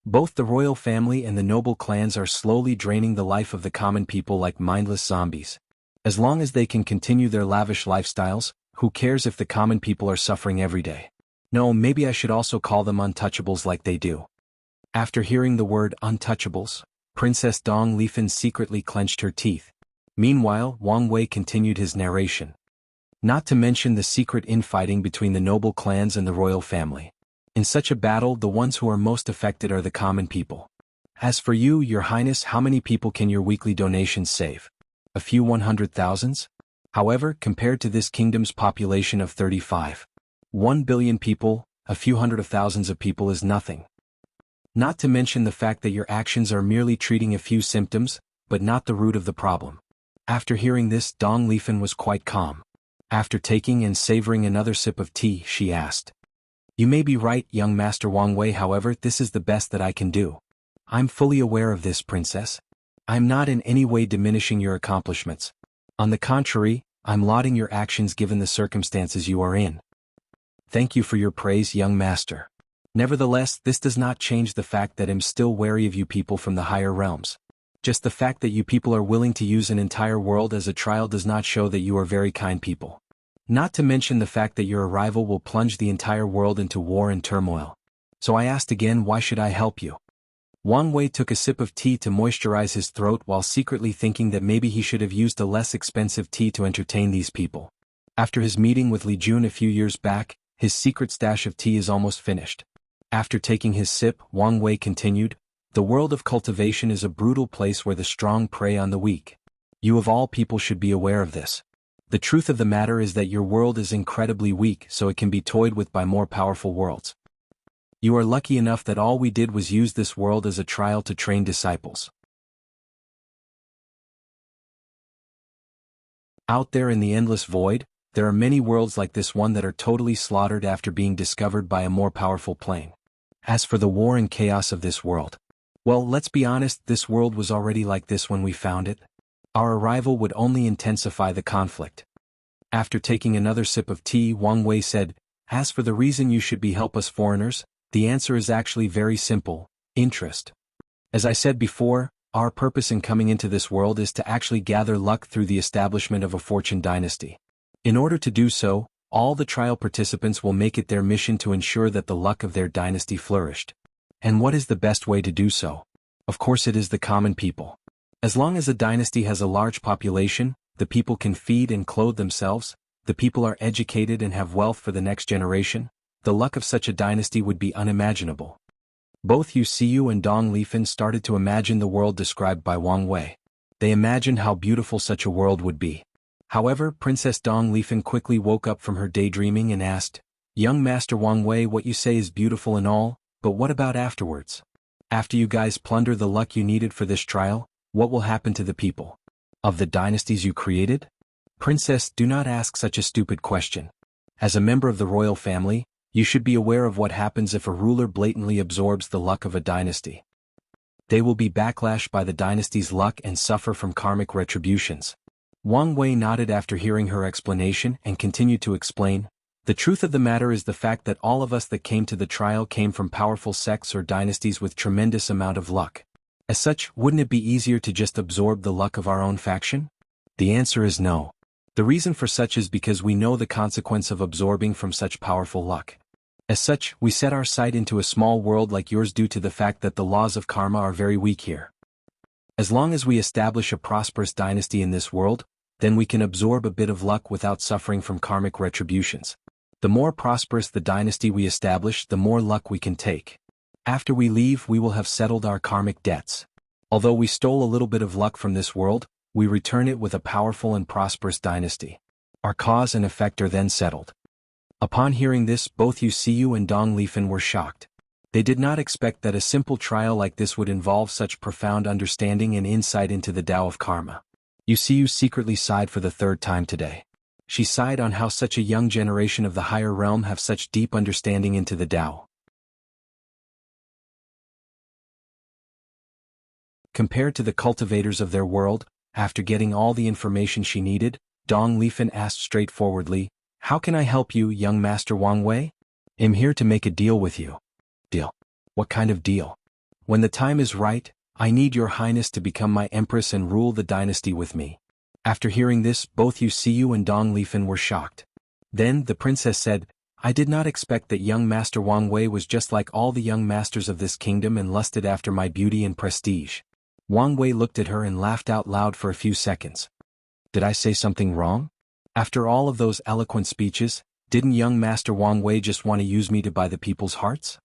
Both the royal family and the noble clans are slowly draining the life of the common people like mindless zombies. As long as they can continue their lavish lifestyles, who cares if the common people are suffering every day? No, maybe I should also call them untouchables like they do. After hearing the word untouchables, Princess Dong Lifan secretly clenched her teeth. Meanwhile, Wang Wei continued his narration. Not to mention the secret infighting between the noble clans and the royal family. In such a battle, the ones who are most affected are the common people. As for you, Your Highness, how many people can your weekly donations save? A few 100,000s? However, compared to this kingdom's population of 1 billion people, a few hundred of thousands of people is nothing. Not to mention the fact that your actions are merely treating a few symptoms, but not the root of the problem. After hearing this, Dong Lifan was quite calm. After taking and savoring another sip of tea, she asked, You may be right, young Master Wang Wei, however, this is the best that I can do. I'm fully aware of this, Princess. I'm not in any way diminishing your accomplishments. On the contrary, I'm lauding your actions given the circumstances you are in. Thank you for your praise, young master. Nevertheless, this does not change the fact that I'm still wary of you people from the higher realms. Just the fact that you people are willing to use an entire world as a trial does not show that you are very kind people. Not to mention the fact that your arrival will plunge the entire world into war and turmoil. So I asked again, why should I help you? Wang Wei took a sip of tea to moisturize his throat while secretly thinking that maybe he should have used a less expensive tea to entertain these people. After his meeting with Li Jun a few years back, his secret stash of tea is almost finished. After taking his sip, Wang Wei continued, The world of cultivation is a brutal place where the strong prey on the weak. You of all people should be aware of this. The truth of the matter is that your world is incredibly weak, so it can be toyed with by more powerful worlds. You are lucky enough that all we did was use this world as a trial to train disciples. Out there in the endless void, there are many worlds like this one that are totally slaughtered after being discovered by a more powerful plane. As for the war and chaos of this world, well, let's be honest, this world was already like this when we found it. Our arrival would only intensify the conflict. After taking another sip of tea, Wang Wei said, As for the reason you should be help us foreigners, the answer is actually very simple: interest. As I said before, our purpose in coming into this world is to actually gather luck through the establishment of a fortune dynasty. In order to do so, all the trial participants will make it their mission to ensure that the luck of their dynasty flourished. And what is the best way to do so? Of course it is the common people. As long as a dynasty has a large population, the people can feed and clothe themselves, the people are educated and have wealth for the next generation, the luck of such a dynasty would be unimaginable. Both Yu Siyu and Dong Lifan started to imagine the world described by Wang Wei. They imagined how beautiful such a world would be. However, Princess Dong Lifan quickly woke up from her daydreaming and asked, Young Master Wang Wei, what you say is beautiful and all, But what about afterwards? After you guys plunder the luck you needed for this trial, what will happen to the people of the dynasties you created? Princess, do not ask such a stupid question. As a member of the royal family, you should be aware of what happens if a ruler blatantly absorbs the luck of a dynasty. They will be backlashed by the dynasty's luck and suffer from karmic retributions. Wang Wei nodded after hearing her explanation and continued to explain, the truth of the matter is the fact that all of us that came to the trial came from powerful sects or dynasties with tremendous amount of luck. As such, wouldn't it be easier to just absorb the luck of our own faction? The answer is no. The reason for such is because we know the consequence of absorbing from such powerful luck. As such, we set our sight into a small world like yours due to the fact that the laws of karma are very weak here. As long as we establish a prosperous dynasty in this world, then we can absorb a bit of luck without suffering from karmic retributions. The more prosperous the dynasty we establish, the more luck we can take. After we leave, we will have settled our karmic debts. Although we stole a little bit of luck from this world, we return it with a powerful and prosperous dynasty. Our cause and effect are then settled. Upon hearing this, both Yu Siyu and Dong Lifen were shocked. They did not expect that a simple trial like this would involve such profound understanding and insight into the Tao of karma. Yu Siyu secretly sighed for the third time today. She sighed on how such a young generation of the higher realm have such deep understanding into the Tao. Compared to the cultivators of their world, after getting all the information she needed, Dong Lifen asked straightforwardly, "How can I help you, young Master Wang Wei? I'm here to make a deal with you." Deal? What kind of deal? When the time is right, I need your highness to become my empress and rule the dynasty with me. After hearing this, both Yu Siyu and Dong Lifen were shocked. Then the princess said, I did not expect that young Master Wang Wei was just like all the young masters of this kingdom and lusted after my beauty and prestige. Wang Wei looked at her and laughed out loud for a few seconds. Did I say something wrong? After all of those eloquent speeches, didn't young Master Wang Wei just want to use me to buy the people's hearts?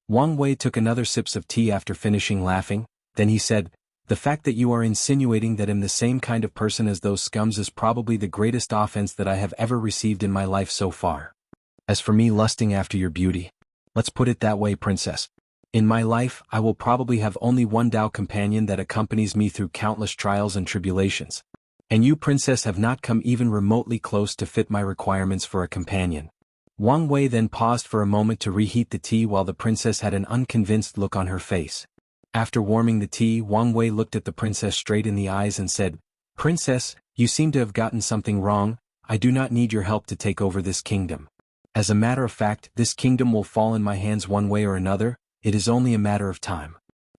Wang Wei took another sip of tea after finishing laughing, then he said, the fact that you are insinuating that I'm the same kind of person as those scums is probably the greatest offense that I have ever received in my life so far. As for me lusting after your beauty, let's put it that way, princess. In my life, I will probably have only one Tao companion that accompanies me through countless trials and tribulations. And you, princess, have not come even remotely close to fit my requirements for a companion. Wang Wei then paused for a moment to reheat the tea while the princess had an unconvinced look on her face. After warming the tea, Wang Wei looked at the princess straight in the eyes and said, Princess, you seem to have gotten something wrong. I do not need your help to take over this kingdom. As a matter of fact, this kingdom will fall in my hands one way or another. It is only a matter of time.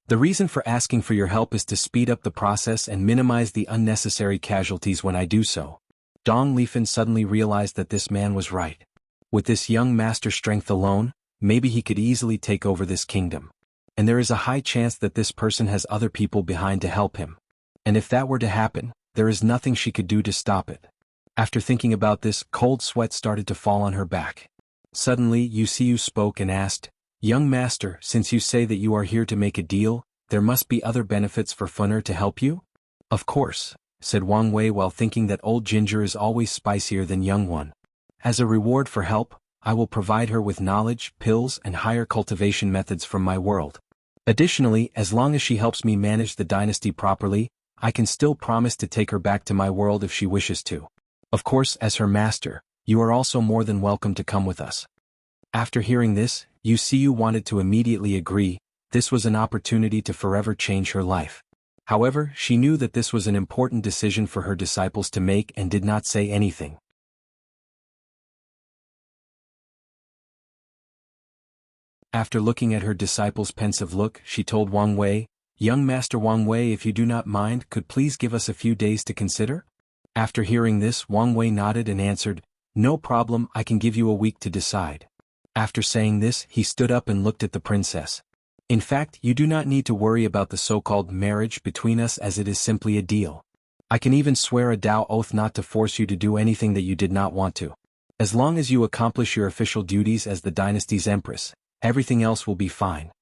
The reason for asking for your help is to speed up the process and minimize the unnecessary casualties when I do so. Dong Lifen suddenly realized that this man was right. With this young master's strength alone, maybe he could easily take over this kingdom. And there is a high chance that this person has other people behind to help him. And if that were to happen, there is nothing she could do to stop it. After thinking about this, cold sweat started to fall on her back. Suddenly, Yu Siyu spoke and asked, Young master, since you say that you are here to make a deal, there must be other benefits for Funner to help you? Of course, said Wang Wei while thinking that old ginger is always spicier than young one. As a reward for help, I will provide her with knowledge, pills, and higher cultivation methods from my world. Additionally, as long as she helps me manage the dynasty properly, I can still promise to take her back to my world if she wishes to. Of course, as her master, you are also more than welcome to come with us. After hearing this, Yu Siyu wanted to immediately agree. This was an opportunity to forever change her life. However, she knew that this was an important decision for her disciples to make and did not say anything. After looking at her disciples' pensive look, she told Wang Wei, Young Master Wang Wei, if you do not mind, could please give us a few days to consider? After hearing this, Wang Wei nodded and answered, No problem, I can give you a week to decide. After saying this, he stood up and looked at the princess. In fact, you do not need to worry about the so-called marriage between us as it is simply a deal. I can even swear a Tao oath not to force you to do anything that you did not want to. As long as you accomplish your official duties as the dynasty's empress, everything else will be fine.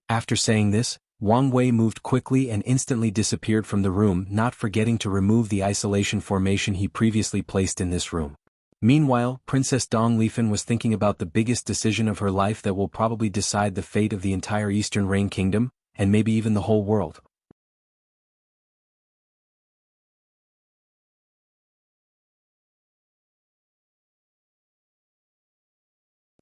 After saying this, Wang Wei moved quickly and instantly disappeared from the room, not forgetting to remove the isolation formation he previously placed in this room. Meanwhile, Princess Dong Lifen was thinking about the biggest decision of her life that will probably decide the fate of the entire Eastern Rain Kingdom, and maybe even the whole world.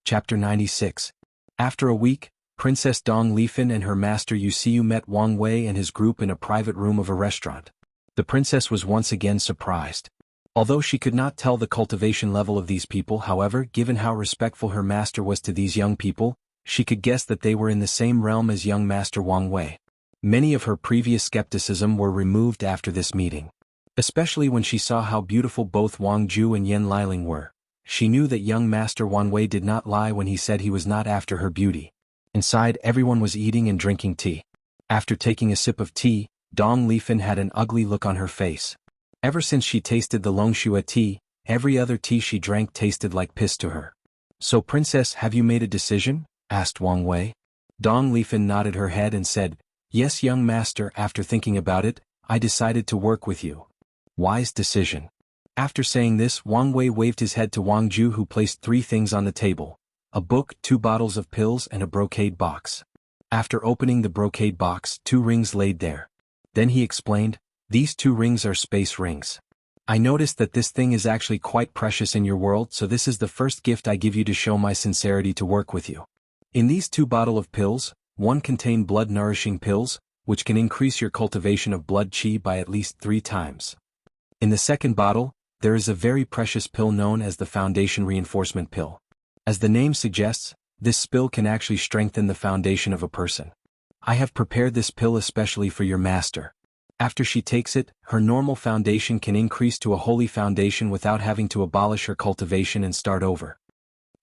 Chapter 96. After a week, Princess Dong Lifen and her master Wuxia met Wang Wei and his group in a private room of a restaurant. The princess was once again surprised. Although she could not tell the cultivation level of these people, however, given how respectful her master was to these young people, she could guess that they were in the same realm as young master Wang Wei. Many of her previous skepticism were removed after this meeting. Especially when she saw how beautiful both Wang Ju and Yan Liling were. She knew that young master Wang Wei did not lie when he said he was not after her beauty. Inside, everyone was eating and drinking tea. After taking a sip of tea, Dong Lifen had an ugly look on her face. Ever since she tasted the Longxue tea, every other tea she drank tasted like piss to her. "So princess, have you made a decision?" asked Wang Wei. Dong Lifen nodded her head and said, "Yes, young master, after thinking about it, I decided to work with you." Wise decision. After saying this, Wang Wei waved his head to Wang Ju, who placed 3 things on the table: a book, 2 bottles of pills, and a brocade box. After opening the brocade box, 2 rings laid there. Then he explained, "These 2 rings are space rings. I noticed that this thing is actually quite precious in your world, so this is the first gift I give you to show my sincerity to work with you. In these 2 bottles of pills, one contain blood-nourishing pills, which can increase your cultivation of blood qi by at least 3 times. In the second bottle, there is a very precious pill known as the Foundation Reinforcement Pill. As the name suggests, this pill can actually strengthen the foundation of a person. I have prepared this pill especially for your master. After she takes it, her normal foundation can increase to a holy foundation without having to abolish her cultivation and start over."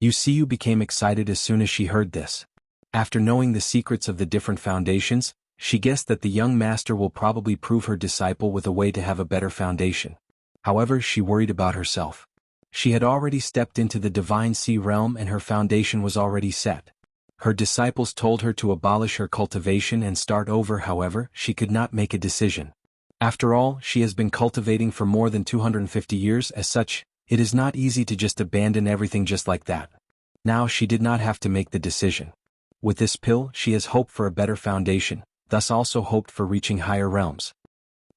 Wuxia became excited as soon as she heard this. After knowing the secrets of the different foundations, she guessed that the young master will probably prove her disciple with a way to have a better foundation. However, she worried about herself. She had already stepped into the Divine Sea realm and her foundation was already set. Her disciples told her to abolish her cultivation and start over, however, she could not make a decision. After all, she has been cultivating for more than 250 years, as such, it is not easy to just abandon everything just like that. Now she did not have to make the decision. With this pill, she has hope for a better foundation, thus also hoped for reaching higher realms.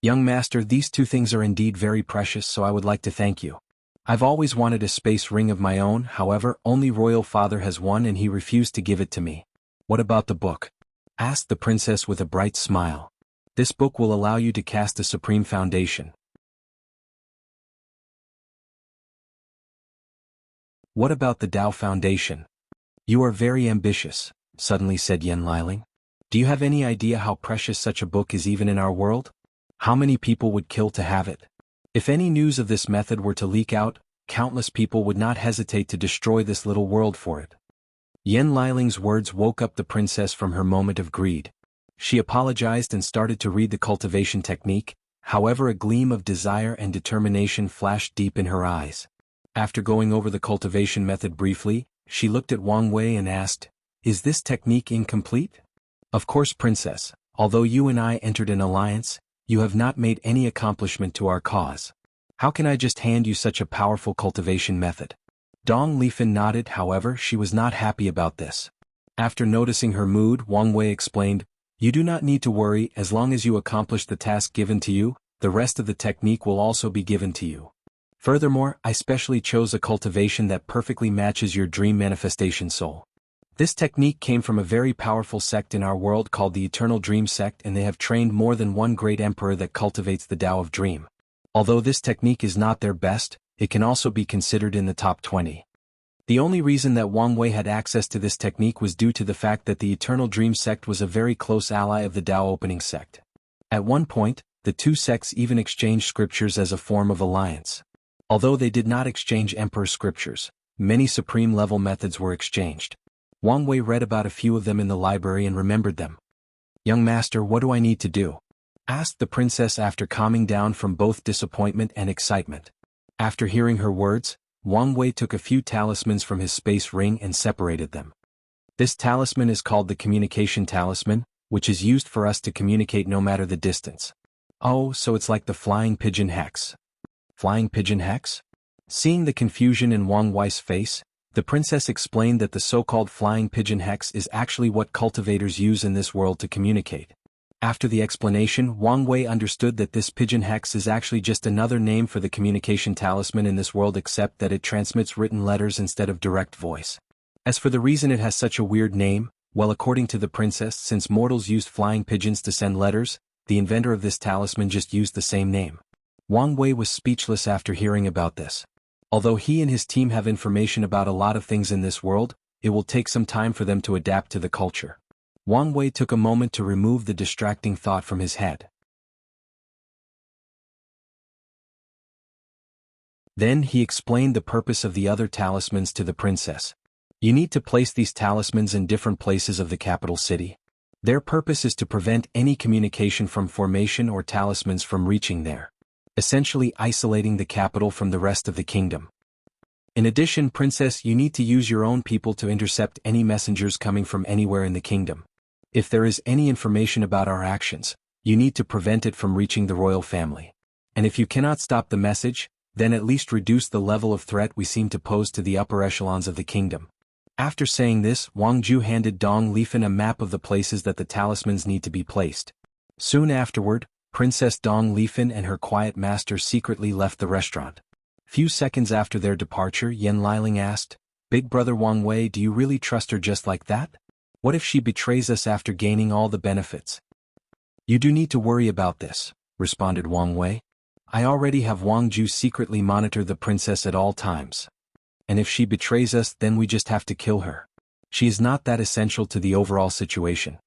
"Young master, these 2 things are indeed very precious, so I would like to thank you. I've always wanted a space ring of my own, however, only royal father has one and he refused to give it to me." "What about the book?" asked the princess with a bright smile. "This book will allow you to cast a supreme foundation." "What about the Tao Foundation?" "You are very ambitious," suddenly said Yan Liling. "Do you have any idea how precious such a book is even in our world? How many people would kill to have it? If any news of this method were to leak out, countless people would not hesitate to destroy this little world for it." Yan Liling's words woke up the princess from her moment of greed. She apologized and started to read the cultivation technique, however a gleam of desire and determination flashed deep in her eyes. After going over the cultivation method briefly, she looked at Wang Wei and asked, "Is this technique incomplete?" "Of course, princess, although you and I entered an alliance, you have not made any accomplishment to our cause. How can I just hand you such a powerful cultivation method?" Dong Lifen nodded, however, she was not happy about this. After noticing her mood, Wang Wei explained, "You do not need to worry, as long as you accomplish the task given to you, the rest of the technique will also be given to you. Furthermore, I specially chose a cultivation that perfectly matches your dream manifestation soul. This technique came from a very powerful sect in our world called the Eternal Dream Sect, and they have trained more than one great emperor that cultivates the Tao of Dream. Although this technique is not their best, it can also be considered in the top 20. The only reason that Wang Wei had access to this technique was due to the fact that the Eternal Dream Sect was a very close ally of the Tao Opening Sect. At one point, the 2 sects even exchanged scriptures as a form of alliance. Although they did not exchange emperor scriptures, many supreme-level methods were exchanged. Wang Wei read about a few of them in the library and remembered them. "Young master, what do I need to do?" asked the princess after calming down from both disappointment and excitement. After hearing her words, Wang Wei took a few talismans from his space ring and separated them. "This talisman is called the Communication Talisman, which is used for us to communicate no matter the distance." "Oh, so it's like the Flying Pigeon Hex." "Flying Pigeon Hex?" Seeing the confusion in Wang Wei's face, the princess explained that the so-called flying pigeon hex is actually what cultivators use in this world to communicate. After the explanation, Wang Wei understood that this pigeon hex is actually just another name for the communication talisman in this world, except that it transmits written letters instead of direct voice. As for the reason it has such a weird name, well, according to the princess, since mortals used flying pigeons to send letters, the inventor of this talisman just used the same name. Wang Wei was speechless after hearing about this. Although he and his team have information about a lot of things in this world, it will take some time for them to adapt to the culture. Wang Wei took a moment to remove the distracting thought from his head. Then he explained the purpose of the other talismans to the princess. You need to place these talismans in different places of the capital city. Their purpose is to prevent any communication from formation or talismans from reaching there, essentially isolating the capital from the rest of the kingdom. In addition, princess, you need to use your own people to intercept any messengers coming from anywhere in the kingdom. If there is any information about our actions, you need to prevent it from reaching the royal family. And if you cannot stop the message, then at least reduce the level of threat we seem to pose to the upper echelons of the kingdom. After saying this, Wang Ju handed Dong Lifan a map of the places that the talismans need to be placed. Soon afterward, Princess Dong Lifan and her quiet master secretly left the restaurant. Few seconds after their departure, Yan Liling asked, "Big brother Wang Wei, do you really trust her just like that? What if she betrays us after gaining all the benefits?" "You do need to worry about this," responded Wang Wei. "I already have Wang Ju secretly monitor the princess at all times. And if she betrays us, then we just have to kill her. She is not that essential to the overall situation."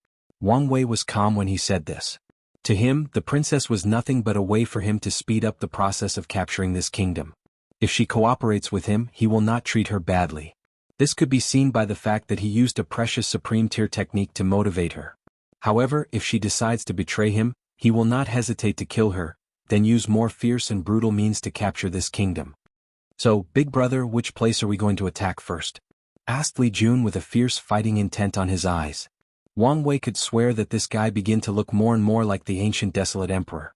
Wang Wei was calm when he said this. To him, the princess was nothing but a way for him to speed up the process of capturing this kingdom. If she cooperates with him, he will not treat her badly. This could be seen by the fact that he used a precious supreme tier technique to motivate her. However, if she decides to betray him, he will not hesitate to kill her, then use more fierce and brutal means to capture this kingdom. "So, big brother, which place are we going to attack first?" asked Li Jun with a fierce fighting intent on his eyes. Wang Wei could swear that this guy began to look more and more like the ancient desolate emperor.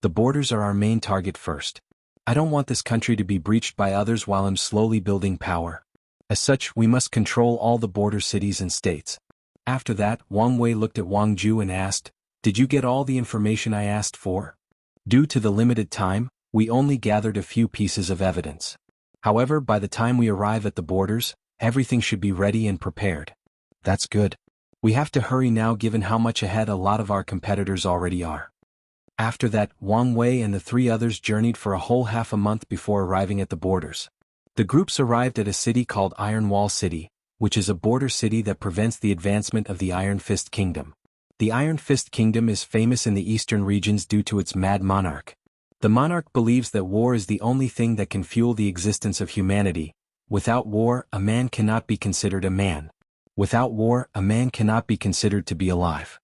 "The borders are our main target first. I don't want this country to be breached by others while I'm slowly building power. As such, we must control all the border cities and states." After that, Wang Wei looked at Wang Ju and asked, "Did you get all the information I asked for?" Due to the limited time, we only gathered a few pieces of evidence. However, by the time we arrive at the borders, everything should be ready and prepared. "That's good. We have to hurry now given how much ahead a lot of our competitors already are." After that, Wang Wei and the three others journeyed for a whole half a month before arriving at the borders. The groups arrived at a city called Iron Wall City, which is a border city that prevents the advancement of the Iron Fist Kingdom. The Iron Fist Kingdom is famous in the eastern regions due to its mad monarch. The monarch believes that war is the only thing that can fuel the existence of humanity. Without war, a man cannot be considered a man. Without war, a man cannot be considered to be alive.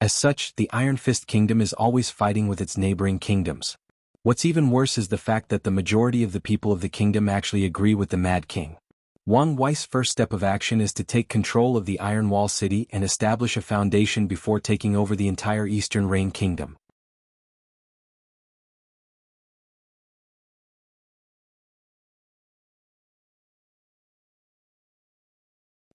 As such, the Iron Fist Kingdom is always fighting with its neighboring kingdoms. What's even worse is the fact that the majority of the people of the kingdom actually agree with the Mad King. Wang Wei's first step of action is to take control of the Iron Wall City and establish a foundation before taking over the entire Eastern Reign Kingdom.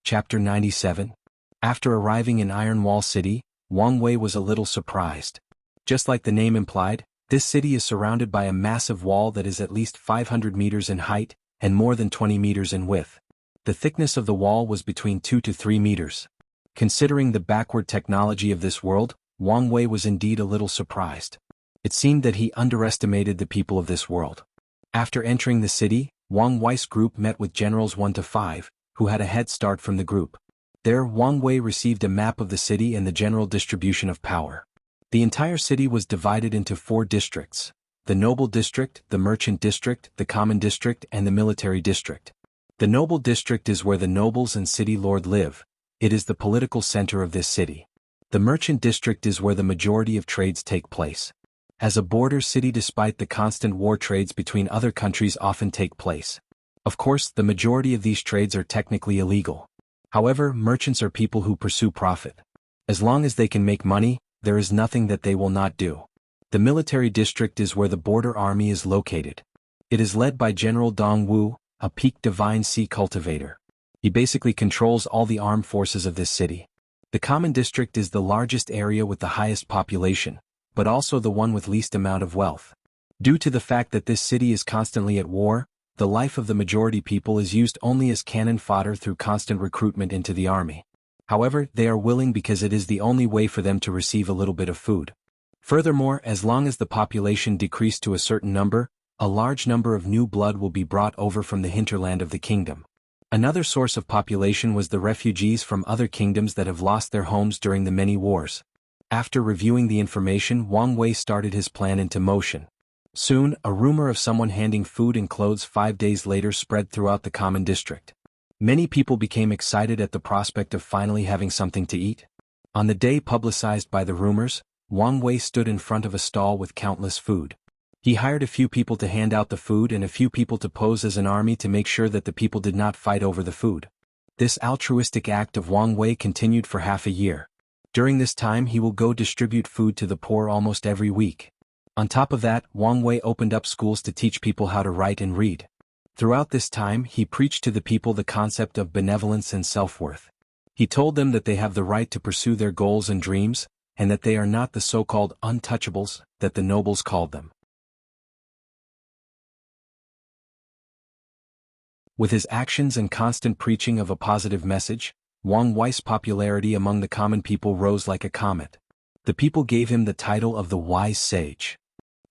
Chapter 97. After arriving in Iron Wall City, Wang Wei was a little surprised. Just like the name implied, this city is surrounded by a massive wall that is at least 500 meters in height and more than 20 meters in width. The thickness of the wall was between 2 to 3 meters. Considering the backward technology of this world, Wang Wei was indeed a little surprised. It seemed that he underestimated the people of this world. After entering the city, Wang Wei's group met with generals 1 to 5, who had a head start from the group. There, Wang Wei received a map of the city and the general distribution of power. The entire city was divided into 4 districts: the Noble District, the Merchant District, the Common District, and the Military District. The Noble District is where the nobles and city lord live. It is the political center of this city. The Merchant District is where the majority of trades take place. As a border city, despite the constant war, trades between other countries often take place. Of course, the majority of these trades are technically illegal. However, merchants are people who pursue profit. As long as they can make money, there is nothing that they will not do. The military district is where the border army is located. It is led by General Dongwu, a peak divine sea cultivator. He basically controls all the armed forces of this city. The common district is the largest area with the highest population, but also the one with least amount of wealth. Due to the fact that this city is constantly at war, the life of the majority people is used only as cannon fodder through constant recruitment into the army. However, they are willing because it is the only way for them to receive a little bit of food. Furthermore, as long as the population decreased to a certain number, a large number of new blood will be brought over from the hinterland of the kingdom. Another source of population was the refugees from other kingdoms that have lost their homes during the many wars. After reviewing the information, Wang Wei started his plan into motion. Soon, a rumor of someone handing food and clothes 5 days later spread throughout the common district. Many people became excited at the prospect of finally having something to eat. On the day publicized by the rumors, Wang Wei stood in front of a stall with countless food. He hired a few people to hand out the food and a few people to pose as an army to make sure that the people did not fight over the food. This altruistic act of Wang Wei continued for half a year. During this time he will go distribute food to the poor almost every week. On top of that, Wang Wei opened up schools to teach people how to write and read. Throughout this time he preached to the people the concept of benevolence and self-worth. He told them that they have the right to pursue their goals and dreams, and that they are not the so-called untouchables that the nobles called them. With his actions and constant preaching of a positive message, Wang Wei's popularity among the common people rose like a comet. The people gave him the title of the Wise Sage.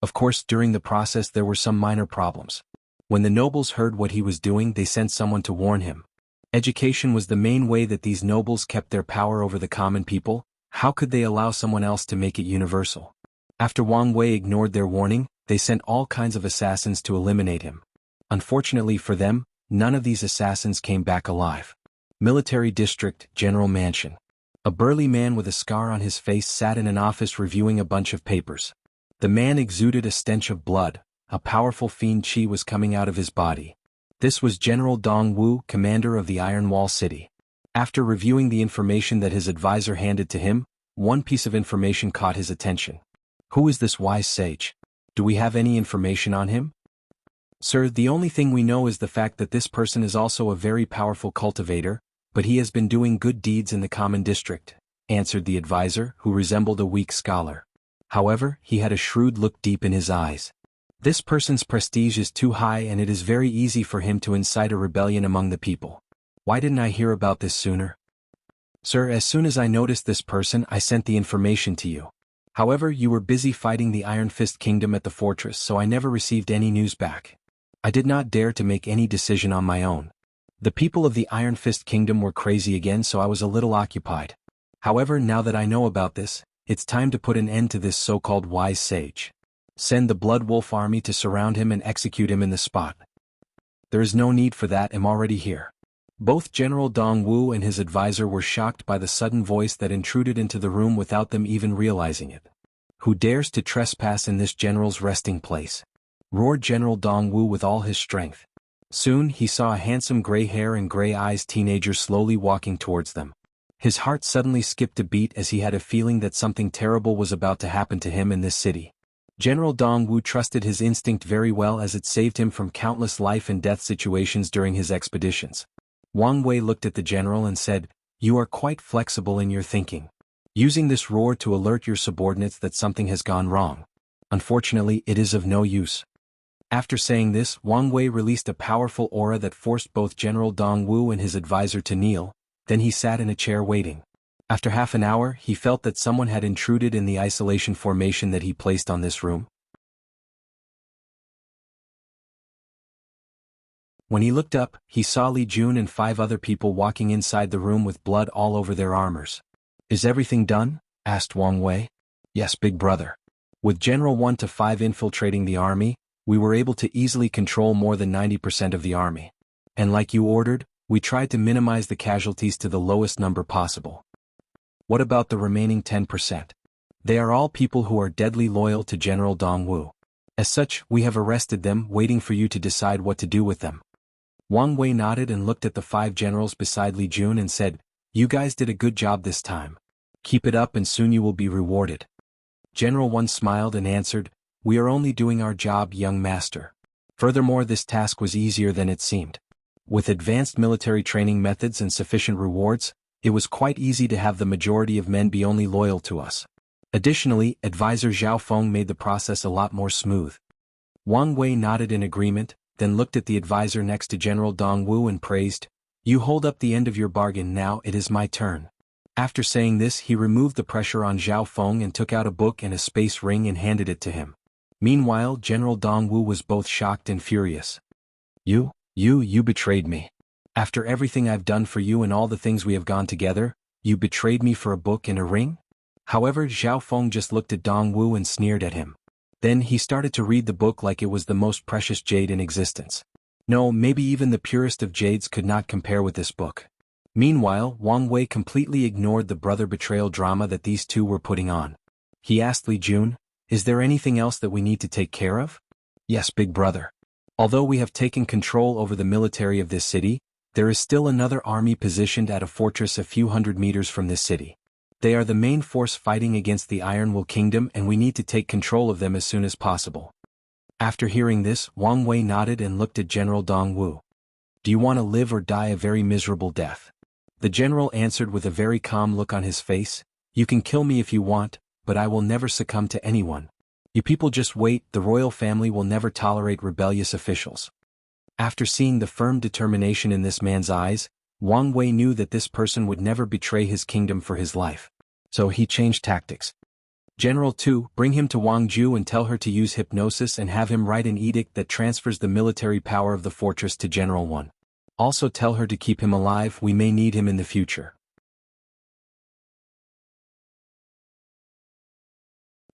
Of course, during the process there were some minor problems. When the nobles heard what he was doing, they sent someone to warn him. Education was the main way that these nobles kept their power over the common people. How could they allow someone else to make it universal? After Wang Wei ignored their warning, they sent all kinds of assassins to eliminate him. Unfortunately for them, none of these assassins came back alive. Military District, General Mansion. A burly man with a scar on his face sat in an office reviewing a bunch of papers. The man exuded a stench of blood. A powerful fiend qi was coming out of his body. This was General Dongwu, commander of the Iron Wall City. After reviewing the information that his advisor handed to him, one piece of information caught his attention. Who is this wise sage? Do we have any information on him? Sir, the only thing we know is the fact that this person is also a very powerful cultivator, but he has been doing good deeds in the common district, answered the advisor, who resembled a weak scholar. However, he had a shrewd look deep in his eyes. This person's prestige is too high and it is very easy for him to incite a rebellion among the people. Why didn't I hear about this sooner? Sir, as soon as I noticed this person, I sent the information to you. However, you were busy fighting the Iron Fist Kingdom at the fortress, so I never received any news back. I did not dare to make any decision on my own. The people of the Iron Fist Kingdom were crazy again, so I was a little occupied. However, now that I know about this, it's time to put an end to this so-called wise sage. Send the Blood Wolf army to surround him and execute him in the spot. There is no need for that, I'm already here. Both General Dongwu and his advisor were shocked by the sudden voice that intruded into the room without them even realizing it. Who dares to trespass in this general's resting place? Roared General Dongwu with all his strength. Soon he saw a handsome gray hair and gray eyes teenager slowly walking towards them. His heart suddenly skipped a beat as he had a feeling that something terrible was about to happen to him in this city. General Dongwu trusted his instinct very well as it saved him from countless life and death situations during his expeditions. Wang Wei looked at the general and said, "You are quite flexible in your thinking. Using this roar to alert your subordinates that something has gone wrong. Unfortunately, it is of no use." After saying this, Wang Wei released a powerful aura that forced both General Dongwu and his advisor to kneel, then he sat in a chair waiting. After half an hour, he felt that someone had intruded in the isolation formation that he placed on this room. When he looked up, he saw Li Jun and 5 other people walking inside the room with blood all over their armors. "Is everything done?" asked Wang Wei. "Yes, big brother. With General 1 to 5 infiltrating the army, we were able to easily control more than 90% of the army. And like you ordered, we tried to minimize the casualties to the lowest number possible. What about the remaining 10%? They are all people who are deadly loyal to General Dongwu. As such, we have arrested them, waiting for you to decide what to do with them." Wang Wei nodded and looked at the 5 generals beside Li Jun and said, "You guys did a good job this time. Keep it up and soon you will be rewarded." General 1 smiled and answered, "We are only doing our job, young master." Furthermore, this task was easier than it seemed. With advanced military training methods and sufficient rewards, it was quite easy to have the majority of men be only loyal to us. Additionally, advisor Zhao Feng made the process a lot more smooth. Wang Wei nodded in agreement, then looked at the advisor next to General Dong Wu and praised, "You hold up the end of your bargain, now it is my turn." After saying this, he removed the pressure on Zhao Feng and took out a book and a space ring and handed it to him. Meanwhile, General Dong Wu was both shocked and furious. You betrayed me. After everything I've done for you and all the things we have gone together, you betrayed me for a book and a ring?" However, Zhao Feng just looked at Dong Wu and sneered at him. Then he started to read the book like it was the most precious jade in existence. No, maybe even the purest of jades could not compare with this book. Meanwhile, Wang Wei completely ignored the brother betrayal drama that these two were putting on. He asked Li Jun, "Is there anything else that we need to take care of?" "Yes, big brother. Although we have taken control over the military of this city, there is still another army positioned at a fortress a few hundred meters from this city. They are the main force fighting against the Ironwool Kingdom, and we need to take control of them as soon as possible." After hearing this, Wang Wei nodded and looked at General Dong Wu. "Do you want to live or die a very miserable death?" The general answered with a very calm look on his face, "You can kill me if you want, but I will never succumb to anyone. You people just wait, the royal family will never tolerate rebellious officials." After seeing the firm determination in this man's eyes, Wang Wei knew that this person would never betray his kingdom for his life. So he changed tactics. "General 2, bring him to Wangju and tell her to use hypnosis and have him write an edict that transfers the military power of the fortress to General 1. Also tell her to keep him alive, we may need him in the future."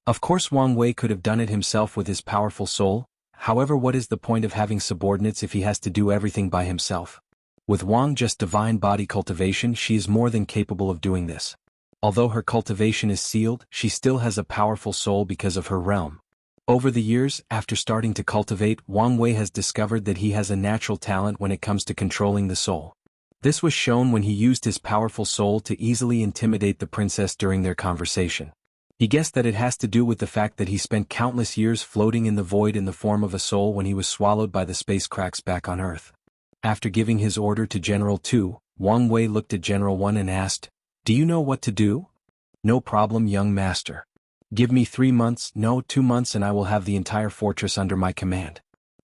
Of course Wang Wei could have done it himself with his powerful soul, however what is the point of having subordinates if he has to do everything by himself? With Wang just divine body cultivation, she is more than capable of doing this. Although her cultivation is sealed, she still has a powerful soul because of her realm. Over the years, after starting to cultivate, Wang Wei has discovered that he has a natural talent when it comes to controlling the soul. This was shown when he used his powerful soul to easily intimidate the princess during their conversation. He guessed that it has to do with the fact that he spent countless years floating in the void in the form of a soul when he was swallowed by the space cracks back on Earth. After giving his order to General 2, Wang Wei looked at General 1 and asked, "Do you know what to do?" "No problem, young master. Give me 3 months, no 2 months, and I will have the entire fortress under my command."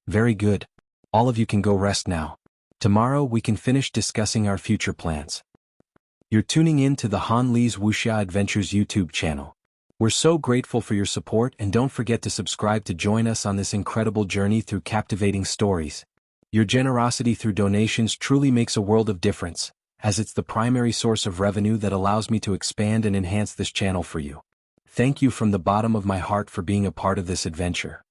"Very good. All of you can go rest now. Tomorrow we can finish discussing our future plans." You're tuning in to the Han Li's Wuxia Adventures YouTube channel. We're so grateful for your support, and don't forget to subscribe to join us on this incredible journey through captivating stories. Your generosity through donations truly makes a world of difference, as it's the primary source of revenue that allows me to expand and enhance this channel for you. Thank you from the bottom of my heart for being a part of this adventure.